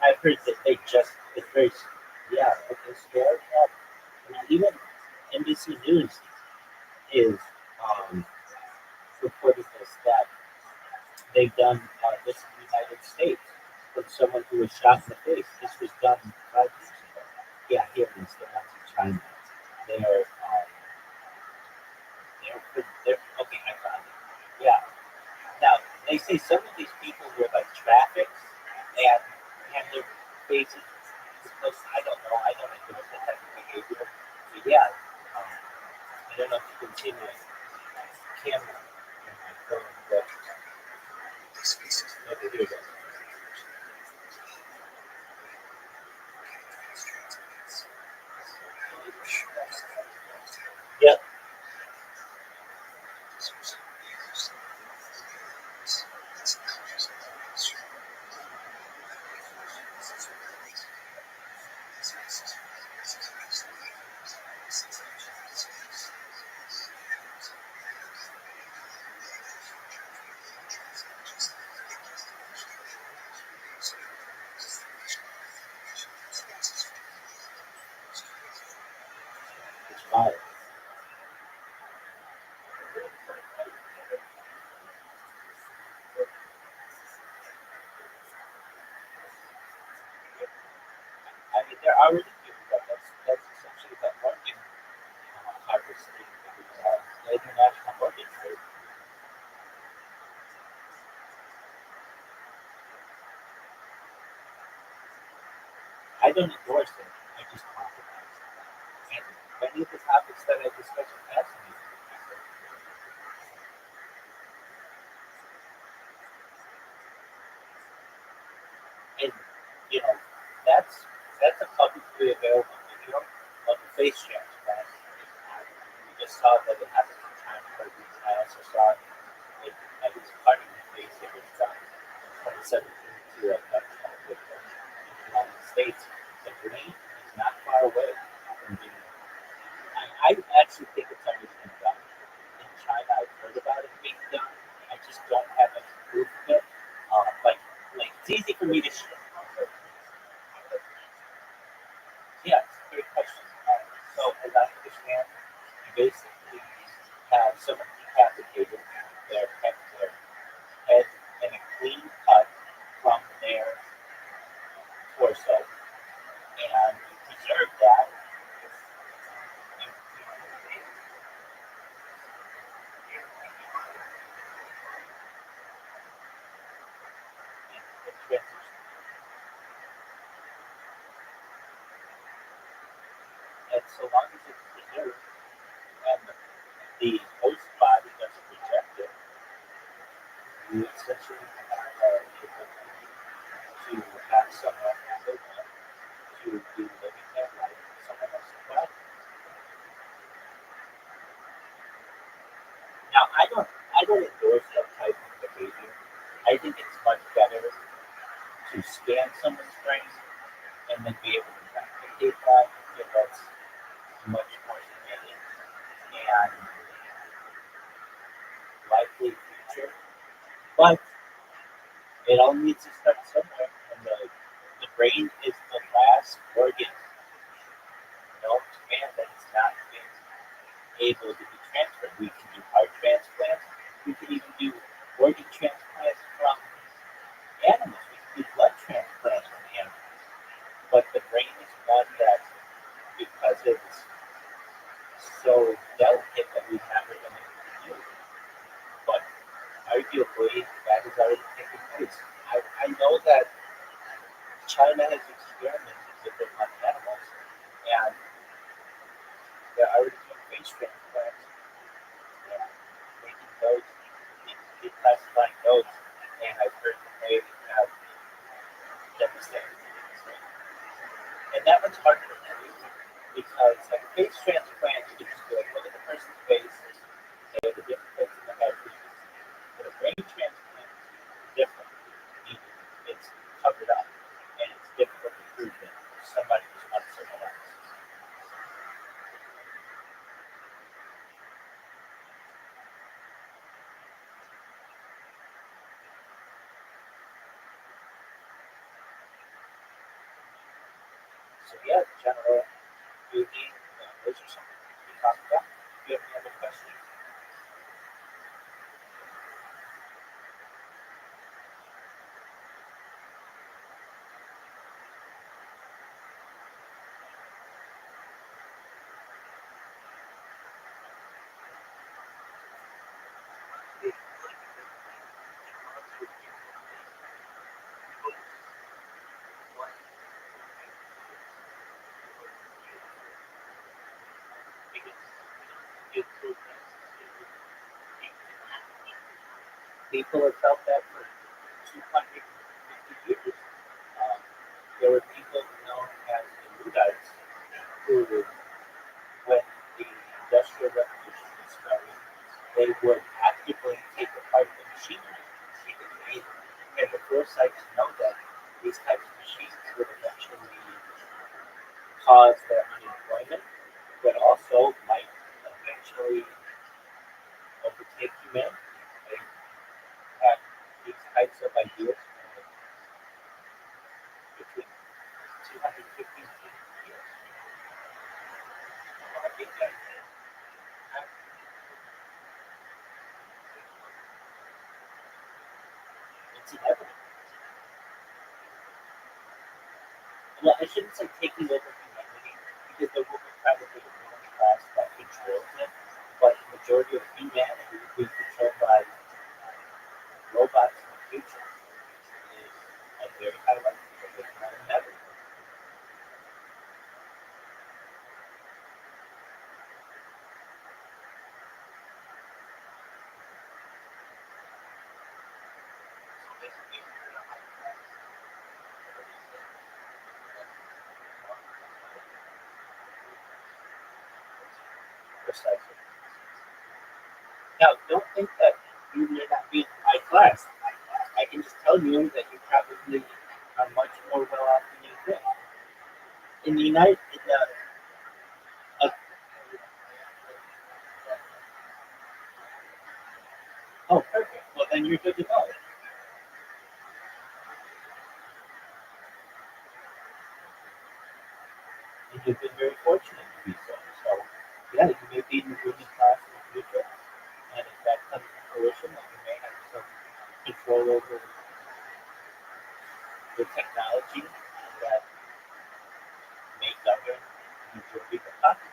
I've heard that it's very, okay, scared. I mean, even NBC News is reporting this, that they've done this in the United States with someone who was shot in the face. This was done 5 years ago. Yeah, here in China. They're okay, I found it. Yeah. Now, they say some of these people were like trafficked and have their faces close. I don't know. I don't endorse that type of behavior. So, yeah, don't know if you can see my camera in my phone, but okay, here we go. Yep. It's fire. I mean, there are really people that that's essentially that working harvesting, the international working trade. I don't endorse it. I just talk about it. And many of the topics that I discuss are fascinating. And you know, that's a publicly available video of the face transplant. We just saw that it happened in China, but I also saw it at least part of the face that was done in 2017 to with the United States. The brain is not far away from being. I actually think it's already been done. In China, I've heard about it being done. I just don't have any proof of it. Like it's easy for me to share. Yeah, it's a great question. So as I understand, you basically have someone decapitated, their head in a clean cut from their torso, and you preserve that. And so long as it's preserved and the host body doesn't reject it, you essentially are able to have someone to be living their life in someone else's body. Now I don't endorse that type of behavior. I think it's much better to scan someone's brain and then be able to replicate that. If that's much more humane and likely future. But it all needs to start somewhere, and the brain is the last organ known to man that is not been able to be transferred. We can do heart transplants. We can even do organ transplants from animals. We can do blood transplants from animals. But the brain is one that, because it's so delicate, that we've never been able to do. But arguably, that has already taken place. I know that China has experimented with it on animals, and they're already doing face transplants and making those, declassifying those, and I've heard that they have devastated things. And that one's harder to do because, like, a face transplant, you can just be like, look at the person's face, they have a different place in the head. But a brain transplant is different. It's covered up, and it's difficult to prove that somebody was once someone else. So yeah, general beauty, those are some things we talked about. Do you have any other questions? people have felt that for 250 years. There were people known as the Luddites who, when the Industrial Revolution was starting, they would actively take apart the machinery and the foresight to know that these types of machines would eventually cause their unemployment, but also might eventually overtake humanity. They had these types of ideas between 250 years. I think that it's inevitable. Well, I shouldn't say taking over humanity because there will be probably a ruling class that controls it, but the majority of humanity will be controlled by robots in the future. Is a very high likelihood, if not inevitable. Precisely. Now, don't think that you may not be high class. I can just tell you that you probably are much more well off than you think. In the United, oh, perfect. Well, then you're good to go. And you've been very fortunate to be so. So, yeah, you may be in the ruling class in the future, and if that comes to fruition, then you may have some control over the technology that may govern the majority of the population.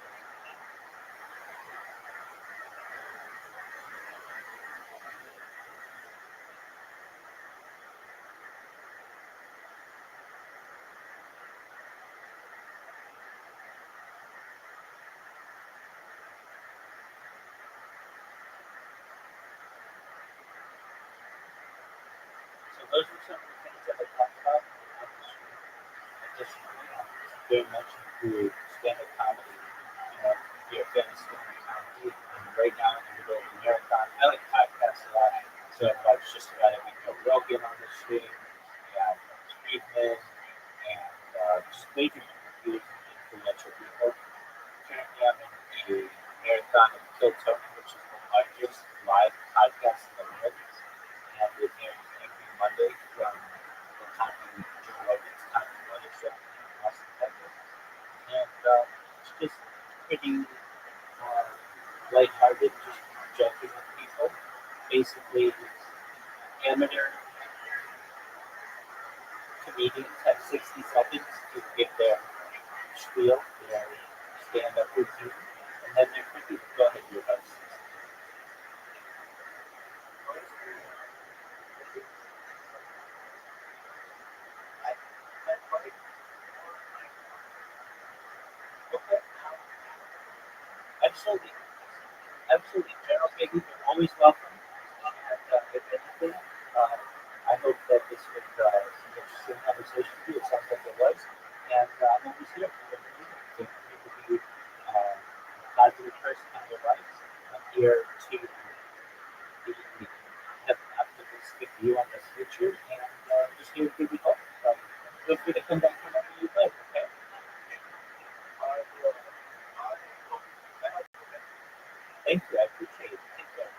So those are some of the things that I talked about on the stream. Additionally, very much into stand-up comedy. You know, if you're a fan of stand-up comedy, and right now in the middle of the marathon, I like podcasts a lot. So I watch just about every Joe Rogan on the stream. We have Friedman and just major interviews and influential people. Currently, I'm in a marathon of Kill Tony, which is the largest live podcast in the world. And it airs every Monday from the Tommy Joe Rogan's Tommy Weather Show in Austin, Texas. And it's just pretty lighthearted, just joking with people. Basically, amateur comedians have 60 seconds to give their spiel, their stand-up routine, and then they're pretty go ahead, your host. Okay. Absolutely. Absolutely. General Biggie, you're always welcome. And if anything, I hope that this was an interesting conversation for you. It sounds like it was. And I'm always here for you. If you could be a positive person in your life, I'm here to have an optimistic view on the future and just here to give you hope. Feel free to come back whenever you'd like, okay? Thank you. I appreciate it. Take care.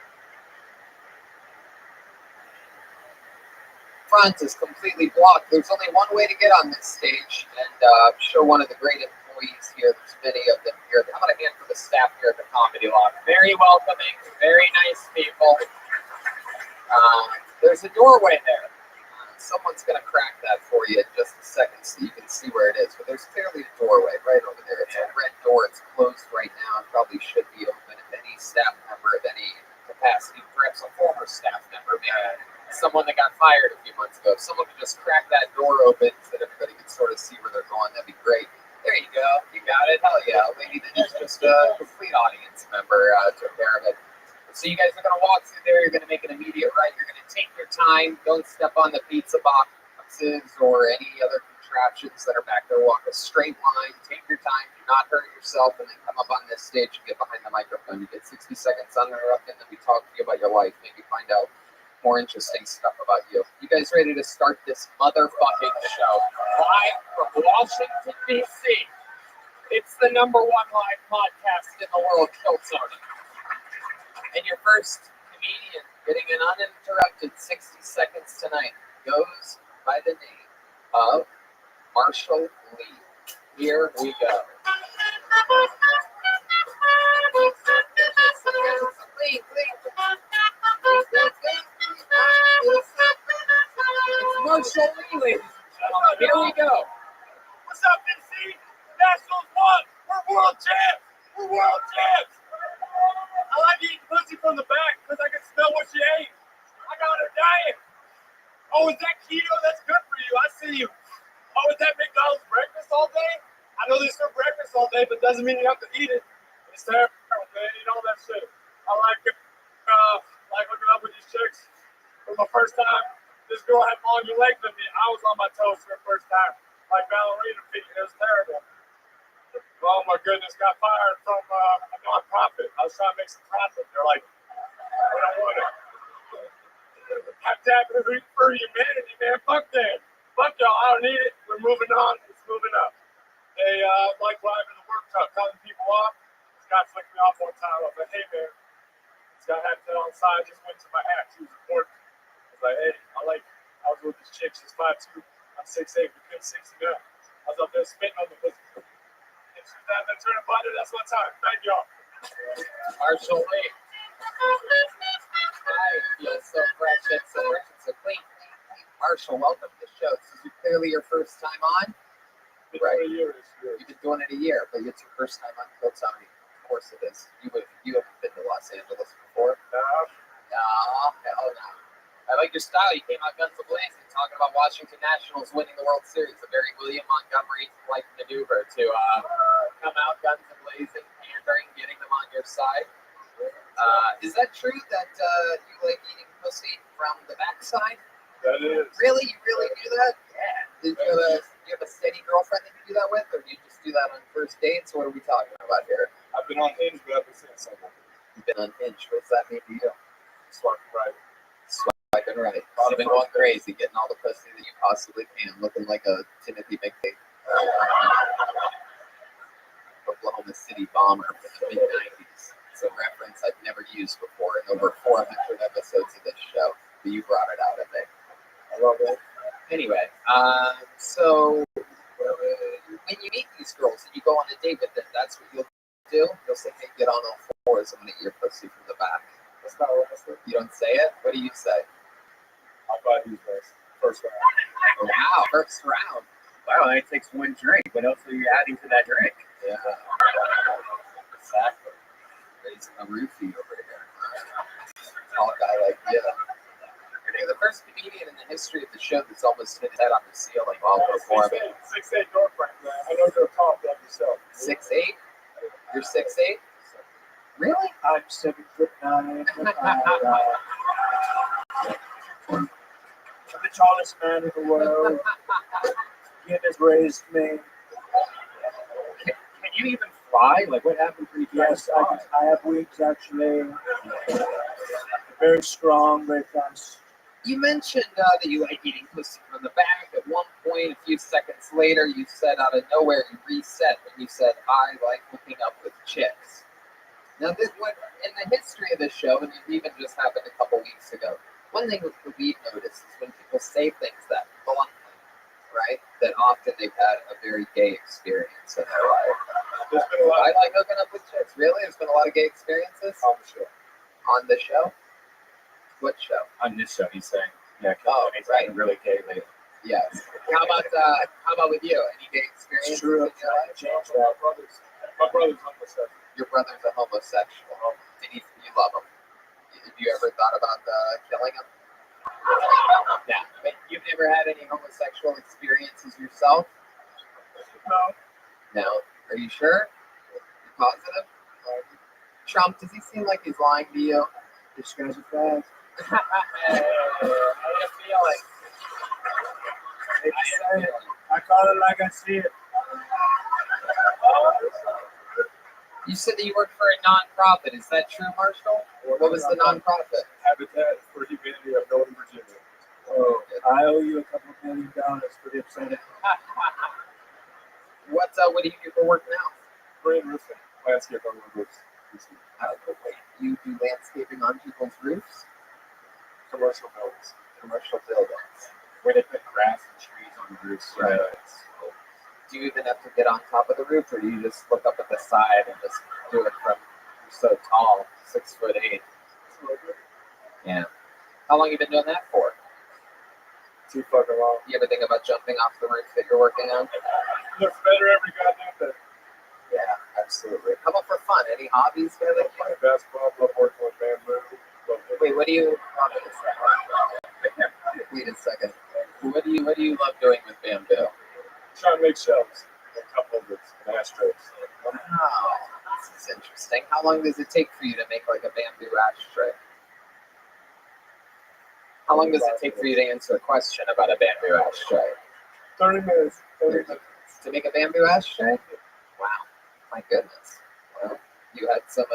Front is completely blocked. There's only one way to get on this stage and show one of the great employees here. There's many of them here. I'm going to hand for the staff here at the Comedy Loft. Very welcoming, very nice people. There's a doorway there. Someone's going to crack that for you in just a second so you can see where it is. But there's clearly a doorway right over there. It's a red door. It's closed right now. It probably should be open if any staff member of any capacity, perhaps a former staff member, maybe someone that got fired a few months ago. If someone could just crack that door open so that everybody can sort of see where they're going, that'd be great. There you go. You got it. Hell yeah. A lady that is just a complete audience member took care of it. So you guys are gonna walk through there. You're gonna make an immediate right. You're gonna take your time. Don't step on the pizza boxes or any other contraptions that are back there. Walk a straight line. Take your time. Do not hurt yourself. And then come up on this stage and get behind the microphone. You get 60 seconds uninterrupted. And then we talk to you about your life. Maybe find out more interesting stuff about you. You guys ready to start this motherfucking show? Live from Washington, D.C. It's the #1 live podcast in the world, Kill Tony. And your first comedian getting an uninterrupted 60 seconds tonight goes by the name of Marshall Lee. Here we go. It's Marshall Lee, ladies and gentlemen. Here we go. What's up, DC? Nationals won. We're world champs. We're world champs. I like eating pussy from the back because I can smell what she ate. I got her diet. Oh, is that keto? That's good for you. I see you. Oh, is that McDonald's breakfast all day? I know they serve breakfast all day, but doesn't mean you have to eat it. It's terrible, man. Eat all that shit. I like hooking up with these chicks. For my first time, this girl had longer legs than me. I was on my toes for the first time, like ballerina feet. It was terrible. Oh my goodness, got fired from a nonprofit. I was trying to make some profit. They're like, we don't want it. Tap for humanity, man. Fuck that. Fuck y'all. I don't need it. We're moving on. It's moving up. They like driving the work truck, cutting people off. This guy flicked me off one time. I was like, hey man, this guy had that on the side. Just went to my axe. He was important. I was like, hey, I was with this chick. She's 5'2". I'm 6'8". We couldn't 60 now. I was up there spitting on the pussy. That turn a button, that's my time. Thank y'all. Marshall Lee. I feel so fresh and so rich and so clean. Marshall, welcome to the show. This is clearly your first time on. Right. You've been doing it a year, but it's your first time on Kill Tony. Of course it is. You haven't been to Los Angeles before. No, hell no. I like your style. You came out guns a-blazing, talking about Washington Nationals winning the World Series. A very William Montgomery-like maneuver to come out guns a-blazing, pandering, getting them on your side. Is that true that you like eating pussy from the backside? That is. Really? You really do that? Yeah. Do you have a steady girlfriend that you do that with, or do you just do that on first dates? What are we talking about here? I've been on Hinge, but I've been seeing someone. You've been on Hinge. What does that mean to you? Swiping right. Swiping right. You've been going crazy, getting all the pussy that you possibly can, looking like a Timothy McVeigh, Oklahoma City bomber from the mid-90s. It's a reference I've never used before in over 400 episodes of this show, but you brought it out, I think. I love it. Anyway, so when you meet these girls and you go on a date with them, that's what you'll do? You'll say, hey, get on all fours, I'm going to eat your pussy from the back. That's not what I said. You don't say it? What do you say? I'll buy these first round. Wow, first round. Wow, it takes one drink. What else are you adding to that drink? Yeah. Exactly. Raising a roofie over here. Tall guy like you. You're the first comedian in the history of the show that's almost hit his head on the ceiling while performing. 6'8" girlfriend, man. I know you're tall like yourself. 6'8"? You're 6'8"? Really? I'm 7'9". I'm the tallest man in the world. Guinness raised me. Can you even fly? Like, what happened for you? Yes, I have wings, actually. Very strong, very fast. You mentioned that you like eating pussy from the back. At one point, a few seconds later, you said out of nowhere, you reset, and you said, I like hooking up with chicks. Now, in the history of this show, and it even just happened a couple weeks ago, one thing that we've noticed is when people say things that bluntly, right, that often they've had a very gay experience in their life. I like hooking up with chicks. Really? There's been a lot of gay experiences? On the show. On the show? What show? On this show, he's saying, yeah, it's right. Really gay lately. Yes. How about with you? Any gay experiences in your life? Change that. My brother's homosexual. Your brother's a homosexual. And you love him. Have you ever thought about killing him? No. But you've never had any homosexual experiences yourself? No. No. Are you sure? You positive? Trump, does he seem like he's lying to you? This guy's a fast. Hey, how you feeling? I call it like I see it. You said that you work for a nonprofit. Is that true, Marshall? What was the nonprofit? Habitat for Humanity of Northern Virginia. Oh, I owe you a couple $1 million for the upsetting. What do you do for work now? Green roofing, landscape on the roofs. Wait, you do landscaping on people's roofs? Commercial buildings. Commercial buildings. Where they put grass and trees on the roofs. Right. Do you even have to get on top of the roof, or do you just look up at the side and just do it from? You're so tall, 6'8". Yeah. How long you been doing that for? Too fucking long. You ever think about jumping off the roof that you're working on? Looks better every goddamn day. Yeah, absolutely. How about for fun? Any hobbies, Billy? Playing basketball, love working with bamboo. Wait, what do you? Wait a second. What do you love doing with bamboo? Trying to make shelves and cup holders and ashtrays. Wow, this is interesting. How long does it take for you to make like a bamboo ashtray? How long does it take for you to answer a question about a bamboo ashtray? 30 minutes. 30 minutes. To make a bamboo ashtray? Wow, my goodness. Well, you had some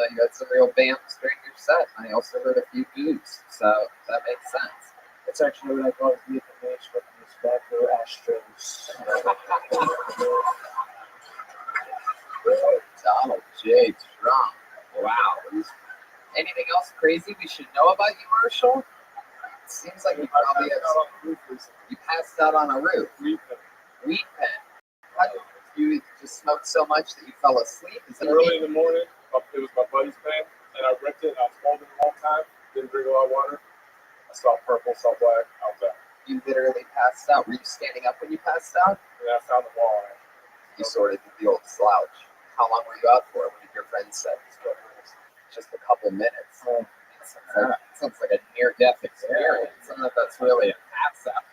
real bamps during your set. I also heard a few goos, so that makes sense. That's actually what I call Vietnamese with these bamboo ashtrays. Donald J. Trump. Wow. Anything else crazy we should know about you, Marshall? It seems like you probably have. You passed out on a roof. Wheat pen. How did you just smoked so much that you fell asleep? Is it early in the morning? It was my buddy's pen, and I ripped it. And I was holding it a long time. Didn't drink a lot of water. I saw purple, saw black. I was out. You literally passed out. Were you standing up when you passed out? And I found the wall. You sort of did the old slouch. How long were you out for? What did your friend say? Just a couple minutes. Sounds like a near-death experience. I don't know if that's really a pass out.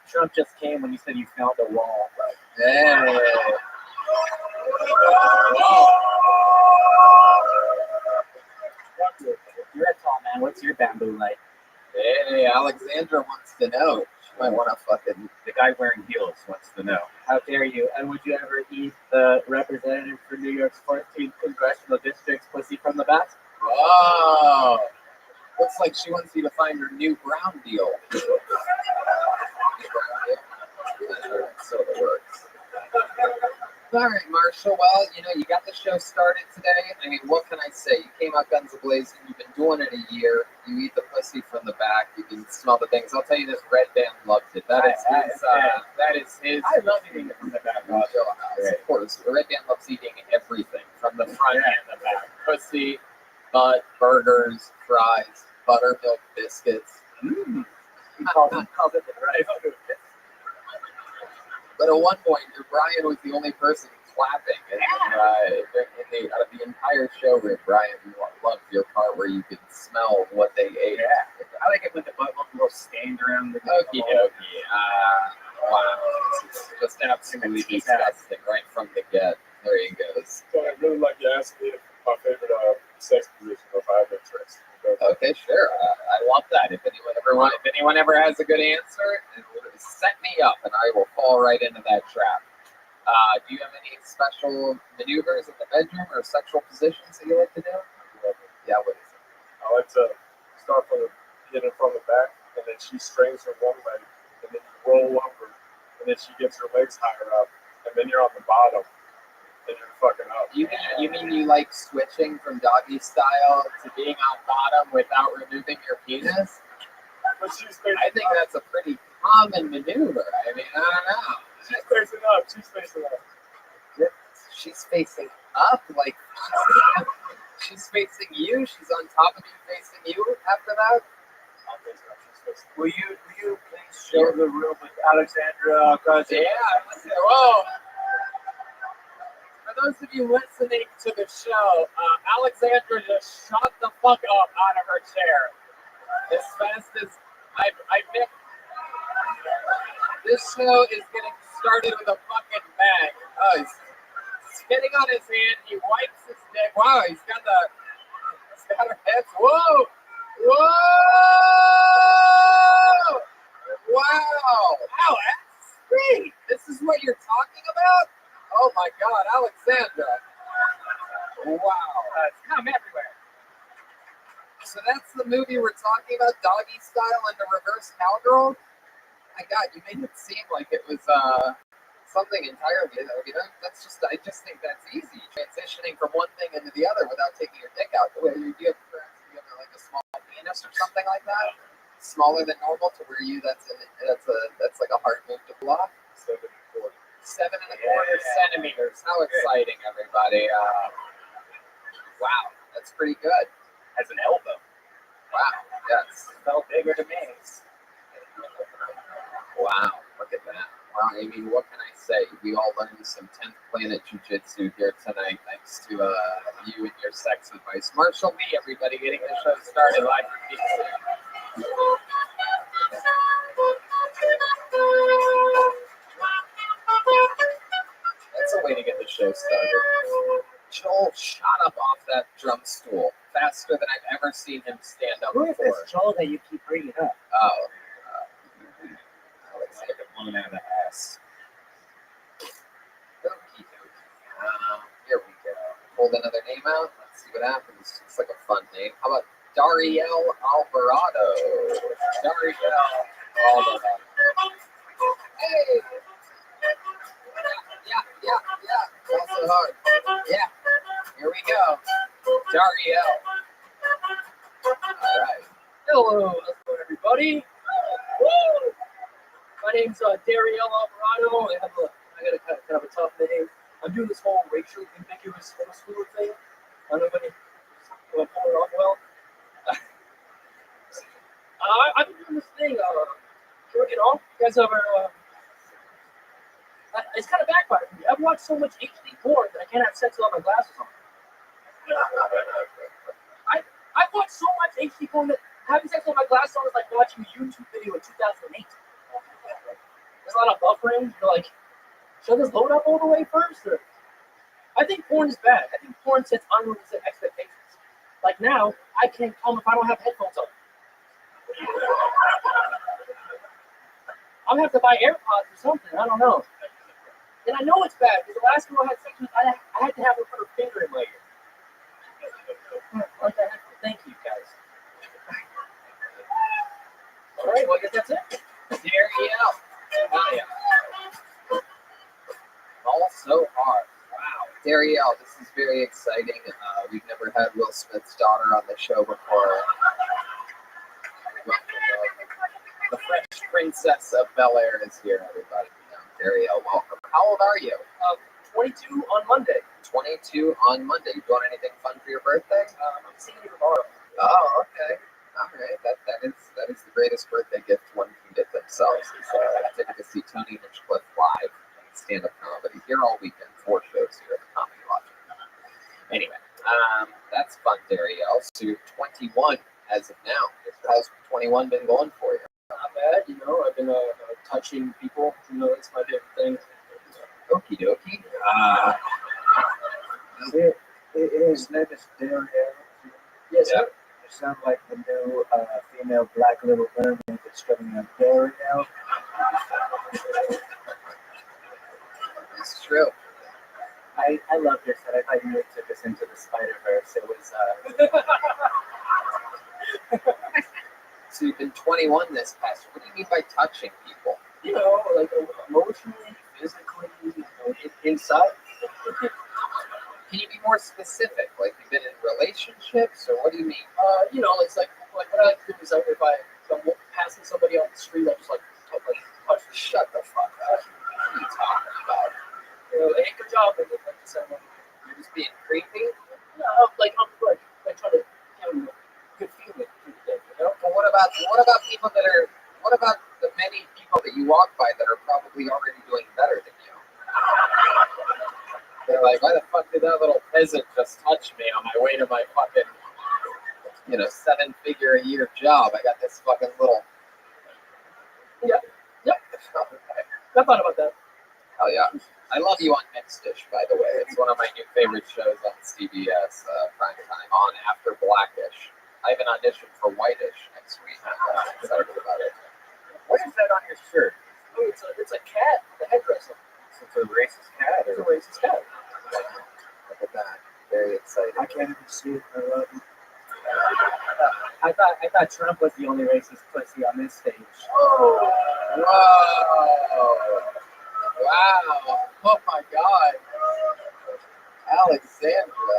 Trump just came when you said you found a wall. Hey. You're a tall man. What's your bamboo like? Hey, Alexandra wants to know. She might want to fucking. The guy wearing heels wants to know. How dare you? And would you ever eat the representative for New York's 14th congressional district's pussy from the back? Whoa. Looks like she wants you to find her new brown deal. So it works. All right, Marshall. Well, you got the show started today. I mean, what can I say? You came out guns a-blazing. You've been doing it a year. You eat the pussy from the back. You can smell the things. I'll tell you this, Red Band loved it. That is his. I love eating it from the back. Of course. Red Band loves eating everything from the front and the back. Pussy, butt, burgers, fries, buttermilk biscuits. He calls it the right. But at one point, Brian was the only person clapping. And out of the entire show, Brian loved your part where you could smell what they ate. Yeah. I like it when the butt will stand around the Okie dokie. Wow. This is just absolutely disgusting right from the get. There he goes. So I really like you asked me my favorite sex position if I have interest. Okay, sure. I love that. If anyone ever has a good answer, set me up, and I will fall right into that trap. Do you have any special maneuvers in the bedroom or sexual positions that you like to do? Yeah, what is it? I like to start hit her from the back, and then she strains her one leg, and then you roll over, and then she gets her legs higher up, and then you're on the bottom. And you're fucking up. You mean you like switching from doggy style to being on bottom without removing your penis? I think that's a pretty common maneuver. I mean, I don't know. She's facing up. She's facing up? Like, she's facing you? She's on top of you facing you after that? I'm facing up. She's facing up. Will you please show the room with Alexandra? Yeah. Whoa. For those of you listening to the show, Alexandra just shot the fuck up out of her chair as fast as I missed. This show is getting started with a fucking bang. Oh, he's spitting on his hand. He wipes his dick. Wow, he's got her head. Whoa! Whoa! Wow! Wow, that's great. This is what you're talking about? Oh my God, Alexandra. Wow. It's come everywhere. So that's the movie we're talking about, Doggy Style and the Reverse Cowgirl? My God, you made it seem like it was something entirely. I mean, I just think that's easy. Transitioning from one thing into the other without taking your dick out. Do you have like a small penis or something like that? Smaller than normal to where that's like a hard move to block. 7.25 centimeters. How exciting, everybody! Wow, that's pretty good. As an elbow. Wow, yes. Felt bigger to me. Wow, look at that. Wow, I mean, what can I say? We all learned some 10th Planet Jiu-Jitsu here tonight, thanks to you and your sex advice. Marshall B, everybody, getting the show started live from DC. That's a way to get the show started. Joel shot up off that drum stool faster than I've ever seen him stand up Who is before. this Joel that you keep bringing up? Oh. It's like a woman out of the ass. Okie dokie. Here we go. Hold another name out. Let's see what happens. It's like a fun name. How about Dariel Alvarado? Dariel Alvarado. Hey! Yeah. Also hard. Yeah. Here we go. Dariel. All right. Hello, everybody. Woo! My name's Dariel Alvarado. I got a kind of a tough name. I'm doing this whole racial ambiguous homeschooler thing. I don't know if I'm pulling it off well. I've been doing this thing. Jerking off. You guys ever? It's kind of backfired for me. I've watched so much HD porn that I can't have sex without my glasses on. I've watched so much HD porn that having sex with my glasses on is like watching a YouTube video in 2008. There's a lot of buffering. You're like, should this load up all the way first? Or? I think porn is bad. I think porn sets unrealistic expectations. Like now, I can't come if I don't have headphones on. I'm gonna have to buy AirPods or something. I don't know. And I know it's bad because the last girl I had sex with, I had to have her put her finger in my ear. Like thank you guys. All right, well I guess that's it. There you go. Also hard. Wow. Dariel, this is very exciting. We've never had Will Smith's daughter on the show before. The French Princess of Bel-Air is here, everybody. Dariel, welcome. How old are you? 22 on Monday. 22 on Monday. You doing anything fun for your birthday? I'm seeing you tomorrow. Oh, okay. All right. That is the greatest birthday gift one can get themselves. Is a ticket to see Tony Hinchcliffe live stand-up comedy here all weekend. 4 shows here at the Comedy Lodge. Anyway, that's fun, Dariel. So you're 21 as of now. How's 21 been going for you? Not bad, I've been touching people. That's my favorite thing. Okie dokie. His name is Dariel. Yes, sir. You sound like the new female Black Little Mermaid that's coming out. Dariel. It's true. I loved your set. I thought you took us into the Spider-Verse. It was. So you've been 21 this past year. What do you mean by touching people? Like emotionally, physically, inside. Can you be more specific? Like you've been in relationships, or what do you mean? It's like what I like to do is if I'm passing somebody on the street, I just touch. Shut the fuck up. What are you talking about? Hey, good job. And like someone, You're just being creepy? I'm trying to give them a good feeling through the day. Well, what about the many people that you walk by that are probably already doing better than you? They're like, why the fuck did that little peasant just touch me on my way to my fucking, 7-figure-a-year job? I got this fucking little. Yep. I thought about that. Hell yeah. I love you on Mixed Dish, by the way. It's one of my new favorite shows on CBS primetime, on after Blackish. I have an audition for Whitish next week. I'm excited about it. What is that on your shirt? Oh, it's a cat with a headdress on. It's a racist cat. It's a racist cat. Look at that. Very excited. I can't even see it. I love it. I thought Trump was the only racist pussy on this stage. Oh! Whoa! Wow! Oh my God! Alexandra,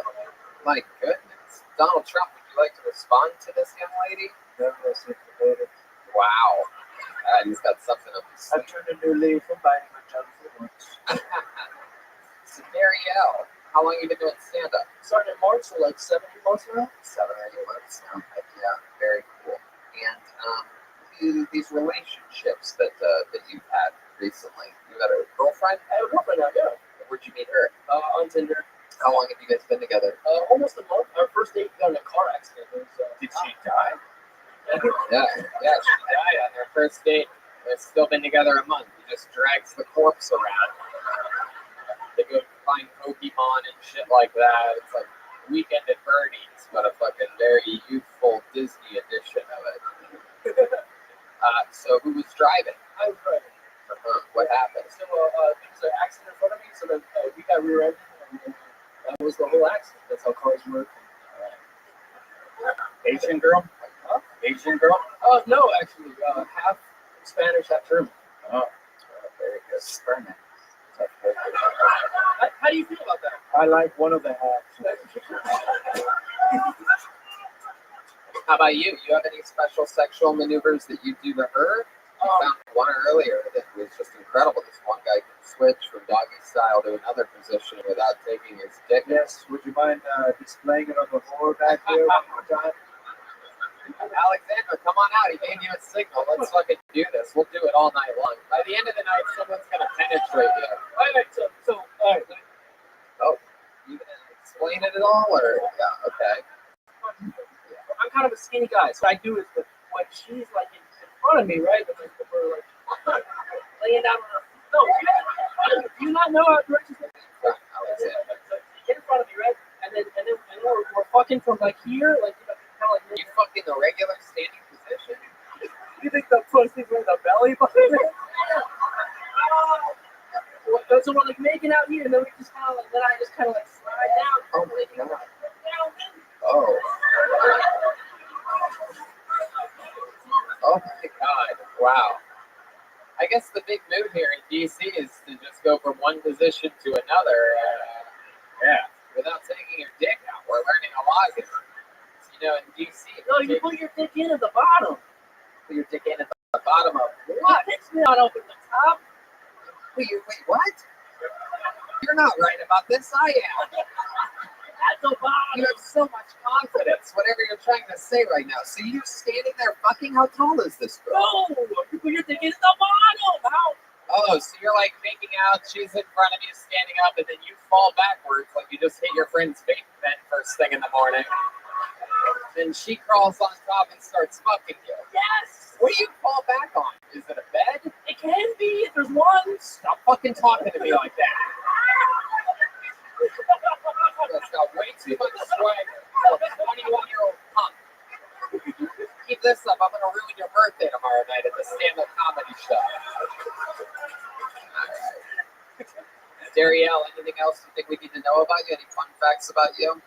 my goodness. Donald Trump, would you like to respond to this young lady? Wow. He's got something up his I've sleeve. turned a new leaf and biting my tongue for once. So Darielle, how long have you been doing stand-up? Started in March, so like 7 months now. 7 or 8 months now. Yeah, very cool. And these relationships that you've had recently. You got a girlfriend? I have a girlfriend now, yeah. Where'd you meet her? On Tinder. How long have you guys been together? Almost a month. Our first date got in a car accident. Did she die? Yeah, she died on their first date. They've still been together a month. He just drags the corpse around. They go find Pokemon and shit like that. It's like Weekend at Bernie's, but a fucking very youthful Disney edition of it. So who was driving? I was driving. What happened? So there was an accident in front of me, so then we got rear-ended, and that was the whole accident. That's how cars work. Asian girl? Huh? Asian girl? No, actually, half Spanish, half German. Oh, very good. Sperman. How do you feel about that? I like one of the halves. How about you? You have any special sexual maneuvers that you do to her? You found one earlier that was just incredible. This one guy can switch from doggy style to another position without taking his dick. Yes, would you mind displaying it on the floor back there one more time? Alexandra, come on out. He gave you a signal. Let's fucking do this. We'll do it all night long. By the end of the night, someone's going to penetrate you. All right, so all right. Oh, you going to explain it at all? Or yeah, okay. I'm kind of a skinny guy, so I do is when she's like in front of me, right? But like we're like laying down on her. No, do you not know how directions work? So get in front of me, right? And then we're fucking from like here, like kind of like you fucking the regular standing position. You think the pussy's where the belly button is? So we're like making out here, and then we just kind of like I just kind of like slide down. Oh my God. Down. Oh. Oh my God. Wow. I guess the big move here in DC is to just go from one position to another. Without taking your dick out. We're learning a lot here. You know, in DC. No, you put your dick in at the bottom. Put your dick in at the bottom of what? It's not open the top. Wait, what? You're not right about this. I am. At the bottom. You have so much confidence, whatever you're trying to say right now. So you're standing there fucking, how tall is this girl? No, you put your dick in at the bottom. How? Oh, so you're like making out, she's in front of you, standing up, and then you fall backwards like you just hit your friend's vape pen first thing in the morning. Then she crawls on top and starts fucking you. Yes. What do you fall back on? Is it a bed? It can be if there's one. Stop fucking talking to me like that. That's got way too much swagger. For a 21-year-old punk. Keep this up, I'm gonna ruin your birthday tomorrow night at the stand-up comedy show. Alright. Darielle, anything else you think we need to know about you? Any fun facts about you?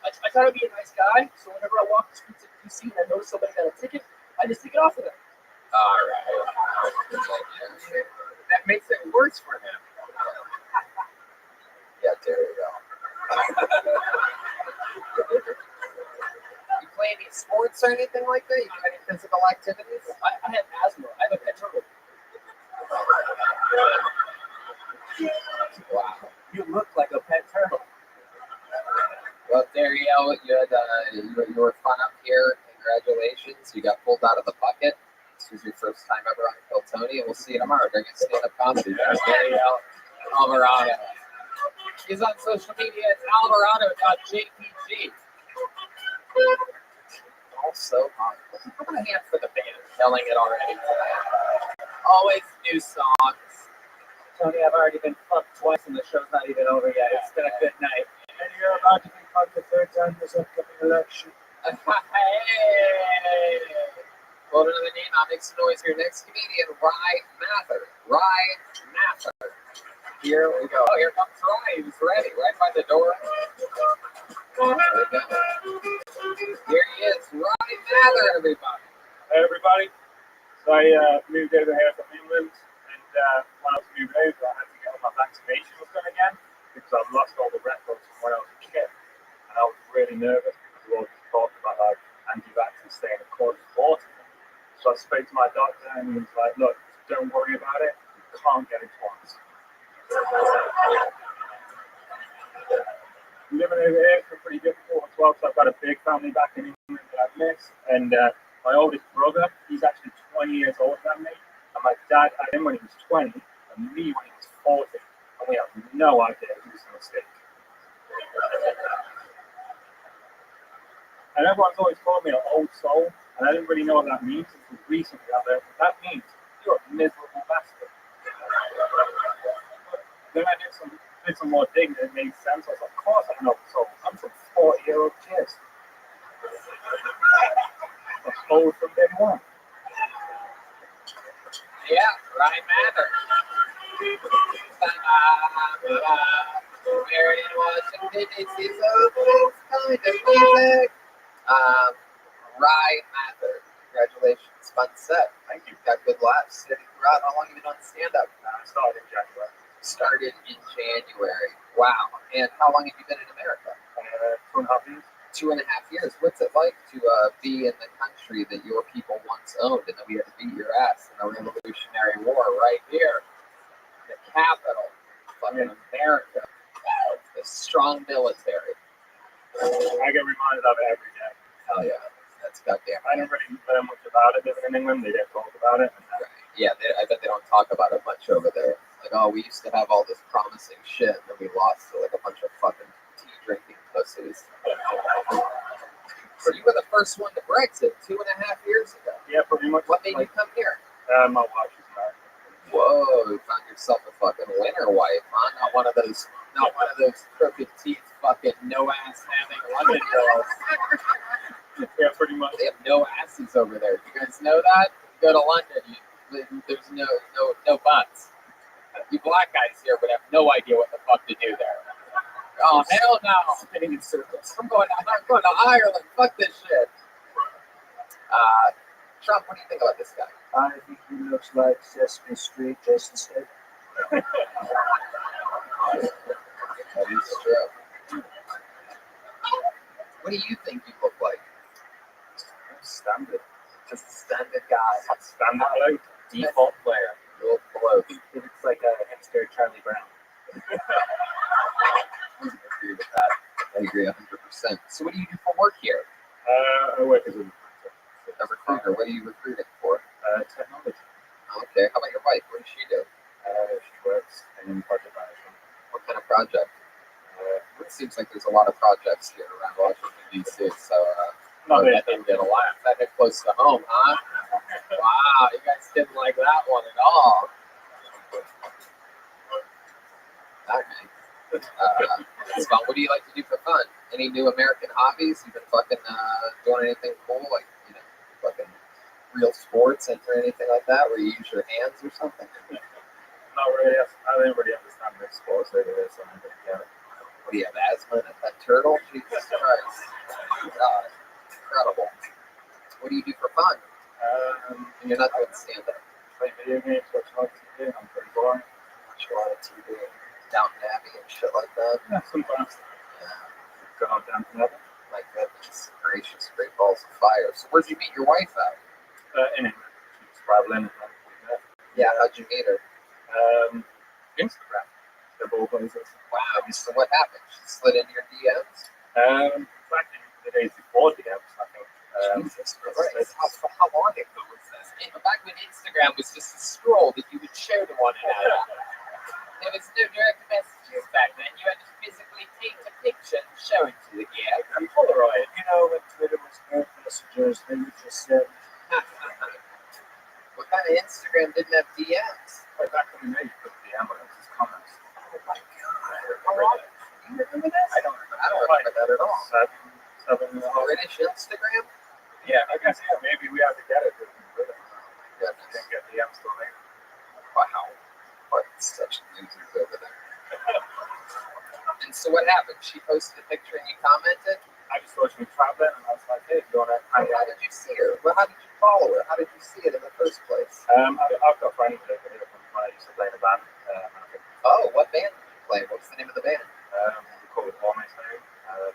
I try to be a nice guy, so whenever I walk the streets of DC and I notice somebody got a ticket, I just take it off of them. Alright. That makes it worse for him. Yeah, Darielle. You play any sports or anything like that? You do any physical activities? I have asthma. I have a pet turtle. Wow. You look like a pet turtle. Well, Darielle, you were fun up here. Congratulations. You got pulled out of the bucket. This was your first time ever on Kill Tony, and we'll see you tomorrow during a stand-up comedy. Darielle Alvarado. She's on social media. It's alvarado.jpg. Also, put a hand for the band. Killing it already. Always new songs. Tony, I've already been fucked twice and the show's not even over yet. It's been a good night. And you're about to be fucked the third time this upcoming election. Hey! Make some noise for your next comedian, Rye Mather. Rye Mather. Here we go. Oh, here comes Rye. He's ready, right by the door. There we go. Here he is, Rye Mather, everybody. Hey everybody. So I moved over here from England, and when I was moving over, I had to get all my vaccinations done again because I've lost all the records from when I was a kid, and I was really nervous because we all just talked about like anti-vaxxers staying in court of water. So I spoke to my doctor, and he was like, "Look, don't worry about it. You can't get it twice." Living over here has been pretty difficult as well, so I've got a big family back in England that I've missed, and my oldest brother, he's actually 20 years older than me, and my dad had him when he was 20, and me when he was 40, and we have no idea who's a mistake. And everyone's always called me an old soul, and I didn't really know what that means until recently. That means you're a miserable bastard. Then I did some more digging, and it made sense. I was like, of course I'm an old soul. I'm some 40-year-old kids. That's old from day one. Yeah, Rye Mather. Marion Washington, it's his own kind of music. Rye Mather, congratulations, fun set. Thank you. Got good laughs sitting throughout. How long have you been on stand-up? I started in January. Started in January. Wow. And how long have you been in America? 2.5 years. 2.5 years. What's it like to be in the country that your people once owned, and then we had to beat your ass in the Revolutionary War right here, the capital, fucking America, the strong military. I get reminded of it every day. Hell yeah, that's goddamn. I don't really learn much about it living in England. They didn't talk about it. Yeah, I bet they don't talk about it much over there. Like, oh, we used to have all this promising shit, and then we lost to like a bunch of fucking tea drinking pussies. So you were the first one to Brexit 2.5 years ago. Yeah, pretty much. What made you come here? My wife is married. Whoa, you found yourself a fucking winner wife, huh? Not one of those crooked teeth, fucking no ass having London girls. Yeah, pretty much. They have no asses over there. You guys know that? You go to London, there's no butts. You black guys here would have no idea what the fuck to do there. Oh hell no! Spinning in circles. I'm going to Ireland. Fuck this shit. Trump, what do you think about this guy? I think he looks like Sesame Street, Jason Statham. That is true. What do you think you look like? Standard. Just a standard guy. Standard bloke. Default player. Little bloke. He looks like a hipster Charlie Brown. I agree with that. I agree 100%. So what do you do for work here? I work as a recruiter. A recruiter. What are you recruiting for? Technology. Okay. How about your wife? What does she do? She works in project management. What kind of project? It seems like there's a lot of projects here around Washington, D.C., so that didn't get a laugh. That hit close to home, huh? Wow, you guys didn't like that one at all. Okay. It's fun. What do you like to do for fun? Any new American hobbies? You've been fucking doing anything cool, like, fucking real sports or anything like that, where you use your hands or something? Not really. I didn't really understand the sports over there, so I didn't get it. What do you have, asthma and a pet turtle? Jesus Christ. God, incredible. What do you do for fun? And you're not doing stand-up. Play video games, watch a lot of TV, I'm pretty boring. Watch a lot of TV, Downton Abbey and shit like that. Yeah, sometimes. Go out Downton Abbey. My goodness gracious, great balls of fire. So where'd you meet your wife at? In England. She was traveling. Yeah, how'd you meet her? Instagram. They're both places. Wow, so what happened? She slid into your DMs? Back in the days before DMs, I think. Jesus Christ. How long ago was this? Back when Instagram was just a scroll that you would share to one another. There was no direct messages back then. You had to physically take a picture and show it to the gear. And Polaroid, when Twitter was direct messages, they would just send. What kind of Instagram didn't have DMs? Back in the day, you put DM on his comments. Oh my God. You remember this? I don't remember. I don't remember that at all. Seven. British Instagram? Yeah, I guess, maybe we have to get it. goodness. Didn't get the DMs till later. Wow. What such losers over there. And so what happened? She posted a picture and you commented? I just thought she was traveling, and I was like, hey, you want to hang How out? did you see her? Well, how did you follow her? How did you see it in the first place? I've got friends that I knew from when I used to play in a band. Oh, what band did you play? What's the name of the band? We call it Almost Home.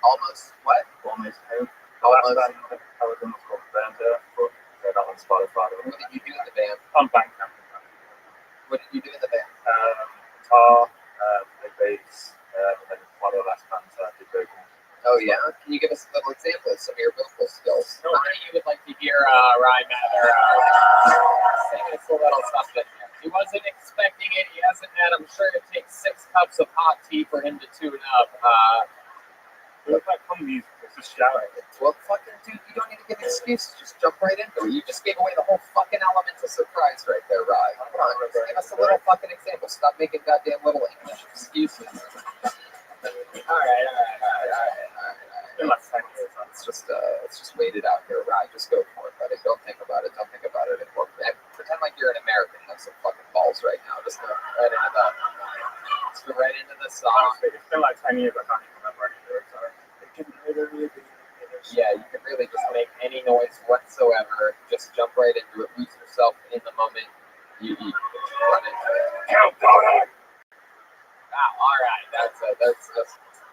Almost what? Almost Home. Almost. Last band I was in was called Burner, but they're not on Spotify. What did you do in the band? On Bandcamp. What did you do in the band? Guitar, play bass, and then one of the last bands I did vocals. Oh yeah? Can you give us a little example of some of your vocal skills? How many of you would like to hear Ryan Mather sing us a little something here? He wasn't expecting it. He hasn't had, I'm sure it takes 6 cups of hot tea for him to tune up. It looks like fun music. It's just showering. Well, fucking dude, you don't need to give excuses. Just jump right into it. You just gave away the whole fucking element of surprise right there, Ryan. Come on, just give us a little fucking example. Stop making goddamn little English excuses. All right. Let's just wait it out here, Ryan. Just go for it, buddy. Don't think about it. Anymore. Pretend like you're an American and have some fucking balls right now. Just go right into the. Let's go right into the song. It's been like 10 years. I can't even remember any lyrics. Yeah, you can really just make any noise whatsoever. Just jump right into it. Lose yourself in the moment. You run into it. Wow, all right.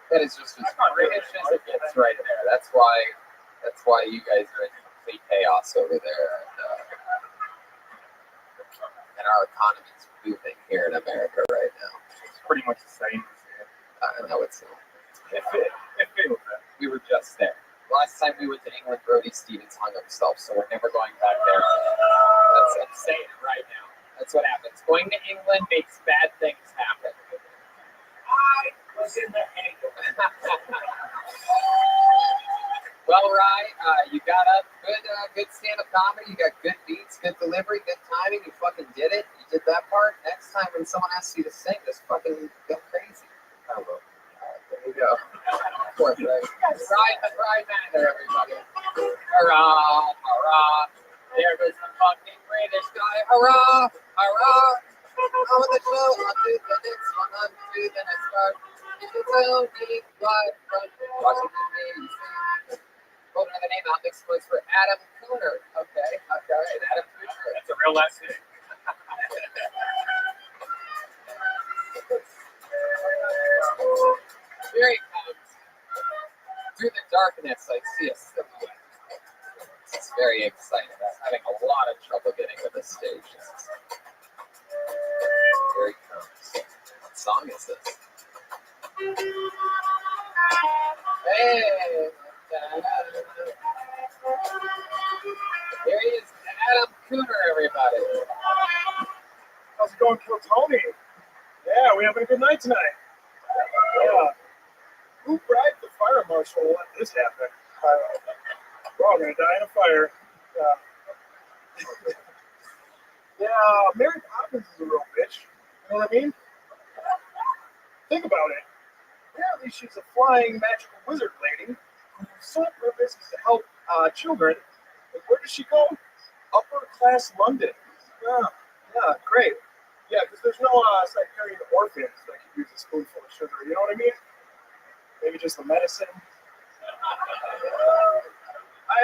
That is just as British as it gets right there. That's why you guys are in complete chaos over there, and our economy's booming here in America right now. It's pretty much the same as here. I know it's not. It feels it. We were just there. Last time we went to England, Brody Stevens hung himself, so we're never going back there. I'm saying it right now. That's what happens. Going to England makes bad things happen. I was in the angle. Well, Rye, you got up good stand-up comedy. You got good beats, good delivery, good timing. You fucking did it. You did that part. Next time when someone asks you to sing, just fucking go crazy. I will. There you go. Of course, right? Rye Mather, everybody. Hurrah, hurrah. There goes the fucking British guy. Hurrah, hurrah. On the show, on to the next one, on to the next part. It's only live from Washington, D.C. Hold another name out. Next was for Adam Cooner. Okay, Adam Cooner. That's a real last name. Here he comes. Through the darkness, I see a silhouette. It's very exciting. I'm having a lot of trouble getting to the stage. Here he comes. What song is this? Hey! Here he is, Adam Cooner, everybody. How's it going, Kill Tony? Yeah, we having a good night tonight. Yeah. Who bribed the fire marshal to let this happen? We're all gonna die in a fire. Yeah, Mary Poppins is a real bitch. You know what I mean? Think about it. Apparently she's a flying magical wizard lady whose sole purpose is to help children. And where does she go? Upper class London. Yeah, great. Yeah, because there's no Siberian orphans that could use a spoonful of sugar. You know what I mean? Maybe just the medicine. I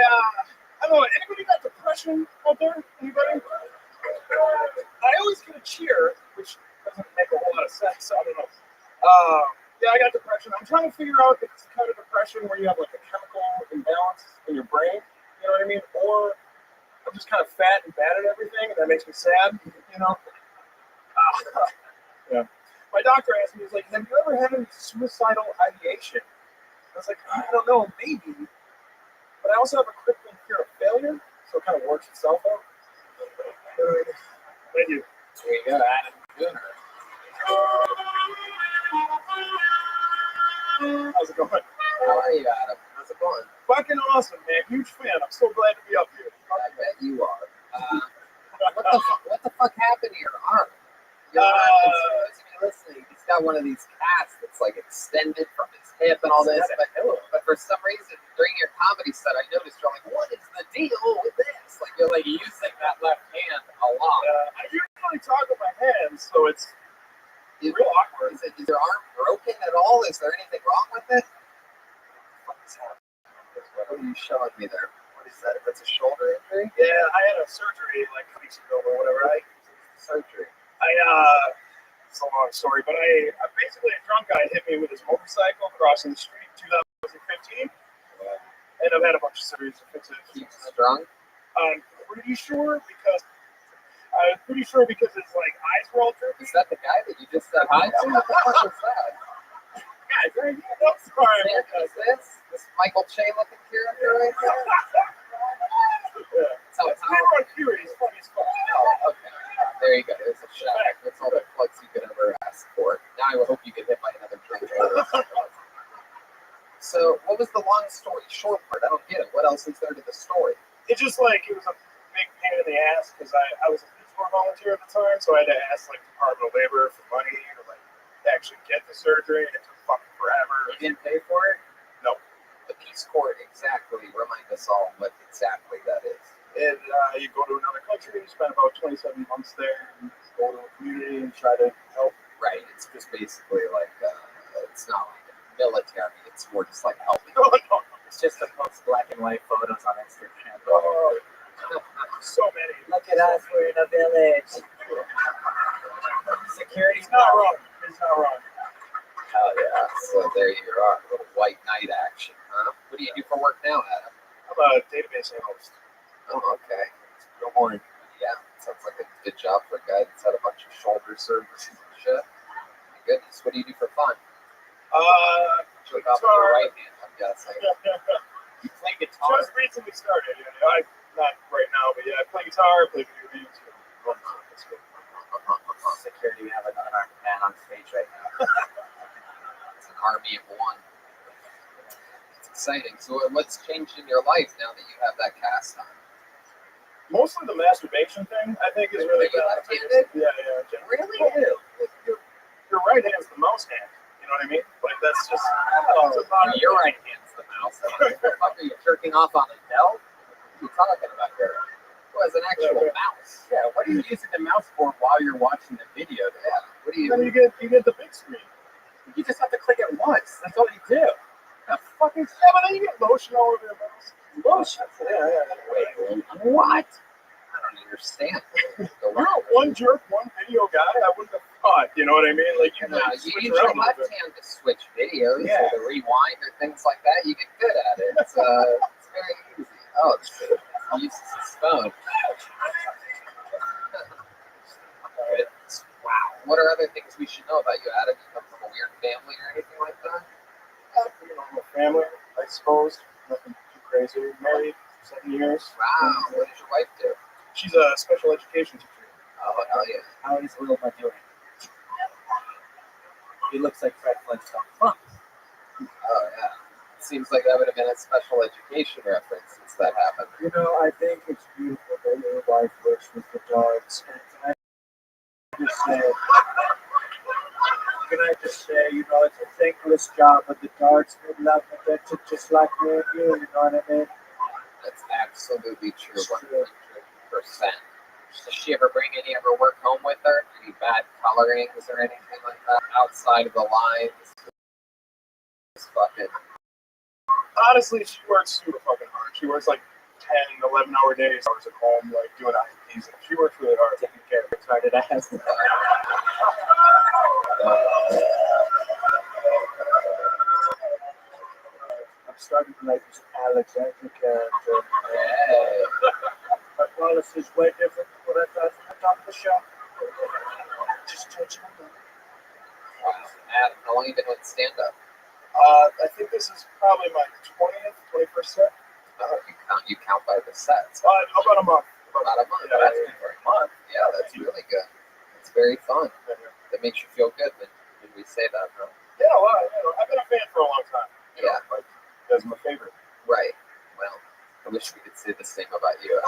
don't know. Anybody got depression out there? Anybody? I always get a cheer, which doesn't make a whole lot of sense. I don't know. Yeah, I got depression. I'm trying to figure out if it's the kind of depression where you have like a chemical imbalance in your brain. You know what I mean? Or I'm just kind of fat and bad at everything, and that makes me sad. You know? Yeah. My doctor asked me, he's like, have you ever had any suicidal ideation? I was like, I don't know, maybe. But I also have a crippling fear of failure, so it kind of works itself out. Thank you. There you go, Adam Cooner. How's it going? How are you, Adam? How's it going? Fucking awesome, man. Huge fan. I'm so glad to be up here. I bet you are. What the fuck happened to your arm? For those of you listening, he's got one of these casts that's like extended from his hip and all this. But for some reason, during your comedy set, I noticed you're like, what is the deal with this? Like, You're like using that left hand a lot. I usually talk with my hands, so it's real awkward. Is your arm broken at all? Is there anything wrong with it? What are you showing me there? What is that? If it's a shoulder injury? Yeah, I had a surgery like weeks ago or whatever. Surgery. It's a long story, but I basically a drunk guy hit me with his motorcycle crossing the street in 2015, and I've had a bunch of surgeries to fix it. He's drunk? I'm pretty sure because his like eyes were all droopy. Is that the guy that you just said hi to? What the fuck was that? Guys, right here. I'm sorry. Is this Michael Che looking character right there? Yeah. It's never on Fury. He's funny as fuck. Oh, okay. There you go. There's a shout out. That's all the plugs you could ever ask for. Now I hope you get hit by another drunk driver. So, what was the long story short part? I don't get it. What else is there to the story? It's just like it was a big pain in the ass because I was a Peace Corps volunteer at the time, so I had to ask like Department of Labor for money to like actually get the surgery, and it took fucking forever. You didn't pay for it? No. The Peace Corps, exactly. Remind us all what exactly that is. And you go to another country, you spend about 27 months there, and go to a community and try to help. Right. It's just basically like it's not like military. It's more just like helping. No. It's just to post black and white photos on Instagram. Oh, so many. Look at us, we're in a village. Security's not wrong. It's not wrong. Oh yeah. So there you are. A little white knight action, huh? What do you do for work now, Adam? I'm a database analyst. Oh, okay. Good morning. Yeah, sounds like a good job for a guy that's had a bunch of shoulder surgeries and shit. My goodness, what do you do for fun? Jerk off with your right hand, I'm guessing. You play guitar? Just recently started. Not right now, but yeah, I play guitar, play video games. Security, we have an unarmed man on stage right now. It's an army of one. It's exciting. So what's changed in your life now that you have that cast on? Mostly the masturbation thing, I think, is really bad. Yeah. Really? Your right hand's the mouse hand. You know what I mean? Like, that's just... your right hand's the mouse. What the fuck are you jerking off on a Dell? What are you talking about here? Well, as an actual mouse. Yeah, what are you using the mouse for while you're watching the video? Yeah. What do you... Then you get the big screen. You just have to click it once. That's all you do. But then you get lotion all over your mouse. Lotion? Yeah. Wait, what? I don't understand. You're a one jerk, one video guy. I wouldn't have thought. You know what I mean? Like you use your left hand to switch videos, or to rewind, or things like that. You get good at it. It's very easy. Oh, he uses his phone. Wow. What are other things we should know about you, Adam? You come from a weird family or anything like that? Pretty normal family, I suppose. Nothing too crazy. Married 7 years. Wow. What does your wife do? She's a special education teacher. Oh, hell yeah. How is Wilma doing? He looks like Fred Flintstone. Huh. Oh, yeah. Seems like that would have been a special education reference since that happened. You know, I think it's beautiful that your wife works with the dogs. And can I just say, you know, it's a thankless job, but the dogs would love it just like me and you, you know what I mean? That's absolutely true, 100%. Does she ever bring any of her work home with her? Any bad colorings or anything like that? Outside of the lines? It's fucking... Honestly, she works super fucking hard. She works like 10, 11-hour days, hours at home, like doing IEPs. She works really hard taking care of retarded ass. I'm starting to like this Alexander character. Hey. My policy is way different than what I thought from the top of the show. Just touching on that. Wow. Adam, how long have you been with stand-up? I think this is probably my 20th, 21st set. Oh, you count by the sets. About a month. About a month. Yeah, That's good for a month. Yeah, that's really good. It's very fun. That makes you feel good when we say that, huh? Yeah, well, I've been a fan for a long time. Yeah. Like, that's my favorite. Right. Well, I wish we could say the same about you.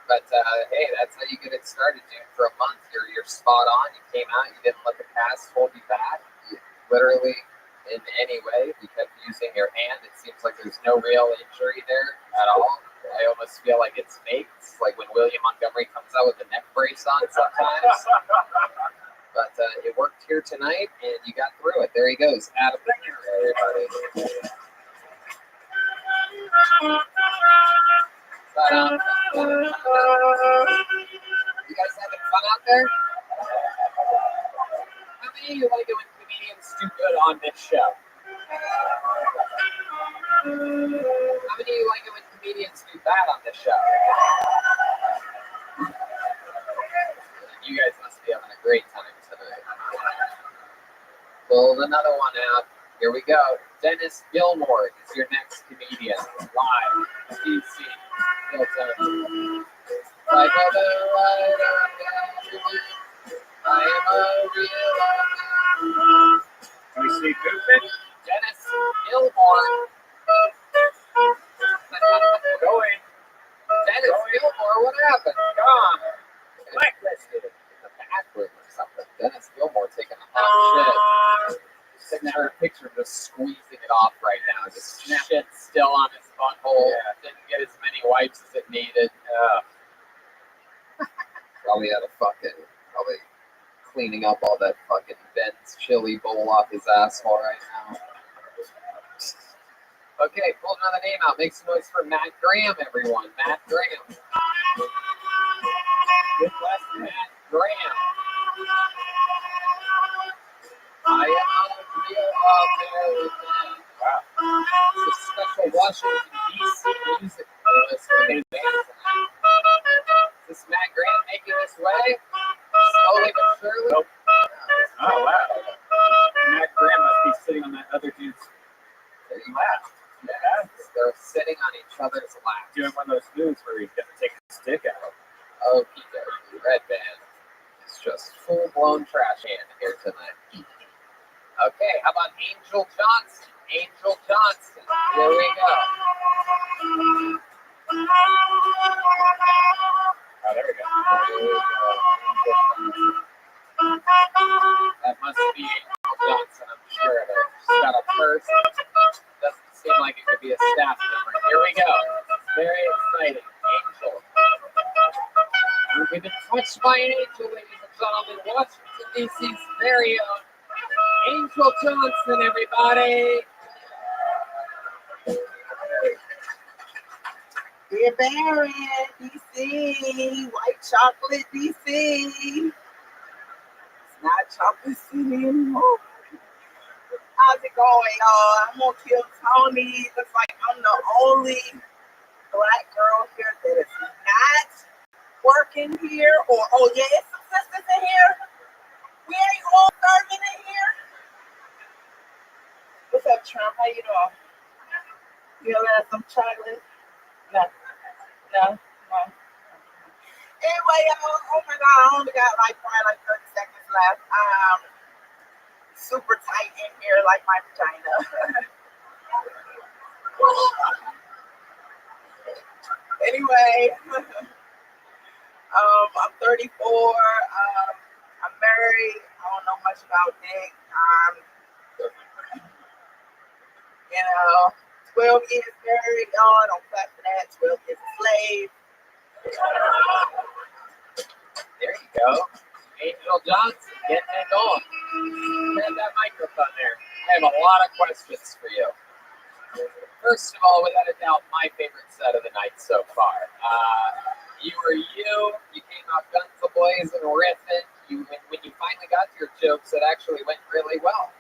But hey, that's how you get it started, dude. For a month, you're spot on. You came out. You didn't let the cast hold you back. Literally, in any way, you kept using your hand. It seems like there's no real injury there at all. I almost feel like it's fake. It's like when William Montgomery comes out with the neck brace on sometimes. But it worked here tonight, and you got through it. There he goes. Adam, everybody. You guys having fun out there? How many of you like it when comedians do good on this show? How many of you like it when comedians do bad on this show? You guys must be having a great time tonight. Pull another one out. Here we go. Dennis Gilmore is your next comedian. Live. DC. Hilton. Like other writer, I am a real man. Can we see Goofy? Dennis Gilmore. Going. Dennis Gilmore, what happened? Gone. Blacklisted. In the bathroom or something. Dennis Gilmore taking a hot shit. Picture just squeezing it off right now. Just shit still on his butthole. Yeah. Didn't get as many wipes as it needed. Probably had a probably cleaning up all that fucking Ben's chili bowl off his asshole right now. Okay, pull another name out. Make some noise for Matt Graham, everyone. Matt Graham. Good question, Matt Graham. I am a real American. Wow. It's a special Washington, D.C. music playlist for his band tonight. Is this Matt Graham making his way? Slowly but surely? Nope. Oh, wow. Matt Graham must be sitting on that other dude's lap. Yeah. They're sitting on each other's laps. Doing one of those moves where he's going to take his stick out. Oh, Peter, Red Band. It's just full-blown trash can here tonight. Okay, how about Angel Johnson? Angel Johnson. Here we go. Oh, there we go. That must be Angel Johnson, I'm sure of it. She's got a purse. Doesn't seem like it could be a staff member. Here we go. Very exciting. Angel. We've been touched by an angel, ladies and gentlemen. Washington, D.C.'s very own Angel Johnson, everybody. Dear Baron, DC, white chocolate, DC. It's not chocolate city anymore. How's it going, y'all? I'm gonna kill Tony. Looks like I'm the only black girl here that is not working here. Or, oh yeah, it's some sisters in here. We ain't all serving in here. What's up, Trump? How you doing? You ever had some chocolate? No. Anyway, oh my God, I only got probably 30 seconds left. Super tight in here, like my vagina. Anyway, I'm 34. I'm married. I don't know much about dick. 12 years married, y'all. Don't clap for that. 12 years a slave. There you go. Angel Johnson, getting it going. Have that microphone there. I have a lot of questions for you. First of all, without a doubt, my favorite set of the night so far. You were you. You came out guns a-blazing, riffing. When you finally got to your jokes, it actually went really well.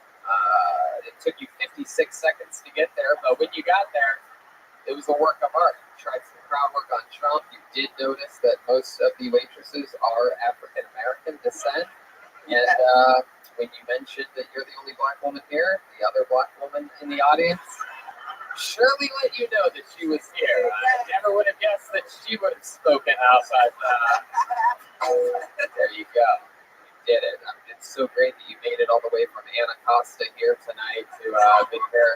It took you 56 seconds to get there, but when you got there, it was a work of art. You tried some crowd work on Trump. You did notice that most of the waitresses are African American descent. And when you mentioned that you're the only black woman here, the other black woman in the audience surely let you know that she was here. I never would have guessed that she would have spoken outside There you go. You did it. It's so great that you made it all the way from Anacostia here tonight to Big Bear.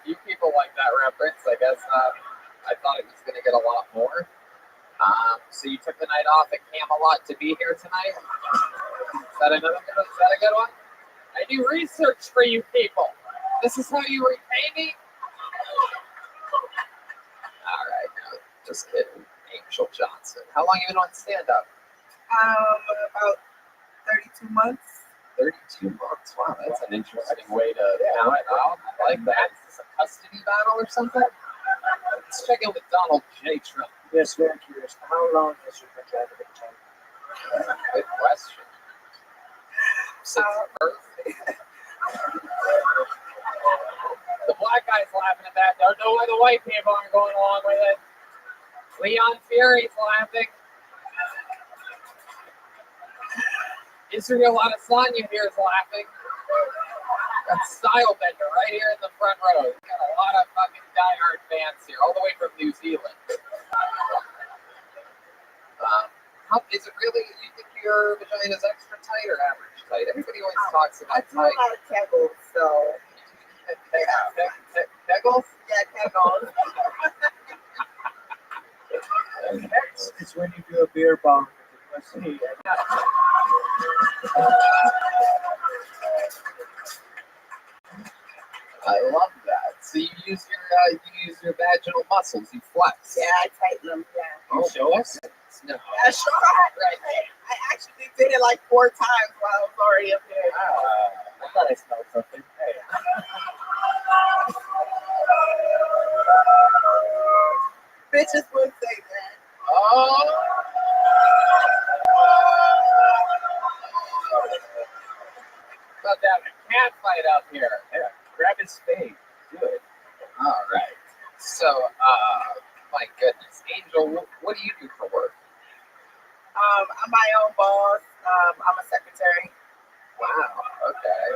You people like that reference. I guess I thought it was going to get a lot more. So you took the night off at Camelot to be here tonight? Is that a good one? I do research for you people. This is how you repay me? Just kidding. Angel Johnson. How long you been on stand-up? About 32 months. 32 months. Wow, that's an interesting way to count it out. I like that. Is this a custody battle or something? Let's check in with Donald J. Trump. Yes, very curious. How long has your vagina been changed? Good question. Since birth. The black guy's laughing at that. There's no way the white people aren't going along with it. Leon Fury's laughing. Israel Adesanya here is laughing. Got Style Bender right here in the front row. We've got a lot of fucking diehard fans here, all the way from New Zealand. Is it really, you think your vagina is extra tight or average tight? Everybody always talks about I do a lot of kegels, so. Kegels? Yeah, kegels. Next is when you do a beer bong with the UFC. I love that. So you use your vaginal muscles. You flex. Yeah, I tighten them. Yeah. Oh, show us. No. Yeah, sure. I actually did it like 4 times while I was already up there. I thought I smelled something. Hey. Bitches would say that. Oh. About to have a cat fight up here. Yeah, grab his spade. Do it. All right. So, my goodness, Angel, what do you do for work? I'm my own boss. I'm a secretary. Wow. Okay.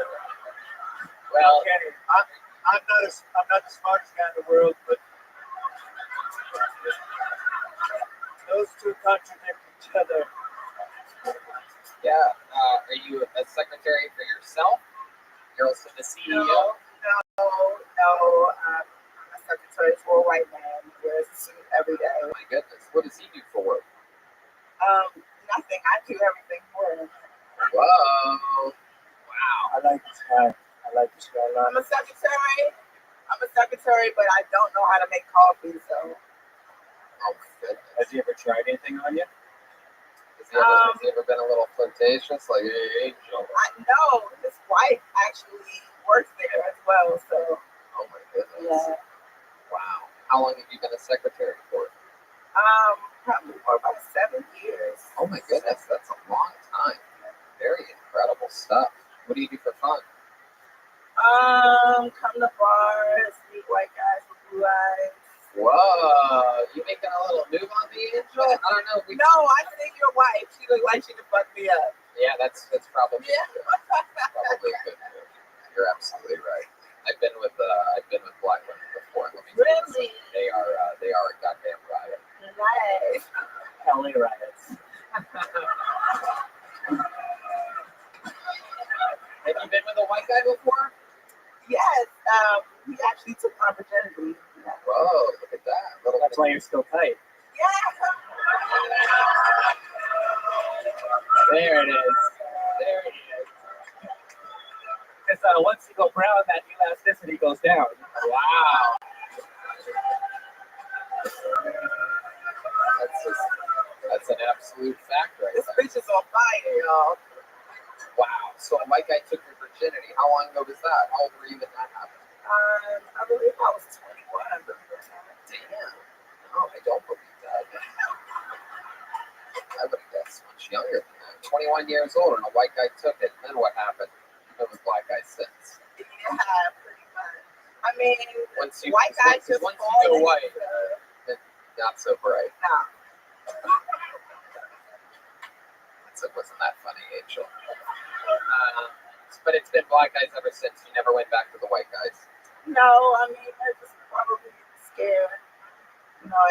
Well, I'm not the smartest guy in the world, but those two contradict each other. Yeah. Are you a secretary for yourself? You're also the CEO? No. I'm a secretary for a white man who wears a suit every day. Oh my goodness. What does he do for work? Nothing. I do everything for him. Whoa. Wow. I like this guy a lot. I'm a secretary, but I don't know how to make coffee, so. Oh, goodness. Has he ever tried anything on you? Has he ever been a little flirtatious? Like, hey, Angel. No, his wife actually works there as well, so. Oh, my goodness. Yeah. Wow. How long have you been a secretary for? Probably for about 7 years. Oh, my goodness. That's a long time. Very incredible stuff. What do you do for fun? Come to bars, meet white guys with blue eyes. Whoa, you making a little move on me, Angel? I don't know. No, I think your wife. She looked like she could fuck me up. Yeah, that's probably Yeah. probably a good move. You're absolutely right. I've been with black women before. Let me tell you Really? something. They are a goddamn riot. Nice. LA riots. Have you been with a white guy before? Yes. He actually took my virginity. Yeah. Whoa, look at that. That's why you're still tight. Yeah. There it is. There it is. Because once you go brown, that elasticity goes down. Wow. That's an absolute fact right This there. bitch is on fire, y'all. Wow. So a white guy took your virginity. How long ago was that? How old were you when that happened? I believe I was 21. Damn. No, I don't believe that. I would have guessed much younger than that. 21 years old and a white guy took it. And then what happened? You've been with black guys since. Yeah, pretty much. I mean, Once you white guys just once fall you go into- white, it's not so bright. Nah. It wasn't that funny, Angel. But it's been black guys ever since. You never went back to the white guys. No, I mean, they're just probably scared,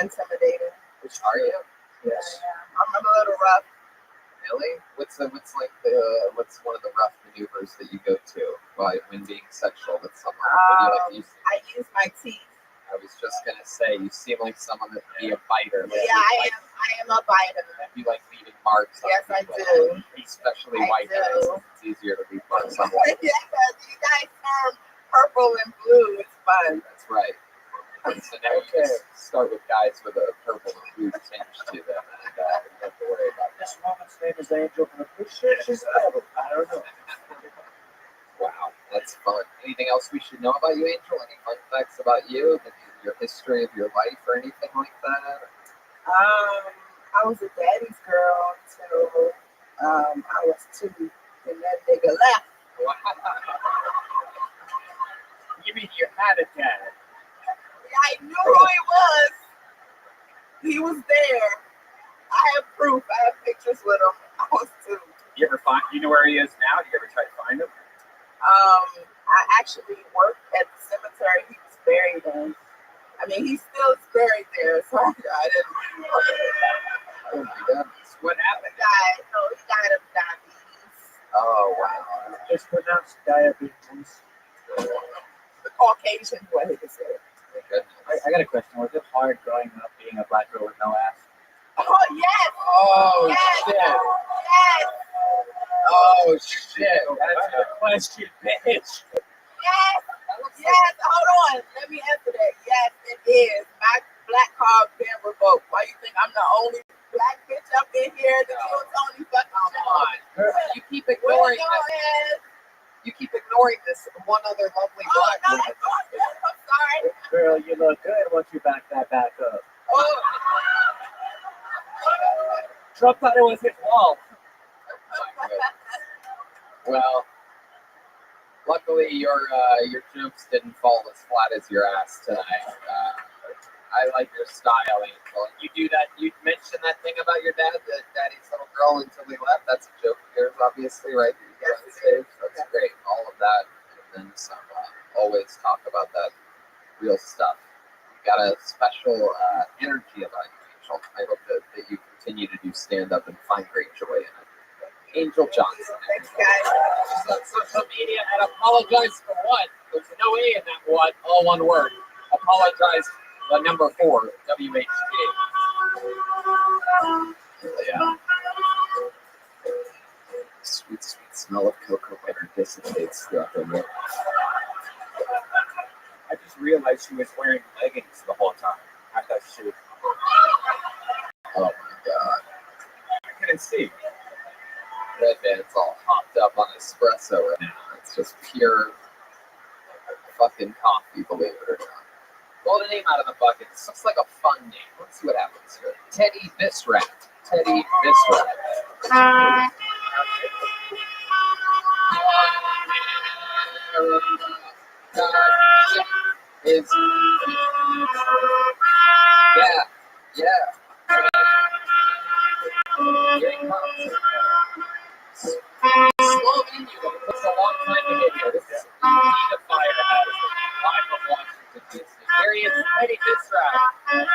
intimidated. Which are you? Yes. Yeah. I'm a little rough. Really? What's one of the rough maneuvers that you go to when being sexual with someone? What do you like to use? I use my teeth. I was just gonna say, you seem like someone that would be a biter. Yeah, I am a biter. You like leaving marks on Yes, I people. do. Especially I white do. guys. It's easier to leave marks on white. Yeah, because you guys turn purple and blue. It's fun. That's right. So now you just start with guys with a purple blue tinge to them, and you don't have to worry about This woman's name is Angel, but I'm pretty sure she's devil. I don't know. Wow, that's fun. Anything else we should know about you, Angel? Any fun facts about you? Your history of your life or anything like that? I was a daddy's girl until I was 2, and that nigga left. You mean you had a dad? I knew who he was. He was there. I have proof. I have pictures with him. I was 2. You ever find? You know where he is now? Do you ever try to find him? I actually worked at the cemetery he was buried in. I mean, he still is buried there, so I didn't. Oh my goodness, what happened? He died of diabetes. Oh wow. It's pronounced diabetes. The Caucasian way to say it. I got a question. Was it hard growing up being a black girl with no ass? Oh, yes! Oh, yes! shit. Yes! Oh, shit. That's the question, bitch. Yes! Yes! Hold on. Let me answer that. Yes, it is. My black card been revoked. Why you think I'm the only black bitch up in here that you Tony fucking Come on. You keep ignoring this. You keep ignoring this one other lovely black woman. I'm sorry. Girl, you look good once you back that back up. Oh. Trump thought it was his wall. Well, luckily your jokes didn't fall as flat as your ass tonight. I like your style, Angel. You do that. You mentioned that thing about your dad, the daddy's little girl until he left. That's a joke of yours, obviously, right? That's great. All of that, and then some. Always talk about that real stuff. You got a special energy about you, Angel. I hope that you continue to do stand up and find great joy in it. Angel Johnson. Thanks, guys. She's on social media and apologize for what? There's no A in that what, all one word. Apologize, the number 4, WHT. Yeah. Sweet, sweet smell of cocoa butter dissipates throughout the room. I just realized she was wearing leggings the whole time. I thought she was. Oh my god. I couldn't see. Red Band's all hopped up on espresso right now. It's just pure fucking coffee, believe it or not. Pull the name out of the bucket. This looks like a fun name. Let's see what happens here. Teddy Visrat. Teddy Visrat. Is yeah. Here he comes. Slow menu. It takes a long time to get here. This is the firehouse live from Washington, D.C. Here he is, Teddy Visrat.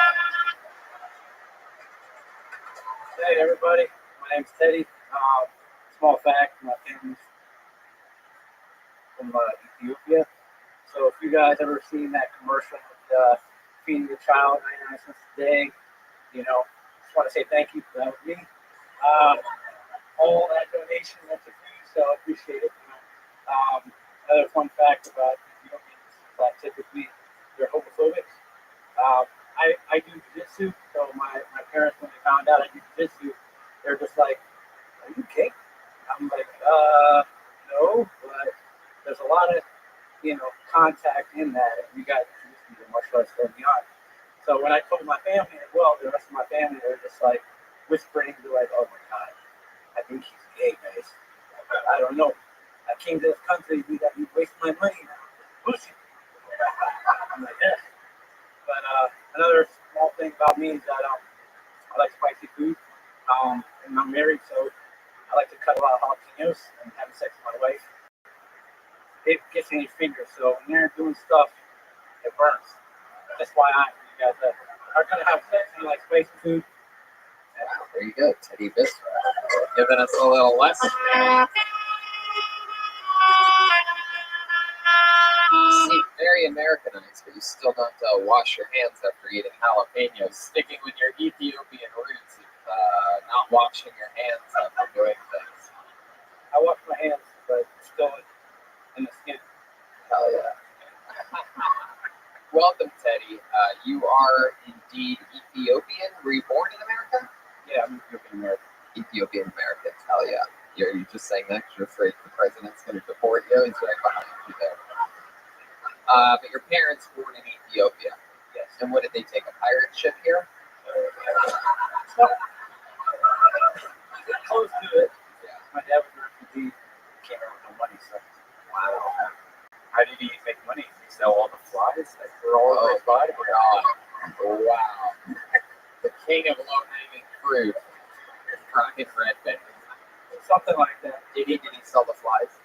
Hey everybody, my name's Teddy. Small fact, my family's from Ethiopia. So if you guys ever seen that commercial with feeding your child 99 cents a day, you know, just want to say thank you. That was me. All that donation went to food, so I appreciate it. You know. Another fun fact about Ethiopians is that typically they're homophobic. I do jiu-jitsu, so my parents, when they found out I do jiu-jitsu, they're just like, "Are you gay?" I'm like, no, but there's a lot of, contact in that, and you guys introduced me to martial arts early on. So when I told my family as well, the rest of my family, they're just like whispering, they're like, "Oh my god, I think he's gay, guys. I don't know. I came to this country, you waste my money now. Pussy." I'm like, yeah. But another small thing about me is that I like spicy food, and I'm married, so I like to cut a lot of jalapenos and having sex with my wife. It gets in your fingers, so when you're doing stuff, it burns. That's why you guys are going to have sex and you like spicy food. Wow, there you go, Teddy Visrat. Giving us a little lesson. You seem very Americanized, but you still don't wash your hands after eating jalapenos. Sticking with your Ethiopian roots of not washing your hands after doing things. I wash my hands, but still in the skin. Hell yeah. Welcome, Teddy. You are indeed Ethiopian. Were you born in America? Yeah, I'm Ethiopian American. Ethiopian American. Hell yeah. You're just saying that 'cause you're afraid the president's going to deport you. He's right behind you there. But your parents were born in Ethiopia. Yes. And what did they take? A pirate ship here? Close to it. Yeah. My dad was a refugee. Came here with no money, so. Wow. How did he make money? Did he sell all the flies that were all over his body? Wow. The king of low-hanging fruit. Brian Redman. Something like that. Did he sell the flies?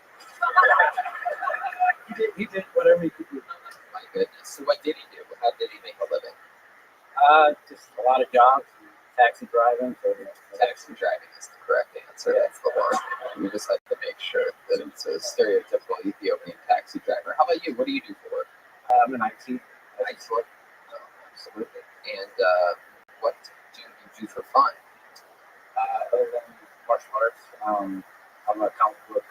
He did whatever he could do. My goodness. So what did he do? How did he make a living? Just a lot of jobs, taxi driving. So, Taxi driving is the correct answer. That's the one. We just have to make sure that it's a stereotypical Ethiopian taxi driver. How about you? What do you do for work? I'm in IT. Excellent. Absolutely. And what do you do for fun? Other than martial arts, I'm a comic book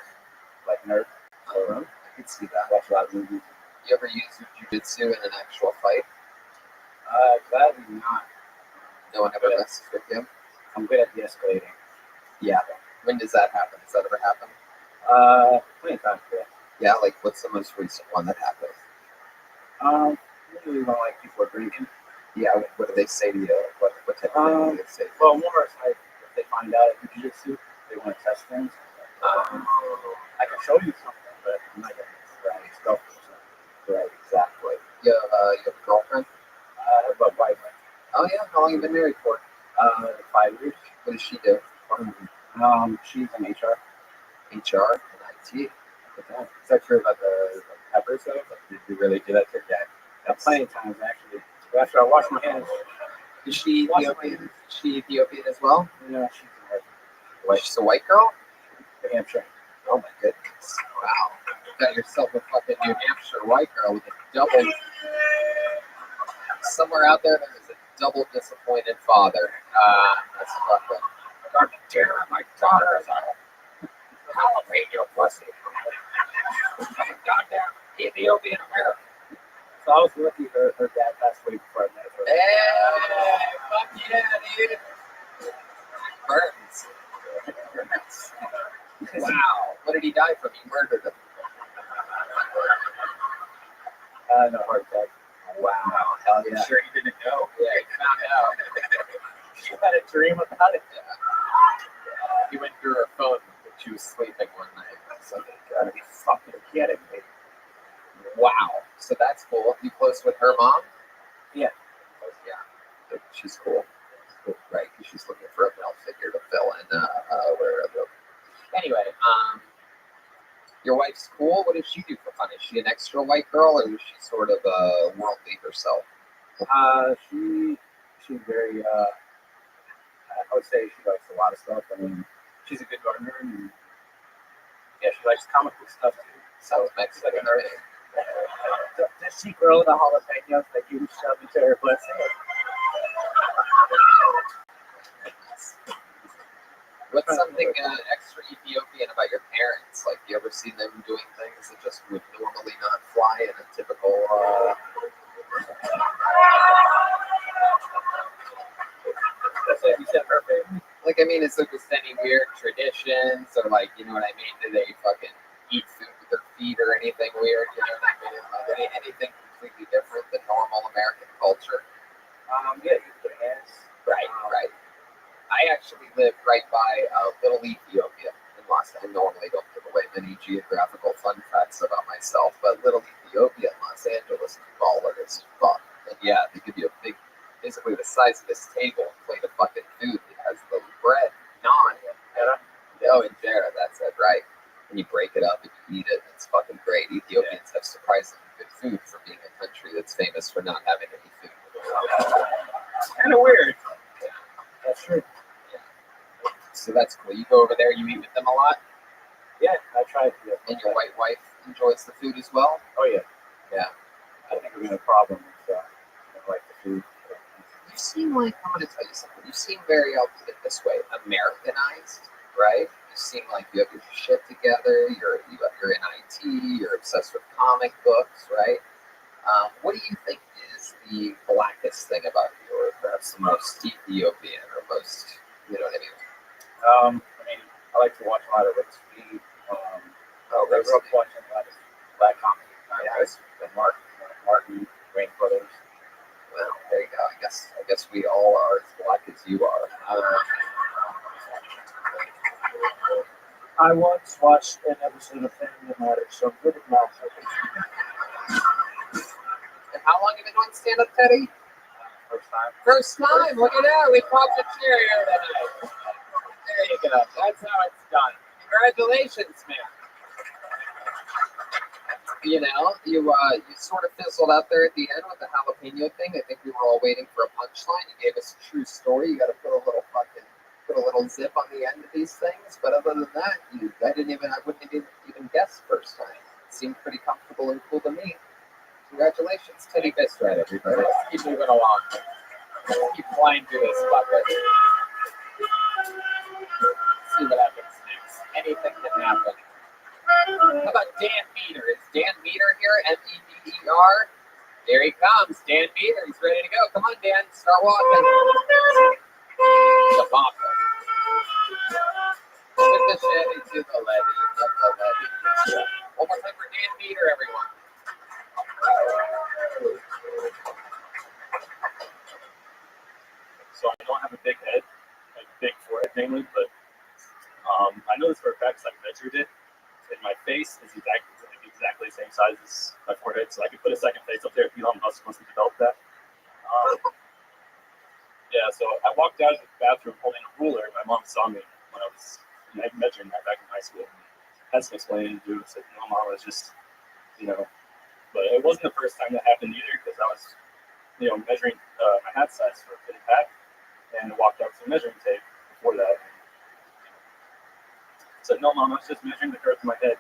nerd. So I can see that. Watch a lot of movies. You ever use jiu-jitsu in an actual fight? Gladly not. No one ever messes with you? I'm good at de-escalating. Yeah. When does that happen? Does that ever happen? Plenty of times, yeah. Yeah, like what's the most recent one that happened? Usually when people are drinking. Yeah, what do they say to you? What type of thing do they say? Well, more is if they find out at jiu-jitsu, they want to test things. I can show you something, but I'm not going to stuff. Right, exactly. You have a girlfriend? I have a wife. Oh yeah, how long have you been married for? 5 years. What does she do? She's in HR. HR and IT. Is that true about the pepper stuff? Did you really do that to your dad? Plenty of times, actually. After I wash my hands. Is she Ethiopian? Is she Ethiopian as well? No, she's American. What, she's a white girl? New Hampshire. Oh my goodness. Wow. You got yourself a fucking New Hampshire white girl with a double. Somewhere out there is a double disappointed father. That's fucking. God damn, my daughter is a jalapeno pussy. Goddamn Ethiopian American. So I was lucky her dad passed away before I met her. Hey, fuck yeah, dude. Burns. Wow. What did he die from? You murdered him. No heart attack. Wow. Hell yeah. I'm sure he didn't know. Yeah, he found out. She had a dream about it. Yeah. He went through her phone when she was sleeping one night. So, gotta be fucking kidding me. Wow. So that's cool. You close with her mom? Yeah. Yeah. She's cool. Right, because she's looking for a male figure to fill in Anyway, your wife's cool. What does she do for fun? Is she an extra white girl, or is she sort of worldly herself? She's very. I would say she likes a lot of stuff. I mean, she's a good gardener, and yeah, she likes comic book stuff too. Sounds Mexican. Does she grow the jalapenos that you shove into her pussy? What's something extra Ethiopian about your parents? Like, you ever see them doing things that just would normally not fly in a typical? You said her family? Like, I mean, is there just any weird traditions, or like, you know what I mean? Do they fucking eat food with their feet or anything weird? You know what I mean? Like, anything completely different than normal American culture? Yeah, you put hands. Right, right. I actually live right by Little Ethiopia in Los Angeles. I normally don't give away many geographical fun facts about myself, but Little Ethiopia in Los Angeles is baller as fuck. And yeah, they give you a big, basically the size of this table, plate of fucking food that has the bread, naan, injera, that's it, right? And you break it up and you eat it, and it's fucking great. Ethiopians have surprisingly good food for being a country that's famous for not having any food. It's kind of weird. Yeah. That's true. So that's cool. You go over there, you eat with them a lot? Yeah, I try to. And your white wife enjoys the food as well? Oh, yeah. Yeah. I think we're going to have a problem with like the food. You seem like, I'm going to tell you something. You seem very, I'll put it this way, Americanized, right? You seem like you have your shit together, you're in IT, you're obsessed with comic books, right? What do you think is the blackest thing about you, or perhaps the most Ethiopian, or most, you know what I mean? I mean, I like to watch a lot of Rick Speed. Oh, I grew up watching a lot of black comedy. And Martin, Wayne Brothers. Well, there you go. I guess we all are as black as you are. I once watched an episode of Family Matters, so I'm good at math. And how long have you been doing stand-up, Teddy? First time. First time. Look at that. We popped a chair here tonight. There you go. That's how it's done. Congratulations, man. You know, you sort of fizzled out there at the end with the jalapeno thing. I think we were all waiting for a punchline. You gave us a true story. You got to put a little zip on the end of these things. But other than that, I wouldn't even guess first time. It seemed pretty comfortable and cool to me. Congratulations, Teddy Bistrad, everybody. Let's keep moving along. Let's keep flying through this bucket. See what happens next. Anything can happen. How about Dan Meter? Is Dan Meter here? M-E-D-E-R? There he comes. Dan Meter. He's ready to go. Come on, Dan. Start walking. The bopper. Put the Chevy to the levee. Up the levee. One more time for Dan Meter, everyone. So I don't have a big head, a big forehead mainly, but I know this for a fact because I measured it. And my face is exactly the same size as my forehead, so I could put a second face up there if Elon Musk wants to develop that. Yeah, so I walked out of the bathroom holding a ruler. My mom saw me when I was measuring that back in high school. I had some explaining to do. Said, no, Mom, I was just, but it wasn't the first time that happened either because I was, measuring my hat size for a fitted hat and walked out to the measuring tape before that. I said, no, Mom, I was just measuring the girth of my head.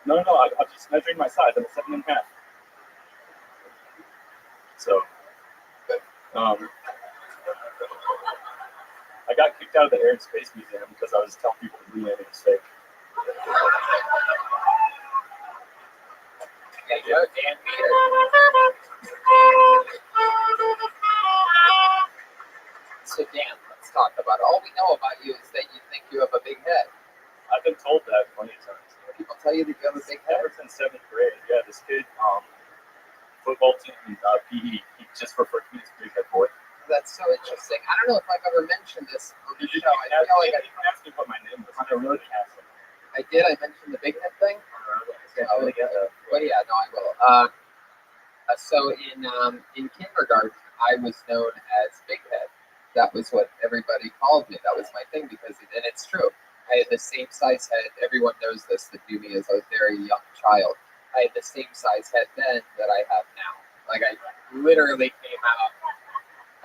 No, I'm just measuring my size. I'm a 7.5. So, I got kicked out of the Air and Space Museum because I was telling people the moon landing was fake. There you go, Dan Meter. So, Dan, let's talk about it. All we know about you is that you think you have a big head. I've been told that plenty of times. People tell you that you have a big head? Ever since 7th grade. Yeah, this kid, football team, PE, he just referred to me as Big Head Boy. That's so interesting. I don't know if I've ever mentioned this on the Did you show. I feel like I asked me what my name was. I really asked him. I did. I mentioned the big head thing. But yeah, no, I will. So in kindergarten, I was known as Big Head. That was what everybody called me. That was my thing and it's true. I had the same size head. Everyone knows this that knew me as a very young child. I had the same size head then that I have now. Like I literally came out.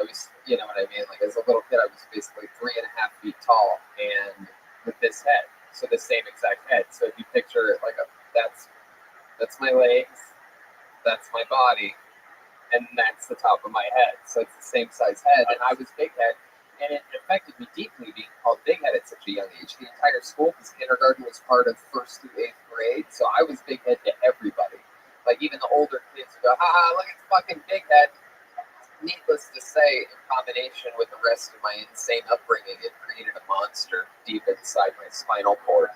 I was, you know what I mean? Like as a little kid, I was basically 3.5 feet tall, and with this head, so the same exact head. So if you picture it like that's my legs, that's my body, and that's the top of my head. So it's the same size head, and I was big head, and it affected me deeply being called big head at such a young age. The entire school, because kindergarten was part of 1st through 8th grade, so I was big head to everybody. Like even the older kids would go, look at the fucking big head. Needless to say, in combination with the rest of my insane upbringing, it created a monster deep inside my spinal cord.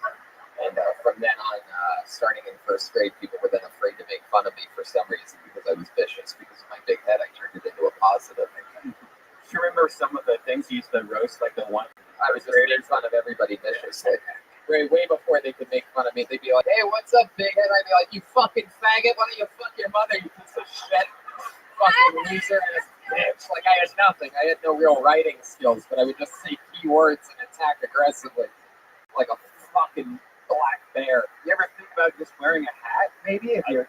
And from then on, starting in 1st grade, people were then afraid to make fun of me for some reason because I was vicious. Because of my big head, I turned it into a positive. Do you remember some of the things you used to roast, like the one? I was just making fun of everybody viciously. Way before they could make fun of me, they'd be like, "Hey, what's up, big head?" I'd be like, "You fucking faggot! Why don't you fuck your mother, you piece of shit, fucking loser ass bitch!" Like I had nothing. I had no real writing skills, but I would just say keywords and attack aggressively, like a fucking black bear. You ever think about just wearing a hat? Maybe if you're.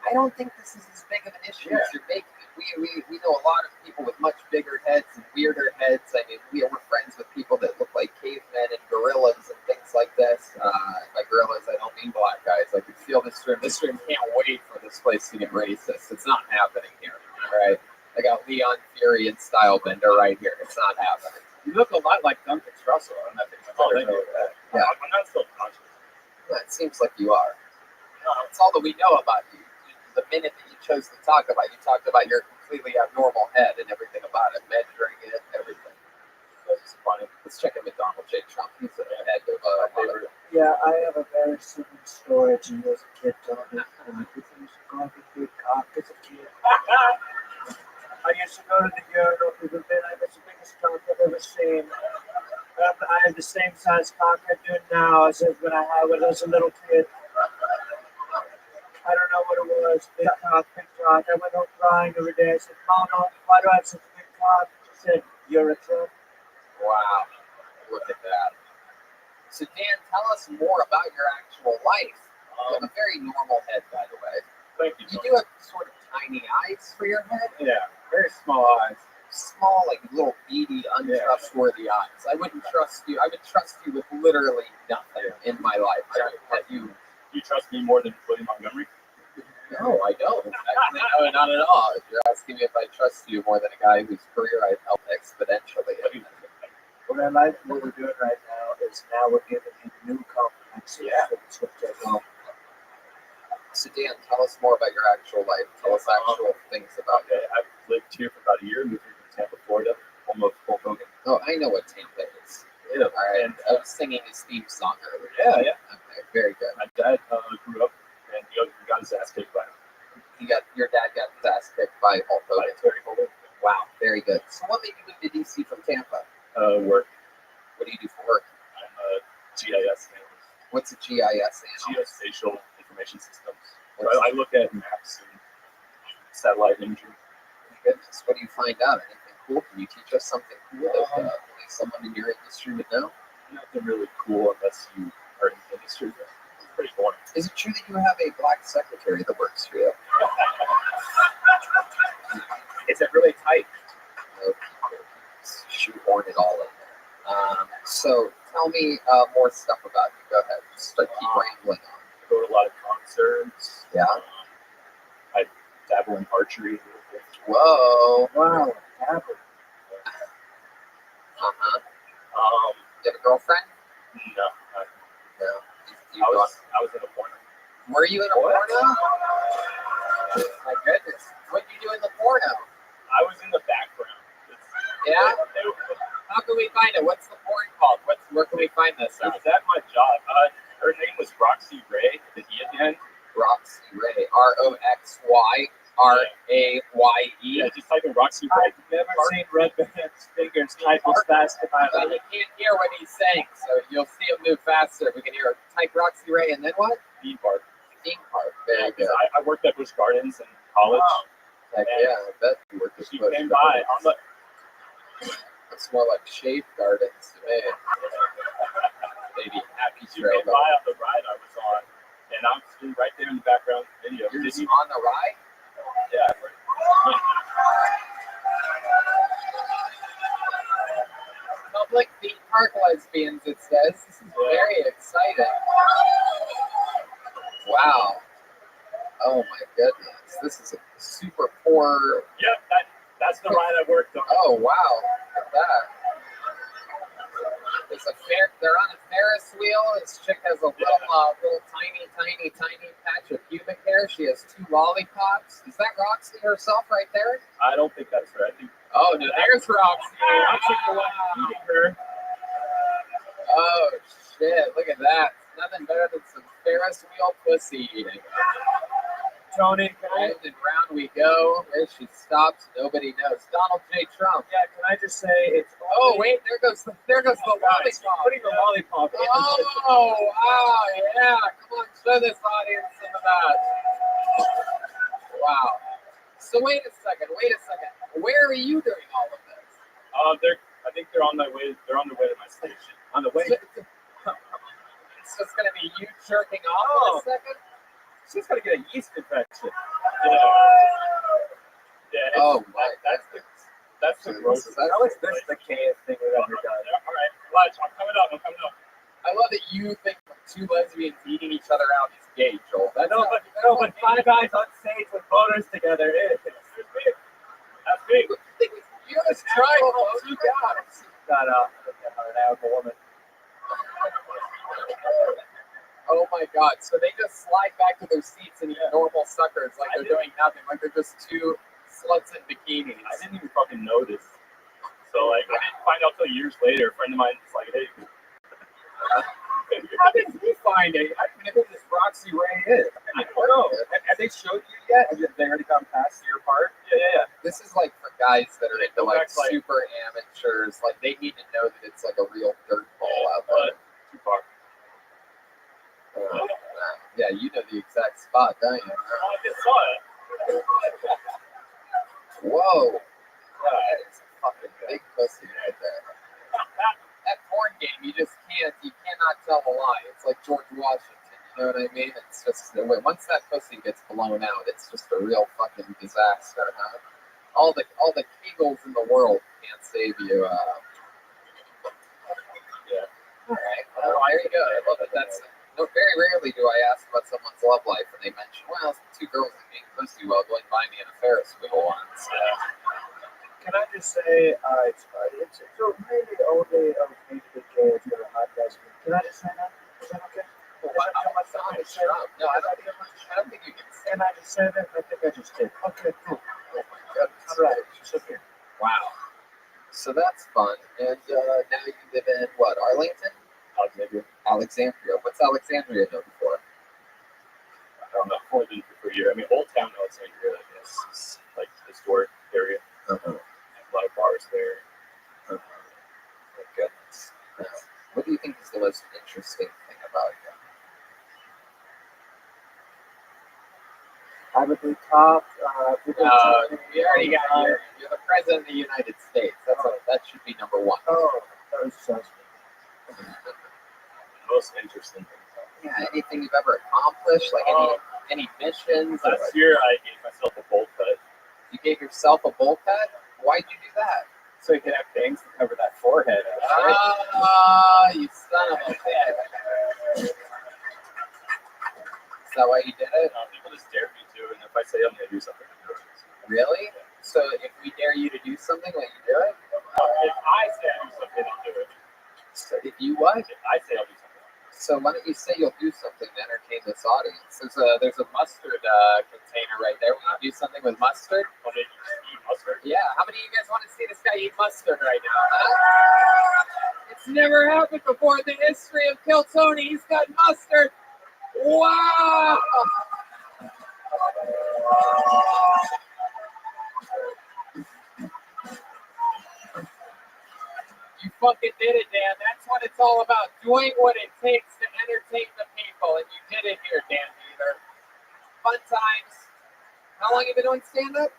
I don't think this is as big of an issue as you're making it. We know a lot of people with much bigger heads and weirder heads. I mean, we're friends with people that look like cavemen and gorillas and things like this. By gorillas, I don't mean black guys. I can feel this room. This room can't wait for this place to get racist. It's not happening here. All right. I got Leon Fury and Stylebender right here. It's not happening. You look a lot like Duncan Trussell. I don't know if you know that. Yeah. I'm not so conscious. Yeah, it seems like you are. It's all that we know about you. The minute that you chose to talk about, you talked about your completely abnormal head and everything about it, measuring it, everything. That's funny. Let's check in with Donald J. Trump. He's the head of Yeah, I have a very similar story to you as a kid, Tony. I used to go to the big cock as a kid. I used to go to the urinal because then I was the biggest cock I've ever seen. I had the same size cock I do now as when I was a little kid. I don't know what it was. Big cock, big cock. I went home crying every day. I said, Mama, why do I have such a big cock? She said, you're a Trump. Wow, look at that. So Dan, tell us more about your actual life. You have a very normal head, by the way. Thank you. You do have sort of tiny eyes for your head. Yeah, very small eyes. Small, like little beady, untrustworthy eyes. I wouldn't trust you. I would trust you with literally nothing in my life. I would let you. You trust me more than William Montgomery? No, I don't. Actually, no, not at all. If you're asking me if I trust you more than a guy whose career I've helped exponentially. What I like what we're doing right now is now we're giving him new compliments. Yeah. So Dan, tell us more about your actual life. Tell us actual things about it. I've lived here for about a year, moved here from Tampa, Florida, home of Hulk Hogan. Oh, I know what Tampa is. Yeah. All right. And I was singing his theme song earlier. Yeah. Okay, very good. My dad grew up and he got his ass kicked by him. Your dad got his ass kicked by Hulk Hogan. Terry Hogan. Wow, very good. So what made you move to DC from Tampa? Work. What do you do for work? I'm a GIS analyst. What's a GIS analyst? Geospatial information systems. So I look at maps and satellite imagery. Goodness, what do you find out? Anything cool? Can you teach us something cool that only someone in your industry would know? Nothing really cool unless you are in the industry. It's pretty boring. Is it true that you have a black secretary that works for you? Is it really tight? Shoehorn it all in there. So tell me more stuff about you. Go ahead. Keep rambling on. I go to a lot of concerts. Yeah. I dabble in archery. Whoa. Wow. Dabble. You have a girlfriend? No. No. I was in a porno. Were you in a porno? My goodness. What did you do in the porno? I was in the background. Yeah? How can we find it? What's the porn called? Where can we find this? It was at my job. Her name was Roxy Ray. The E at the end. Roxy Ray. ROXY RAYE. Yeah, just type in Roxy Ray. I've never seen Red Band's fingers type as fast as I You can't hear what he's saying, so you'll see him move faster. We can hear type Roxy Ray and then what? Theme park. Theme park. Very good. I worked at Busch Gardens in college. Heck yeah, I bet you worked at She Busch came by. Gardens. It's more like Shade Gardens to me. Maybe Happy She Trail. came by on the ride I was on, and I'm still right there in the background video. You're just on the ride? Yeah. Public theme park lesbians, it says. This is very exciting. Wow. Oh my goodness. This is a super poor. Yep, that's the ride I worked on. Oh wow. Look at that. They're on a Ferris wheel. This chick has a little tiny patch of pubic hair. She has 2 lollipops. Is that Roxy herself right there? I don't think that's her. I think. Oh no, there's Roxy. Roxy's the one eating her. Oh shit! Look at that. Nothing better than some Ferris wheel pussy eating. Tony, round and round we go. Where she stops, nobody knows. Donald J. Trump. Yeah, can I just say it's? Oh wait, there goes the lollipop. Putting the lollipop. Oh wow, yeah! Come on, show this audience some of that. Wow. So wait a second. Where are you doing all of this? I think they're on their way. They're on their way to my station. On the way. It's just gonna be you jerking off in a second. She's gonna get a yeast infection. Yeah. Oh my. That's the grossest. How is this the gayest thing we've ever done? All right, watch. I'm coming up. I love that you think 2 lesbians eating each other out is gay, Joel. But 5 guys on stage with voters together is. That's big. You just tried 2 guys. Shut up. I was a woman. Oh my god! So they just slide back to their seats and eat normal suckers like they're doing nothing, like they're just two sluts in bikinis. I didn't even fucking notice. So like, I didn't find out till years later. A friend of mine was like, "Hey, how did he find it? I don't even know who this Roxy Ray is. I don't know. Have they showed you yet? Have they already gone past your part? yeah. This is like for guys that are into like Like- super amateurs. Like they need to know that it's like a real dirt ball out there. Too far." Yeah, you know the exact spot, don't you? I just saw it. Whoa. That is a fucking big pussy right there. That porn game, you cannot tell a lie. It's like George Washington, you know what I mean? It's just, once that pussy gets blown out, it's just a real fucking disaster, huh? All the kegels in the world can't save you. Yeah. Alright, well, there you go. I love it. Very rarely do I ask about someone's love life and they mention, well, two girls that make pussy while going by me in a Ferris wheel once. Can I just say, it's really only okay to be gay if you're a hot lesbian. Can I just say that? Is that okay? No, I don't think you can say Can I just say that? I think I just did. Okay, cool. Oh my goodness. All right, it's okay. Wow. So that's fun. And now you live in what, Arlington? Alexandria. What's Alexandria known for? I don't know, more than for a year. I mean, Old Town Alexandria, I guess, is like historic area. A lot of bars there. My goodness. What do you think is the most interesting thing about you? I would be top. We already got you. You're the president of the United States. That should be number one. Oh, that was so Most interesting thing. Yeah, anything you've ever accomplished, like any missions? Last year, I gave myself a bowl cut. You gave yourself a bowl cut? Why'd you do that? So you could have bangs to cover that forehead. You son of a bitch. Is that why you did it? People just dare me to, and if I say I'm going to do something, I'm doing it. Really? So if we dare you to do something, will you do it? If I say I'll do something, I'll do it. So if you what? If I say I'll do something. So why don't you say you'll do something to entertain this audience? There's a mustard container right there. Will you do something with mustard? Well, they just eat mustard. Yeah. How many of you guys want to see this guy eat mustard right now? Huh? It's never happened before in the history of Kill Tony. He's got mustard. Wow. You fucking did it, Dan. That's what it's all about. Doing what it takes to entertain the people. And you did it here, Dan Neither. Fun times. How long have you been doing stand-up?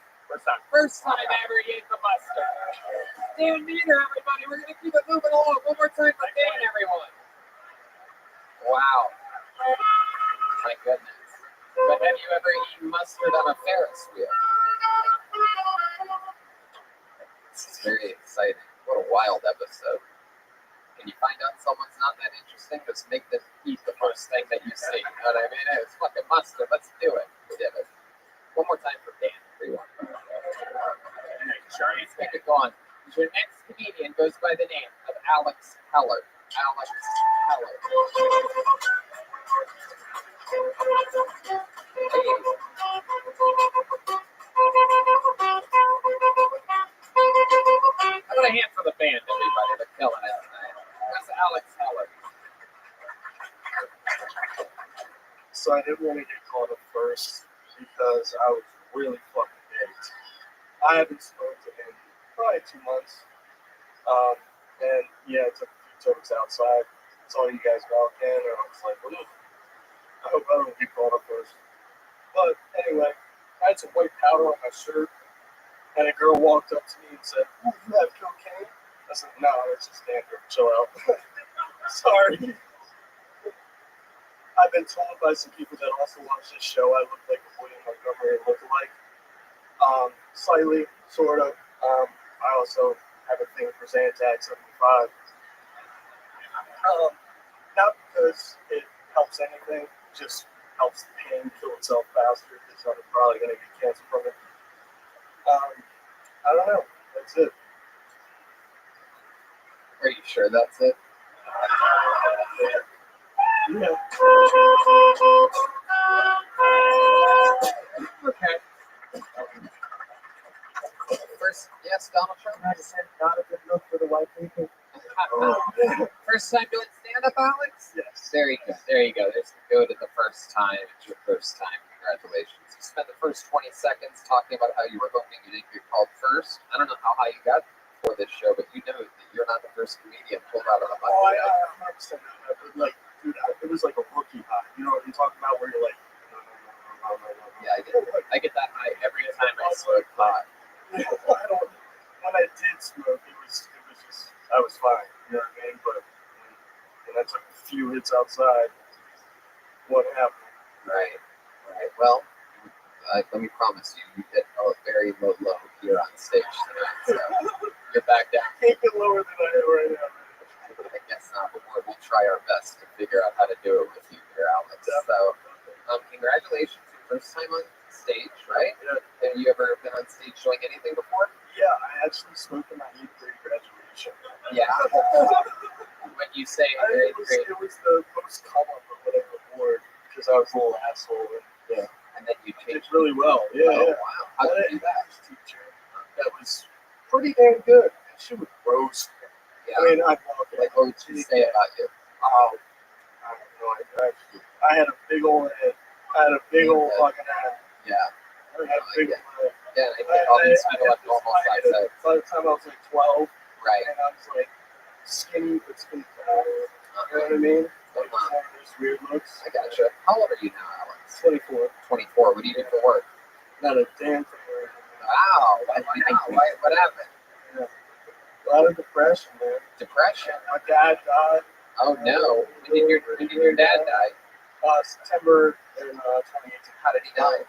First time I ever ate the mustard. Dan Neither, everybody. We're going to keep it moving along. One more time for Dan, everyone. Wow. My goodness. But have you ever eaten mustard on a Ferris wheel? This is very exciting. What a wild episode. Can you find out someone's not that interesting? Just make them eat the first thing that you see. You know what I mean? Hey, it's fucking mustard. Let's do it. We did it. One more time for Dan, everyone. Let's keep it going. Your next comedian goes by the name of Alex Heller. Alex Heller. How about a hand for the band, everybody? They're killing it tonight. That's Alex Heller. So I didn't want to get caught up first because I was really fucking baked. I haven't spoken to him in probably 2 months. And yeah, I took a few jokes outside. Saw you guys walk in, and I was like, ooh, I hope I don't get caught up first. But anyway, I had some white powder on my shirt, and a girl walked up to me and said, "Ooh, you have cocaine?" I said, "No, it's just dandruff. Chill out." Sorry. I've been told by some people that also watch this show I look like a William Montgomery lookalike. Slightly, sort of. I also have a thing for Zantac 75. Not because it helps anything, just helps the pain kill itself faster because I'm probably going to get cancer from it. I don't know. That's it. Are you sure that's it? Yeah. first time doing stand-up, Alex? Yes. Very good. There you go. There's the go to the first time. It's your first time. Congratulations. You spent the first 20 seconds talking about how you were hoping you didn't get called first. I don't know how high you got for this show, but you know that you're not the first comedian pulled out of the mud. Oh, I understand that. But like, dude, it was like a rookie high. You know what I'm talking about? Where you're like, no. Yeah, I get that high every time I smoke pot. I don't. When I did smoke, it was just I was fine. You know what I mean? But when I took a few hits outside, what happened? Right. Well, let me promise you, you hit a very low here on stage tonight. So you're back down. Can't get lower than I am right now. I guess not, but we'll try our best to figure out how to do it with you here, Alex. So, congratulations. First time on stage, right? Yeah. Have you ever been on stage showing anything before? Yeah, I actually smoked in my 8th grade graduation. Yeah. When you say it was the post come up or whatever award because I was a little asshole and then you did changed really well. Yeah. Oh, wow. How did you do that? Teacher that was pretty damn good. She would roast me. Yeah. I mean, I love it. Like, what would she say about you? Oh, I don't know. I had a big old head. I had a big old fucking head. Yeah. I had a big old head. Yeah, I think all these people have normal size heads. By the time I was like 12, Right. and I was like skinny but skinny fat. You know what I mean? Like one of those weird looks. I gotcha. How old are you now, Alex? 24. 24. What do you do for work? Not a damn thing. Wow. What happened? Yeah. A lot of depression, man. Depression? My dad died. Oh no. When did your dad die? September in 2018. How did he die?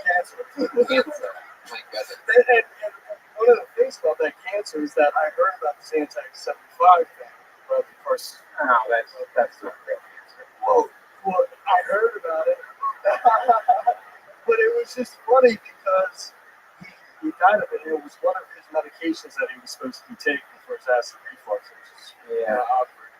Cancer. Cancer. My goodness. And one of the things about that cancer is that I heard about this anti-75 thing, but of course, that's not real cancer. Well, I heard about it, but it was just funny because he died of it. It was one of his medications that he was supposed to be taking for his acid reflux, which is awkward.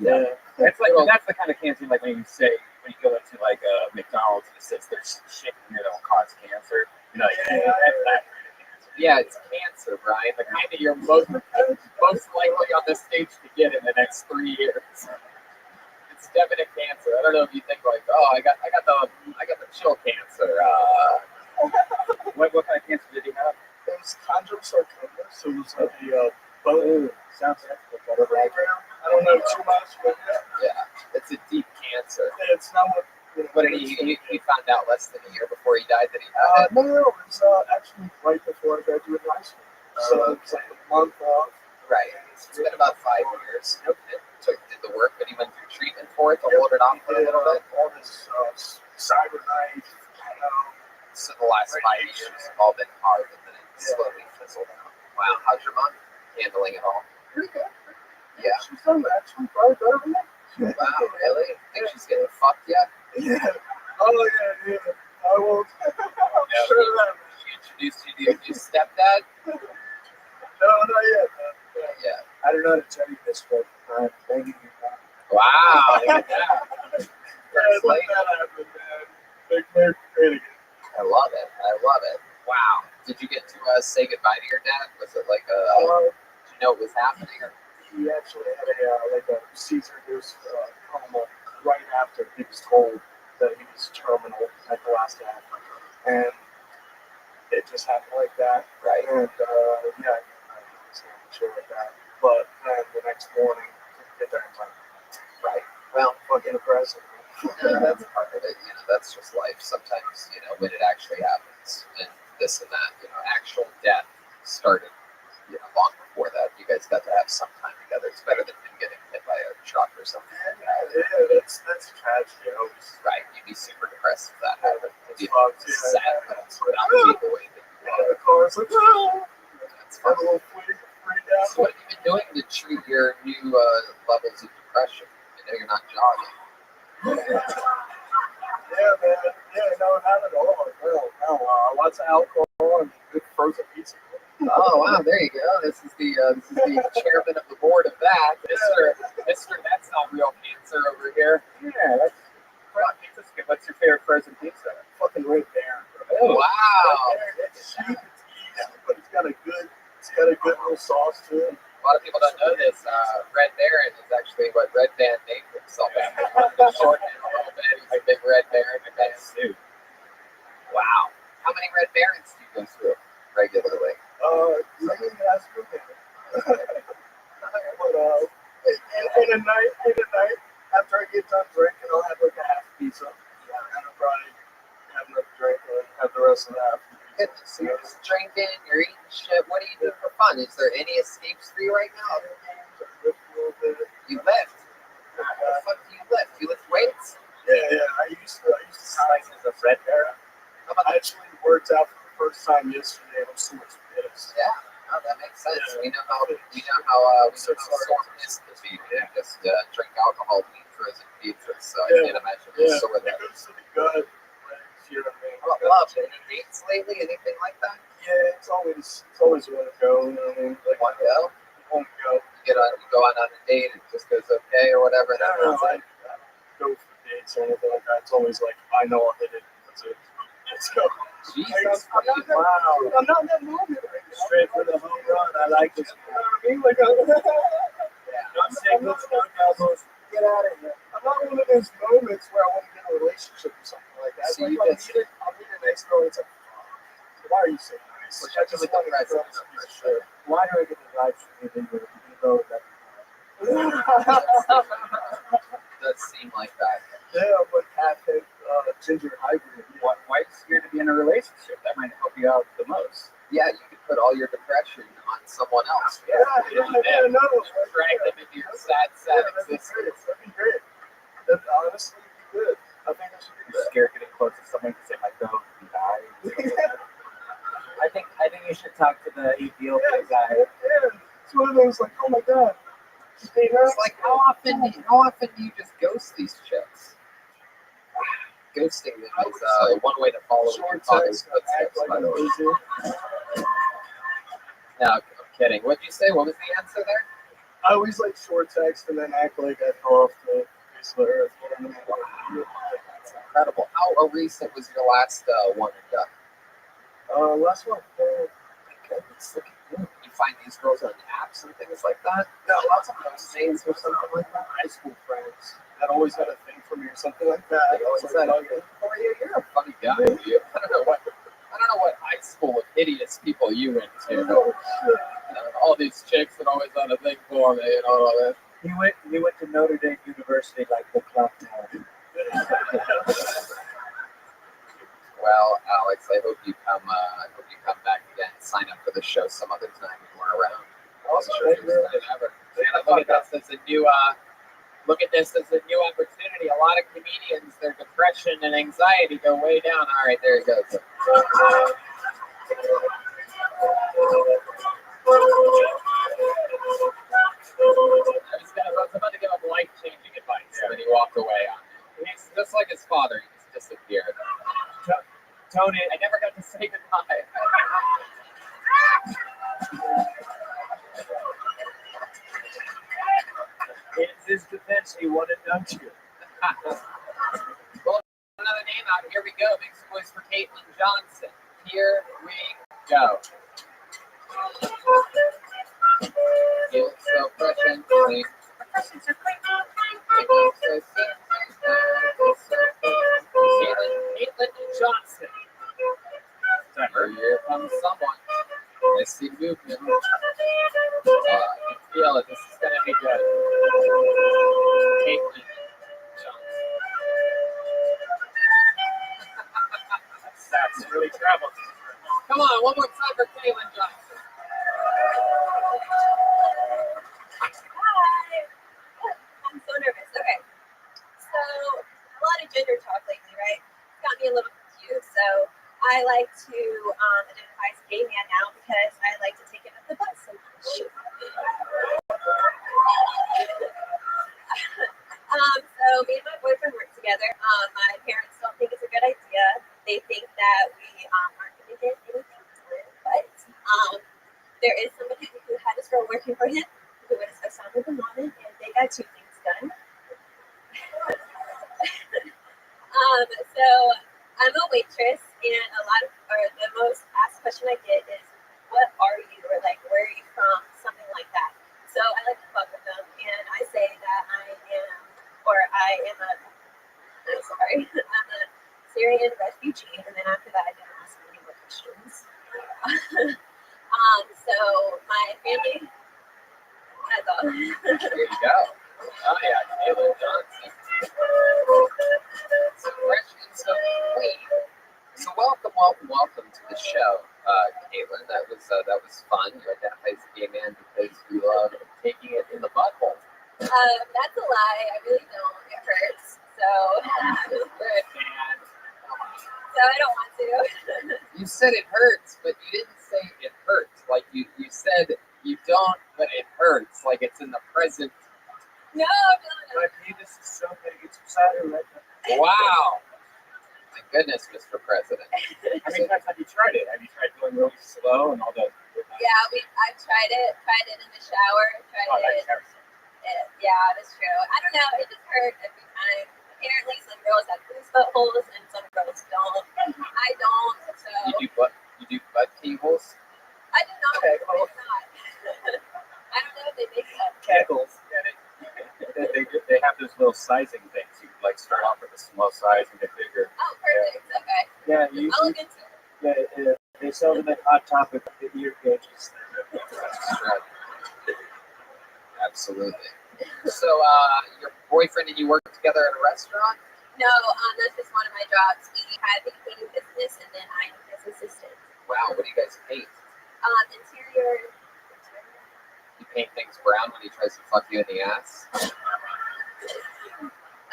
Yeah. That's the kind of cancer like when you say when you go into like McDonald's and it says there's shit in here that will cause cancer. You know, that's that kind of cancer. Yeah, it's cancer, Brian. The kind that you're most likely on the stage to get in the next 3 years. It's definite cancer. I don't know if you think like, oh, I got the chill cancer. What kind of cancer did he have? It was chondrosarcoma, so it was like a bone. Sounds like I don't know too much, but yeah, it's a deep cancer. It's not what. What did he found out less than a year before he died that he had it? No, it was actually right before I graduated high school. So it was like a month off. Right. It's been about 5 years. Yep. Did the work, but he went through treatment for it to hold it off for a little bit. All this cyber knife, So the last 5 years have all been hard, and then it slowly fizzled out. Wow. How's your mom handling it all? Pretty good. Yeah. She's done actually probably better than me. Wow, really? Think she's getting fucked yet? Yeah. Oh, yeah. I won't. I'm sure of that. She introduced you to your new stepdad? No, not yet. Yeah. I don't know how to tell you this, but I'm begging you now. Wow. Look at that. Yeah, let that happen, man. Make Merry great again. I love it. Wow. Did you get to say goodbye to your dad? Was it like did you know what was happening? Or? He actually had a Caesar-induced coma right after he was told that he was terminal at the last act. And it just happened like that. Right. And, yeah, I was not sure about that. But then the next morning, get there in time. Right. Well, fucking depressing. That's part of it. You know, that's just life. Sometimes, you know, when it actually happens and this and that, you know, actual death started, you know, long before that. You guys got to have some time together. It's better than him getting hit by a truck or something. Yeah, that's a tragedy. Right. You'd be super depressed if that happened. You'd be Yeah. sad, but it's not the way that you Yeah, the car's like, oh! That's I'm a fun. little freaked out. So what have you been doing to treat your new levels of depression? I know you're not jogging. Yeah, man. Yeah, no, not at all. No. Lots of alcohol and good frozen pizza. Oh wow, there you go. This is the chairman of the board of that, Mister. That's not real cancer over here. Yeah, that's pizza's good. What's your favorite frozen pizza? Fucking right there. Oh, wow. Right there. It's cheap, it's easy, but it's got a good little sauce to it. A lot of people don't know this. Red Baron is actually what Red Band named himself after. He wanted to shorten it a little bit. He's a big Red Baron fan. Wow. How many Red Barons do you go through regularly? Maybe that's good. But in a night, after I get done drinking, I'll have like a half pizza. And I'll probably have another drink and have the rest of the half. Goodness, so you're just drinking, you're eating shit. What do you do for fun? Is there any escapes for you right now? You lift. What the fuck do you lift? You lift weights? Yeah. I used to Like the Red Bear. I actually worked out for the first time yesterday. I'm so much pissed. Yeah, no, that makes sense. Yeah. We know how sore piss can be. You just drink alcohol, eat frozen pizzas. So I can't imagine how sore that it goes to the gut. You know what I mean? Love it. Any dates lately? Anything like that? Yeah, it's always one to go. You know what I mean? Like One go? one to go. You go on a date, it just goes okay or whatever. I don't know. I go for dates or anything like that. It's always like I know I'll hit it. That's it. Let's go. Jesus. I'm not in that moment right now. Straight for the home run. I like this. You know what I mean? Like, Get out of here. I'm not one of those moments where I want to get in a relationship or something like that. So Like, you I'll just- meet an nice girl. It's like, why are you so nice? Which I I just really want don't to like girl that to be for sure. Why do I get the vibes from you that you're ego that Does seem like that. Yeah, I'm like half-head ginger hybrid. Why are you scared to be in a relationship? That might help you out the most. Yeah, you could put all your depression on someone else. Yeah, no. Drag them into your sad existence. That'd be great. That'd honestly be good. I think I should do You're that. scared getting close to someone because they might go and die. I think you should talk to the Ethiopian guy. Yeah, it's one of those like, oh my god. Hey, It's like how often do you just ghost these chicks? Ghosting them is one way to follow in your short father's text and act footsteps, like by I'm the way. busy. No, I'm kidding. What did you say? What was the answer there? I always like short text and then act like I fell off the face of the earth. That's incredible. How recent was your last one and done? Last one. Goodness, look at you. You find these girls on apps and things like that? No, lots of things or something like that. High school friends that always had a thing for me or something like that. They always It's like, said, "Oh, you're a funny guy, dude." I don't know what high school of hideous people you went to. oh, shit. All these chicks that always had a thing for me, all that. He went to Notre Dame University like the club now. Well, Alex, I hope you come back again. Sign up for the show some other time when we're around. Awesome. Sure, look at this as a new opportunity. A lot of comedians, their depression and anxiety go way down. All right, there he goes. I was about to give him life-changing advice, but he walked away on it. He's just like his father. He just disappeared. Tony, I never got to say goodbye. In his defense, he wanted done to. Well, another name out. Here we go. Big voice for Caitlin Johnson. Here we go. Feel so fresh and clean. Caitlin Johnson. Here comes someone. I see movement. I can feel it. This is going to be good. Caitlin Johnson. That's really traveled. Come on, one more time for Caitlin Johnson. Hi. I'm so nervous. Okay. So, a lot of gender talk lately, right? It's got me a little confused. So, I like to identify as a gay man now because I like to take it up the butt so much. So, me and my boyfriend work together. My parents don't think it's a good idea. They think that we aren't going to get anything done. But there is somebody who had this girl working for him who is a son of the moment, and they got two things done. So I'm a waitress, and the most asked question I get is, "What are you?" or like, "Where are you from?" Something like that. So I like to fuck with them, and I say that I'm a Syrian refugee, and then after that I didn't ask any more questions. So my family has all. There you go. Oh yeah, Caitlin Johnson. So fresh and so clean. So welcome to the show, Caitlin. That was fun. You identify as a gay man because you love taking it in the butthole. That's a lie. I really don't. It hurts. So. Good, man. So I don't want to. You said it hurts, but you didn't say it hurts. Like you said you don't, but it hurts. Like it's in the present. No. My penis is so big, it's excited right now. Wow. My goodness, Mr. President. How many times have you tried it? Have you tried going really slow and all that? Yeah, I've tried it. Tried it in the shower. Yeah, that's true. I don't know. It just hurt every time. Apparently, some girls have loose buttholes and some girls don't. I don't. So You do butt kegels? I do not. I do not. I don't know if they make that. Kegels. They have those little sizing things. You can like start off with a small size and get bigger. Oh, perfect. Yeah. Okay. Yeah, I'll look into it. Yeah, they sell them at Hot Topic, the ear gauges. Absolutely. So, your boyfriend and you work together at a restaurant? No, that's just one of my jobs. We have a painting business, and then I'm his assistant. Wow, what do you guys paint? Interior. You paint things brown when he tries to fuck you in the ass?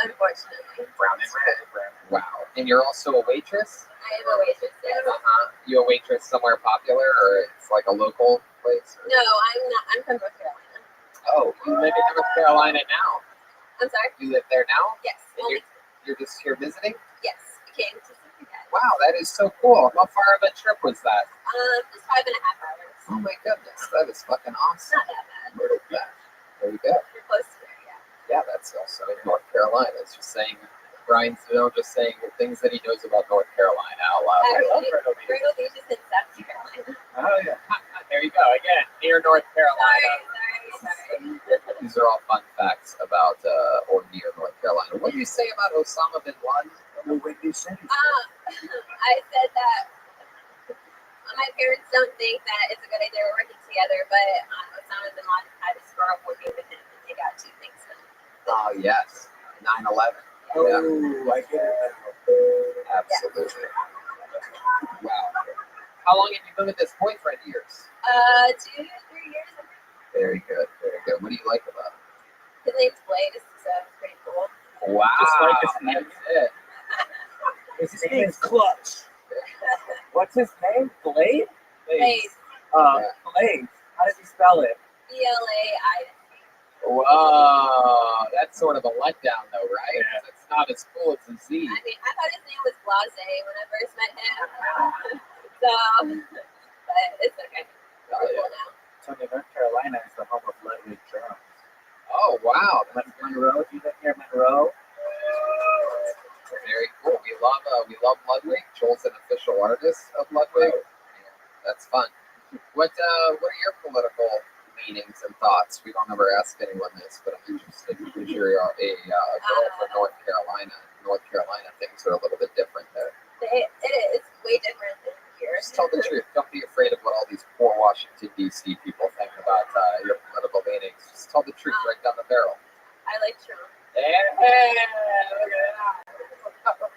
Unfortunately. Brown and red. Wow. And you're also a waitress? I am a waitress, yes. You a waitress somewhere popular, or it's like a local place? Or? No, I'm not. I'm from North Carolina. Oh, you live in North Carolina now? I'm sorry? You live there now? Yes. You're just here visiting? Yes. I came to see you guys. Wow, that is so cool. How far of a trip was that? Just 5.5 hours. Oh my goodness, that is fucking awesome. Not that bad. There you go. You're close to there, yeah. Yeah, that's also in North Carolina. It's just saying, Brian's just saying the things that he knows about North Carolina out loud. Actually, Myrtle Beach is in South Carolina. Oh yeah. There you go. Again, near North Carolina. Sorry. These are all fun facts about or near North Carolina. What do you say about Osama bin Laden? I said that my parents don't think that it's a good idea we're working together, but Osama bin Laden had his girl working with him, and they got 2 things done. Oh yes, 9/11. Oh, yeah. I get it. Absolutely. Yeah. Wow. How long have you been with this boyfriend of yours? 2 or 3 years. Very good, very good. What do you like about him? His name's Blade, so it's pretty cool. Wow, Just like his name. That's it. His name is Clutch. What's his name? Blade? Blade. Blade. How does he spell it? BLAID. Whoa, that's sort of a letdown, though, right? Yeah. It's not as cool as a Z. I mean, I thought his name was Blase when I first met him. So, but it's okay. Oh, yeah. Cool now. Tony, North Carolina is the home of Ludwig drums. Oh, wow. Monroe, do you live near Monroe? Very cool. We love Ludwig. Joel's an official artist of Ludwig. Yeah, that's fun. What are your political leanings and thoughts? We don't ever ask anyone this, but I'm interested because you're a girl from North Carolina. North Carolina things are a little bit different there. It is way different than here. Just tell the truth. Don't be afraid of what all these poor Washington, D.C. people think about your political leanings. Just tell the truth right down the barrel. I like Trump. Hey,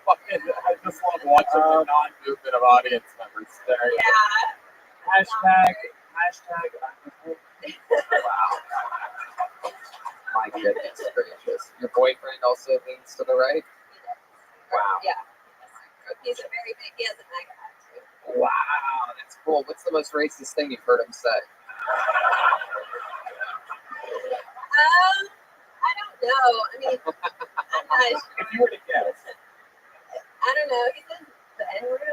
look at that. I just love watching the non-movement of audience members staring. Yeah. Hashtag. Wow. My goodness gracious. Your boyfriend also leans to the right? Wow. Yeah. He's a very big, he has a MAGA hat too. Wow, that's cool. What's the most racist thing you've heard him say? I don't know. I mean, I'm not sure. If you were to guess. I don't know. He says the N-word.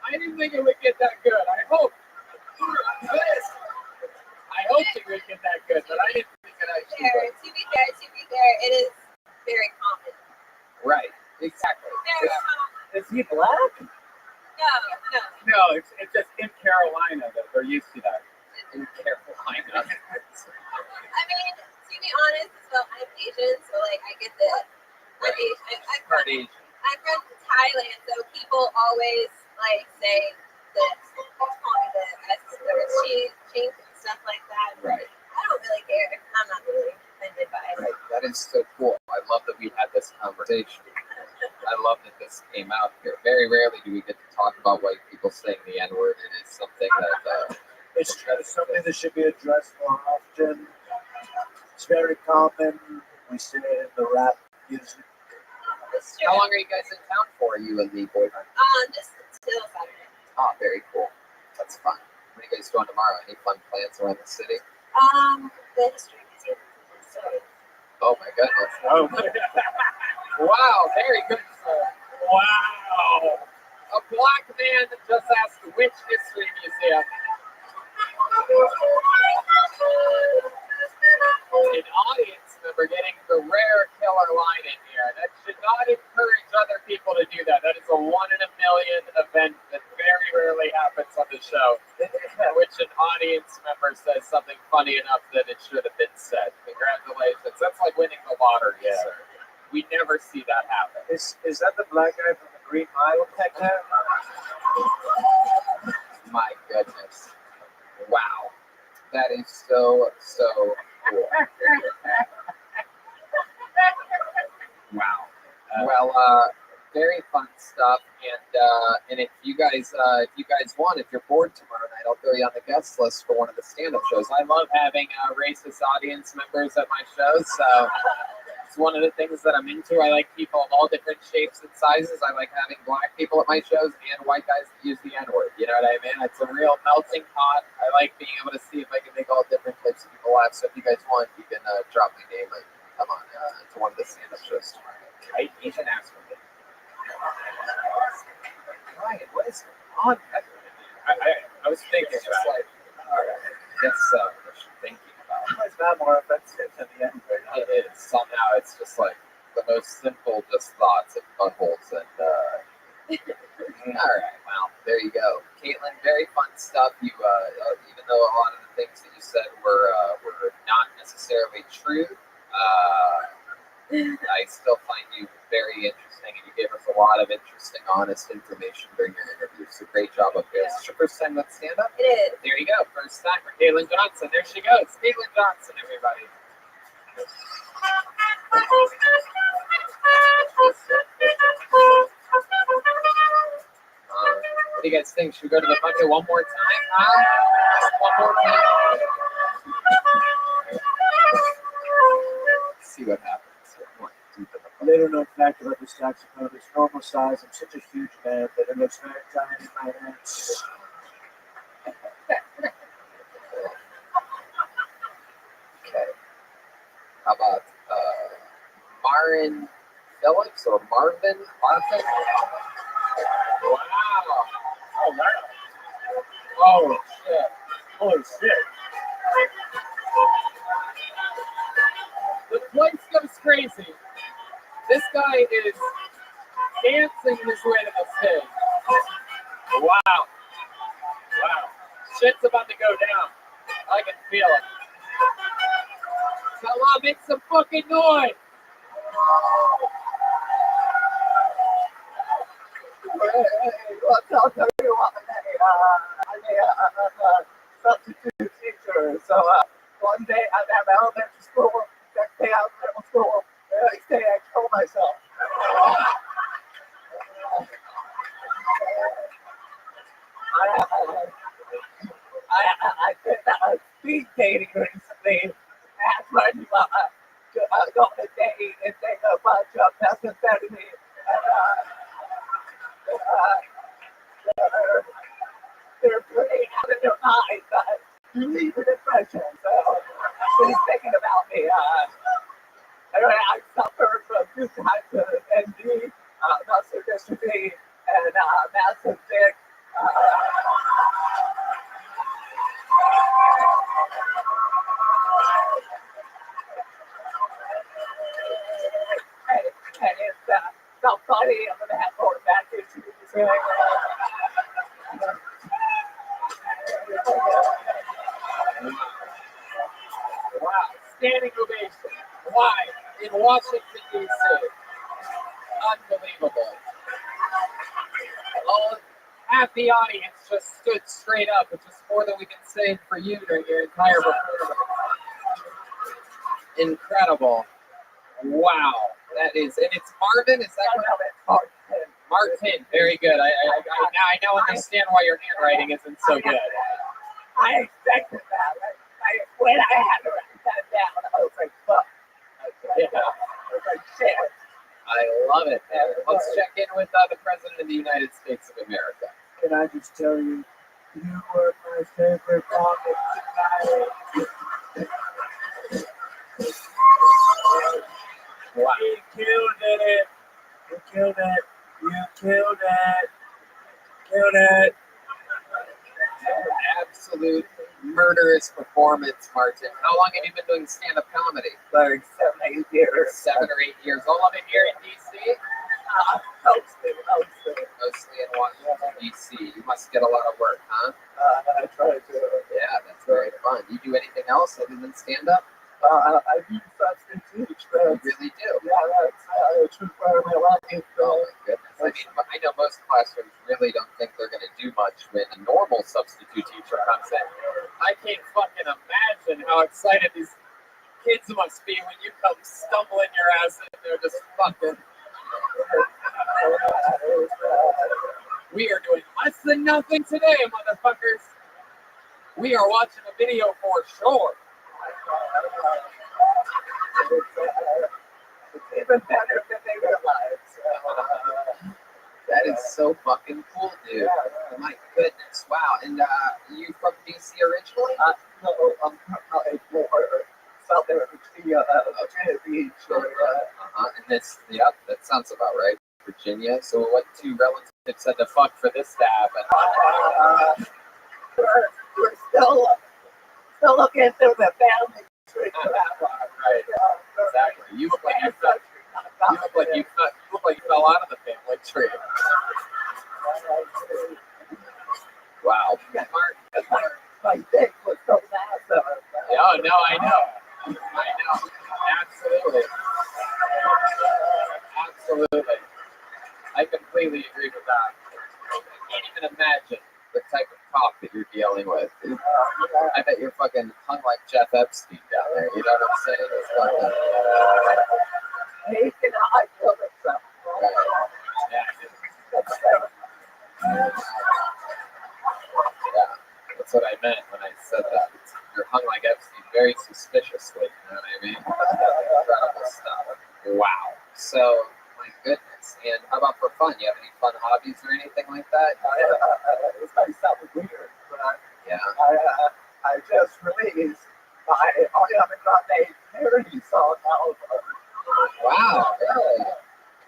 I didn't think it would get that good. I hope it would get that good, but I didn't think it actually would. To be fair, it is very common. Right, exactly. Very common. Is he black? No. No, it's just in Carolina that they're used to that. In Carolina. I mean, to be honest, so I'm Asian, so like I get the I'm Asian. I'm from Thailand, so people always like say that call me the chink and stuff like that. Right. I don't really care. I'm not really offended by it. Right. That is so cool. I love that we had this conversation. I love that this came out here. Very rarely do we get to talk about white people saying the N-word. It is something that it's something that should be addressed more often. It's very common. We say it in the rap music. How long are you guys in town for, you and the boyfriend? Just until Saturday. Oh, very cool. That's fun. What are you guys doing tomorrow? Any fun plans around the city? The history museum. So. Oh my goodness. Oh my wow, very good, sir. Wow. A black man just asked which history museum. An audience member getting the rare killer line in here. That should not encourage other people to do that. That is a 1 in a million event that very rarely happens on the show. Which an audience member says something funny enough that it should have been said. Congratulations. That's like winning the lottery, sir. We never see that happen. Is that the black guy from the Green Mile back there? My goodness. Wow. That is so cool. Wow. Well, very fun stuff. And if you guys want, if you're bored tomorrow night, I'll throw you on the guest list for one of the stand-up shows. I love having racist audience members at my shows. So it's one of the things that I'm into. I like people of all different shapes and sizes. I like having black people at my shows and white guys that use the N-word. You know what I mean? It's a real melting pot. I like being able to see if I can make all different types of people laugh. So if you guys want, you can drop my name and come on to one of the stand-up shows tomorrow. You can ask for me. Ryan, what is on? I was thinking about it. Yes, thinking about it. It's not more offensive than the N-word. It is. Somehow it's just like the most simple just thoughts of buttholes and all right, well, there you go. Caitlin, very fun stuff. You even though a lot of the things that you said were not necessarily true, I still find you very interesting, and you gave us a lot of interesting, honest information during your interview. So great job up there. Is this your first time with stand-up? It is. There you go. First time for Caitlin Johnson. There she goes. Caitlin Johnson, everybody. What do you guys think? Should we go to the bucket one more time? Huh? Just one more time? Let's see what happens. Little known fact about the saxophone, it's normal size. I'm such a huge man that it looks very tiny in my hands. Okay. How about Marin Phillips or Marvin? Wow. Oh, wow. Oh, shit. Holy shit. The place goes crazy. This guy is dancing his way to the stage. Wow. Wow. Shit's about to go down. I can feel it. Come on, make some fucking noise. What's up, everyone? I'm a substitute teacher. So one day I'm at elementary school, next day I'm at middle school, the next day I kill myself. I've been speed dating recently. That's when go on a date and take a bunch of methamphetamine. They're pretty out of their mind, but leave an impression. So she's thinking about me. Anyway, I suffer from two types of MD, muscular dystrophy, and massive dick. Hey, it's so funny. I'm gonna have more back issues. standing ovation. Live in Washington, D.C. Unbelievable. Oh, half the audience just stood straight up, which is more than we can say for you during your entire performance. Incredible. Wow. That is, and it's Marvin, is that what? Martin. Very good. I now understand why your handwriting isn't so good. I expected that. When I had to write that down, I was like, fuck. Yeah. I was like, shit. I love it. Let's check in with the President of the United States of America. Can I just tell you, you were my favorite topic tonight. Wow. You killed it. You killed it. You killed it. Killed it. Absolute murderous performance, Martin. How long have you been doing stand-up comedy? Like 7, 8 years. 7 or 8 years. All of it here in D.C.? Mostly. Mostly in Washington, D.C. You must get a lot of work, huh? I try to. Yeah, that's very fun. You do anything else other than stand-up? I do substance teach. You really do? Yeah, that's true for my life. Oh my goodness. I mean, I know most classrooms really don't think they're going to do much when a normal substitute teacher comes in. I can't fucking imagine how excited these kids must be when you come stumbling your ass in there just fucking. We are doing less than nothing today, motherfuckers. We are watching a video for sure. It's even better than they realize. That is so fucking cool, dude. My goodness, wow. And you from DC originally? No, I'm more Southern Virginia, Virginia Beach. And this, yep, that sounds about right. Virginia. So what two relatives said to fuck for this to happen? We're still looking through the family tree. Right. Exactly. You look like you fell. You look like you fell out of the family tree. Wow. My dick was so massive. Oh no, I know. Absolutely. Absolutely. I completely agree with that. I can't even imagine the type of cock that you're dealing with. I bet you're fucking hung like Jeff Epstein down there. You know what I'm saying? It's fucking. I killed himself. Yeah, that's what I meant when I said that. You're hung like Epstein very suspiciously. You know what I mean? Incredible stuff. Wow. So, my goodness. And how about for fun? You have any fun hobbies or anything like that? This might sound weird, but yeah. I just released my Ariana Grande parody song album. Wow, really?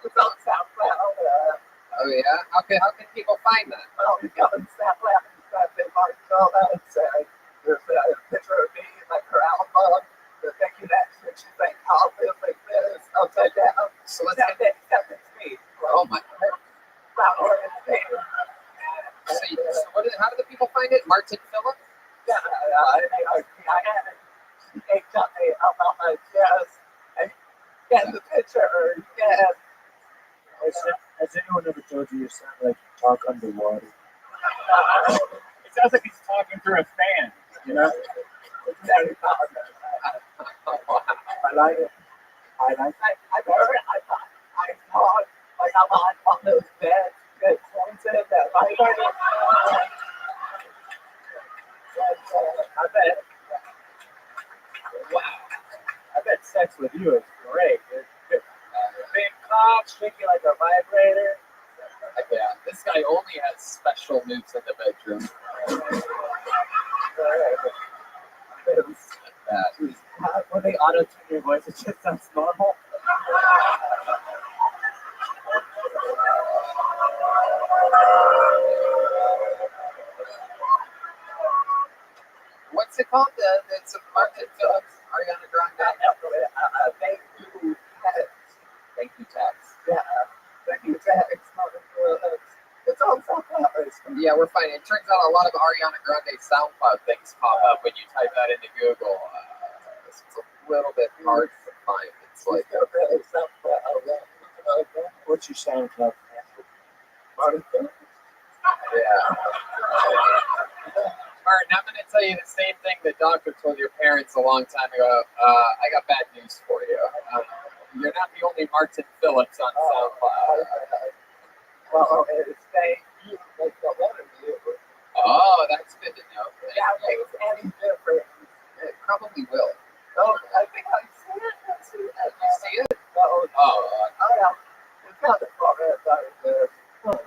It's on SoundCloud. Oh yeah? How can people find that? Well, you go on SoundCloud and type in Martin Fellows, and there's a picture of me and like her album. The thank you next, and she's like, I'll live like this, upside down. So let's that's me. Oh my God. So how do the people find it? Martin Phillips? Yeah, I had it. She ate something about my chest. And get the picture. Yeah. Has anyone ever told you sound like you talk underwater? It sounds like he's talking through a fan, you know? It's very powerful. I like it. I heard, I thought, like I'm on those beds, good points in that I heard it. I bet. Wow. I bet sex with you is great. Big cock, shaking like a vibrator. Yeah, this guy only has special moves in the bedroom. When they auto-tune your voice, it just sounds normal. What's it called? It's a Martin Phillips, Ariana Grande. Thank you, Tex. Thank you, Tex. Yeah, thank you, Tex. It's on SoundCloud. Yeah, we're fine. It turns out a lot of Ariana Grande SoundCloud things pop up when you type that into Google. little bit hard to find. It's like What's your SoundCloud? Martin. Yeah. Martin, I'm going to tell you the same thing the doctor told your parents a long time ago. I got bad news for you. You're not the only Martin Phillips on SoundCloud. Well, it's saying you like the letter you. Oh, that's good to know. That makes any difference. It probably will. Oh, I think I see it. I see it. You see it? Oh, yeah. It's not the fault that there. Well,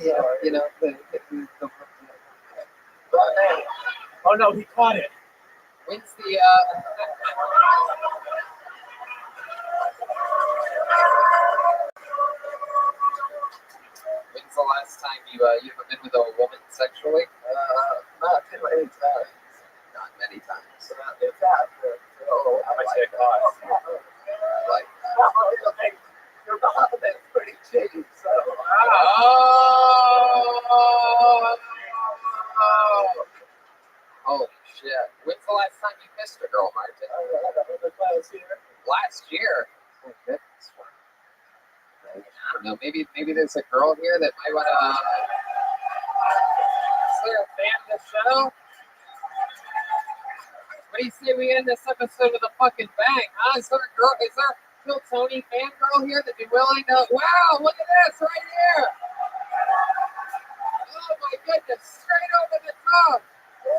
yeah. You know, Oh no, he caught it. When's the When's the last time you ever been with a woman sexually? Not too many times. Not many times. It's happened. So, How much did it cost? Like your mom is pretty cheap, so. Holy shit. When's the last time you kissed a girl, Martin? Last year? Oh, goodness. I don't know. Maybe there's a girl here that might want to. Is there a fan of the show? What do you say we end this episode with a fucking bang? Huh? Is there a girl? Is there a Kill Tony fangirl here that'd be willing to? Wow! Look at this right here. Oh my goodness! Straight over the top. Whoa!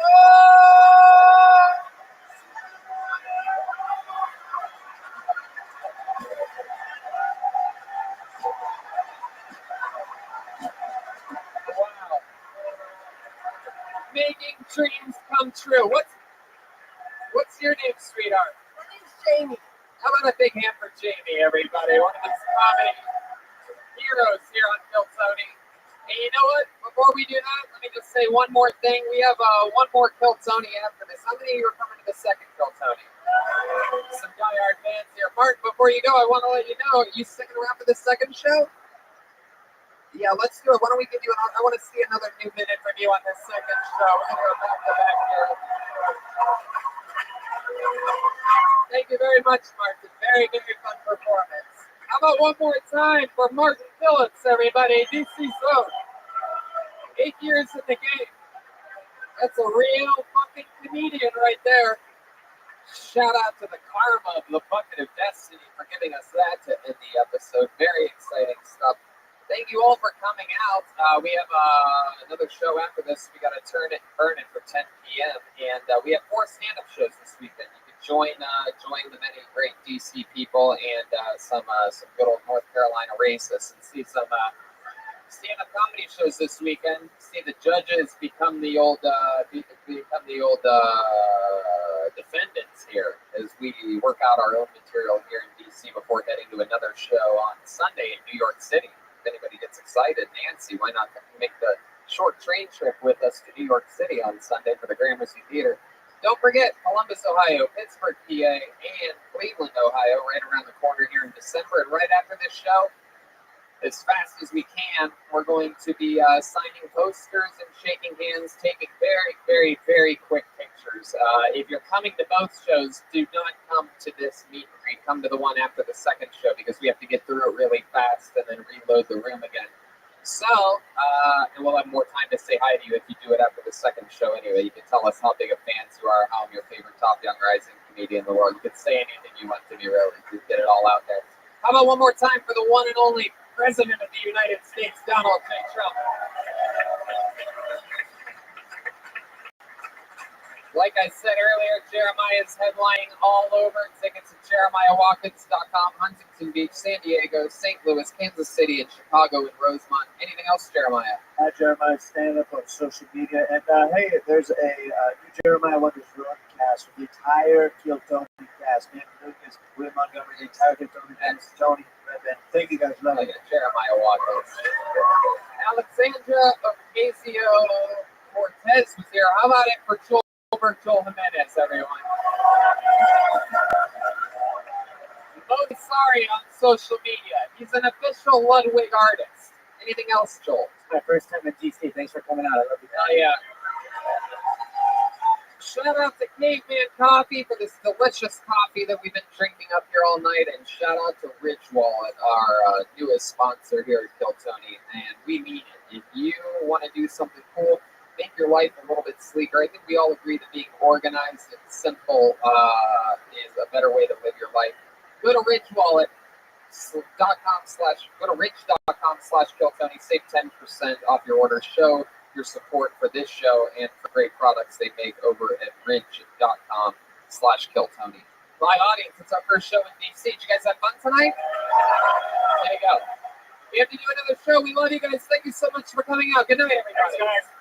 Wow. Making dreams come true. What's your name, sweetheart? My name's Jamie. How about a big hand for Jamie, everybody? One of these comedy heroes here on Kill Tony. And you know what? Before we do that, let me just say one more thing. We have one more Kill Tony after this. How many of you are coming to the second Kill Tony? Some diehard fans here. Mark, before you go, I want to let you know, you sticking around for the second show? Yeah, let's do it. Why don't we give you I want to see another new minute from you on this second show. We're going to go back to back here. Thank you very much, Martin. Very, very fun performance. How about one more time for Martin Phillips, everybody? DC Zone. 8 years in the game. That's a real fucking comedian right there. Shout out to the Karma of the Bucket of Destiny for giving us that to end the episode. Very exciting stuff. Thank you all for coming out. We have another show after this. We got to turn it and burn it for 10 p.m. And we have 4 stand-up shows this weekend. You can join the many great DC people and some good old North Carolina racists and see some stand-up comedy shows this weekend. See the judges become the old defendants here as we work out our own material here in DC before heading to another show on Sunday in New York City. If anybody gets excited, Nancy, why not make the short train trip with us to New York City on Sunday for the Gramercy Theater? Don't forget Columbus, Ohio, Pittsburgh, PA, and Cleveland, Ohio, right around the corner here in December. And right after this show, as fast as we can, we're going to be signing posters and shaking hands, taking very, very, very quick pictures. If you're coming to both shows, do not come to this meet and greet. Come to the one after the second show because we have to get through it really fast and then reload the room again. So, and we'll have more time to say hi to you if you do it after the second show anyway. You can tell us how big of fans you are, how I'm your favorite top young rising comedian in the world. You can say anything you want to me, really. Just get it all out there. How about one more time for the one and only President of the United States, Donald J. Trump. Like I said earlier, Jeremiah is headlining all over. Tickets at JeremiahWatkins.com, Huntington Beach, San Diego, St. Louis, Kansas City, and Chicago, and Rosemont. Anything else, Jeremiah? At Jeremiah stand up on social media. And hey, there's a new Jeremiah Wonders broadcast with the entire Kill Tony cast. Man, Lucas, William Montgomery, the entire Kill Tony cast. Tony, Redman. Thank you guys. Love it. Jeremiah Watkins. Alexandra Ocasio-Cortez was here. How about it for Joel Jimenez, everyone? Most sorry on social media. He's an official Ludwig artist. Anything else, Joel? It's my first time in DC. Thanks for coming out. I love you. Oh, yeah. shout out to Caveman Coffee for this delicious coffee that we've been drinking up here all night, and shout out to Rich Wallet, our newest sponsor here at Kill Tony. And we mean it. If you want to do something cool, make your life a little bit sleeker. I think we all agree that being organized and simple is a better way to live your life. Go to richwallet.com/go to rich.com/killtony. Save 10% off your order. Show your support for this show and for great products they make over at rich.com/killtony. Live audience, it's our first show in DC. Did you guys have fun tonight? There you go. We have to do another show. We love you guys. Thank you so much for coming out. Good night, everybody. Thanks, guys.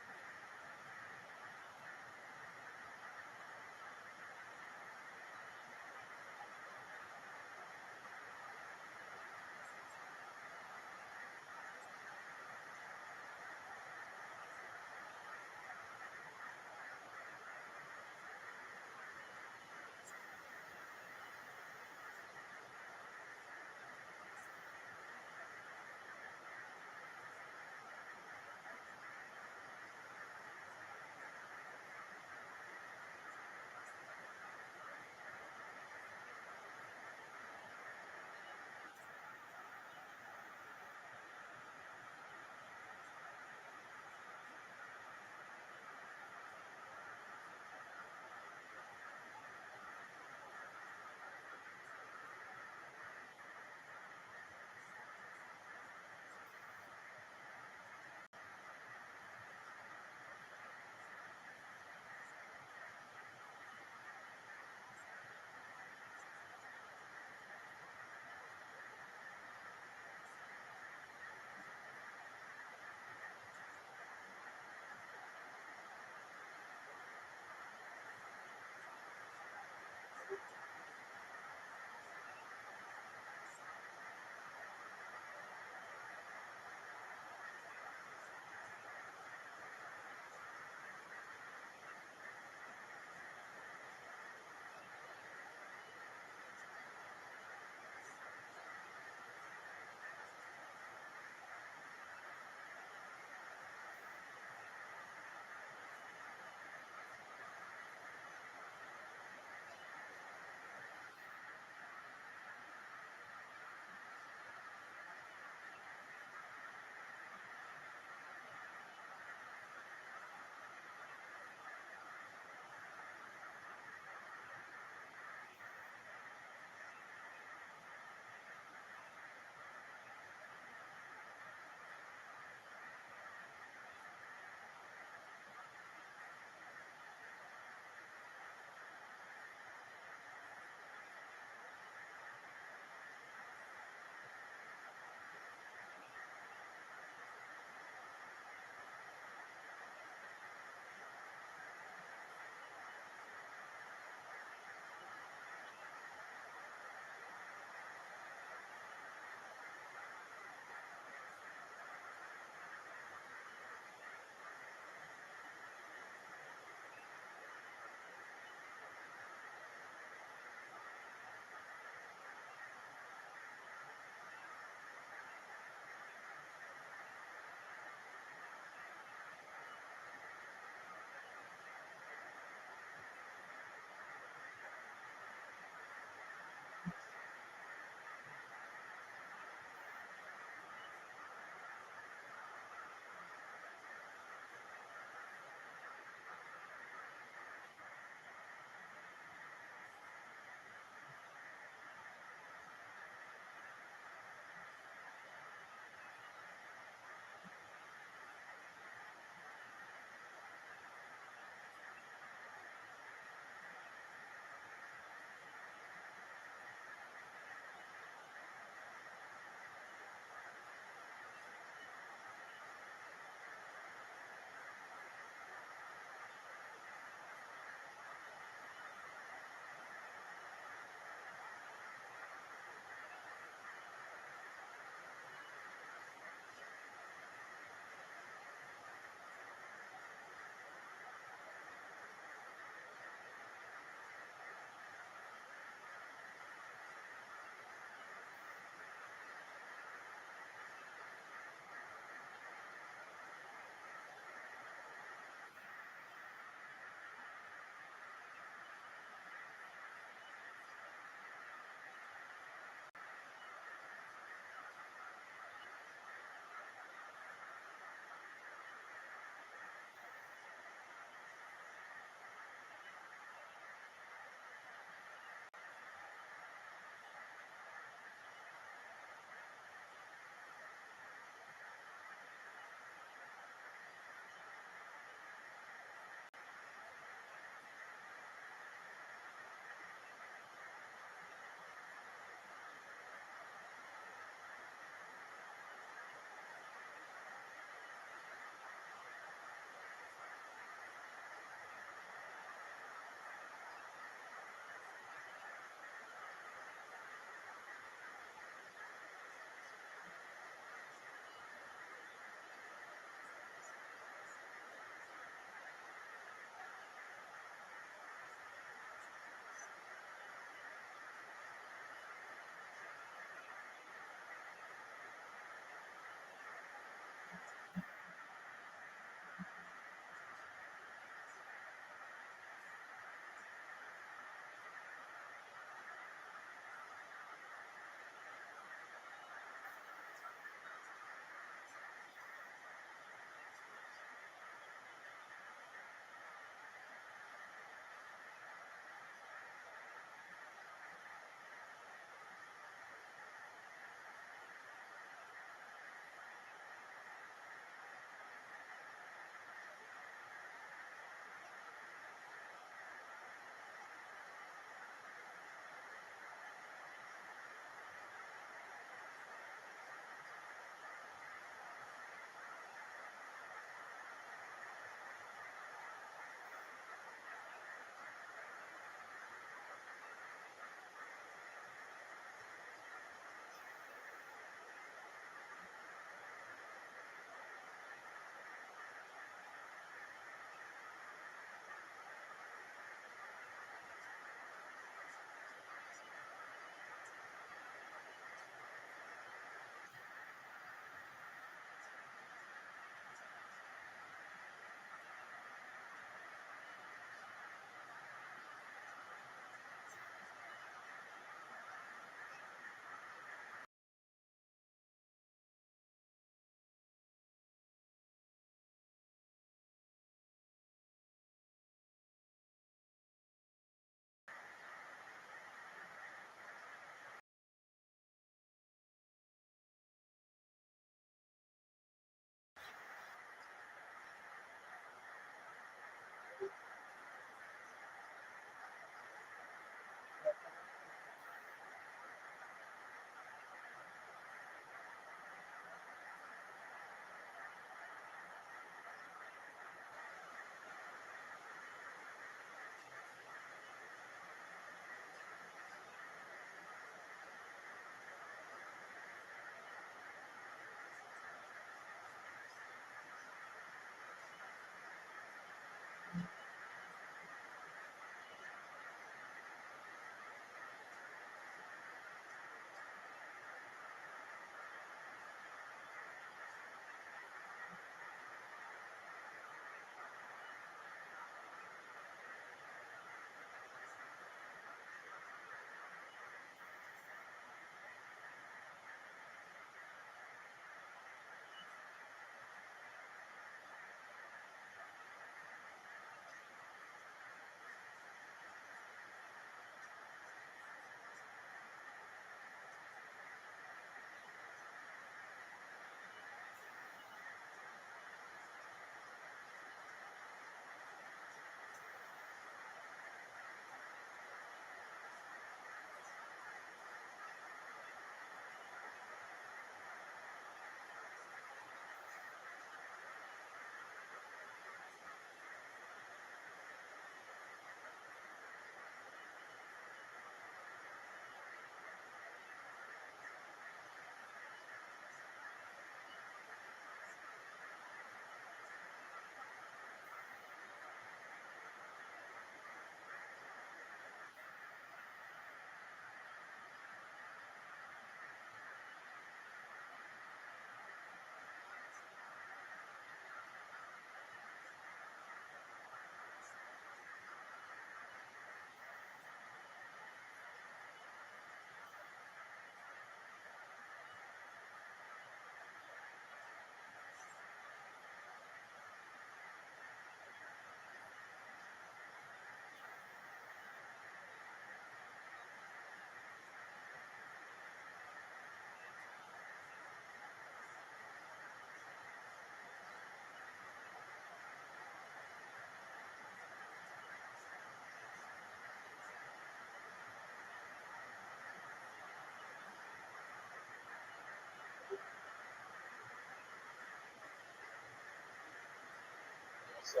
So,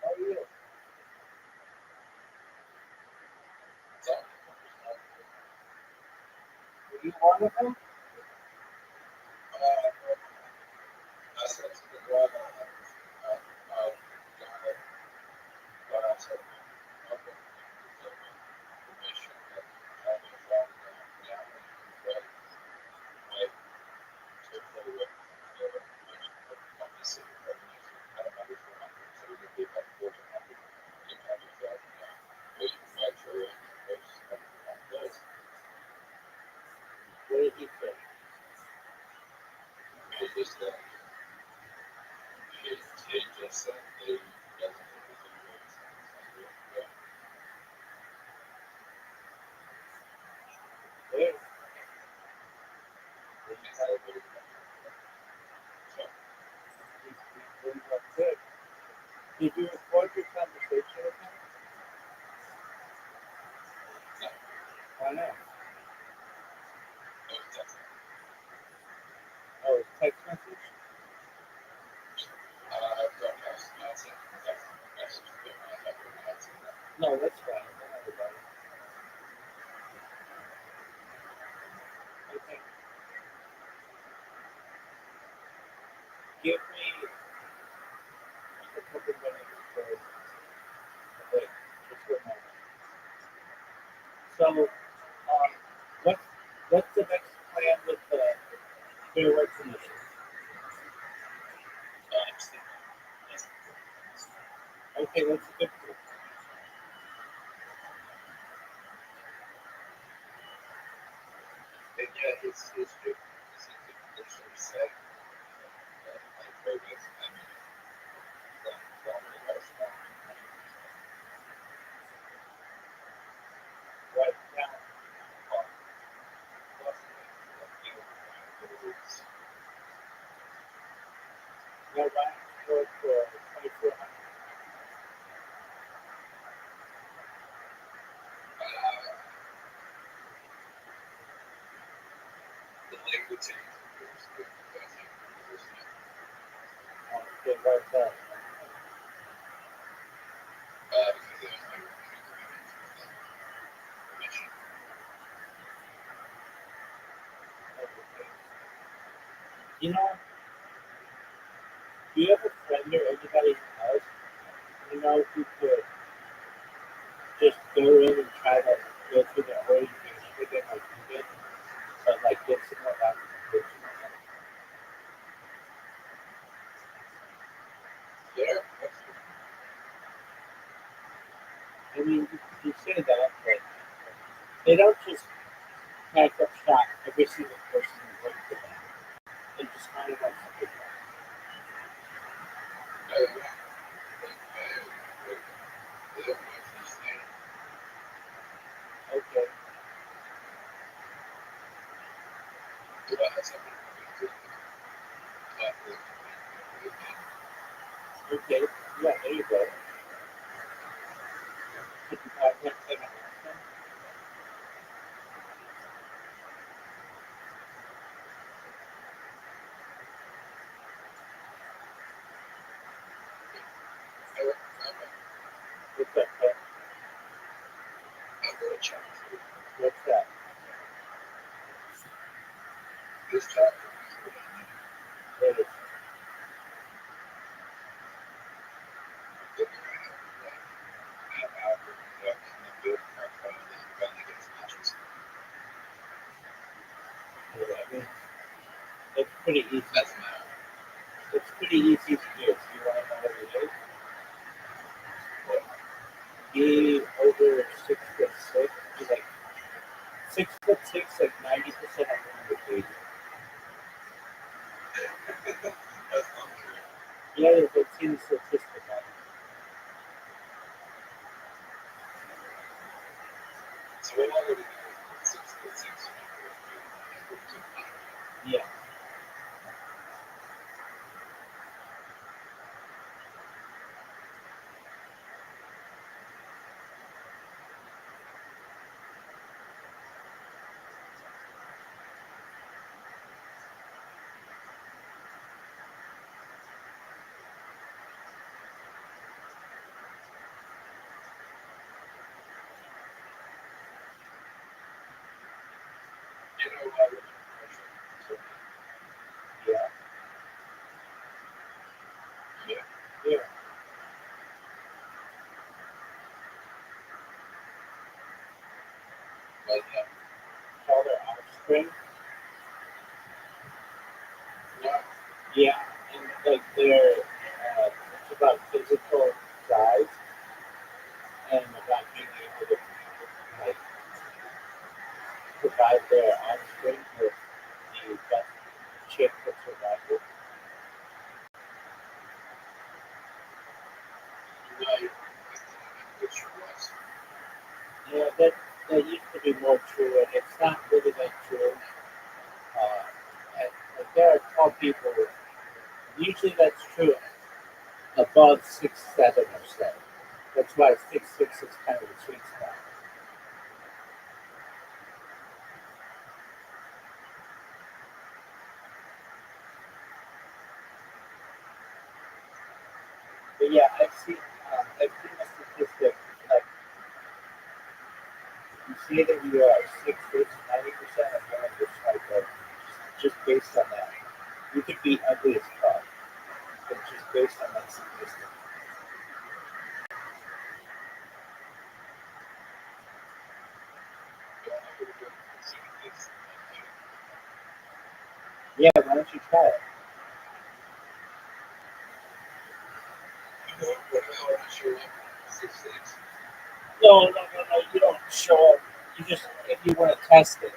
How are you? so Were you one of them? I said to the brother, what I said, okay, information that I was wrong down, but I took over the city I don't understand, so we could be like 1400, you know, metro, those. What did he say? He just said, he just said they doesn't think it's a good thing. Where? Did you record your conversation with him? Why not? Oh, it's text message? No, that's fine. Don't worry about it. Okay. Give me a couple minutes for a break. Just for a moment. So, what's the next plan with the Fair Rights Initiative? Okay, what's the good for? And yeah, his history is literally said Right now, no last word for 2400. the language Okay, right there. You know, do you have a friend or anybody else you know who could just go in and try to go through the orientation again like you did, but like get some more documentation? Yeah. I mean, you say that, but they don't just pack up shop every single person who works for them. They just find out something. Okay. Okay. Yeah, there you go. Could you contact them and ask them? What's up, Pat? What's that? This chapter What is it? I mean, it's pretty easy. It's pretty easy to do. Do you want to know what it is? Be over 6'6", is like 6'6", like 90% of the pages. Yeah, there's a team statistic on it. So what I would do is 6 Yeah. about physical size and about being able to like provide their offspring with the best chance of survival. Yeah, that used to be more true, and it's not really that true. And there are tall people. Usually, that's true above 6'7" or so. That's why 6'6" is kind of a sweet spot. But yeah, I've seen a statistic like you say that you are 6'6", 90% of women just like that, just based on that. You could be ugly as fuck, but just based on that statistic. Yeah, why don't you try it? No, you don't show up. You just, if you want to test it,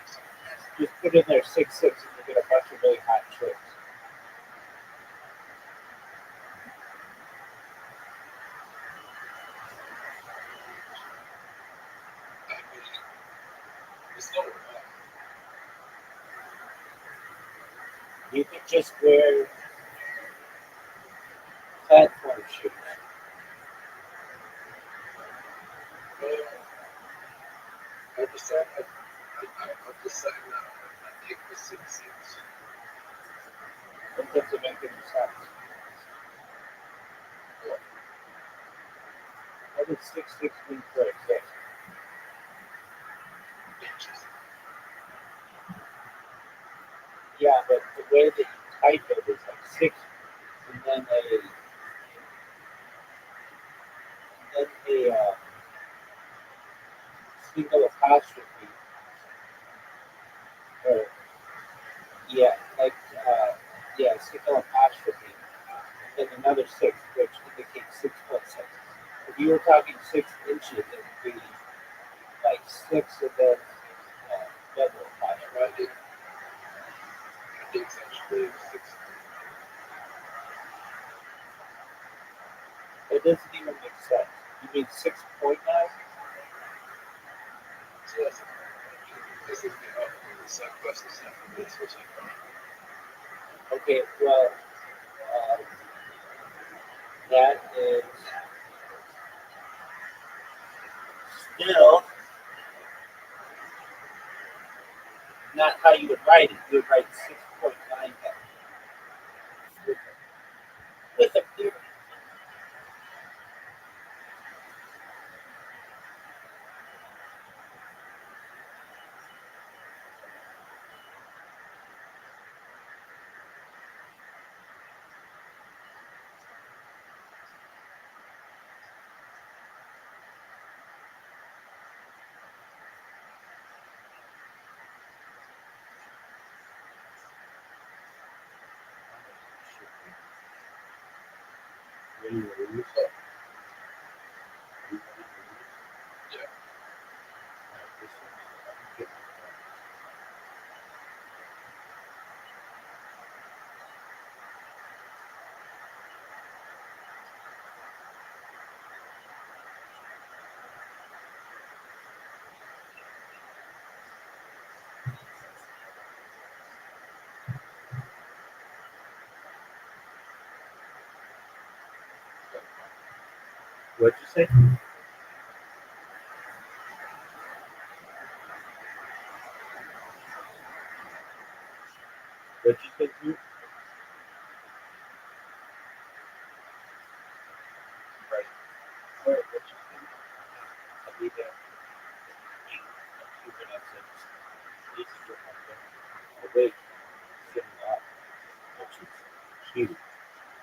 just put in there 6'6" and you get a bunch of really hot chicks. You could just wear platform shoes. That doesn't make any sense. What does 6'6" mean for a kid? Yeah, but the way that you type it is like 6 and then a single apostrophe. Or, yeah, like, single apostrophe. And then another 6, which indicates 6'6". If you were talking 6 inches, it would be like 6 and then double apostrophe. It doesn't even make sense. You mean 6.9? Okay, well, that is still not how you would write it. You would write 6.9 with a period. What'd you say? What'd you say to? Right. Where? What you say? I'll be there. This is your husband. Awake, sitting up, which is huge,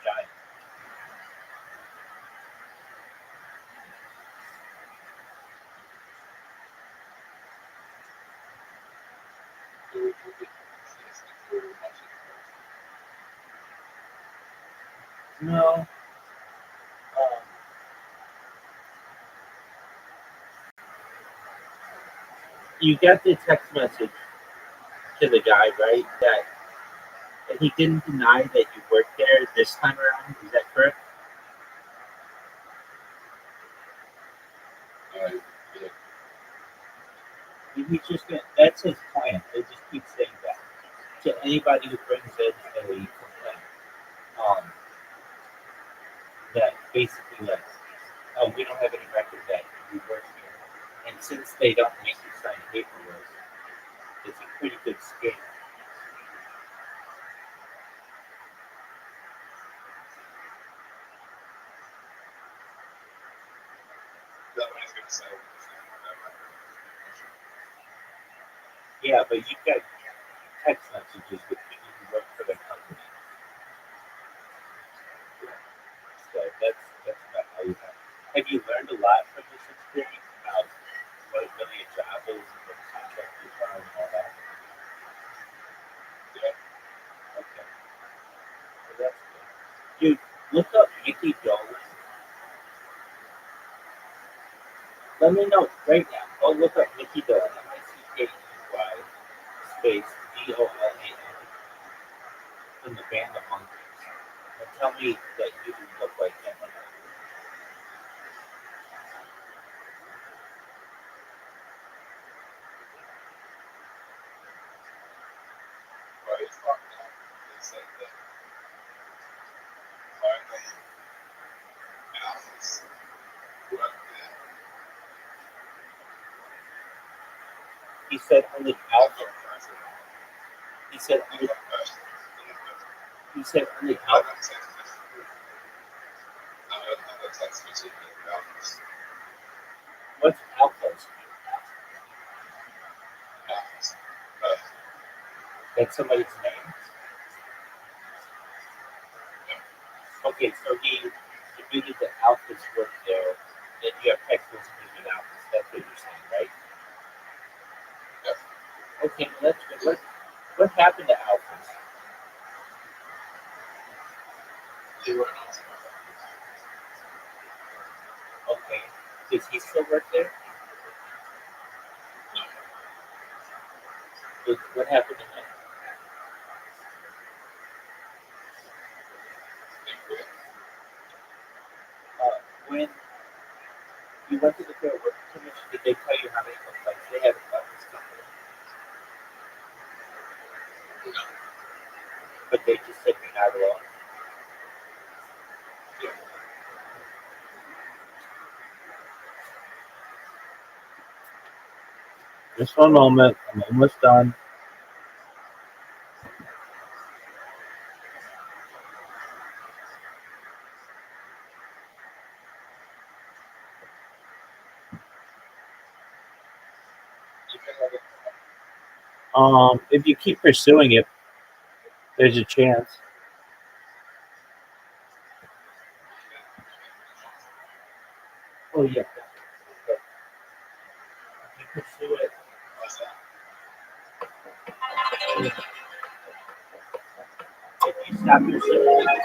giant. No. you got the text message to the guy, right? That he didn't deny that you worked there this time around. Is that correct? He's just gonna, that's his plan. They just keep saying that to anybody who brings in a complaint. That basically, like, oh, we don't have any record that you work here, and since they don't make you sign paperwork, it's a pretty good scam. Yeah, but you got text messages with people who work for the company. So that's about how you have you learned a lot from this experience about what really a job is and what contractors are and all that? Yeah. Okay. Well, that's good. Dude, look up Mickey Dolan. Let me know right now. Go look up Mickey Dolan. MICKEY space DOLAN in the band of monkeys. And tell me that you look like him. He said only alpha. He said only. He said only alpha. What's alphas? That's somebody's name. Okay, so he admitted that alphas work there. Then you have text messages with alphas. That's what you're saying, right? Okay, well, that's good. What happened to alphas? Okay. Does he still work there? What happened to him? When you went to the Fair Work Commission, did they tell you how many complaints they had about this company? But they just said you're not alone. Just one moment. I'm almost done. If you keep pursuing it, there's a chance. Oh yeah. If you pursue it. If you stop pursuing it.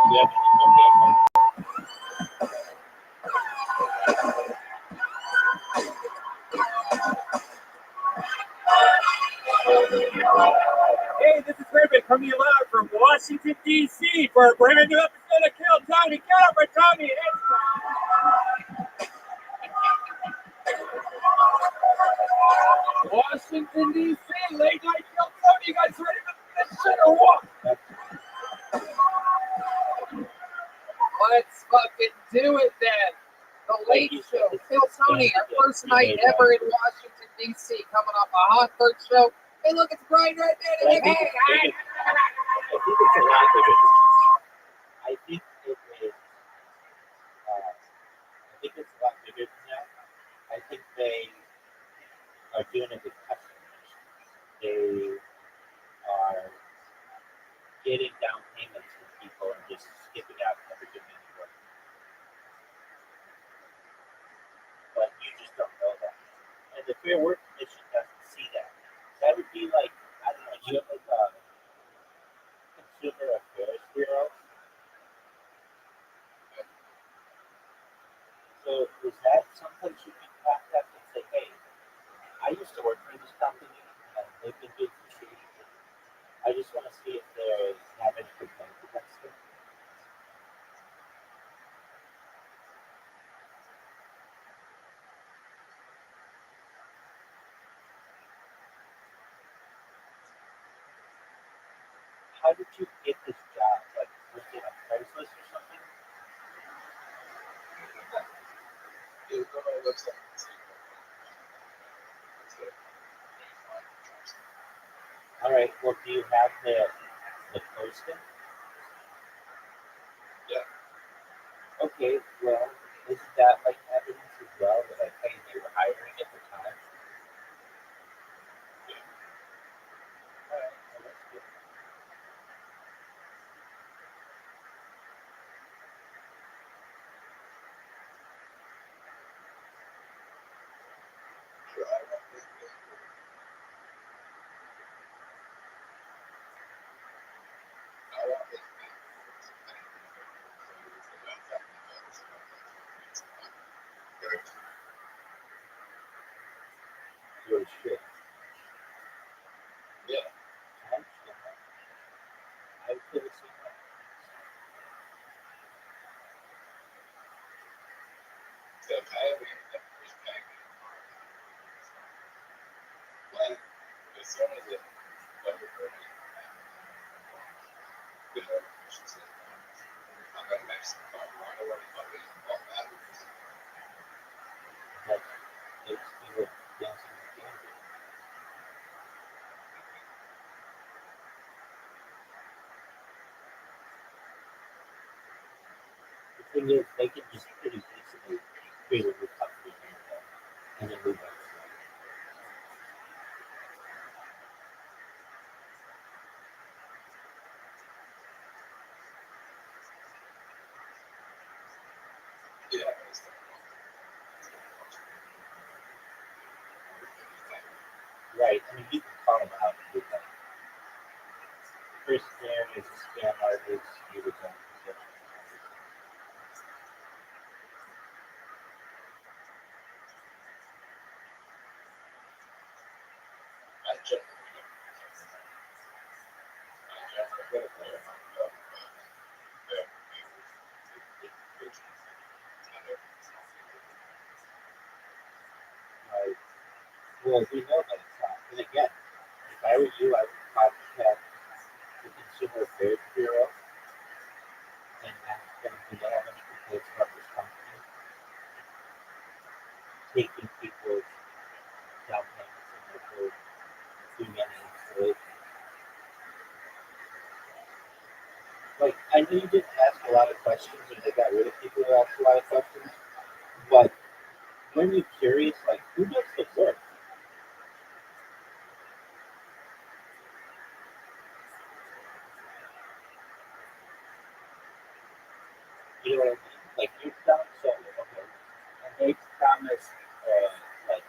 That's the tough one. Hey, this is Rabbi coming live from Washington, D.C. for a brand new episode of Kill Tony. Get over Tony. Washington, D.C. Late night Kill Tony. You guys ready for this shit or what? Let's fucking do it then. The Late Show, Kill Tony, our first night ever in Washington, D.C. Coming off a hot first show. Hey, look, it's Brian right there. Hey, guys. I think it's a lot bigger. I think it's a lot bigger than that. I think they your work commission doesn't see that. That would be like, I don't know, you have like a consumer affairs bureau. So is that someplace you can contact and say, hey, I used to work for this company and they've been doing some shady shit. I just want to see if they have any complaints against them. How did you get this job? Like, was it on Craigslist or something? All right. Well, do you have the posting? Yeah. Okay. Well, isn't that like evidence as well that like, hey, they were hiring at the time? Yeah. All right. Well, that's good. Good shit. Yeah. I understand that. I feel the same way. Like, it's you were dancing with the angel. The thing is, they can just pretty easily create a new company and then move on. Right. I mean, you can call them out and do that. First there is a scam artist, you would go. Right. Well, we know that it's not. And again, if I were you, I would contact the Consumer Affairs Bureau and ask them, do they have any complaints about this company taking people's down payments and therefore doing any installation? Like, I know you didn't ask a lot of questions and they got rid of people who asked a lot of questions, but when you're curious, like, who does the work? You know what I mean? Like, you sound so, okay. And they promise, like,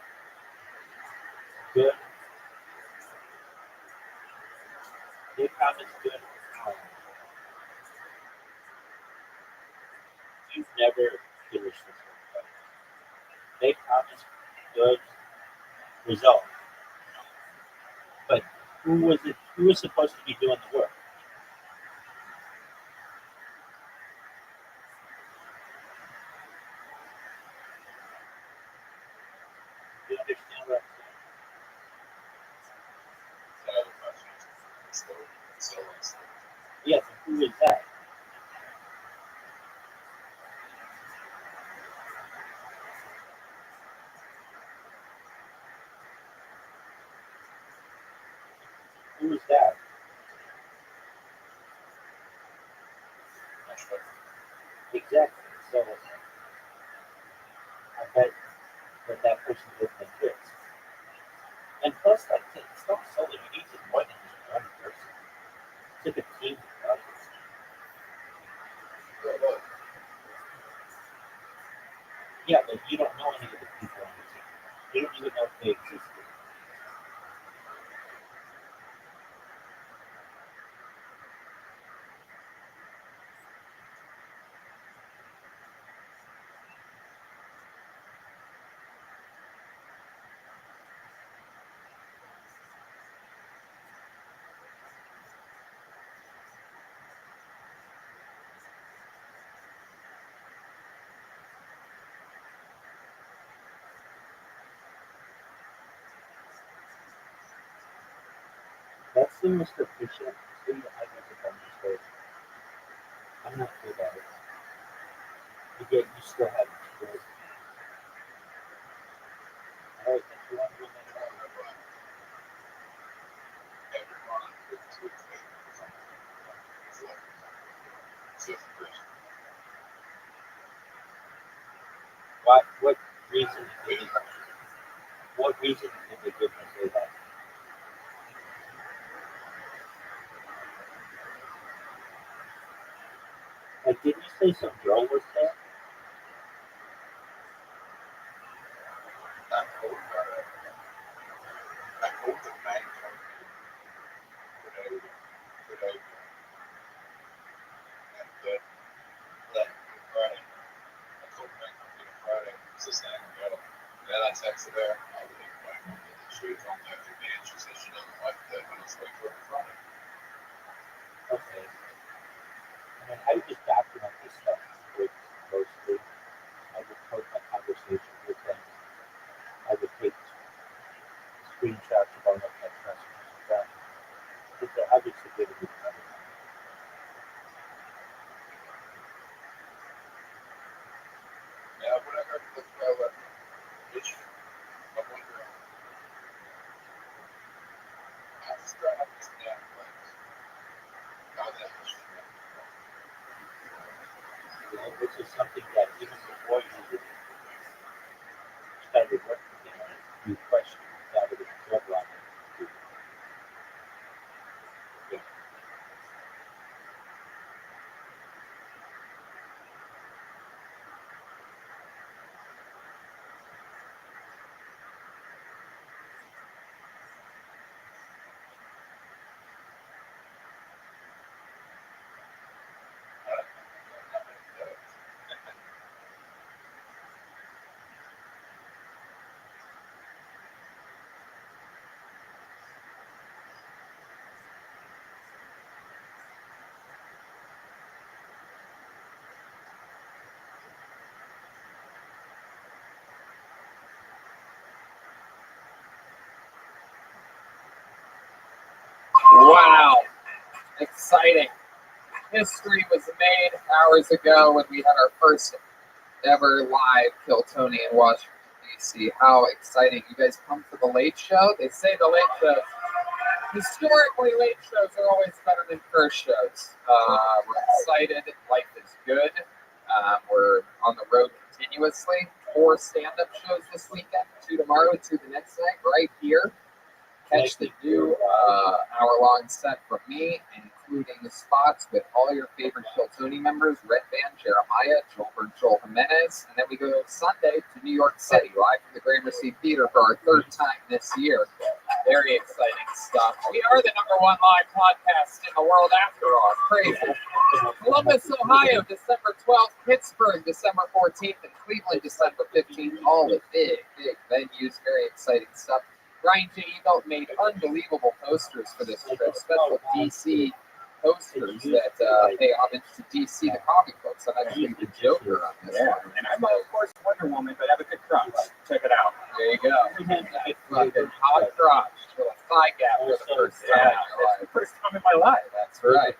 good, they promise good, you've never finished this one. They promise good results. But who was supposed to be doing the work? You understand what I'm saying? Yes, and who is that? Who is that? Exactly. So I bet that person lived like this. And plus, like, it's not solely you need to more than just one person. It's like a team of others. Yeah, but you don't know any of the people on the team. They don't even know if they existed. That's the Mr. Fisher. See, I've never done this way. I'm not good at it. Again, you still haven't scored. All right, that's one win in a row. What reason did they give them say that? Like, didn't you say some girl was there? Okay. I mean, how do you just document this stuff with mostly? I would post my conversation with them. I would take screenshots of all my text messages with them. Because they're obviously giving me the money. This is something that even before you started working there, you questioned that it was a job line. Wow, exciting. History was made hours ago when we had our first ever live Kill Tony in Washington, D.C. How exciting. You guys come for the late show? They say the late shows, historically, late shows are always better than first shows. We're excited. Life is good. We're on the road continuously. 4 stand-up shows this weekend, 2 tomorrow, 2 the next night, right here. Catch the new hour-long set from me, including the spots with all your favorite Kill Tony members, Red Band, Jeremiah, Joel Jimenez, and then we go Sunday to New York City, live from the Gramercy Theater for our 3rd time this year. Very exciting stuff. We are the #1 live podcast in the world after all. Crazy. Columbus, Ohio, December 12th. Pittsburgh, December 14th. And Cleveland, December 15th. All the big venues. Very exciting stuff. Brian J. Eagle made unbelievable posters for this trip. Special DC posters that pay homage to DC, the comic books. I'm actually the Joker on this one. And I'm, of course, Wonder Woman, but I have a good crotch. Check it out. There you go. Fucking hot crotch with a thigh gap for the first time in your life. The first time in my life. That's right.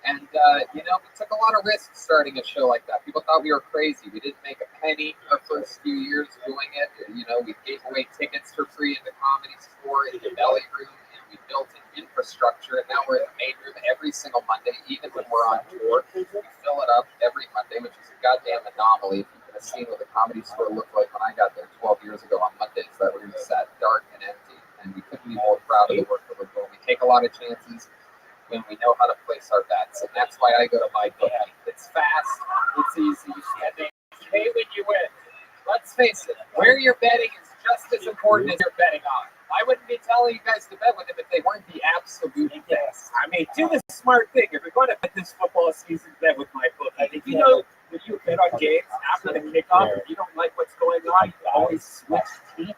And, we took a lot of risks starting a show like that. People thought we were crazy. We didn't make a penny our first few years doing it. We gave away tickets for free in the Comedy Store, in the Belly Room, and we built an infrastructure. And now we're in the main room every single Monday, even when we're on tour. We fill it up every Monday, which is a goddamn anomaly. If you could have seen what the Comedy Store looked like when I got there 12 years ago on Mondays, that room sat dark and empty. And we couldn't be more proud of the work that we're doing. We take a lot of chances when we know how to place our bets, and that's why I go to my bookie. It's fast, it's easy, and they pay when you win. Let's face it, where you're betting is just important is you're betting on. I wouldn't be telling you guys to bet with them if they weren't the absolute best. I mean, do the smart thing. If you're going to bet this football season, bet with my book. If you know when you bet on games after the kickoff, if you don't like what's going on, you can always switch teams.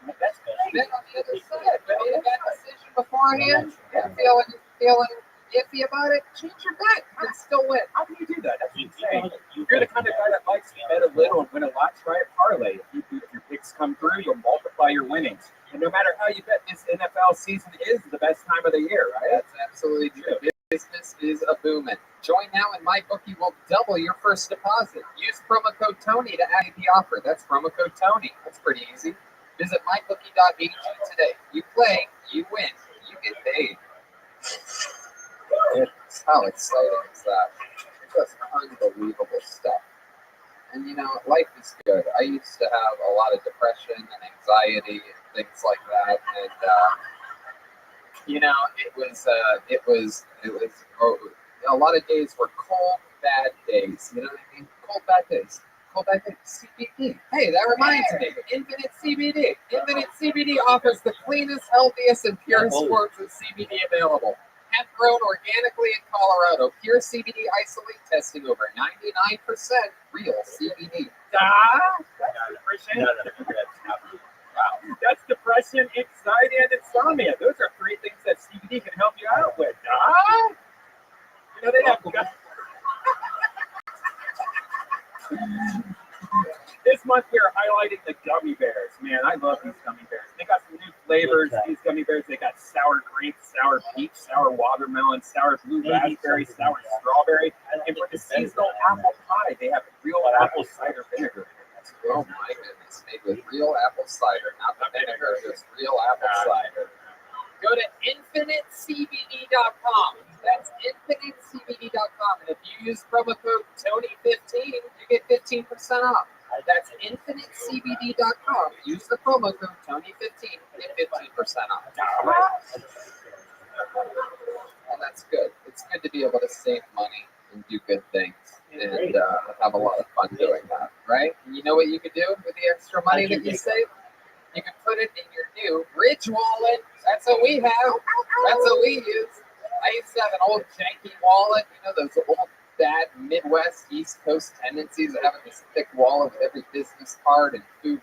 That's Bet on the other side. Bet on that decision beforehand. Feeling iffy about it, change your bet and still win. How can you do that? That's what I'm saying. You're the kind of guy that likes to bet a little and win a lot. Try a parlay. If your picks come through, you'll multiply your winnings. And no matter how you bet, this NFL season is the best time of the year, right? That's absolutely true. Business is a booming. Join now and MyBookie will double your first deposit. Use promo code Tony to add the offer. That's promo code Tony. That's pretty easy. Visit mybookie.ag today. You play, you win, you get paid. How exciting is that? Just unbelievable stuff. And you know, life is good. I used to have a lot of depression and anxiety and things like that, and you know, it was a lot of days were cold, bad days. You know what I mean? Cold, bad days. Cold, bad days. CBD. Hey, that reminds me. Infinite CBD. Infinite CBD offers the cleanest, healthiest, and purest forms of CBD available. Hemp grown organically in Colorado. Pure CBD isolate testing over 99% real CBD. That's depression. Wow. That's depression, anxiety, and insomnia. Those are three things that CBD can help you out with. You know, they have. This month we are highlighting the gummy bears. Man, I love these gummy bears. They got some new flavors. These gummy bears, they got sour grape, sour peach, sour watermelon, sour blue raspberry, sour strawberry. And for the seasonal apple pie, they have real apple cider vinegar. Oh my goodness, made with real apple cider, not the vinegar, just real apple cider. Go to infinitecbd.com. That's infinitecbd.com. And if you use promo code Tony15, you get 15% off. That's infinitecbd.com. Use the promo code Tony15 and get 15% off. And that's good. It's good to be able to save money and do good things and have a lot of fun doing that, right? And you know what you could do with the extra money that you save? You can put it in your new Rich wallet. That's what we have. That's what we use. I used to have an old janky wallet, you know, those old bad Midwest East Coast tendencies of having this thick wallet with every business card and food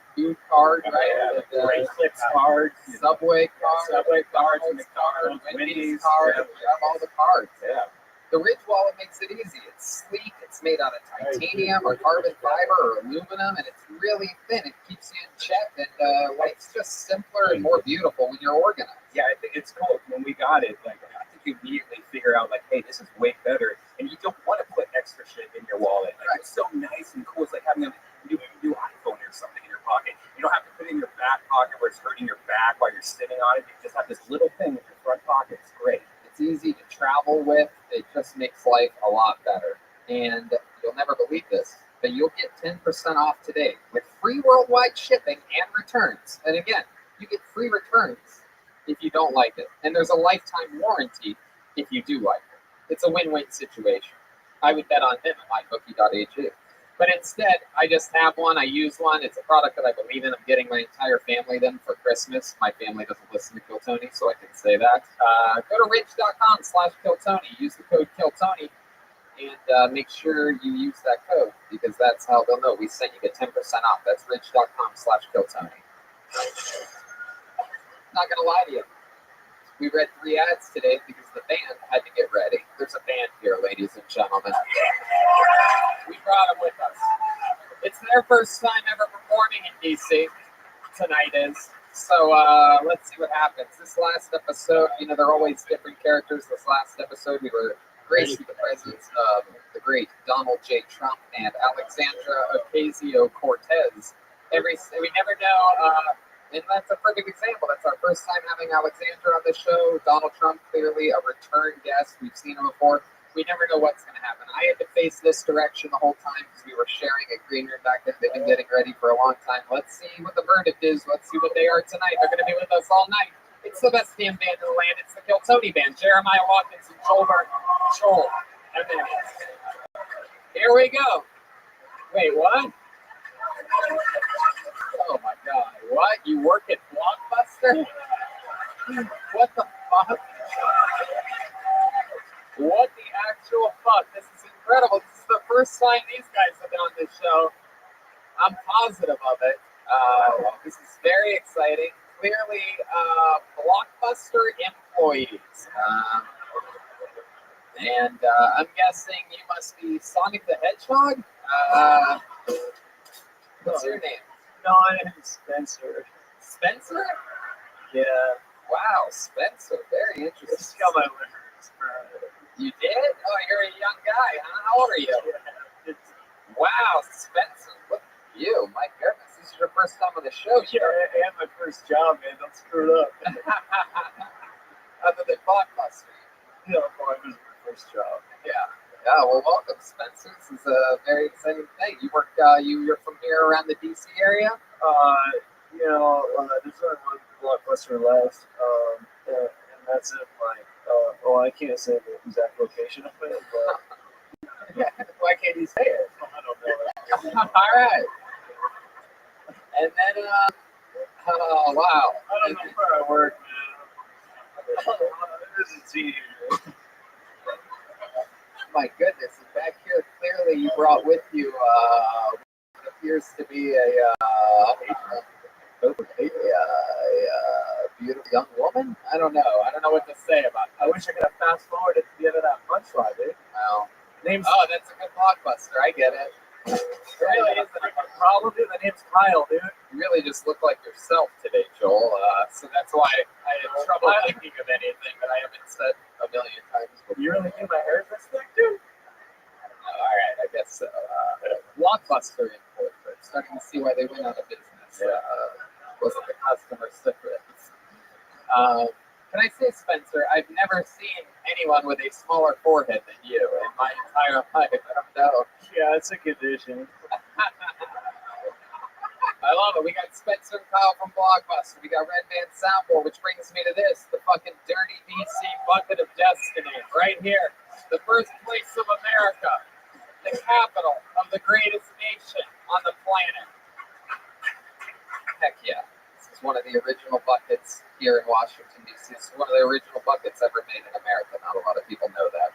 card, right? Bracelets cards, Subway cards, McDonald's, Wendy's card. You have all the cards. Yeah. The Ridge wallet makes it easy. It's sleek. It's made out of titanium or carbon fiber or aluminum, and it's really thin. It keeps you in check, and life's just simpler and more beautiful when you're organized. Yeah, I think it's cool. When we got it, like, I think you immediately figure out, like, hey, this is way better, and you don't want to put extra shit in your wallet. Like, it's so nice and cool. It's like having a new iPhone or something in your pocket. You don't have to put it in your back pocket where it's hurting your back while you're sitting on it. You just have this little thing in your front pocket. It's great. It's easy to travel with. It just makes life a lot better. And you'll never believe this, but you'll get 10% off today with free worldwide shipping and returns. And again, you get free returns if you don't like it. And there's a lifetime warranty if you do like it. It's a win-win situation. I would bet on them at mybookie.ag. But instead, I just have one. I use one. It's a product that I believe in. I'm getting my entire family them for Christmas. My family doesn't listen to Kill Tony, so I can say that. Go to rich.com/KillTony. Use the code KillTony and make sure you use that code because that's how they'll know we sent you. Get 10% off. That's rich.com/KillTony. Not going to lie to you. We read 3 ads today because the band had to get ready. There's a band here, ladies and gentlemen. We brought them with us. It's their first time ever performing in DC. Tonight is. So let's see what happens. This last episode, you know, they're always different characters. This last episode, we were graced with the presence of the great Donald J. Trump and Alexandra Ocasio-Cortez. We never know. And that's a perfect example. That's our first time having Alexandra on the show. Donald Trump, clearly a return guest. We've seen him before. We never know what's going to happen. I had to face this direction the whole time because we were sharing a green room back then. They've been getting ready for a long time. Let's see what the verdict is. Let's see what they are tonight. They're going to be with us all night. It's the best damn band in the land. It's the Kill Tony Band. Jeremiah Watkins and Joel. And then here we go. Wait, what? Oh, my God, what? You work at Blockbuster? What the fuck? What the actual fuck? This is incredible. This is the first time these guys have been on this show. I'm positive of it. This is very exciting. Clearly, Blockbuster employees. And I'm guessing you must be Sonic the Hedgehog? What's your name? No, my name's Spencer. Spencer? Yeah. Wow, Spencer. Very interesting. Just got my liver. You did? Oh, you're a young guy, huh? How old are you? Wow, Spencer. Look at you. My goodness. This is your first time on the show. Yeah, and my first job, man. Don't screw it up. Other than Blockbuster. Yeah, boy, it was my first job. Yeah. Yeah, well, welcome, Spencer. This is a very exciting thing. You work, you're from here around the DC area? There's only one Blockbuster left, and that's in I can't say the exact location of it, but why can't you say it? I don't know. All right. And then, oh, wow. I don't know where I work, man. This is teenager. My goodness, and back here, clearly you brought with you what appears to be a beautiful young woman. I don't know what to say about that. I wish I could have fast forwarded to the end of that punchline, dude. Well, name's that's a good Blockbuster. I get it. Really isn't a problem, dude. The name's Kyle, dude. You really just look like yourself today, Joel. So that's why I had trouble thinking of anything that I haven't said a million times before. You really think my hair is this thick, dude? All right, I guess so. Blockbuster import, but starting to see why they went out of business. Wasn't the customer secrets. Can I say, Spencer, I've never seen anyone with a smaller forehead than you in my entire life. I don't know. Yeah, it's a condition. I love it. We got Spencer and Kyle from Blockbuster. We got Red Man Soundboard, which brings me to this, the fucking dirty DC bucket of destiny right here. The birthplace of America. The capital of the greatest nation on the planet. Heck yeah. This is one of the original buckets here in Washington, D.C. This is one of the original buckets ever made in America. Not a lot of people know that.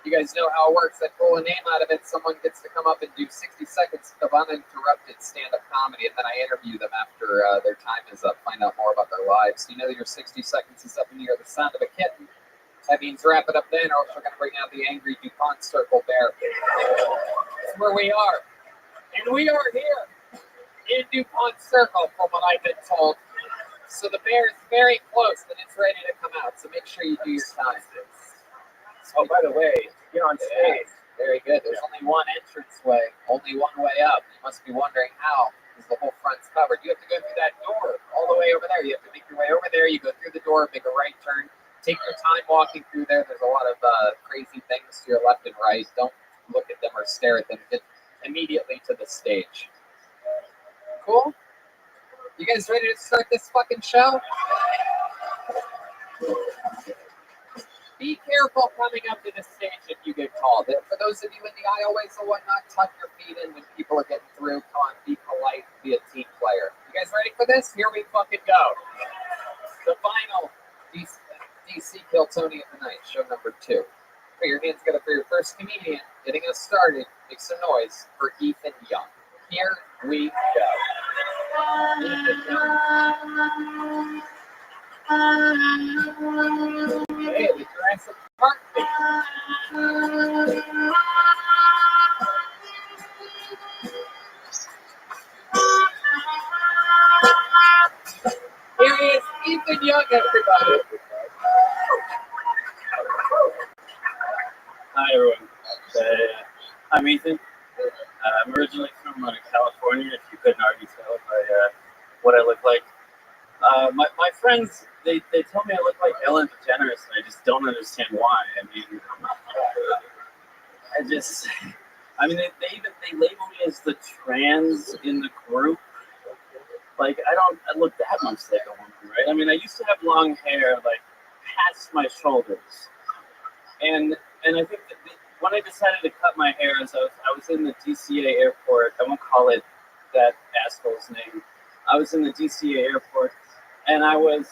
You guys know how it works. I pull a name out of it. Someone gets to come up and do 60 seconds of uninterrupted stand-up comedy, and then I interview them after their time is up, find out more about their lives. You know your 60 seconds is up and you hear the sound of a kitten. That means wrap it up then, or else we're going to bring out the angry DuPont Circle Bear. That's where we are. And we are here in DuPont Circle, from what I've been told. So the bear is very close and it's ready to come out. So make sure you do your time. Oh, by the way, get on stage. Very good. There's only one entranceway, only one way up. You must be wondering how, because the whole front's covered. You have to go through that door all the way over there. You have to make your way over there. You go through the door, make a right turn. Take your time walking through there. There's a lot of crazy things to your left and right. Don't look at them or stare at them. Get immediately to the stage. Cool? You guys ready to start this fucking show? Be careful coming up to the stage if you get called. And for those of you in the aisleways and whatnot, tuck your feet in when people are getting through. Come on, be polite, be a team player. You guys ready for this? Here we fucking go. The final DC Kill Tony of the night, show number 2. Put your hands together for your first comedian. Getting us started. Make some noise for Ethan Young. Here we go. Ethan Young. Hey, the Jurassic Park thing. Here he is, Ethan Young, everybody. Hi, everyone. I'm Ethan. I'm originally from California, if you couldn't already tell by what I look like. My friends, they tell me I look like Ellen DeGeneres, and I just don't understand why. They label me as the trans in the group. Like, I look that much like a woman, right? I mean, I used to have long hair, like, past my shoulders. And I think that when I decided to cut my hair, as I was in the DCA airport, I won't call it that asshole's name. I was was in the DCA airport, and I was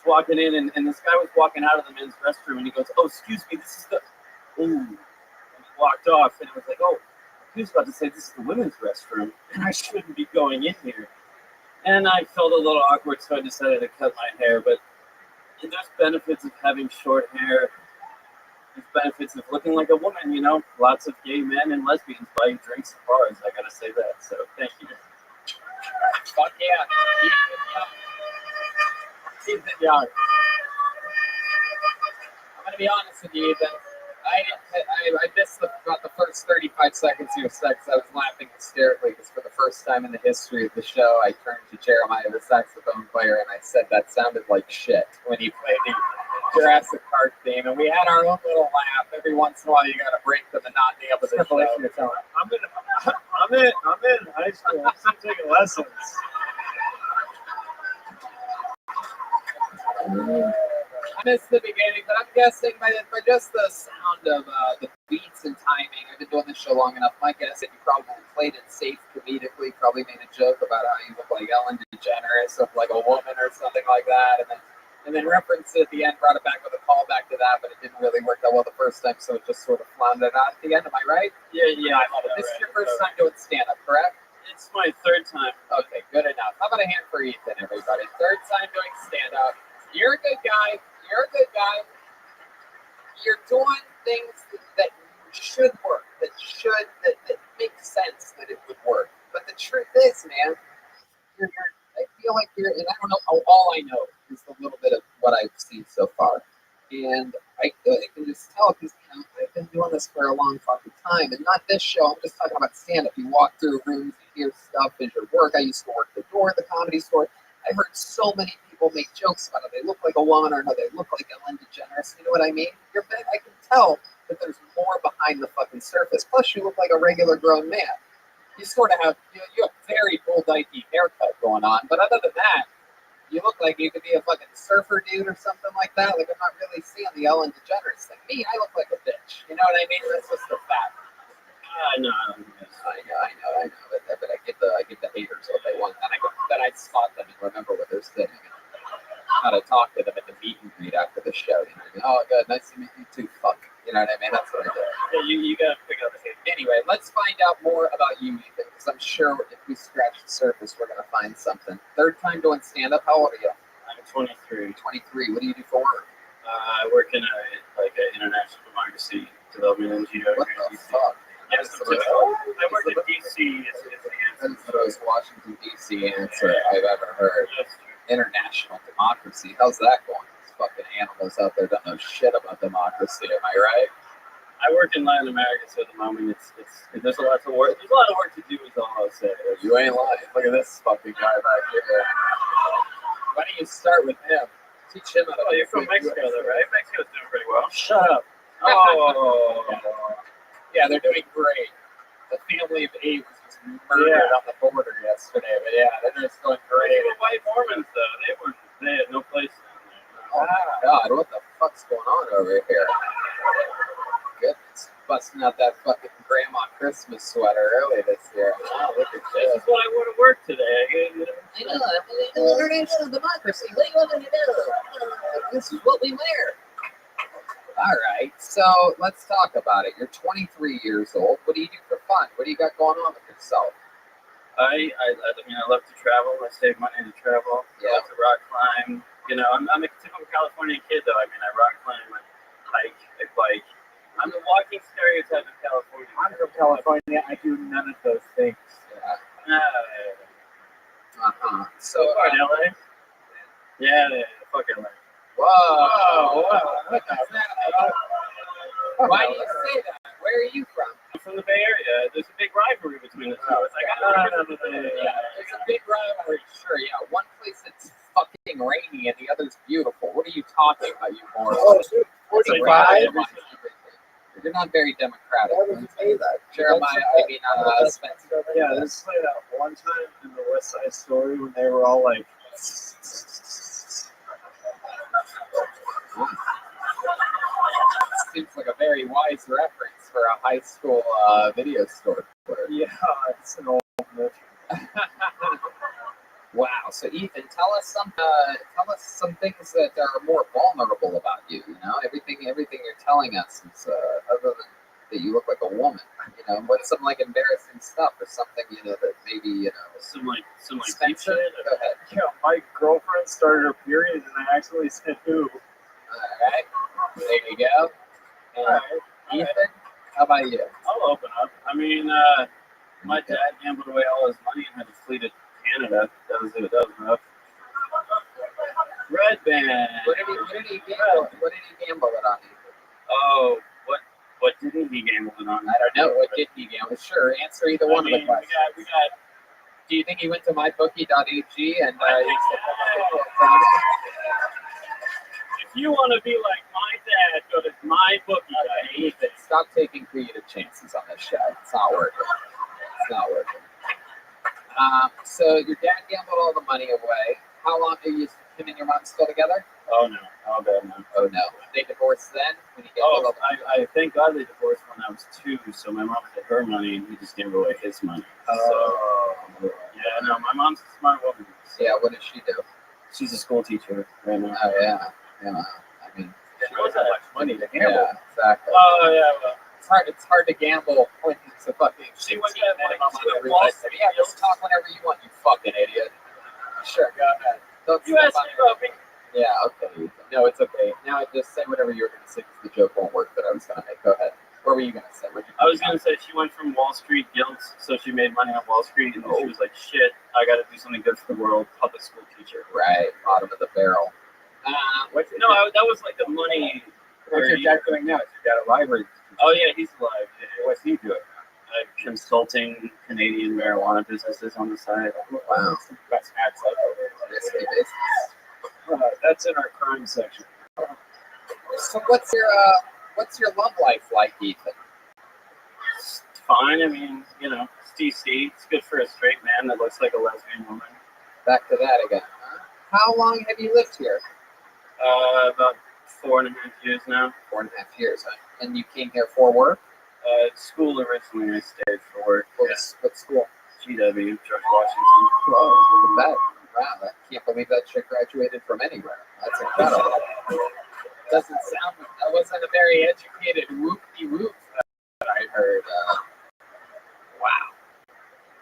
walking in, and this guy was walking out of the men's restroom, and he goes, "Oh, excuse me, this is the..." Ooh. And he walked off, and I was like, "Oh, he was about to say this is the women's restroom, and I shouldn't be going in here." And I felt a little awkward, so I decided to cut my hair. But there's benefits of having short hair. There's benefits of looking like a woman, you know. Lots of gay men and lesbians buying drinks at bars. I gotta say that. So thank you. Fuck yeah. Keep it young. I'm gonna be honest with you, Ethan. I missed about the first 35 seconds you said because I was laughing hysterically because for the first time in the history of the show, I turned to Jeremiah, the saxophone player, and I said that sounded like shit when he played the Jurassic Park theme, and we had our own little laugh. Every once in a while, you got to break the monotony of the show. I'm in high school. I'm still taking lessons. I missed the beginning, but I'm guessing by just the sound of the beats and timing. I've been doing this show long enough. My guess is you probably played it safe comedically, probably made a joke about how you look like Ellen DeGeneres, or like a woman or something like that, and then referenced it at the end, brought it back with a callback to that, but it didn't really work that well the first time, so it just sort of floundered out at the end. Am I right? Yeah. I love it. This is your first time doing stand-up, correct? It's my third time. Okay, good enough. How about a hand for Ethan, everybody? Third time doing stand-up. You're a good guy. You're doing things that should work, that make sense that it would work. But the truth is, man, I feel like you're, and I don't know, all I know is a little bit of what I've seen so far. And I can just tell because I've been doing this for a long fucking time. And not this show, I'm just talking about stand-up. You walk through rooms, you hear stuff as your work. I used to work the door at the Comedy Store. I heard so many people make jokes about it. They look like a woman or no, they look like Ellen DeGeneres. You know what I mean? I can tell that there's more behind the fucking surface. Plus, you look like a regular grown man. You sort of have, you have very bull dykey haircut going on. But other than that, you look like you could be a fucking surfer dude or something like that. Like, I'm not really seeing the Ellen DeGeneres thing. Me, I look like a bitch. You know what I mean? That's just the fact. I know. But I give the haters what they want, and then I spot them and remember where they're sitting, and how to talk to them at the meet and greet after the show. You know what I mean? Oh, good, nice to meet you too. Fuck, you know what I mean? That's what I do. Yeah, you gotta pick up the hate. Anyway, let's find out more about you, Ethan, because I'm sure if we scratch the surface, we're gonna find something. Third time doing stand-up. How old are you? I'm 23. 23. What do you do for work? I work in an international democracy development NGO. What the fuck? Yes, I work in DC. That's the most Washington DC answer I've ever heard. International democracy. How's that going? These fucking animals out there don't know shit about democracy. Am I right? I work in Latin America, so at the moment there's a lot of work. There's a lot of work to do. Is all I'll say. You ain't lying. Look at this fucking guy back here. Why don't you start with him? Teach him how to. Oh, you're from Mexico, though, right? Mexico's doing pretty well. Shut up. Oh. Yeah, they're doing great. The family of 8 was just murdered on the border yesterday, but yeah, they're just going great. They were white Mormons, though. They had no place down there. Oh my God, what the fuck's going on over here? Goodness, busting out that fucking grandma Christmas sweater early this year. Oh, look at this. This is what I wore to work today. I know, international democracy. What do you want me to do? This is what we wear. All right, so let's talk about it. You're 23 years old. What do you do for fun? What do you got going on with yourself? I love to travel. I save money to travel. Yeah. I love to rock climb. You know, I'm a typical California kid, though. I mean, I rock climb, I hike, I bike. I'm the walking stereotype of California. I'm from California. I do none of those things. So, fuck LA? Yeah, fuck LA. Whoa. Why do you say that? Where are you from? I'm from the Bay Area. There's a big rivalry between the two. It's like, There's a big rivalry, sure. Yeah, one place it's fucking rainy and the other's beautiful. What are you talking about, you moron? 45? You're not very democratic. I wouldn't say that. Jeremiah, maybe not Spencer. Yeah, this played out one time in the West Side Story when they were all like. Seems like a very wise reference for a high school video store. Yeah, it's an old movie. Wow. now. So Ethan, tell us some things that are more vulnerable about you. You know, everything you're telling us is other than that you look like a woman. You know, what's some like embarrassing stuff or something, you know, that maybe, you know, some like Spencer, go ahead. Yeah, my girlfriend started her period, and I actually said who. All right, there you go. And Ethan, how about you? I'll open up. I mean, my dad gambled away all his money and had to flee to Canada. That was it. That was enough. Red Band. What did he gamble? What did he gamble it on? Ethan? Oh, what didn't he gamble it on? I don't know. What did he gamble? Sure, answer either one of the questions. We got. Do you think he went to mybookie.ag and if you want to be like my dad, go to mybookie.ag. Ethan, stop taking creative chances on this show. It's not working. It's not working. So your dad gambled all the money away. How long are you, him and your mom still together? Oh no. Oh god no. Oh no. They divorced then? When he gambled all the money? I thank God they divorced when I was 2, so my mom had her money and he just gambled away his money. Oh. So, yeah, no, my mom's a smart woman. So. Yeah, what does she do? She's a school teacher right now. Oh yeah. Yeah. I mean, She doesn't have much money to gamble. yeah, exactly. Oh yeah, well. It's hard to gamble when it's a fucking She 16 went to minimum on Wall everybody. Street. Yeah, just talk whenever you want, you fucking idiot. Sure, go ahead. Don't You asked me, Rabbi. Yeah, okay. No, it's okay. Now just say whatever you were going to say because the joke won't work that I was going to make. Go ahead. What were you going to say? I was going to say she went from Wall Street guilds, so she made money on Wall Street, and then she was like, shit, I got to do something good for the world, public school teacher. Right, bottom of the barrel. That was like the money. What's your dad doing now? Is your dad a library? Oh yeah, he's alive. Yeah. What's he doing? Consulting Canadian marijuana businesses on the side. Wow. That's mad psycho. Risky business. That's in our crime section. So what's your love life like, Ethan? It's fine. I mean, you know, it's DC. It's good for a straight man that looks like a lesbian woman. Back to that again. How long have you lived here? About 4.5 years now. 4.5 years. And you came here for work? School originally I stayed for work. What school? GW, George Washington. Whoa, look at that. Wow, I can't believe that chick graduated from anywhere. That's incredible. Doesn't sound, that wasn't a very educated whoop-de-whoop that I heard. Wow.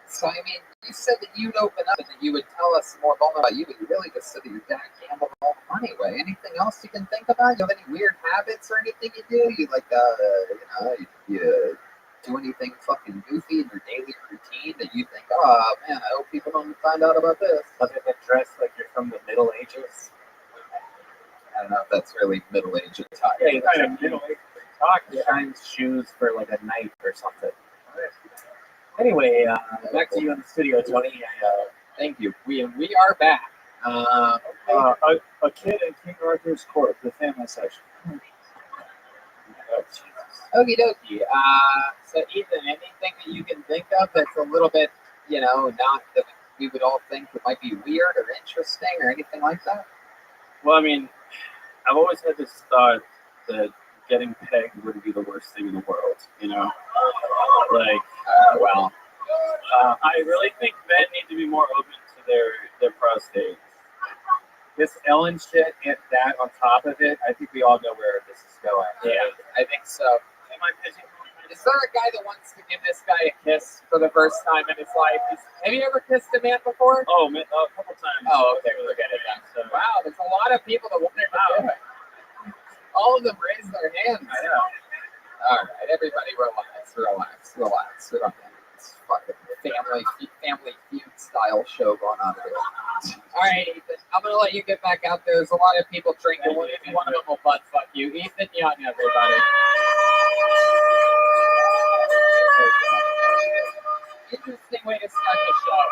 So, I mean, you said that you'd open up and that you would tell us more about you, but you really just said that your dad gambled all the money away. Anything else you can think about? You have any weird habits or anything you do? You like, you do anything fucking goofy in your daily routine that you think, oh man, I hope people don't find out about this? Other than dress like you're from the Middle Ages. I don't know if that's really Middle Age attire. Yeah, you kind of Middle Ages talk. Shines shoes for like a knife or something. Anyway, back to you in the studio, Tony. Thank you. We are back. A kid in King Arthur's court, the family section. Okie dokie. So Ethan, anything that you can think of that's a little bit, you know, not that we would all think that might be weird or interesting or anything like that? Well, I mean, I've always had this thought that getting pegged wouldn't be the worst thing in the world, you know? Like, I really think men need to be more open to their prostate. This Ellen shit and that on top of it, I think we all know where this is going. Yeah, I think so. Am I pitching? Is there a guy that wants to give this guy a kiss for the first time in his life? Have you ever kissed a man before? Oh, man, a couple times. Oh, okay, forget it then. So, wow, there's a lot of people that wanted to do it. All of them raised their hands. I know. All right, everybody relax. We don't have this fucking family feud style show going on here. All right, Ethan, I'm going to let you get back out there. There's a lot of people drinking. One of them will butt fuck you. Ethan Young, everybody. Interesting way to start the show.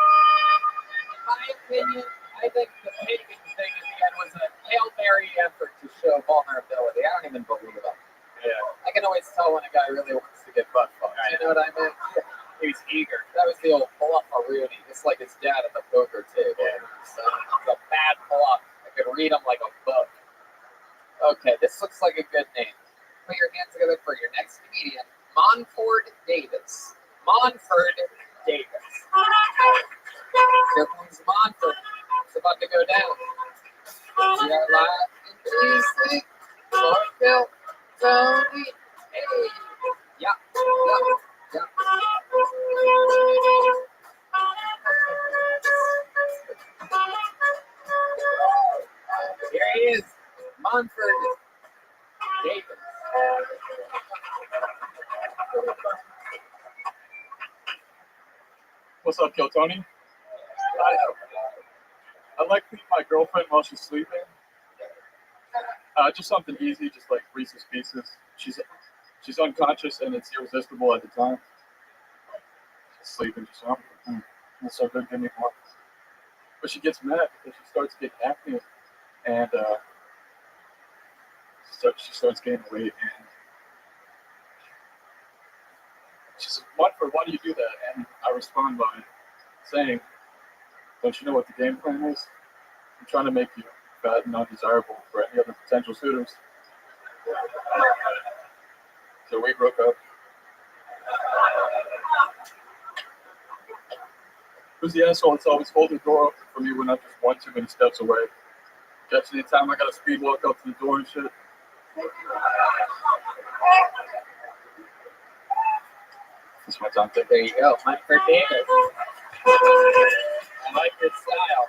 In my opinion, I think the pagan thing in the end was a Hail Mary effort to show vulnerability. I don't even believe it. Yeah. I can always tell when a guy really wants to get butt fucked. You know what I mean? He was eager. That was the old bluff-a-rooney, just like his dad at the poker table. Yeah. So it's a bad bluff. I could read him like a book. Okay, this looks like a good name. Put your hands together for your next comedian, Monford Davis. Monford Davis. Here comes Monford. go down. We are live in DC. Rothschild, Tony. Hey. Yeah. Here he is, Monford Davis. What's up, Kill Tony? I like to eat my girlfriend while she's sleeping. Just something easy, just like Reese's Pieces. She's unconscious and it's irresistible at the time. She's sleeping, just that's so good, give me more. But she gets mad because she starts getting acne and she starts gaining weight and she says, "Mudford, why do you do that?" And I respond by saying, "Don't you know what the game plan is? I'm trying to make you fat and undesirable for any other potential suitors." So we broke up. Who's the asshole that's always holding the door open for me when I'm just one too many steps away? Catch any time I gotta speed walk up to the door and shit. That's my time. There you go, Monford Davis. I like this style.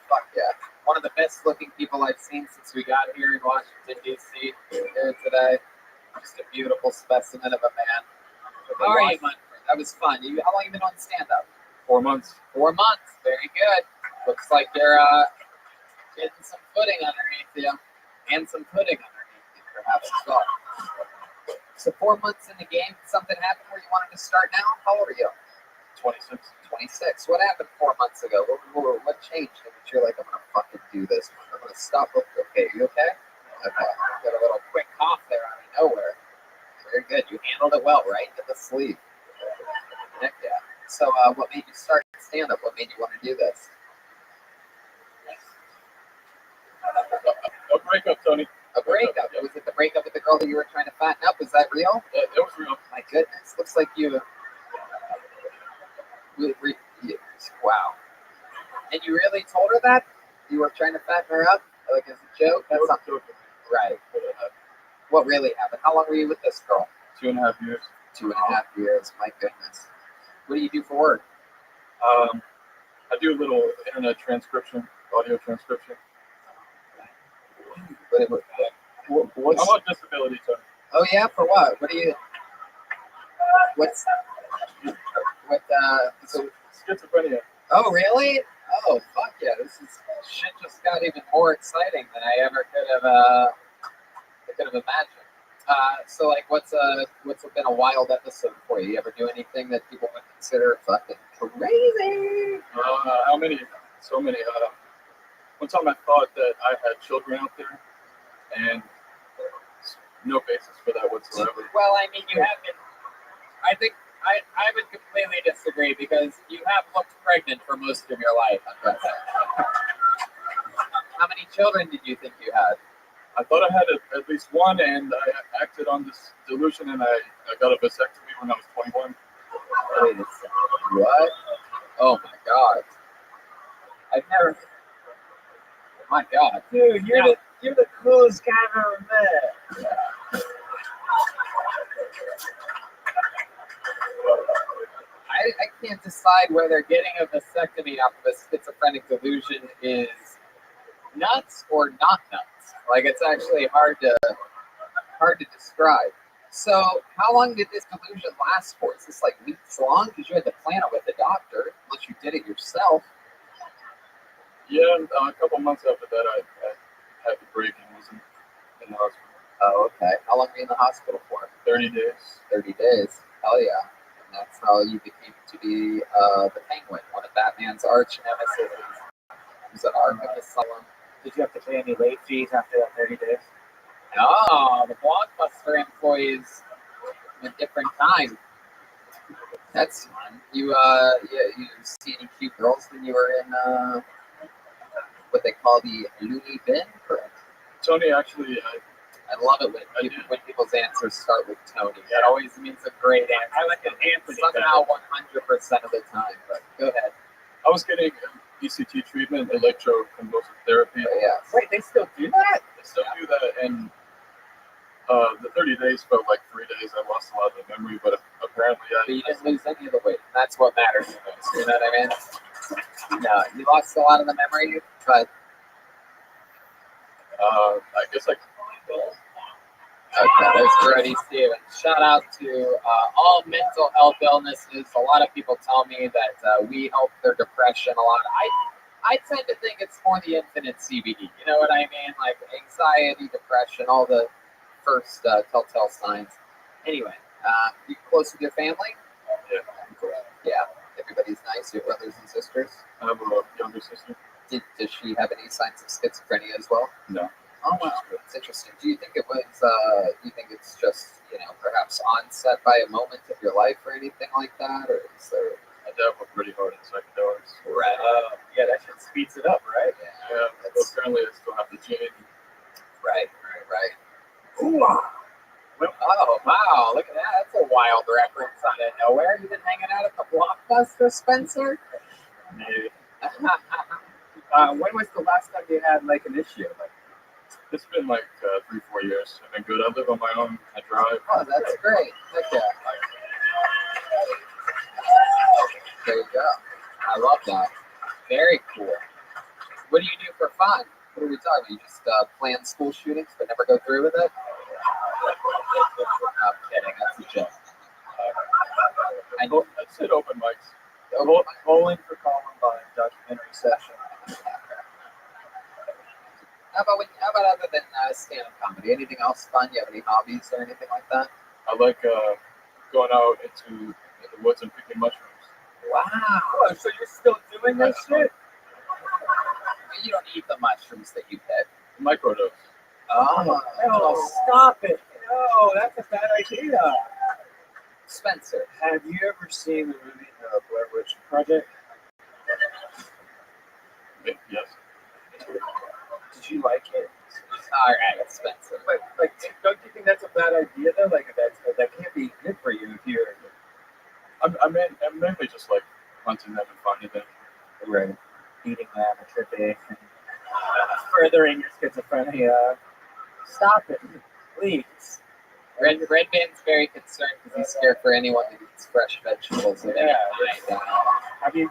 Fuck yeah. One of the best looking people I've seen since we got here in Washington, D.C. here today. Just a beautiful specimen of a man. How are you, Monford? That was fun. How long have you been on stand-up? 4 months. 4 months. Very good. Looks like you're getting some footing underneath you. And some pudding underneath you, perhaps, as well. So 4 months in the game, something happened where you wanted to start now? How old are you? 26. 26. What happened 4 months ago? What changed? And you're like, I'm going to fucking do this. I'm going to stop. Okay, you okay? Okay. Got a little quick cough there out of nowhere. Very good. You handled it well, right? Into the sleeve. Heck yeah. So what made you start stand-up? What made you want to do this? A breakup, Tony. A breakup? Was it the breakup with the girl that you were trying to fatten up? Was that real? Yeah, it was real. My goodness. Looks like you... Wow. And you really told her that? You were trying to fatten her up? Like as a joke? That's not joking. Right. What really happened? How long were you with this girl? 2.5 years. 2.5 years. My goodness. What do you do for work? I do a little internet transcription, audio transcription. What's... I'm on disability, Tony. Oh yeah, for what? What do you... What's... What, so schizophrenia. Oh, really? Oh, fuck yeah. This is... Shit just got even more exciting than I ever could have imagined. So, like, what's been a wild episode for you? You ever do anything that people would consider fucking crazy? How many? So many. One time I thought that I had children out there, and no basis for that whatsoever. Well, I mean, you have been. I think I would completely disagree because you have looked pregnant for most of your life. I'm guessing. How many children did you think you had? I thought I had at least one, and I acted on this delusion, and I got a vasectomy when I was 21. Wait a second. What? Oh my god. I've never. My god. Dude, you're the coolest guy I've ever met. Yeah. I can't decide whether getting a vasectomy off of a schizophrenic delusion is nuts or not nuts. Like, it's actually hard to describe. So how long did this delusion last for? Is this like weeks long? Because you had to plan it with the doctor, unless you did it yourself. Yeah, a couple months after that, I had to break and was in the hospital. Oh, okay. How long were you in the hospital for? 30 days. 30 days. Hell yeah. And that's how you became to be the Penguin, one of Batman's arch nemesis. He was at Arkham Asylum. Did you have to pay any late fees after that 30 days? No, the Blockbuster employees a different time. That's fun. You see any cute girls when you were in what they call the loony bin? Correct. Tony, actually, I love it when people's answers start with Tony. That always means a great answer. I like an Anthony. Somehow 100% of the time. But go ahead. I was getting ECT treatment, electroconvulsive therapy. Yeah. Wait, they still do that? They still do that, and the 30 days felt like 3 days. I lost a lot of the memory, but apparently But you didn't lose any of the weight. That's what matters the most. You know what I mean? No, you lost a lot of the memory, but I guess I. okay, there's Brody Stevens. Shout out to all mental health illnesses. A lot of people tell me that we help their depression a lot. I tend to think it's more the infinite CBD. You know what I mean? Like anxiety, depression, all the first telltale signs. Anyway, you close with your family? Yeah, everybody's nice. Your brothers and sisters? I have a younger sister. Does she have any signs of schizophrenia as well? No. Oh wow, that's interesting. Do you think it was? Do you think it's just perhaps onset by a moment of your life or anything like that, or is there? I dabble pretty hard in psychedelics. Right. Yeah, that shit speeds it up, right? Yeah. But apparently, I still have the gene. Right. Oh wow, look at that. That's a wild reference out of nowhere. You been hanging out at the Blockbuster, Spencer? Yeah. When was the last time you had like an issue? Like, It's been like 3-4 years. I've been good. I live on my own. I drive. Oh, that's great. Look at there you go. I love that. Very cool. What do you do for fun? What are we talking about? You just plan school shootings but never go through with it? I'm kidding. That's a joke. I said open mics. Bowling for Columbine documentary session. How about other than stand-up comedy? Anything else fun? You have any hobbies or anything like that? I like going out into the woods and picking mushrooms. Wow. Oh, so you're still doing that shit? You don't eat the mushrooms that you pick. Microdose. Oh, No, stop it. No, that's a bad idea. Spencer. Have you ever seen the movie Blair Witch Project? Yes. Did you like it? All right, Spencer. But like, don't you think that's a bad idea though? Like that can't be good for you if you're. I'm mainly just like hunting them and finding them. Right. Eating them and tripping and furthering your schizophrenia. Stop it, please. Red Band's very concerned because he's scared for anyone that eats fresh vegetables. Of any kind. Have you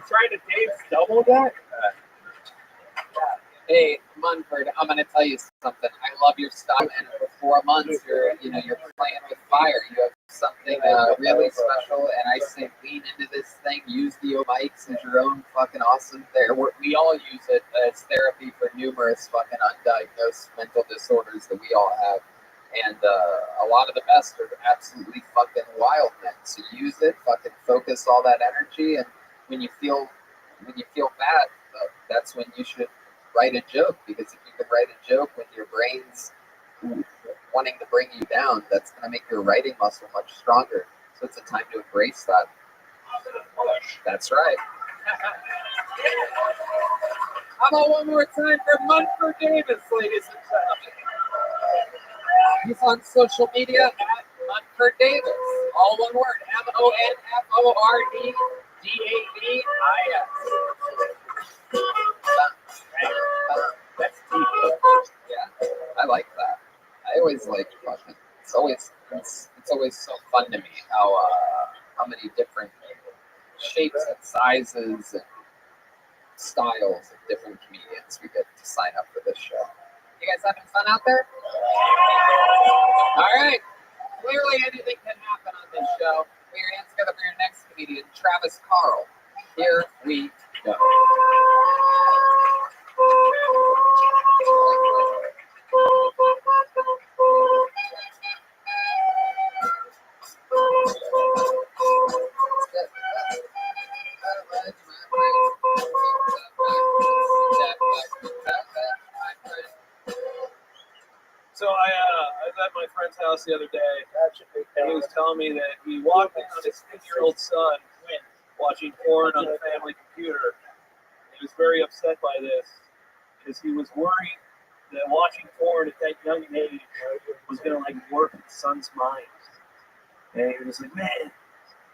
tried to Dave's double that? Hey, Munford, I'm gonna tell you something. I love your style, and for 4 months, you're playing with fire. You have something really special, and I say lean into this thing. Use the mics as your own fucking awesome therapy. We all use it as therapy for numerous fucking undiagnosed mental disorders that we all have, and a lot of the best are absolutely fucking wild men. So use it, fucking focus all that energy, and when you feel bad, that's when you should write a joke, because if you can write a joke when your brain's wanting to bring you down, that's going to make your writing muscle much stronger. So it's a time to embrace that. That's right. How about one more time for Munford Davis, ladies and gentlemen? He's on social media at Munford Davis. All one word, MONFORDDAVIS. That's deep. Yeah, I like that. I always like fucking. It's always so fun to me how many different shapes and sizes and styles of different comedians we get to sign up for this show. You guys having fun out there? All right. Clearly anything can happen on this show. Put your hands together for your next comedian, Travis Carl. Here we go. So I was at my friend's house the other day, and he was telling me that he walked in on his 6-year-old son watching porn on the family computer. He was very upset by this because he was worried that watching porn at that young age was going to work his son's mind. And he was like, man,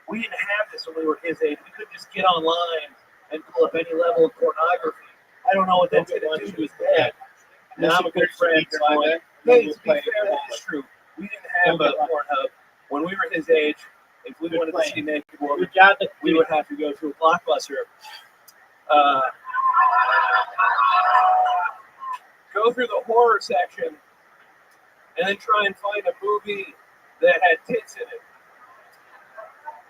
we didn't have this when we were his age. We couldn't just get online and pull up any level of pornography. I don't know what that's going to do to his dad. And I'm a good friend, so I'm like, hey, to be fair, that is true. We didn't have a Pornhub. When we were his age, if we wanted to see naked women, we would have to go to a Blockbuster. Go through the horror section and then try and find a movie that had tits in it.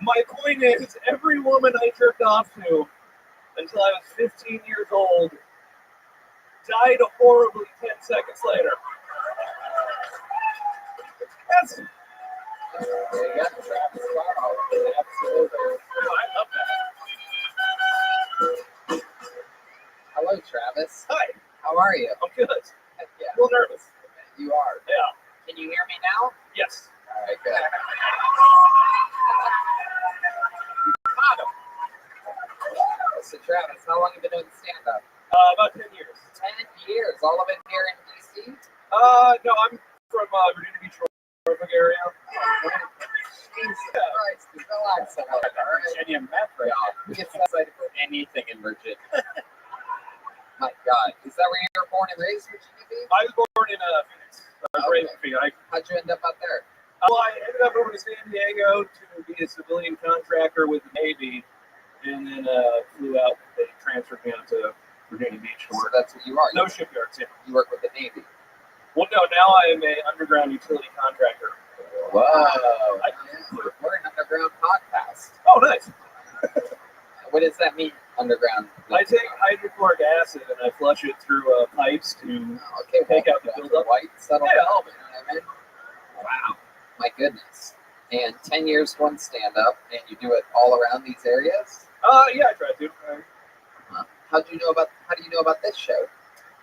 My point is, every woman I jerked off to until I was 15 years old died horribly 10 seconds later. That's... Absolutely. I love that. Hello, Travis. Hi. How are you? I'm good. Heck yeah. A little nervous. You are. Yeah. Can you hear me now? Yes. All right, good. So, Travis, how long have you been doing stand-up? About 10 years. 10 years. All of it here in D.C.? No, I'm from Virginia Beach, Norfolk area. Jesus Christ, relax a little bit. Virginia Metro. Who gets excited for anything in Virginia? My God. Is that where you were born and raised, Virginia Beach? I was born in Phoenix. I was raised in Phoenix. How'd you end up out there? Well, I ended up moving to San Diego to be a civilian contractor with the Navy, and then flew out. They transferred me out to Virginia Beach. So that's what you are. No shipyards, yeah. You work with the Navy. Well, no, now I am an underground utility contractor. Whoa. We're an underground podcast. Oh, nice. What does that mean, underground? I take hydrochloric acid and I flush it through pipes to take out the buildup. White settle Yeah. down, you know what I mean? Wow. My goodness. And 10 years one stand-up, and you do it all around these areas? Yeah, I try to. How do you know about this show?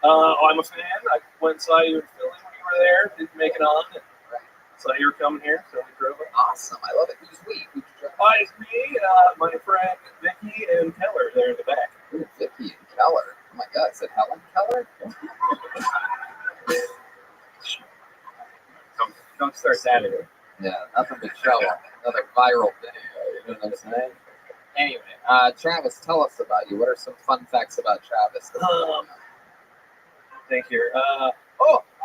I'm a fan. I went and saw you in Philly when you were there. Didn't make it on. And saw you were coming here, so we drove it. Awesome. I love it. Who's we? It's me, my friend Vicky, and Keller there in the back. Ooh, Vicky and Keller. Oh my God, is it Helen Keller? Don't start that in. Yeah, nothing but trouble. Another viral video, you know what I'm saying? Anyway, Travis, tell us about you. What are some fun facts about Travis? Thank you. I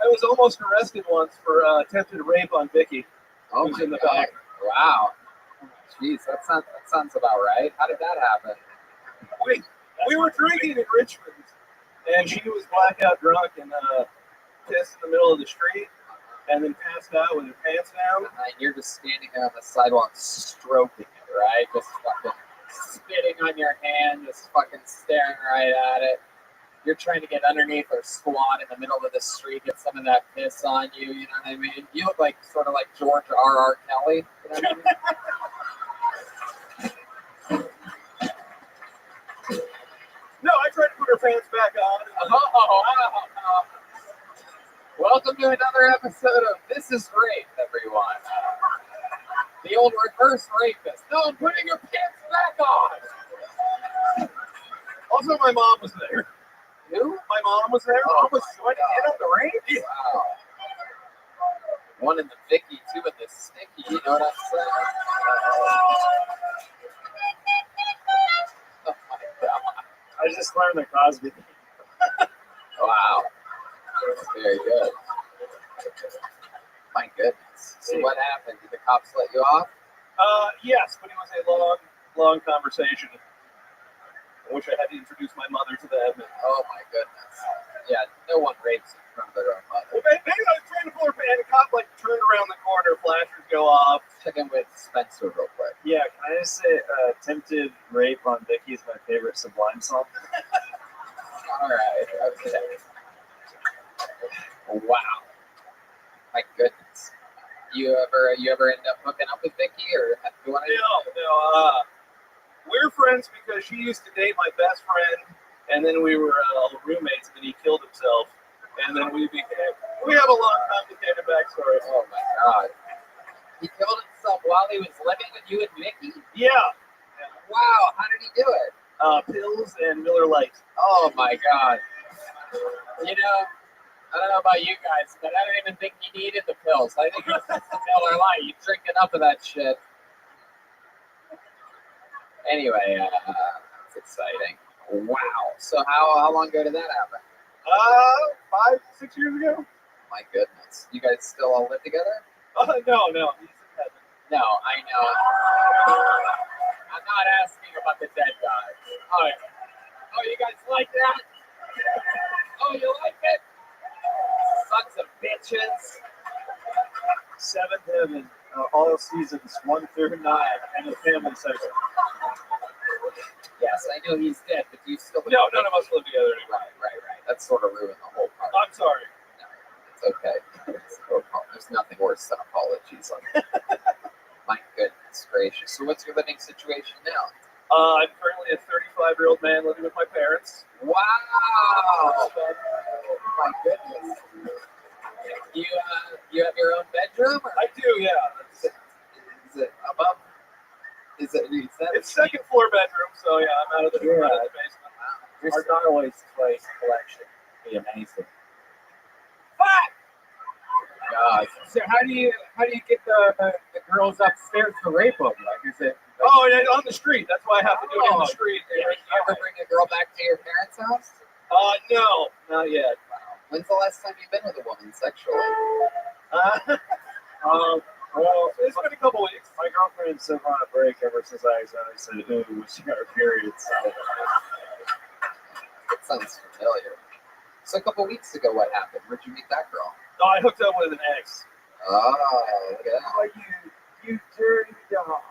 was almost arrested once for attempted rape on Vicky. Oh, who's in the God. back. Wow. Jeez, that sounds about right. How did that happen? We were drinking in Richmond, and she was blackout drunk and pissed in the middle of the street, and then passed out with her pants down. And you're just standing there on the sidewalk stroking it, right? Just fucking spitting on your hand, just fucking staring right at it. You're trying to get underneath or squat in the middle of the street, get some of that piss on you, you know what I mean? You look like sort of like George R.R. Kelly, you know what I mean? No, I tried to put her pants back on. Welcome to another episode of This Is Rape, everyone. The old reverse rapist. No, I'm putting your pants back on. Also, my mom was there. Who? My mom was there. Oh, Mom was joining in on the rape. Wow. One in the Vicky, two in the Sticky. You know what I'm saying? Oh my God. I just learned the Cosby. Wow. Very good. My goodness. So what happened? Did the cops let you off? Yes, but it was a long conversation. I wish I had to introduce my mother to them. Oh my goodness. Yeah, no one rapes in front of their own mother. Well, maybe I was trying to pull her pants, and a cop turned around the corner, flashers go off. Check in with Spencer real quick. Yeah, can I just say, Attempted Rape on Vicky is my favorite Sublime song. All right. Okay. Wow. My goodness. You ever end up hooking up with Vicky, or do you want to? No. We're friends because she used to date my best friend, and then we were roommates, and then he killed himself, and then we have a long, complicated backstory. Oh my God. He killed himself while he was living with you and Vicky? Yeah. Wow. How did he do it? Pills and Miller Lite. Oh my God. You know, I don't know about you guys, but I don't even think he needed the pills. I think it's just the Miller Lite. You drink enough of that shit. Anyway, That's exciting. Wow. So how long ago did that happen? 5, 6 years ago. My goodness. You guys still all live together? No. He's in heaven. No, I know. I'm not asking about the dead guy. All right. Oh, you guys like that? Oh, you like it? Sons of bitches. 7th heaven, all seasons 1 through 9, and the family section. Yes, I know he's dead, but do you still? No, none of us live together anymore. Right. That sort of ruined the whole part. I'm sorry. No, it's okay. There's nothing worse than apologies. My goodness gracious. So what's your living situation now? I'm currently a 35-year-old man living with my parents. Wow. My goodness. You have your own bedroom? Or? I do, yeah. Is it above? Is that it's second floor bedroom, so yeah, I'm out of the basement. Our Darwin's place collection would be amazing. God. So how do you get the girls upstairs to rape them? Like, is it? Oh, yeah, on the street. That's why I have to do it on the street. You ever bring a girl back to your parents' house? No, not yet. Wow. When's the last time you've been with a woman sexually? Well, it's been a couple weeks. My girlfriend's been on a break ever since I said ooh when she got her period. So that sounds familiar. So a couple weeks ago, what happened? Where'd you meet that girl? No, I hooked up with an ex. Oh, okay. Oh, you dirty dog.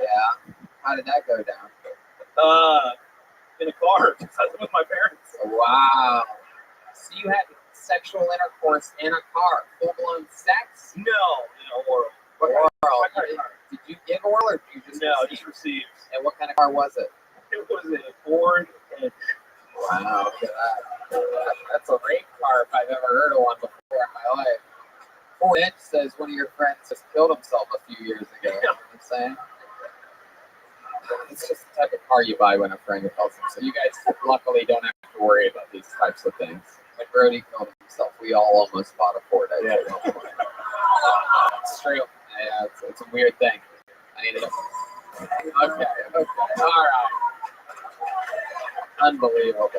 Yeah. How did that go down? In a car with my parents. Wow. So you had sexual intercourse in a car, full-blown sex? No, oral. Oral. Did you give oral or did you just receive? Just received. And what kind of car was it? It was a Ford Edge. Wow, look at that. That's a rape car if I've ever heard of one before in my life. Ford Edge says one of your friends just killed himself a few years ago. You know what I'm saying? It's just the type of car you buy when a friend kills himself. So you guys luckily don't have to worry about these types of things. When Brody killed himself, we all almost bought a Ford Edge at one point. It's true. Yeah, it's a weird thing. I need to... Okay. All right. Unbelievable.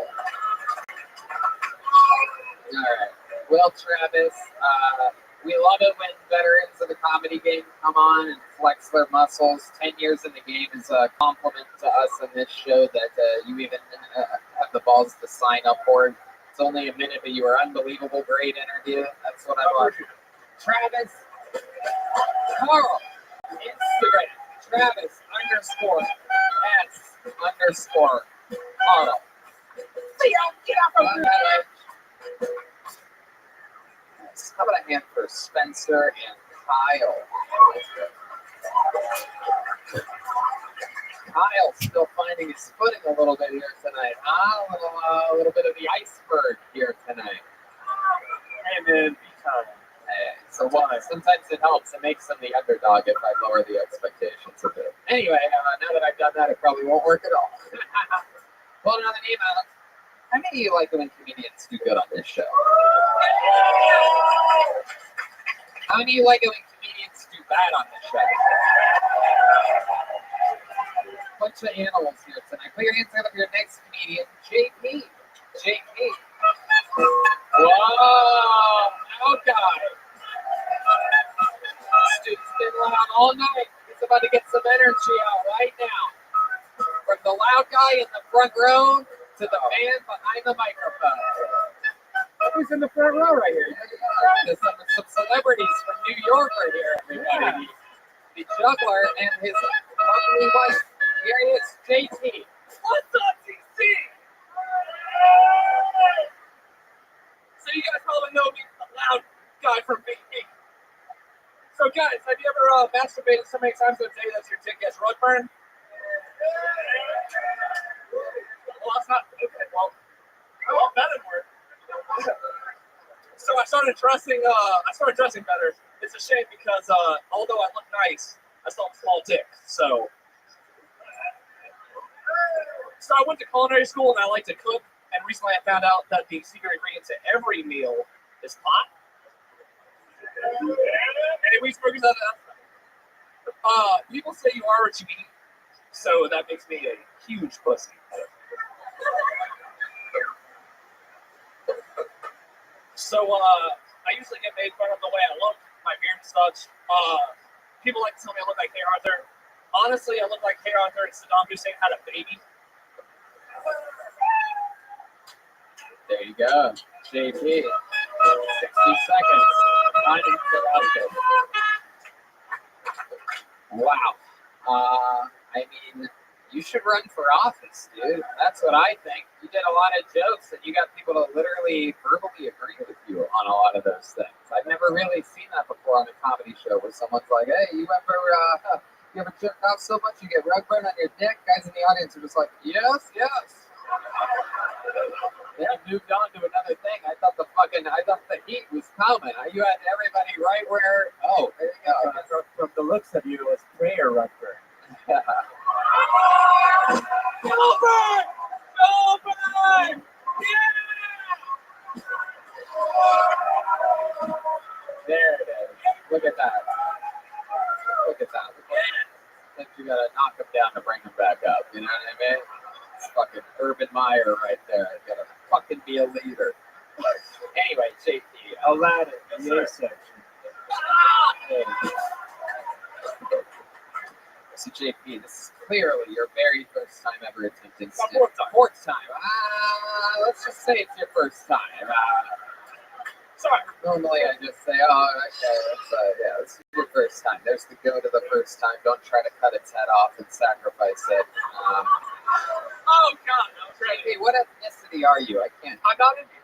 All right. Well, Travis, we love it when veterans of the comedy game come on and flex their muscles. 10 years in the game is a compliment to us in this show that you even have the balls to sign up for it. It's only a minute, but you were unbelievable. Great interview. That's what I love. Travis, Carl, Instagram, Travis _S_Carl. Get off of here. How about a hand for Spencer and Kyle? Kyle's still finding his footing a little bit here tonight. A little bit of the iceberg here tonight. Hey man, be kind. So sometimes it helps. It makes them the underdog if I lower the expectations a bit. Anyway, now that I've done that, it probably won't work at all. Well, another name out. How many of you like it when comedians do good on this show? How many of you like it when comedians do bad on this show? Bunch of animals here tonight. Put your hands together for your next comedian, JP. Whoa, loud guy. This dude's been loud all night. He's about to get some energy out right now. From the loud guy in the front row to the man behind the microphone. Who's in the front row right here? There's some celebrities from New York right here, everybody. The juggler and his lovely wife. Here he is, JT. What's up, TC? So you guys probably know me, the loud guy from Big Geek. So guys, have you ever masturbated so many times a day that your dick gets rug burn? Well, that's not okay. Well, that didn't work. So I started dressing better. It's a shame because although I look nice, I still have a small dick. So I went to culinary school and I like to cook. And recently I found out that the secret ingredient to every meal is pot. And it makes burgers out of that. People say you are what you eat. So that makes me a huge pussy. So I usually get made fun of the way I look, my beard and such. People like to tell me I look like K. Arthur. Honestly, I look like K. Arthur and Saddam Hussein had a baby. There you go, JP. 60 seconds. Finding the outfit. Wow. I mean, you should run for office, dude. That's what I think. You did a lot of jokes, and you got people to literally verbally agree with you on a lot of those things. I've never really seen that before on a comedy show where someone's like, "Hey, you ever jerk off so much you get rug burn on your dick?" Guys in the audience are just like, "Yes, yes." Then you moved on to another thing. I thought the heat was coming. You had everybody right where. Oh, there you go. From the looks of you, it was prayer rug burn. Gilbert! Gilbert! Yeah! There it is. Look at that. Look at that. Think you gotta knock him down to bring him back up. You know what I mean? It's fucking Urban Meyer right there. You gotta fucking be a leader. Anyway, JP. Aladdin, the section. So JP, this is clearly your very first time ever attempting My stand-up. fourth time. Fourth time. Let's just say it's your first time. Sorry. Normally I just say, oh, okay, this is your first time. There's the go to the first time. Don't try to cut its head off and sacrifice it. Oh God, that was great. JP, what ethnicity are you? I can't. I'm not Indian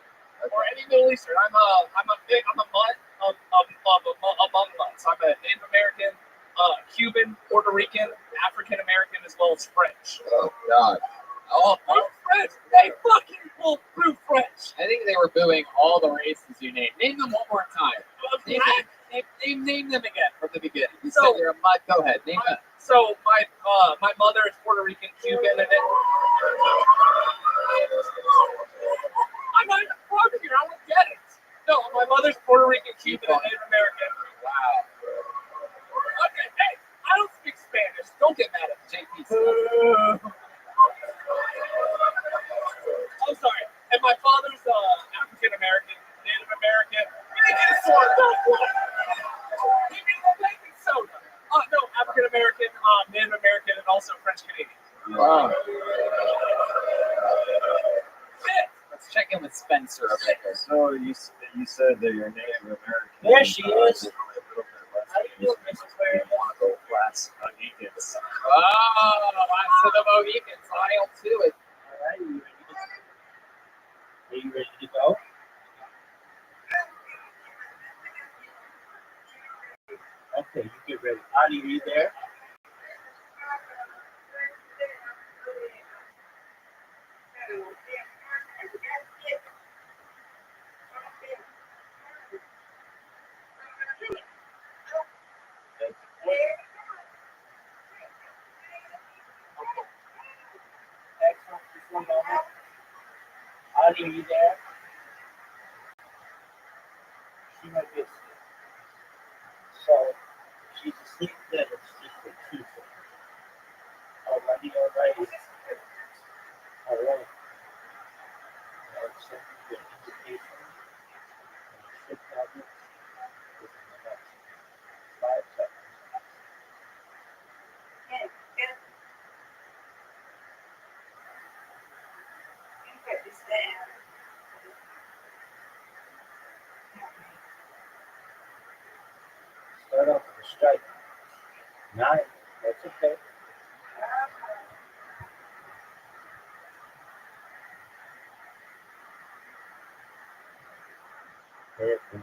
or any Middle Eastern. I'm a mutt among mutts. I'm a Native American, Cuban, Puerto Rican, African American, as well as French. Oh God. Oh, French. They fucking pulled through French. I think they were booing all the races you named. Name them one more time. Name them again from the beginning. You said you're a mutt. Go ahead. Name them. So my mother is Puerto Rican, Cuban, and then I'm not even from here. I don't get it. No, my mother's Puerto Rican, Cuban, and Native American. Wow. Okay, hey, I don't speak Spanish. Don't get mad at me, JP. I'm sorry. And my father's African American, Native American. Baking soda. No, African American, Native American, and also French Canadian. Wow. Let's check in with Spencer over there. So you said that you're Native American. There she is. How do you do, Mrs. Fair? Want to go class Mohicans. Oh, last of the Mohicans. I'll do it. All right, are you ready to go? Okay, you get ready. Adi, are you there? Excellent. Just one moment. Adi, are you there? She might be asleep. So she's asleep, then it's just a teaser. Alrighty, alrighty. Alright. I'll send you an invitation and a shift tablet within the next 5 seconds. Start off with a strike. 9. That's okay. Very good.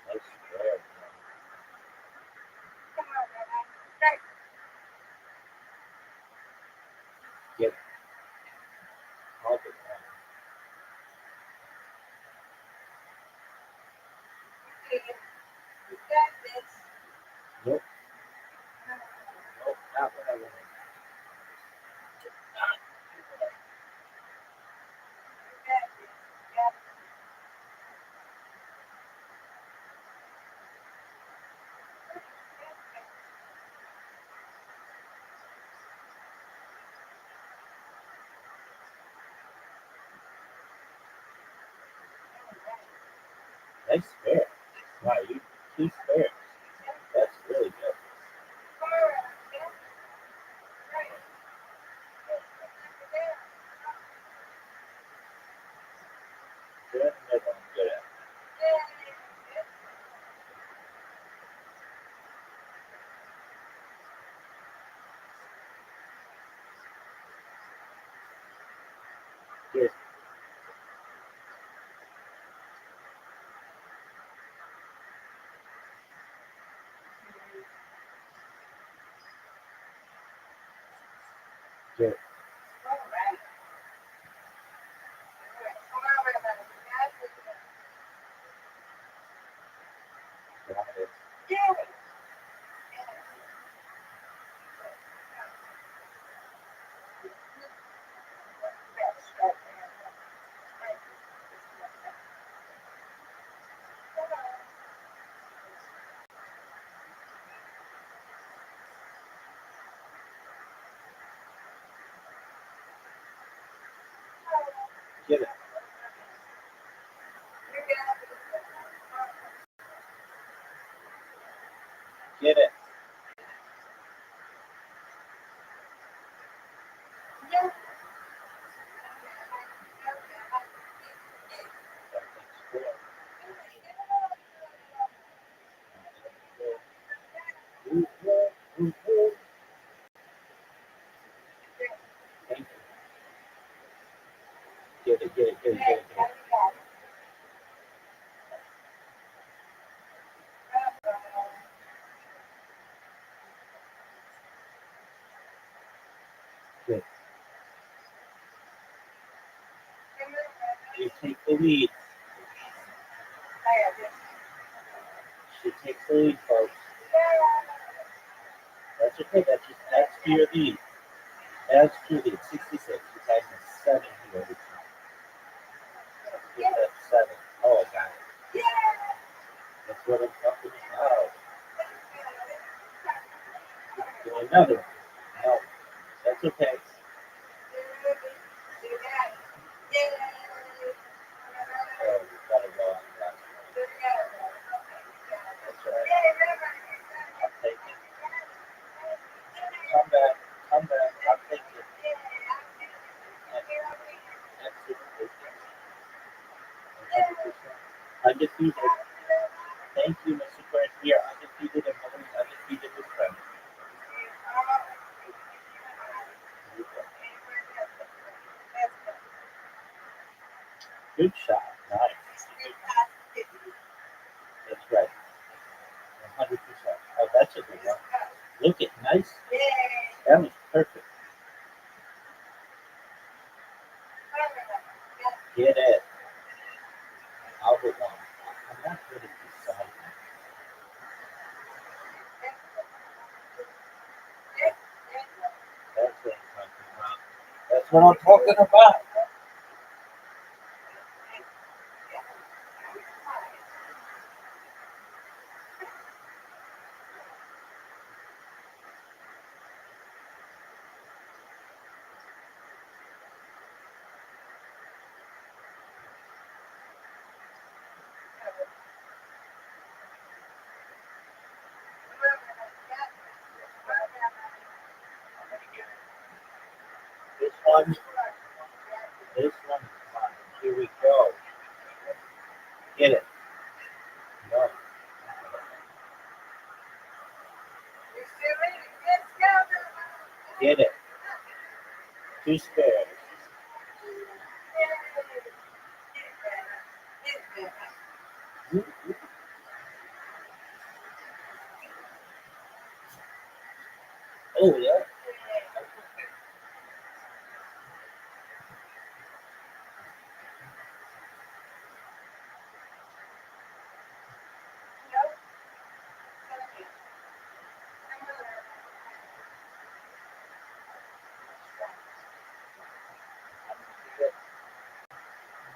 Nice square. Get it. All good. Nope. Nope, not what I wanted. Nice spare. Wow, you 2 spares. That's really good. Good in the middle, I'm good at. Good. Good. Got it. Get it. Get it. Thank you. Get it, get it, get it, get it, get it. Good. You take the lead. She takes the lead, folks. That's okay. That's for your lead. That's true lead. 66. You're taking 7 here every time. Get that 7. Oh, I got it. That's what I'm talking about. Do another one. No, that's okay. Oh, you got it wrong. That's right. I'll take it. Come back. Come back. I'll take it. Absolutely. 100%. Undefeated. Thank you, Mr. Grant. We are undefeated at home, undefeated with friends. Good shot. Nice. That's right. 100%. Oh, that's a good one. Look at nice. That was perfect. Get it. Albert one. I'm not good at this side. That's what I'm talking about. This one is fine. Here we go. Get it. No. Get it. 2 spares. Oh, yeah.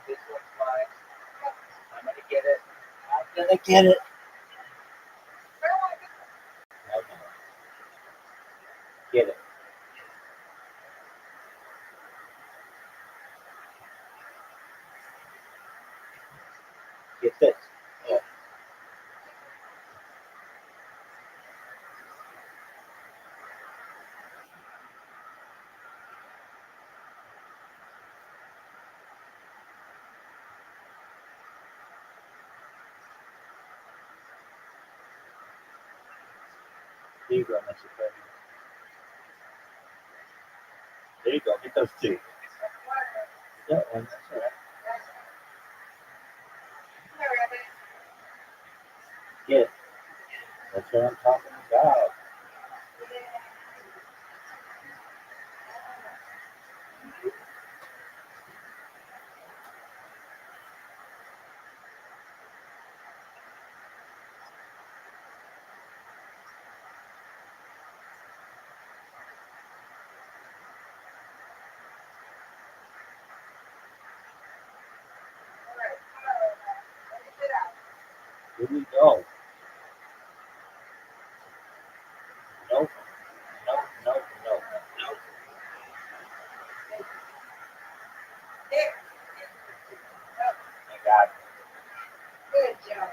This one's mine. I'm going to get it. I'm going to get it. No. Get it. Get this. There you go, Mr. President. There you go. Get those two. That one. That's all right. Get. That's what I'm talking about. Here we go. Nope. Nope. I got it. Good job.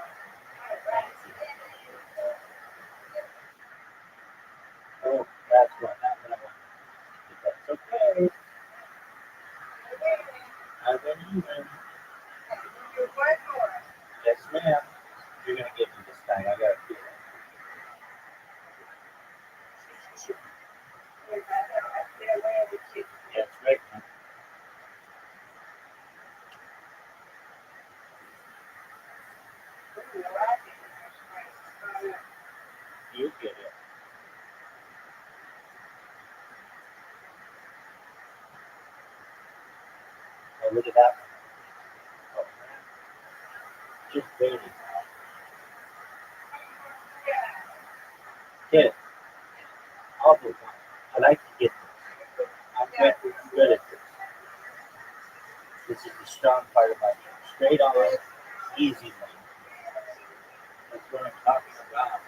Oh, that's what happened. That's okay. I've been even. Yes, ma'am. You're gonna get me this time. I gotta feel it. That's right, ma'am. You get it. Oh, look at that. Oh, just waiting. Get it. I'll do it. I like to get this. I'm good at this. This is the strong part of my game. Straight on, easy one. That's what I'm talking about.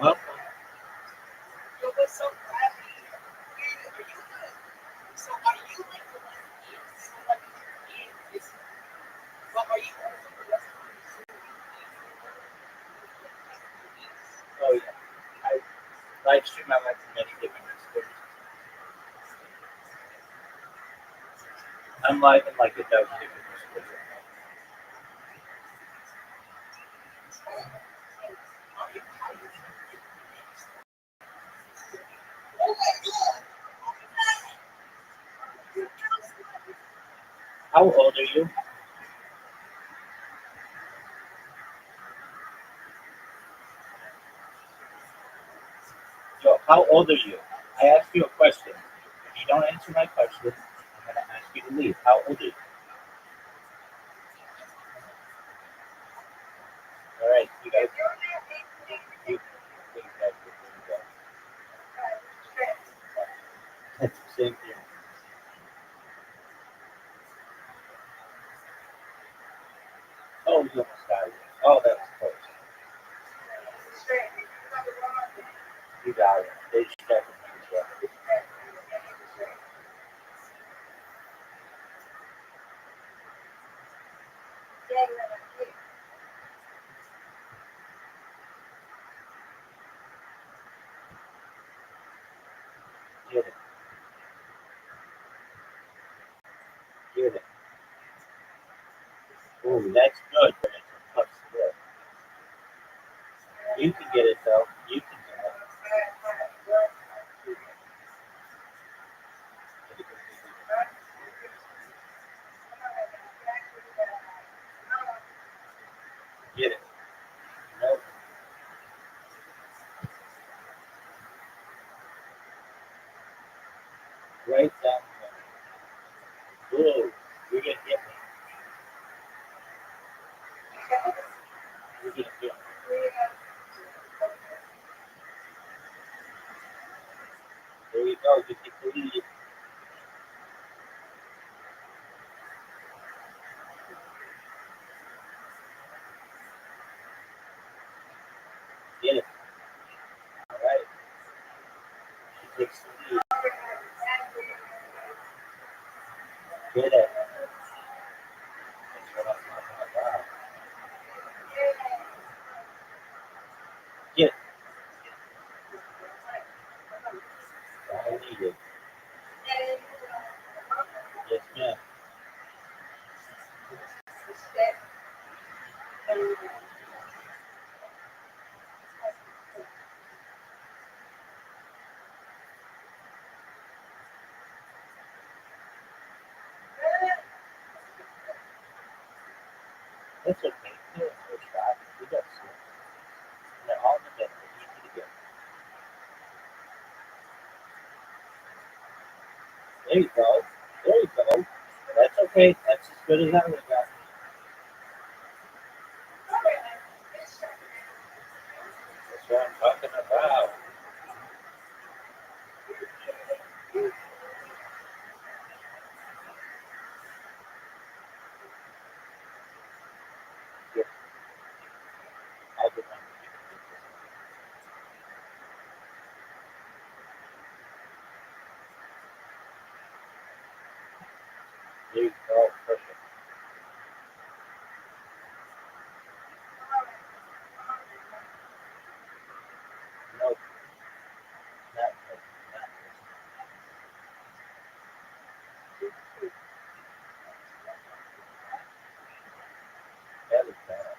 Well, oh yeah. I live stream I like many different experiences. I'm live in like a dozen different experiences. How old are you? Yo, how old are you? I asked you a question. If you don't answer my question, I'm gonna ask you to leave. How old are you? All right, you guys. That's the same thing. Oh, you almost got it. Oh, that was close. You got it. They just got it. Get it. Get it. Oh, that's good, but it's a tough split. You can get it though. You can get it. Get it. Nope. Right down the middle. Whoa, you're gonna get me. You're gonna get me. There you go. You get the lead. Get it. All right. She takes the lead. Get it. That's what I'm talking about. Get it. I need it. Yes, ma'am. It's okay. No one's first shot. We got some. They're all in the middle. Easy to get. There you go. There you go. That's okay. That's as good as I would have got. That's what I'm talking about. Yeah. I'll get one. There you go. Perfect. Nope. Not perfect. Not perfect. That is bad.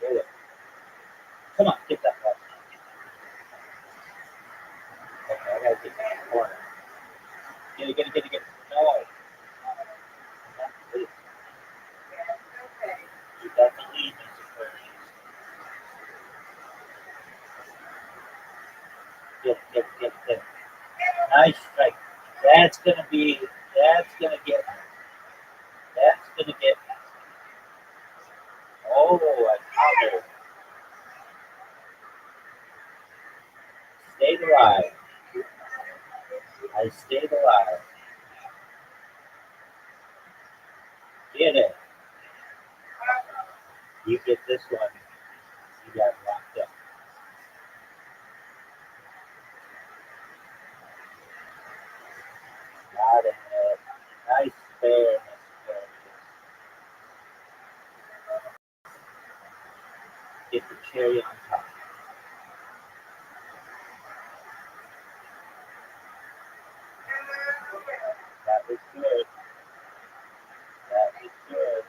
Get it. Come on, get that ball. Okay, I gotta get that corner. Get it, get it, get it, get it. No. Not this. You got the lead, Mr. Aquarius. Get it, get it, get it, get it. Nice strike. That's gonna be, that's gonna get, that's gonna get, oh, I counter. Stayed alive. I stayed alive. Get it. You get this one. You got locked up. Got it. Nice fair, Mr. Aquarius. Get the cherry on top. That was good. That was good.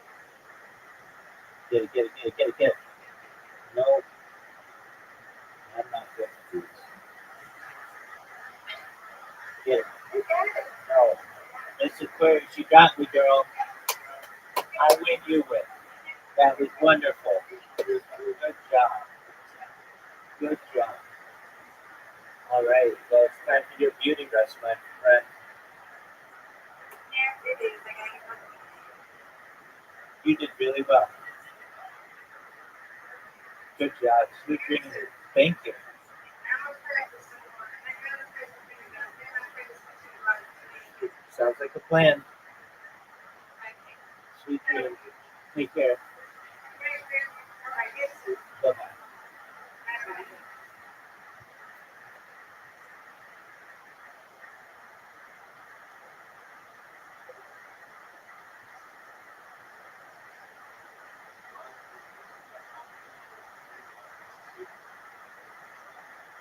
Get it, get it, get it, get it, get it. No, I'm not good at this. Get it. No. Mr. Aquarius, you got me, girl. I win, you win. That was wonderful. Good job. Good job. All right, well, it's time for your beauty rest, my friend. You did really well. Good job. Sweet dreams. Thank you. Sounds like a plan. Sweet dreams. Take care. Bye-bye.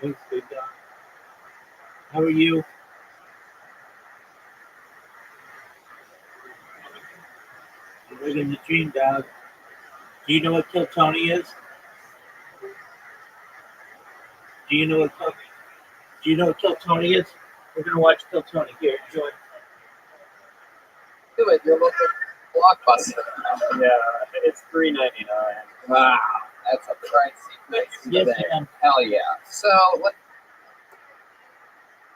Thanks, big dog. How are you? You're living the dream, dog. Do you know what Kill Tony is? Do you know what Kill Tony is? We're gonna watch Kill Tony. Here, enjoy. Do it. Your local Blockbuster. Yeah, it's $3.99. Wow, that's a pricey place Yes, today. ma'am. Hell yeah. So what?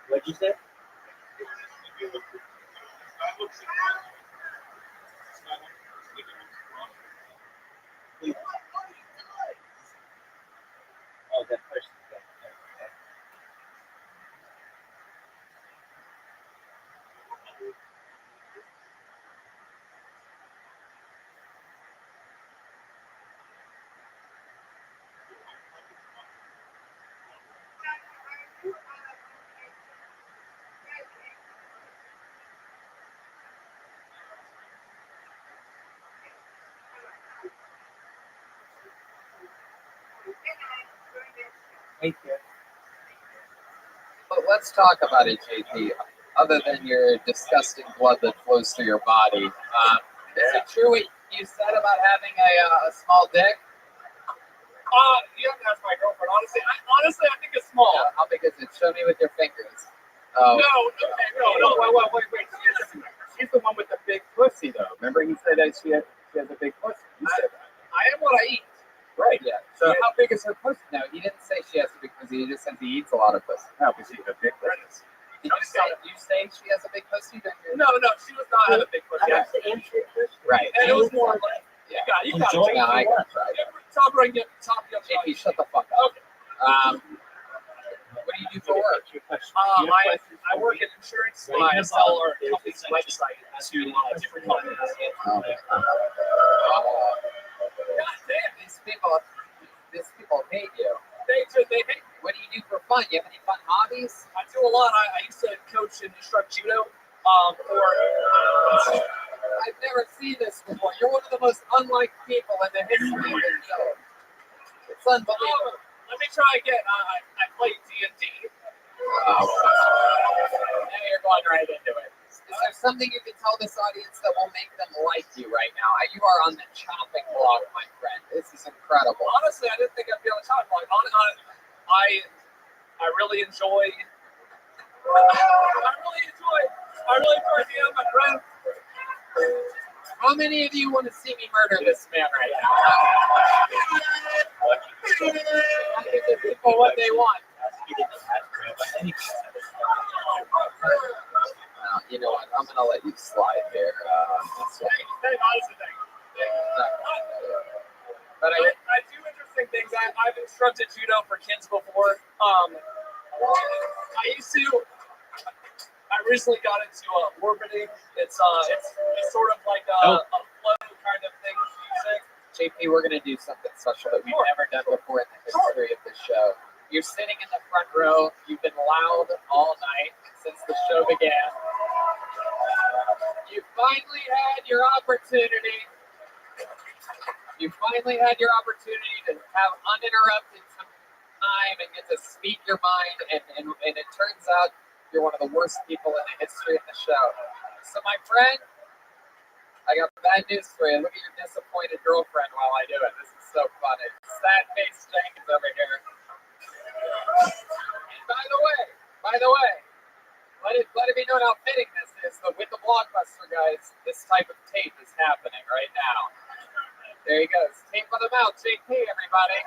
What'd you say? Oh, that person. Thank you. But let's talk about it, JP. Other than your disgusting blood that flows through your body, is it true what you said about having a small dick? You have to ask my girlfriend. Honestly, I think it's small. Yeah, how big is it? Show me with your fingers. No, wait. She's the one with the big pussy, though. Remember he said that she has a big pussy. He said that. I am what I eat. Right, yeah. So how big is her pussy? No, he didn't say she has a big pussy. He just said he eats a lot of pussy. No, but she has a big pussy. Did you say she has a big pussy? No, she does not have a big pussy. I have the inch pussy. Right. And it was more like, yeah. you got it. No, I got it. Top right, top. JP, shut the fuck up. Okay. What do you do for work? I work in insurance. I sell our company's website to different companies. God damn, these people hate you. They hate me. What do you do for fun? You have any fun hobbies? I do a lot. I used to coach and instruct judo. I've never seen this before. You're one of the most unlike people in the history of the show. It's unbelievable. Let me try again. I play D&D. Now you're going right into it. Is there something you can tell this audience that will make them like you right now? You are on the chopping block, my friend. This is incredible. Honestly, I didn't think I'd be on the chopping block. I really enjoy. I really enjoy being my friend. How many of you want to see me murder this man right now? I give the people what they want. You know what? I'm going to let you slide here. But I do interesting things. I've instructed judo for kids before. I recently got into orbiting. It's sort of like a flow kind of thing with music. JP, we're going to do something special that we've never done before in the history of the show. You're sitting in the front row. You've been loud all night since the show began. You finally had your opportunity. You finally had your opportunity to have uninterrupted time and get to speak your mind, and it turns out you're one of the worst people in the history of the show. So, my friend, I got bad news for you. Look at your disappointed girlfriend while I do it. This is so funny. Sad face Jenkins over here. And by the way, let it be known how fitting this is. But with the Blockbuster guys, this type of tape is happening right now. There he goes. Tape on the mouth, JP, everybody.